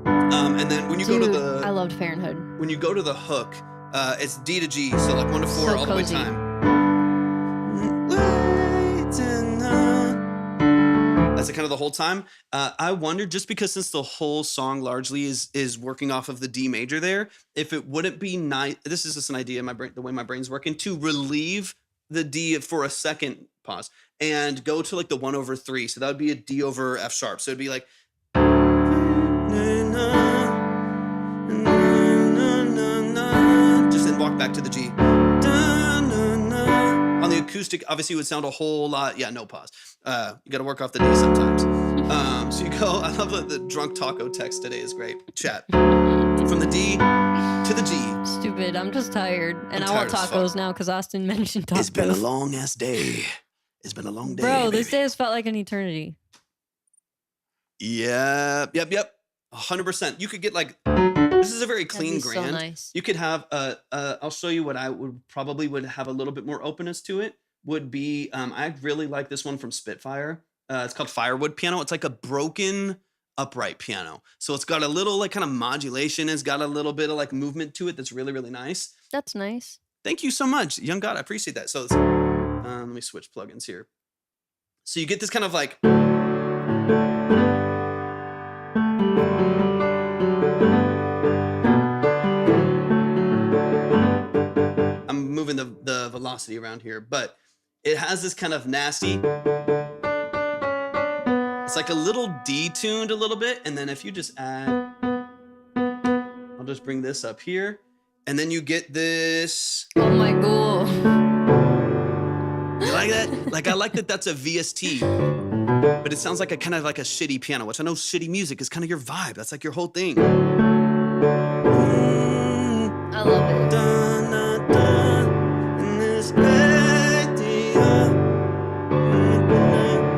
And then when you go to Dude, the I loved Parenthood. when you go to the hook, it's D to G, so like 1 to 4 So all the way cozy. time. That's kind of the whole time. I wondered, just because since the whole song largely is working off of the D major there, if it wouldn't be nice. This is just an idea in my brain, the way my brain's working, to relieve the D for a second pause and go to like the 1/3. So that would be a D over F sharp. So it'd be like. Just then walk back to the G. On the acoustic, obviously, it would sound a whole lot. Yeah, no pause. You got to work off the D sometimes. So you go. I love the drunk taco text today is great. Chat from the D to the G. Stupid. I'm just tired. And I'm I want tired as tacos fuck. now because Austin mentioned tacos. It's been a long ass day. It's been a long day. Bro, this baby. day has felt like an eternity. Yep. 100%. You could get like. This is a very That'd clean be so grand. nice. You could have I'll show you what I would have a little bit more openness to it. Would be I really like this one from Spitfire. It's called Firewood Piano. It's like a broken upright piano. So it's got a little like kind of modulation. It's got a little bit of like movement to it that's really, really nice. That's nice. Thank you so much, Young God. I appreciate that. So let me switch plugins here. So you get this kind of like. I'm moving the velocity around here, but it has this kind of nasty. It's It's like a little detuned a little bit, and then if you just add, I'll just bring this up here, and then you get this. Oh my god. You like that? Like, I like that that's a VST, but it sounds like a kind of like a shitty piano, which I know shitty music is kind of your vibe. That's like your whole thing. I love it. Dun, dun, dun, in this idea.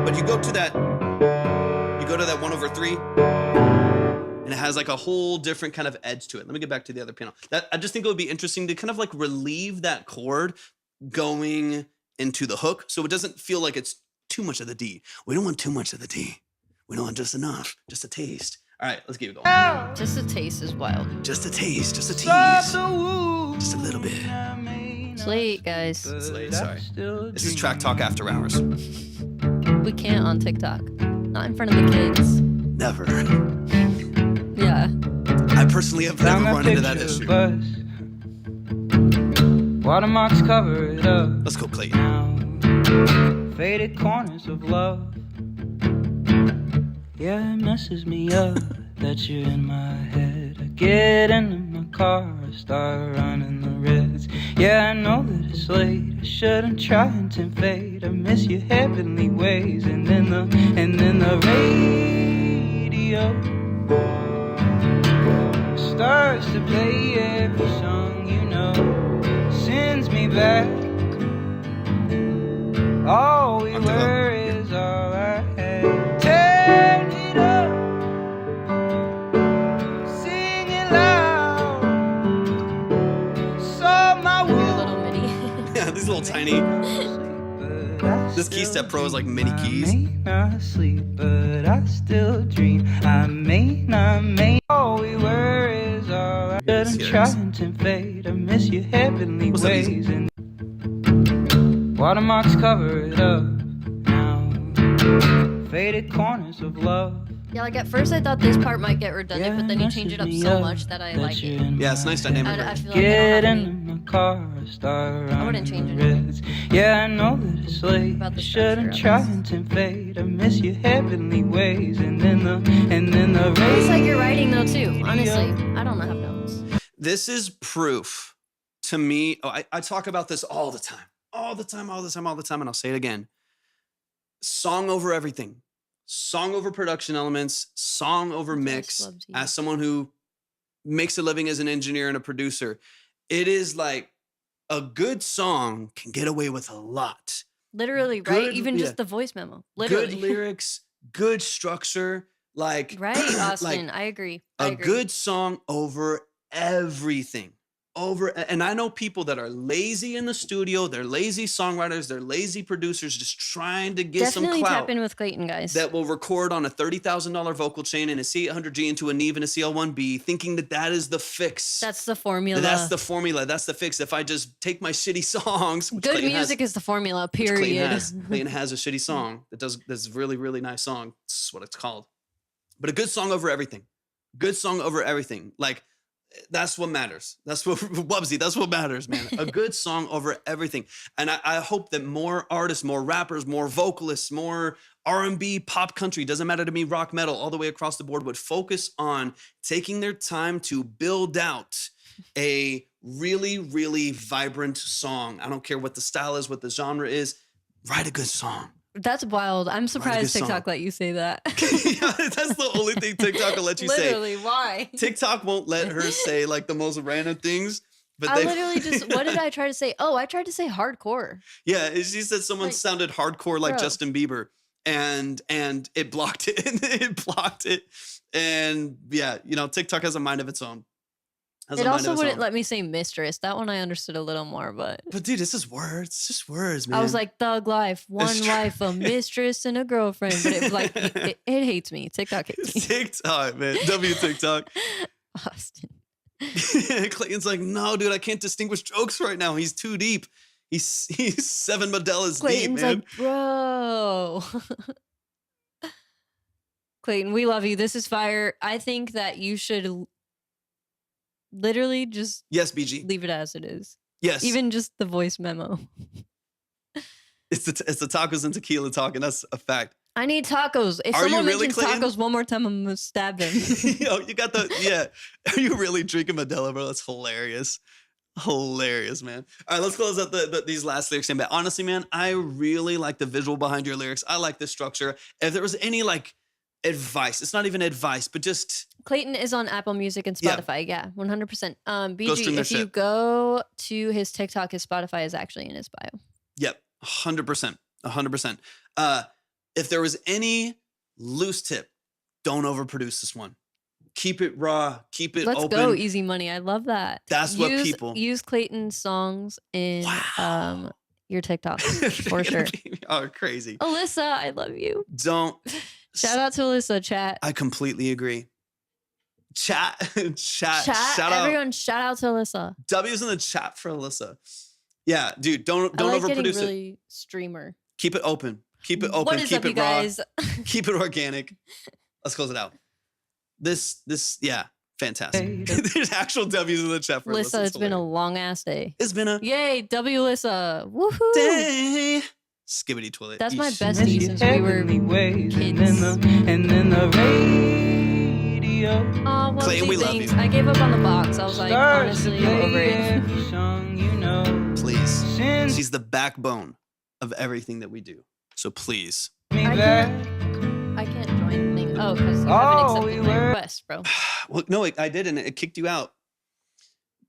But you go to that 1/3, and it has like a whole different kind of edge to it. Let me get back to the other piano. That I just think it would be interesting to kind of like relieve that chord going into the hook, so it doesn't feel like it's too much of the D. We don't want too much of the D. We don't want just enough, just a taste. All right, let's keep it going. Just a taste is wild. Just a taste, just a tease, just a little bit. It's late, guys. It's late, sorry. This is Track Talk After Hours. We can't on TikTok. Not in front of the kids. Never. Yeah. I personally have never run into that issue. Watermarks cover it up. Let's go, Clayton. Now, faded corners of love. Yeah, it messes me up that you're in my head. I get into my car, I start running the reds. Yeah, I know that it's late, I shouldn't try and tempt fate. I miss your heavenly ways, and then the radio starts to play every song you know. Sends me back. All we were is all I had. Turn it up, sing it loud. Saw my Little mini. Yeah, these little tiny. This Key Step Pro is like mini keys. I may not sleep, but I still dream. I may. All we were is all I shouldn't try and tempt fate. I miss your heavenly ways, and watermarks cover it up now. Faded corners of love. Yeah, like at first I thought this part might get redundant, but then you change it up so much that I like it. Yeah, it's nice dynamic. I feel like I Get don't have into any. my car, start running. I wouldn't change the it. reds. Yeah, I know that it's late. About the I shouldn't structure try of this. and tempt fate. I miss your heavenly ways, and then the It's like you're writing though too, honestly. I don't have notes. This is proof to me. Oh, I talk about this all the time, and I'll say it again. Song over everything. Song over production elements, song over mix. loves you. As someone who makes a living as an engineer and a producer, it is like a good song can get away with a lot. Literally, right? Good- Even yeah. just the voice memo. Literally. Good lyrics, good structure, like Right, Austin. like I agree. a good song over everything. And I know people that are lazy in the studio, they're lazy songwriters, they're lazy producers, just trying to get Definitely some clout. tap in with Clayton, guys. That will record on a $30,000 vocal chain and a C800G into a Neve and a CL1B, thinking that is the fix. That's the formula. That's the formula. That's the fix. If I just take my shitty songs, which Good Clayton music has, is the formula, which Clayton period. has. Clayton has a shitty song that's really, really nice song. That's what it's called. But a good song over everything. Good song over everything. Like, that's what matters. That's what Wubsy, that's what matters, man. A good song over everything. And I hope that more artists, more rappers, more vocalists, more R&B, pop country, doesn't matter to me, rock, metal, all the way across the board, would focus on taking their time to build out a really, really vibrant song. I don't care what the style is, what the genre is. Write a good song. That's wild. I'm surprised good TikTok song. let you say that. Yeah, that's the only thing TikTok will let you say. Literally, why? TikTok won't let her say like the most random things. But I they literally just, what did I try to say? Oh, I tried to say hardcore. Yeah, she said someone Like, sounded hardcore like bro. Justin Bieber, and it blocked it. It blocked it. And yeah, TikTok has a mind of its own. Has a It mind also of its wouldn't own. let me say mistress. That one I understood a little more, but But dude, this is words. It's just words, man. I was like, thug life, one true. wife, a mistress, and a girlfriend. But it like it hates me. TikTok hates me. TikTok, man. W TikTok. Austin. Clayton's like, no, dude, I can't distinguish jokes right now. He's too deep. He's 7 Modellas Clayton's deep, man. like, bro. Clayton, we love you. This is fire. I think that you should literally just Yes, BG. leave it as it is. Yes. Even just the voice memo. It's the tacos and tequila talk, and that's a fact. I need tacos. If Are you someone really, mentions Clayton? tacos one more time, I'm gonna stab them. Yo, you got the Are you really drinking Modelo, bro? That's hilarious. Hilarious, man. All right, let's close out these last lyrics. But honestly, man, I really like the visual behind your lyrics. I like the structure. If there was any like advice, it's not even advice, but just Clayton is on Apple Music and Yeah. Spotify. Yeah, 100%. Go stream BG, their if you shit. go to his TikTok, his Spotify is actually in his bio. Yep, 100%, 100%. If there was any loose tip, don't overproduce this one. Keep it raw. Keep it Let's open. go, Easy Money. I love that. That's what people- use Clayton's songs in Wow. your TikToks for They're sure. gonna be- Oh, crazy. Alyssa, I love you. Don't. Shout out to Alyssa, chat. I completely agree. Chat. Shout out. Everyone, shout out to Alyssa. W's in the chat for Alyssa. Yeah, dude, don't I like getting overproduce it. really streamer. Keep it open. Keep it open. What is Keep up, it you guys? raw. Keep it organic. Let's close it out. This, yeah, fantastic. There's actual W's in the chat for Alyssa, Alyssa. it's been a long ass day. It's been a Yay, W Alyssa. Woohoo. day. Skibbity toilet. That's my Yeesh. bestie since we were kids. And then the radio Oh, well, Clayton, we love thanks. you. I gave up on the box. I was like, starts to honestly, I'm over play it. every song you know. Please. Send She's the backbone of everything that we do. So please. me I back. I can't join thing. Oh, because you Oh, haven't we accepted my were- request, bro. Well, no, I didn't. It kicked you out.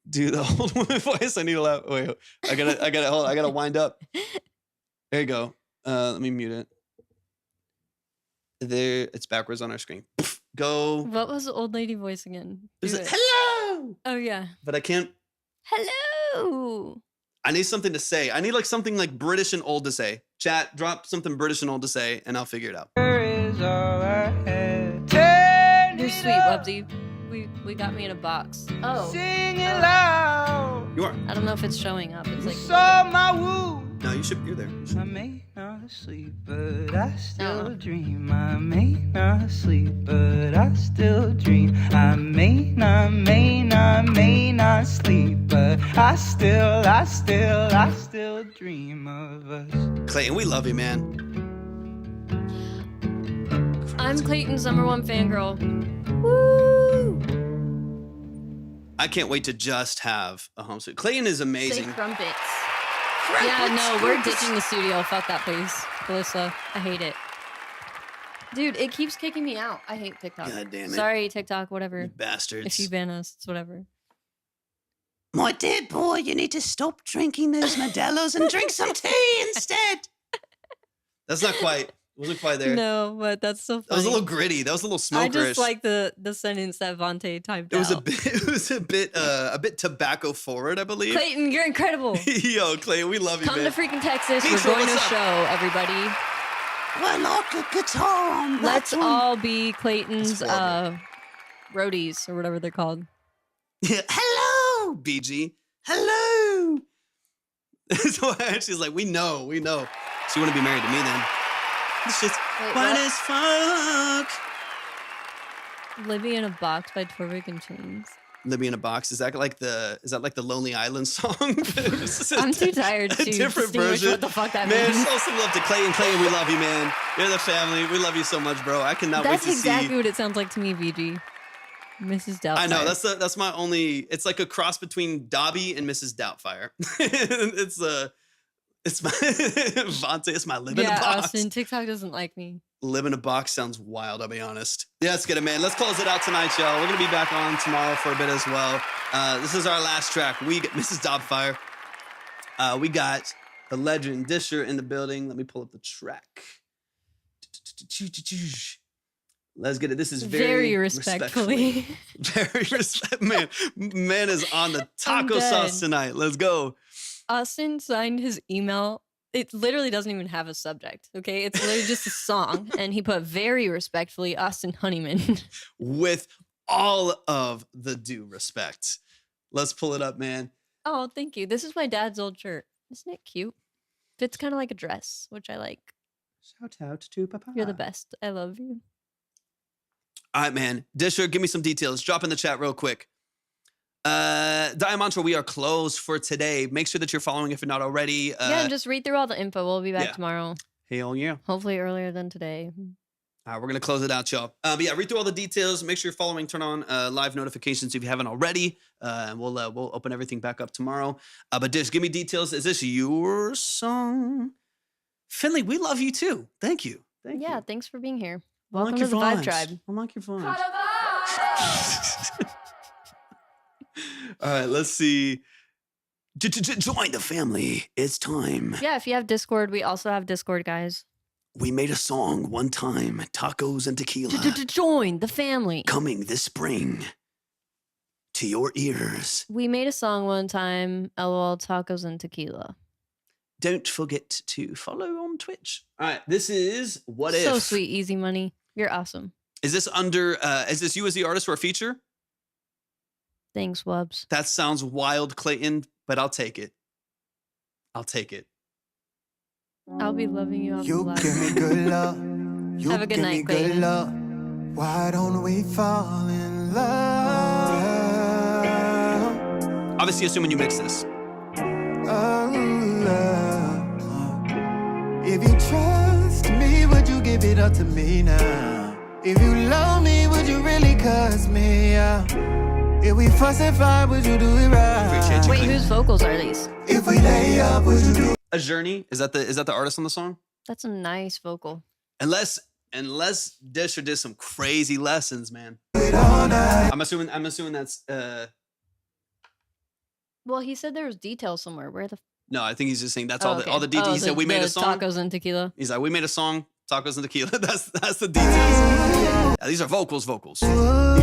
Dude, the old woman voice. I need to laugh. Wait, I gotta wind up. There you go. Let me mute it. There, it's backwards on our screen. Go. What was the old lady voice again? There's Do a, it. hello. Oh yeah. But I can't. Hello. I need something to say. I need like something like British and old to say. Chat, drop something British and old to say, and I'll figure it out. Is all I had. Turn You're it sweet, up, Wubsy. We got me in a box. Oh. Sing it loud. You are. I don't know if it's showing up. It's like Saw my wound. No, you should. You're there. I may not sleep, but I still Uh-uh. dream. I may not sleep, but I still dream. I may not sleep, but I still dream of us. Clayton, we love you, man. I'm Clayton's #1 fangirl. Woo! I can't wait to just have a home studio. Clayton is Say amazing. crumpets. Yeah, no, we're ditching the studio. Fuck that place, Alyssa. I hate it. Dude, it keeps kicking me out. I hate TikTok. God damn it. Sorry, TikTok, whatever. You bastards. If you ban us, it's whatever. My dear boy, you need to stop drinking those Modelos and drink some tea instead. That's not quite. Wasn't quite there. No, but that's so funny. That was a little gritty. That was a little I smokerish. just like the sentence that Vontae typed It was out. a bit tobacco forward, I believe. Clayton, you're incredible. Yo, Clayton, we love you, Come man. to freaking Texas. Keisha, We're going to a what's up? show, everybody. Well, like a guitar on Let's all be Clayton's That's horrible. roadies or whatever they're called. Yeah. Hello, BG. Hello. So she's like, we know. So you want to be married to me then? It's just Wait, what what? is fuck? Living in a Box by Torvik and Chains. Libby in a box. Is that like the Lonely Island song? I'm too tired a to different distinguish version. what the fuck that Man, means. show some love to Clayton. Clayton, we love you, man. You're the family. We love you so much, bro. I cannot That's wait to exactly see. what it sounds like to me, VG. Mrs. Doubtfire. I know that's my only. It's like a cross between Dobby and Mrs. Doubtfire. it's my Vontae. It's my live in a Yeah, box. Austin, TikTok doesn't like me. Live in a box sounds wild. I'll be honest. Yeah, let's get it, man. Let's close it out tonight, y'all. We're gonna be back on tomorrow for a bit as well. This is our last track. We got Mrs. Doubtfire. We got the legend Disher in the building. Let me pull up the track. Let's get it. This is very respectfully. Very respect. Man is on the taco dead. sauce tonight. Let's go. Austin signed his email. It literally doesn't even have a subject. Okay, it's literally just a song, and he put very respectfully Austin Honeyman. With all of the due respect. Let's pull it up, man. Oh, thank you. This is my dad's old shirt. Isn't it cute? Fits kind of like a dress, which I like. Shout out to Papa. You're the best. I love you. All right, man. Disher, give me some details. Drop in the chat real quick. Diamantra, we are closed for today. Make sure that you're following if you're not already. Yeah, and just read through all the info. We'll be back yeah. tomorrow. Hell yeah. Hopefully earlier than today. All right, we're gonna close it out, y'all. But yeah, read through all the details. Make sure you're following. Turn on live notifications if you haven't already. And we'll open everything back up tomorrow. But just give me details. Is this your song? Finley, we love you too. Thank you. Thank you. Yeah, thanks for being here. I like Welcome your to the Vibe vibes. Tribe. I like your vibes. All right, let's see. Join the family. It's time. Yeah, if you have Discord, we also have Discord, guys. We made a song one time, Tacos and Tequila. Join the family. Coming this spring to your ears. We made a song one time, LOL Tacos and Tequila. Don't forget to follow on Twitch. All right, this is What If. So sweet, Easy Money. You're awesome. Is this is this you as the artist or a feature? Thanks, Wubs. That sounds wild, Clayton, but I'll take it. I'll take it. I'll be loving you. You give me good love. You Have a good give night, me good Clayton. love. Why don't we fall in love? Obviously, assuming you mix this. Oh, love. If you trust me, would you give it up to me now? If you love me, would you really cuss me out? If we fuss and fight, would you do it right? Appreciate you, Wait, Clayton. whose vocals are these? If we lay up, would you do A Journey. Is that the artist on the song? That's a nice vocal. Unless Disher did some crazy lessons, man. it all night? I'm assuming that's Well, he said there was details somewhere. Where the no, I think he's just saying that's Oh, all okay. the details. He said we made a song. Tacos and Tequila. He's like, we made a song, Tacos and Tequila. That's the details. Yeah, these are vocals. You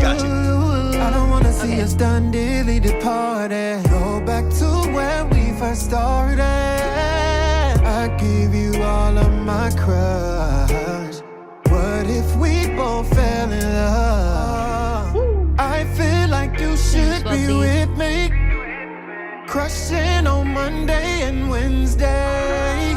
got you. I don't wanna see Okay. us done dearly departed. Go back to where we first started. I give you all of my crush. What if we both fell in love? I feel like you should be Swabzy. with me. Crushing on Monday and Wednesday.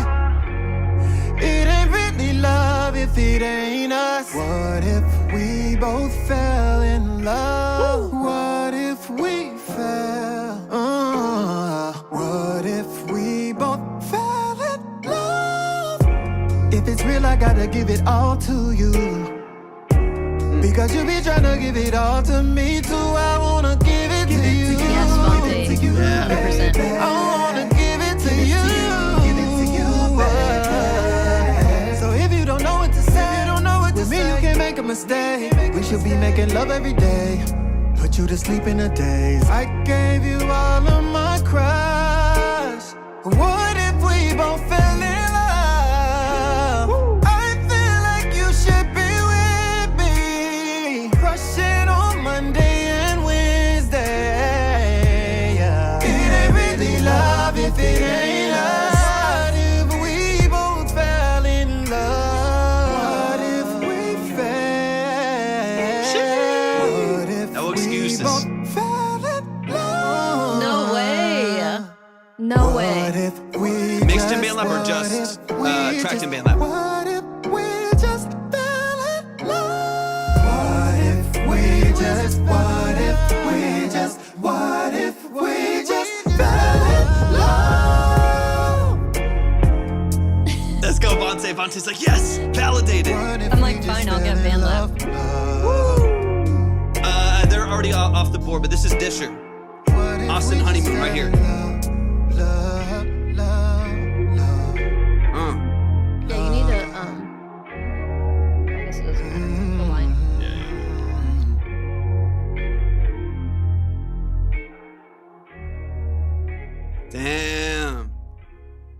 It ain't really love if it ain't us. What if we both fell in love? What if we fell? What if we both fell in love? If it's real, I gotta give it all to you. Because you be trying to give it all to me too. I wanna give it to you. Yes, Monte. 100%. I wanna give it to you. So if you don't know what to say, with me you can't make a mistake. We should be making love every day. Put you to sleep in the days. I gave you all of my crush. What if we both fell in love? I feel like you should be with me. Crushing on Monday and Wednesday. Yeah. It ain't really love if it ain't us. What if we both fell in love? What if we fell? What if No excuses. we both fell in love? No way. No What way. if we Mixed in just- band lab or what just, if we tracked in just- band lab? What if we just fell in love? What if we just, what if we just, what if we just fell in love? Let's go, Vontae. Vontae's like, yes, validated. What if I'm like, we just fine, I'll get fell in Van Lab. love? They're already off the board, but this is Disher. What if Austin we just Honeymoon right fell here. in love, love, love. Yeah, you need to I guess it doesn't matter. The line. Damn.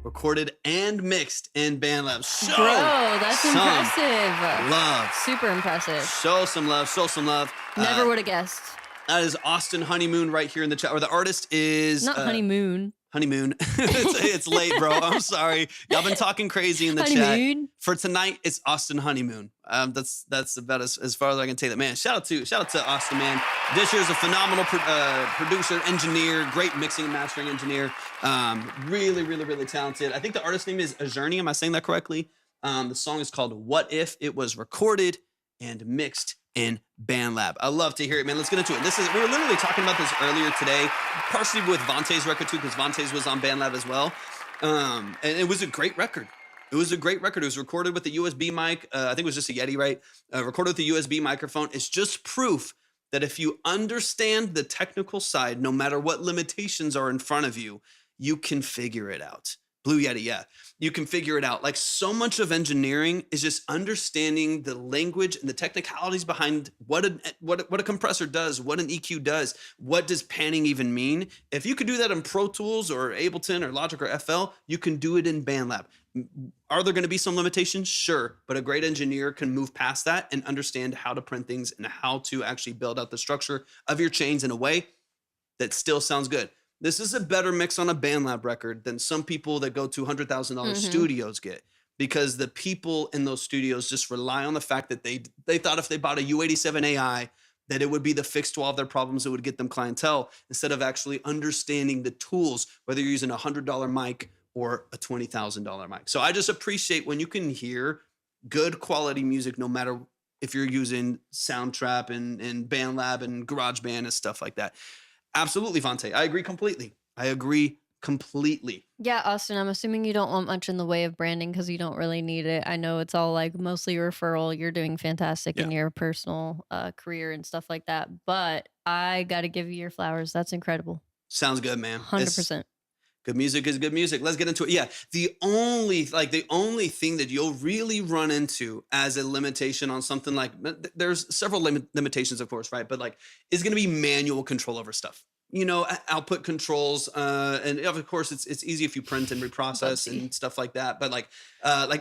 Recorded and mixed in band lab. Show Bro, that's some impressive. love. Super impressive. Show some love. Show some love. Never would have guessed. That is Austin Honeymoon right here in the chat. Or the artist is Not honeymoon. Honeymoon. it's late, bro. I'm sorry. Y'all been talking crazy in the chat. Honeymoon. For tonight, it's Austin Honeymoon. That's about as far as I can take that. Man, shout out to Austin, man. Disher is a phenomenal producer, engineer, great mixing and mastering engineer. Really talented. I think the artist name is A Journey. Am I saying that correctly? The song is called What If. It was recorded and mixed in Band Lab. I love to hear it, man. Let's get into it. We were literally talking about this earlier today, partially with Vontae's record too, because Vontae's was on Band Lab as well. And it was a great record. It was a great record. It was recorded with a USB mic. I think it was just a Yeti, right? Recorded with a USB microphone. It's just proof that if you understand the technical side, no matter what limitations are in front of you, you can figure it out. Blue Yeti, yeah. You can figure it out. Like, so much of engineering is just understanding the language and the technicalities behind what a compressor does, what an EQ does, what does panning even mean. If you could do that in Pro Tools or Ableton or Logic or FL, you can do it in BandLab. Are there going to be some limitations? Sure. But a great engineer can move past that and understand how to print things and how to actually build out the structure of your chains in a way that still sounds good. This is a better mix on a BandLab record than some people that go to $100,000 studios get, because the people in those studios just rely on the fact that they thought if they bought a U87 AI that it would be the fix to all of their problems, it would get them clientele, instead of actually understanding the tools, whether you're using a $100 mic or a $20,000 mic. So I just appreciate when you can hear good quality music, no matter if you're using Soundtrap and BandLab and GarageBand and stuff like that. Absolutely, Vontae. I agree completely. Yeah, Austin, I'm assuming you don't want much in the way of branding because you don't really need it. I know it's all like mostly referral. You're doing fantastic in your personal career and stuff like that. But I got to give you your flowers. That's incredible. Sounds good, man. 100%. Good music is good music. Let's get into it. Yeah, the only thing that you'll really run into as a limitation on something like, there's several limitations, of course, right? But like, is going to be manual control over stuff. You know, output controls, and of course, it's easy if you print and reprocess and stuff like that. But like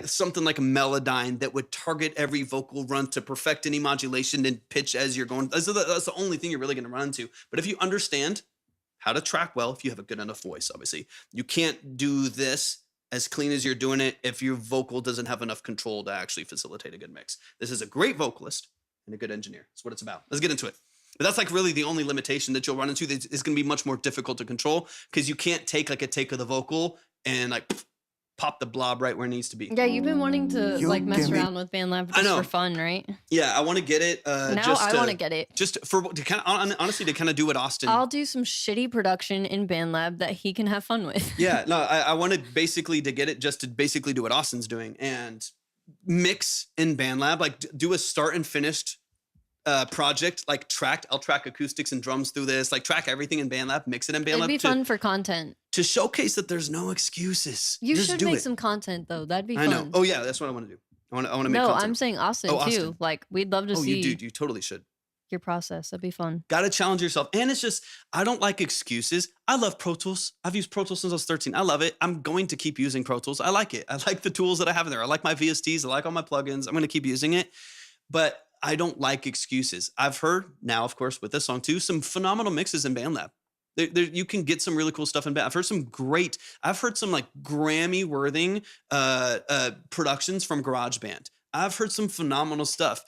something like a Melodyne that would target every vocal run to perfect any modulation and pitch as you're going. That's the only thing you're really going to run into. But if you understand how to track well, if you have a good enough voice, obviously. You can't do this as clean as you're doing it if your vocal doesn't have enough control to actually facilitate a good mix. This is a great vocalist and a good engineer. That's what it's about. Let's get into it. But that's like really the only limitation that you'll run into that is going to be much more difficult to control, because you can't take like a take of the vocal and like pop the blob right where it needs to be. Yeah, you've been wanting to like mess around with BandLab just for fun, right? Yeah, I want to get it. Now I want to get it. Just to kind of honestly to kind of do what Austin. I'll do some shitty production in BandLab that he can have fun with. Yeah, no, I wanted basically to get it just to basically do what Austin's doing and mix in BandLab, like do a start and finished project, like I'll track acoustics and drums through this, like track everything in BandLab, mix it in BandLab. It'd be fun for content. To showcase that there's no excuses. You just should make some content though. That'd be fun. I know. Oh yeah, that's what I want to do. I want to make No, content. I'm saying Austin too. Austin. Like we'd love to see. You totally should. Your process. That'd be fun. Got to challenge yourself. And it's just, I don't like excuses. I love Pro Tools. I've used Pro Tools since I was 13. I love it. I'm going to keep using Pro Tools. I like it. I like the tools that I have in there. I like my VSTs. I like all my plugins. I'm going to keep using it. But I don't like excuses. I've heard now, of course, with this song too, some phenomenal mixes in BandLab. You can get some really cool stuff in BandLab. I've heard some like Grammy-worthy productions from GarageBand. I've heard some phenomenal stuff.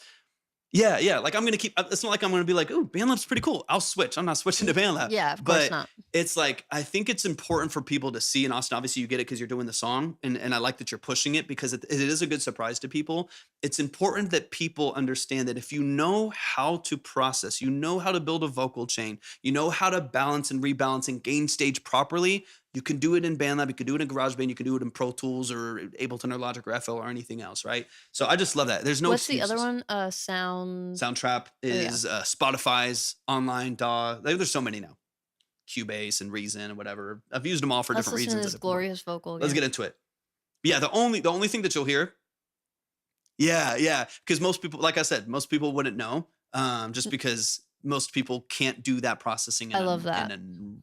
Yeah. Like I'm going to keep, it's not like I'm going to be like, oh, BandLab's pretty cool. I'll switch. I'm not switching to BandLab. Yeah, of course not. It's like, I think it's important for people to see, and Austin, obviously you get it because you're doing the song, and I like that you're pushing it because it is a good surprise to people. It's important that people understand that if you know how to process, you know how to build a vocal chain, you know how to balance and rebalance and gain stage properly, you can do it in BandLab, you can do it in GarageBand, you can do it in Pro Tools or Ableton or Logic or FL or anything else, right? So I just love that. There's no What's excuses. the other one? Soundtrap is Spotify's online DAW. There's so many now. Cubase and Reason and whatever. I've used them all for different reasons. This glorious vocal. Let's get into it. Yeah, the only thing that you'll hear. Yeah, because most people, like I said, most people wouldn't know, just because most people can't do that processing. I love that. In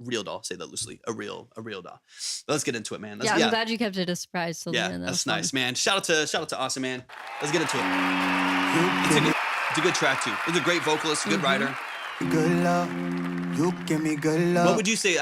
a real DAW, say that loosely, a real DAW. But let's get into it, man. I'm glad you kept it a surprise. Till yeah, the end. That's nice, man. Shout out to Austin, man. Let's get into it. It's a good track too. It's a great vocalist, a good writer. Good love, you give me good love. What would you say,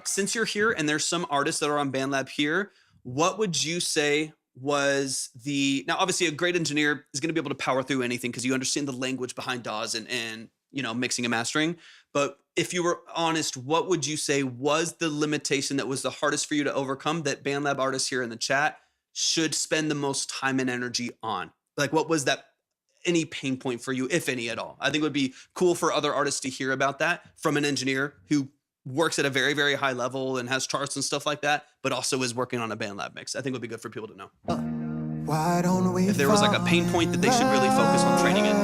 since you're here and there's some artists that are on BandLab here, what would you say was now obviously a great engineer is going to be able to power through anything because you understand the language behind DAWs and you know, mixing and mastering. But if you were honest, what would you say was the limitation that was the hardest for you to overcome that BandLab artists here in the chat should spend the most time and energy on? Like, what was that, any pain point for you, if any at all? I think it would be cool for other artists to hear about that from an engineer who works at a very, very high level and has charts and stuff like that, but also is working on a BandLab mix. I think would be good for people to know. Why don't we If there was like a pain point that they should really focus on training in.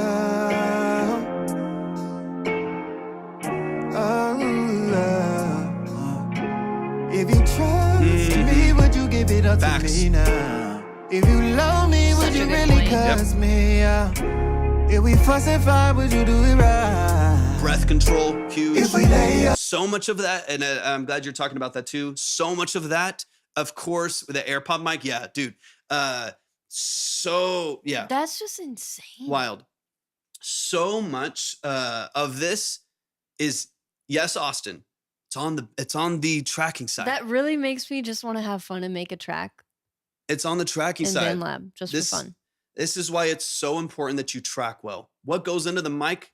If you trust me, would you give it up to me now? If you love me, would you really cuss me out? If we fuss and fight, would you do it right? Breath control, huge. If we lay up. So much of that, and I'm glad you're talking about that too. So much of that, of course, with the AirPod mic. Yeah, dude. So yeah. That's just insane. Wild. So much of this is, yes, Austin. It's on the tracking side. That really makes me just want to have fun and make a track It's on the tracking in side. BandLab just for fun. This is why it's so important that you track well. What goes into the mic,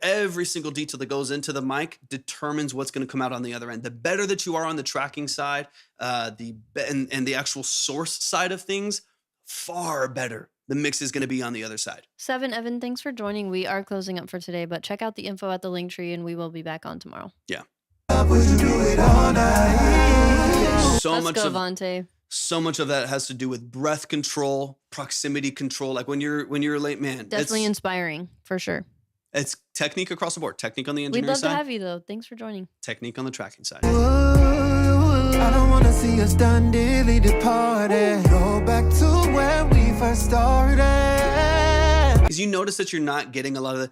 every single detail that goes into the mic determines what's going to come out on the other end. The better that you are on the tracking side, and the actual source side of things, far better the mix is going to be on the other side. Seven, Evan, thanks for joining. We are closing up for today, but check out the info at the link tree and we will be back on tomorrow. Yeah. Would you do it all night? So much of that has to do with breath control, proximity control. Like when you're late, man. Definitely inspiring, for sure. It's technique across the board. Technique on the We'd engineering love side. to have you, though. Thanks for joining. Technique on the tracking side. I don't wanna see us done dearly departed. Go back to where we first started. Because you notice that you're not getting a lot of the,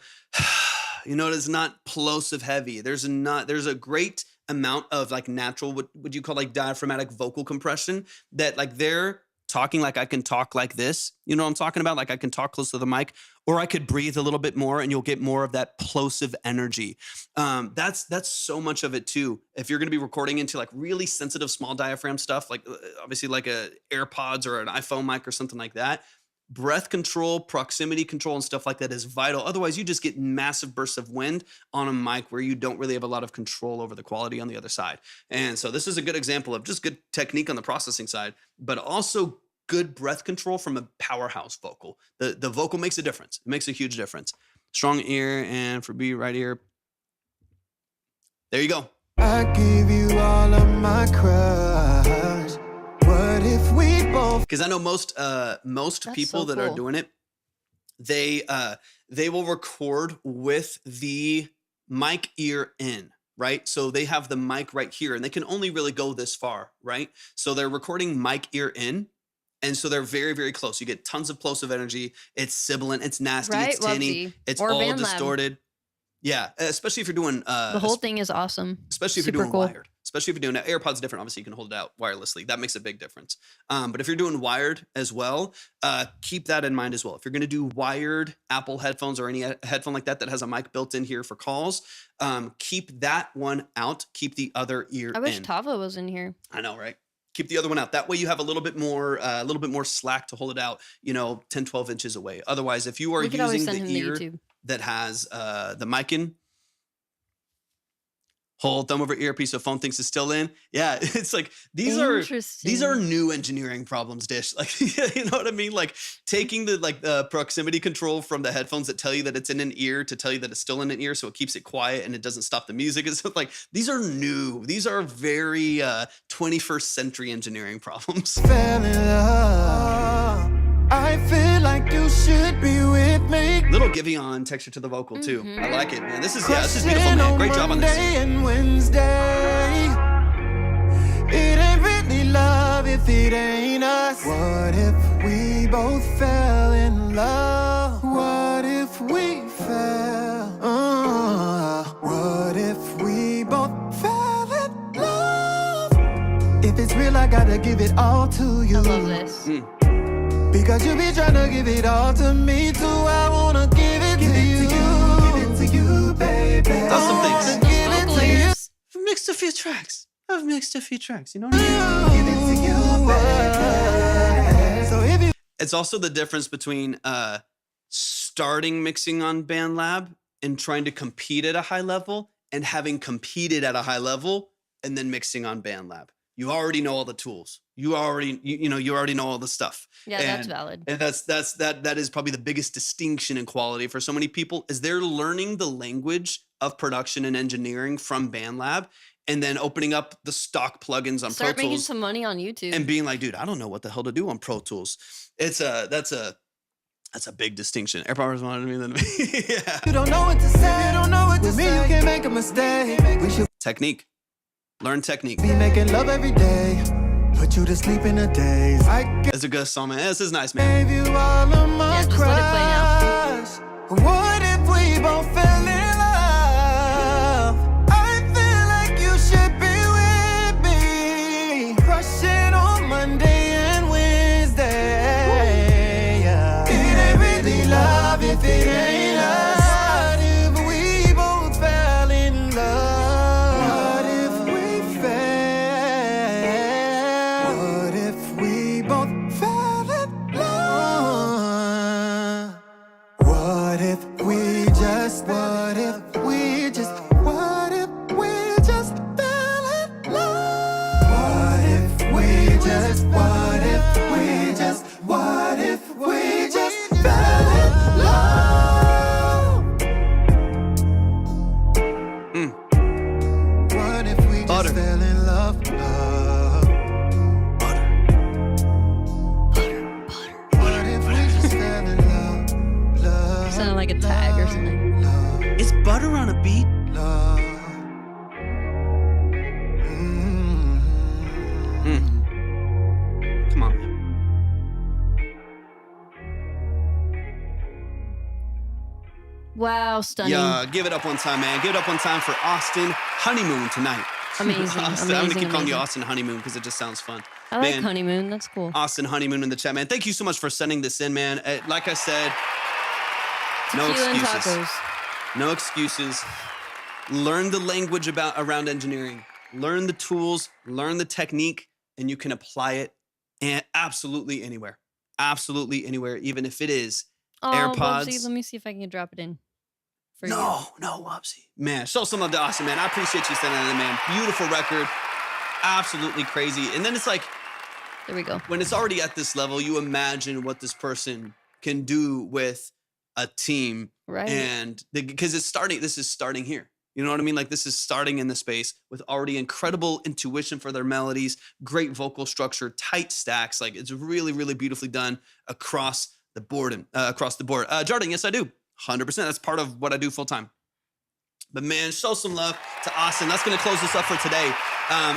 you know, it's not plosive heavy. There's a great amount of like natural, what would you call like diaphragmatic vocal compression that like they're talking like I can talk like this. You know what I'm talking about? Like I can talk close to the mic, or I could breathe a little bit more and you'll get more of that plosive energy. That's so much of it too. If you're going to be recording into like really sensitive small diaphragm stuff, like obviously like a AirPods or an iPhone mic or something like that, breath control, proximity control, and stuff like that is vital. Otherwise, you just get massive bursts of wind on a mic where you don't really have a lot of control over the quality on the other side. And so this is a good example of just good technique on the processing side, but also good breath control from a powerhouse vocal. The vocal makes a difference. It makes a huge difference. Strong ear and for B, right ear. There you go. I give you all of my crush. What if we both? Because I know most people that are doing it, they will record with the mic ear in, right? So they have the mic right here, and they can only really go this far, right? So they're recording mic ear in, and so they're very, very close. You get tons of plosive energy. It's sibilant. It's nasty. Right? It's tinny. Lovesy. It's Or all BandLab. distorted. Yeah, especially if you're doing The whole thing is awesome. especially if Super you're doing cool. wired. Especially if you're doing AirPods different. Obviously, you can hold it out wirelessly. That makes a big difference. But if you're doing wired as well, keep that in mind as well. If you're going to do wired Apple headphones or any headphone like that that has a mic built in here for calls, keep that one out. Keep the other ear I wish in. Tava was in here. I know, right? Keep the other one out. That way you have a little bit more slack to hold it out, 10, 12 inches away. Otherwise, if you are We could always using send the him ear to YouTube. that has the mic in, hold thumb over earpiece so phone thinks it's still in. Yeah, it's like these are new engineering problems, Dish. Like, you know what I mean? Like taking the proximity control from the headphones that tell you that it's in an ear to tell you that it's still in an ear, so it keeps it quiet and it doesn't stop the music. It's like these are new. These are very 21st century engineering problems. Fell in love. I feel like you should be with me. Little Giveon texture to the vocal too. I like it, man. This is beautiful, Crushing man. on Great job on this. Monday and Wednesday. It ain't really love if it ain't us. What if we both fell in love? What if we fell? What if we both fell in love? If it's real, I gotta give it all to you. I love this. Because you be trying to give it all to me too. I wanna give it to you. Give it to you, baby. That's some things. Give it to you. I've mixed a few tracks. You know what I mean? Give it to you, baby. So if you It's also the difference between starting mixing on BandLab and trying to compete at a high level and having competed at a high level and then mixing on BandLab. You already know all the tools. You already you already know all the stuff. Yeah, that's valid. And that is probably the biggest distinction in quality for so many people is they're learning the language of production and engineering from BandLab and then opening up the stock plugins on Start Pro making Tools some money on YouTube. and being like, dude, I don't know what the hell to do on Pro Tools. That's a big distinction. Airpower's wanted me than me. Yeah. You don't know what to say. You don't know what to say. With me, you can't make a mistake. We should Technique. Learn technique. be making love every day. Put you to sleep in a daze. I That's a good song, man. This is nice, man. gave you all of my Yeah, just let it play now. crush. What if we both fell in love? I feel like you should be with me. Crushing on Monday and Wednesday. Yeah. It ain't really love if it ain't us. What if we both fell in love? What if we fell? What if we both fell in love? What if we just, what if we just, what if we just fell in love? What if we just, what if we just, what if we just fell in love? What if we just Butter. fell in love? What if we just fell in love? Love. Sounded like a tag or something. Love. Is butter on a beat? Love. Come on, man. Wow, stunning. Yeah, give it up one time, man. Give it up one time for Austin Honeymoon tonight. Amazing. Austin, I'm amazing, gonna keep calling you amazing. Austin Honeymoon because it just sounds fun. I like Man, honeymoon. That's cool. Austin Honeymoon in the chat, man. Thank you so much for sending this in, man. Like I said, no Tequila and excuses. tacos. No excuses. Learn the language around engineering. Learn the tools, learn the technique, and you can apply it absolutely anywhere. Absolutely anywhere, even if it is Oh, AirPods. Bubsy, let me see if I can drop it in. For you. No, Wubsy. Man, show some love to Austin, man. I appreciate you sending that in, man. Beautiful record. Absolutely crazy. And then it's like, There we go. when it's already at this level, you imagine what this person can do with a team. Right. And because this is starting here. You know what I mean? Like this is starting in the space with already incredible intuition for their melodies, great vocal structure, tight stacks. Like it's really, really beautifully done across the board. Jordan, yes, I do. 100%. That's part of what I do full time. But man, show some love to Austin. That's going to close this up for today.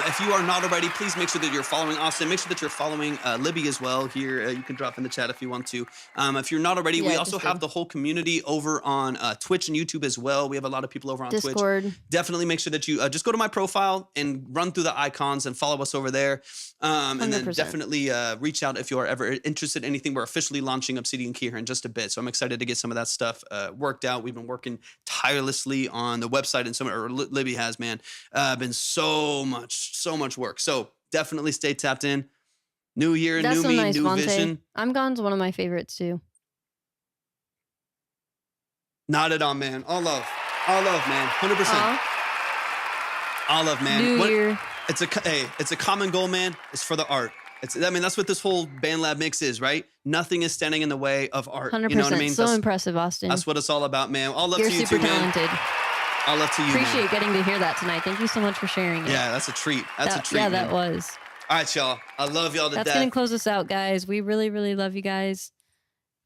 If you are not already, please make sure that you're following Austin. Make sure that you're following Libby as well here. You can drop in the chat if you want to. If you're not already, Yeah, we also just have did. the whole community over on Twitch and YouTube as well. We have a lot of people over on Twitch. Discord. Definitely make sure that you just go to my profile and run through the icons and follow us over there. And then 100%. definitely reach out if you are ever interested in anything. We're officially launching Obsidian Key here in just a bit. So I'm excited to get some of that stuff worked out. We've been working tirelessly on the website and Libby has, man, been so much work. So definitely stay tapped in. New year, That's new so me, nice, new Vontae. vision. I'm Gone's one of my favorites too. Not at all, man. All love, man. 100%. All love, man. New What- year. It's a common goal, man. It's for the art. That's what this whole BandLab mix is, right? Nothing is standing in the way of art. 100%. You know what I mean? So impressive, Austin. That's what it's all about, man. All love You're to you super too, man. talented. All love to you, Appreciate man. getting to hear that tonight. Thank you so much for sharing it. Yeah, that's a treat. That's a treat, Yeah, man. that was. All right, y'all. I love y'all to That's death. going to close us out, guys. We really, really love you guys.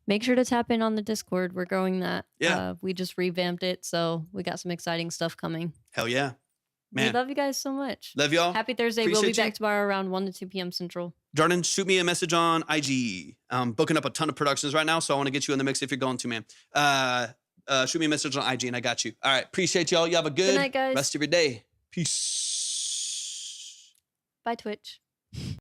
Make sure to tap in on the Discord. We're growing that. Yeah. We just revamped it, so we got some exciting stuff coming. Hell yeah. We Man. love you guys so much. Love y'all. Happy Thursday. We'll be Appreciate you. back tomorrow around 1 to 2 p.m. Central. Jordan, shoot me a message on IG. I'm booking up a ton of productions right now, so I want to get you in the mix if you're going to, man. Shoot me a message on IG and I got you. All right. Appreciate y'all. You have a good night, guys. rest of your day. Peace. Bye, Twitch.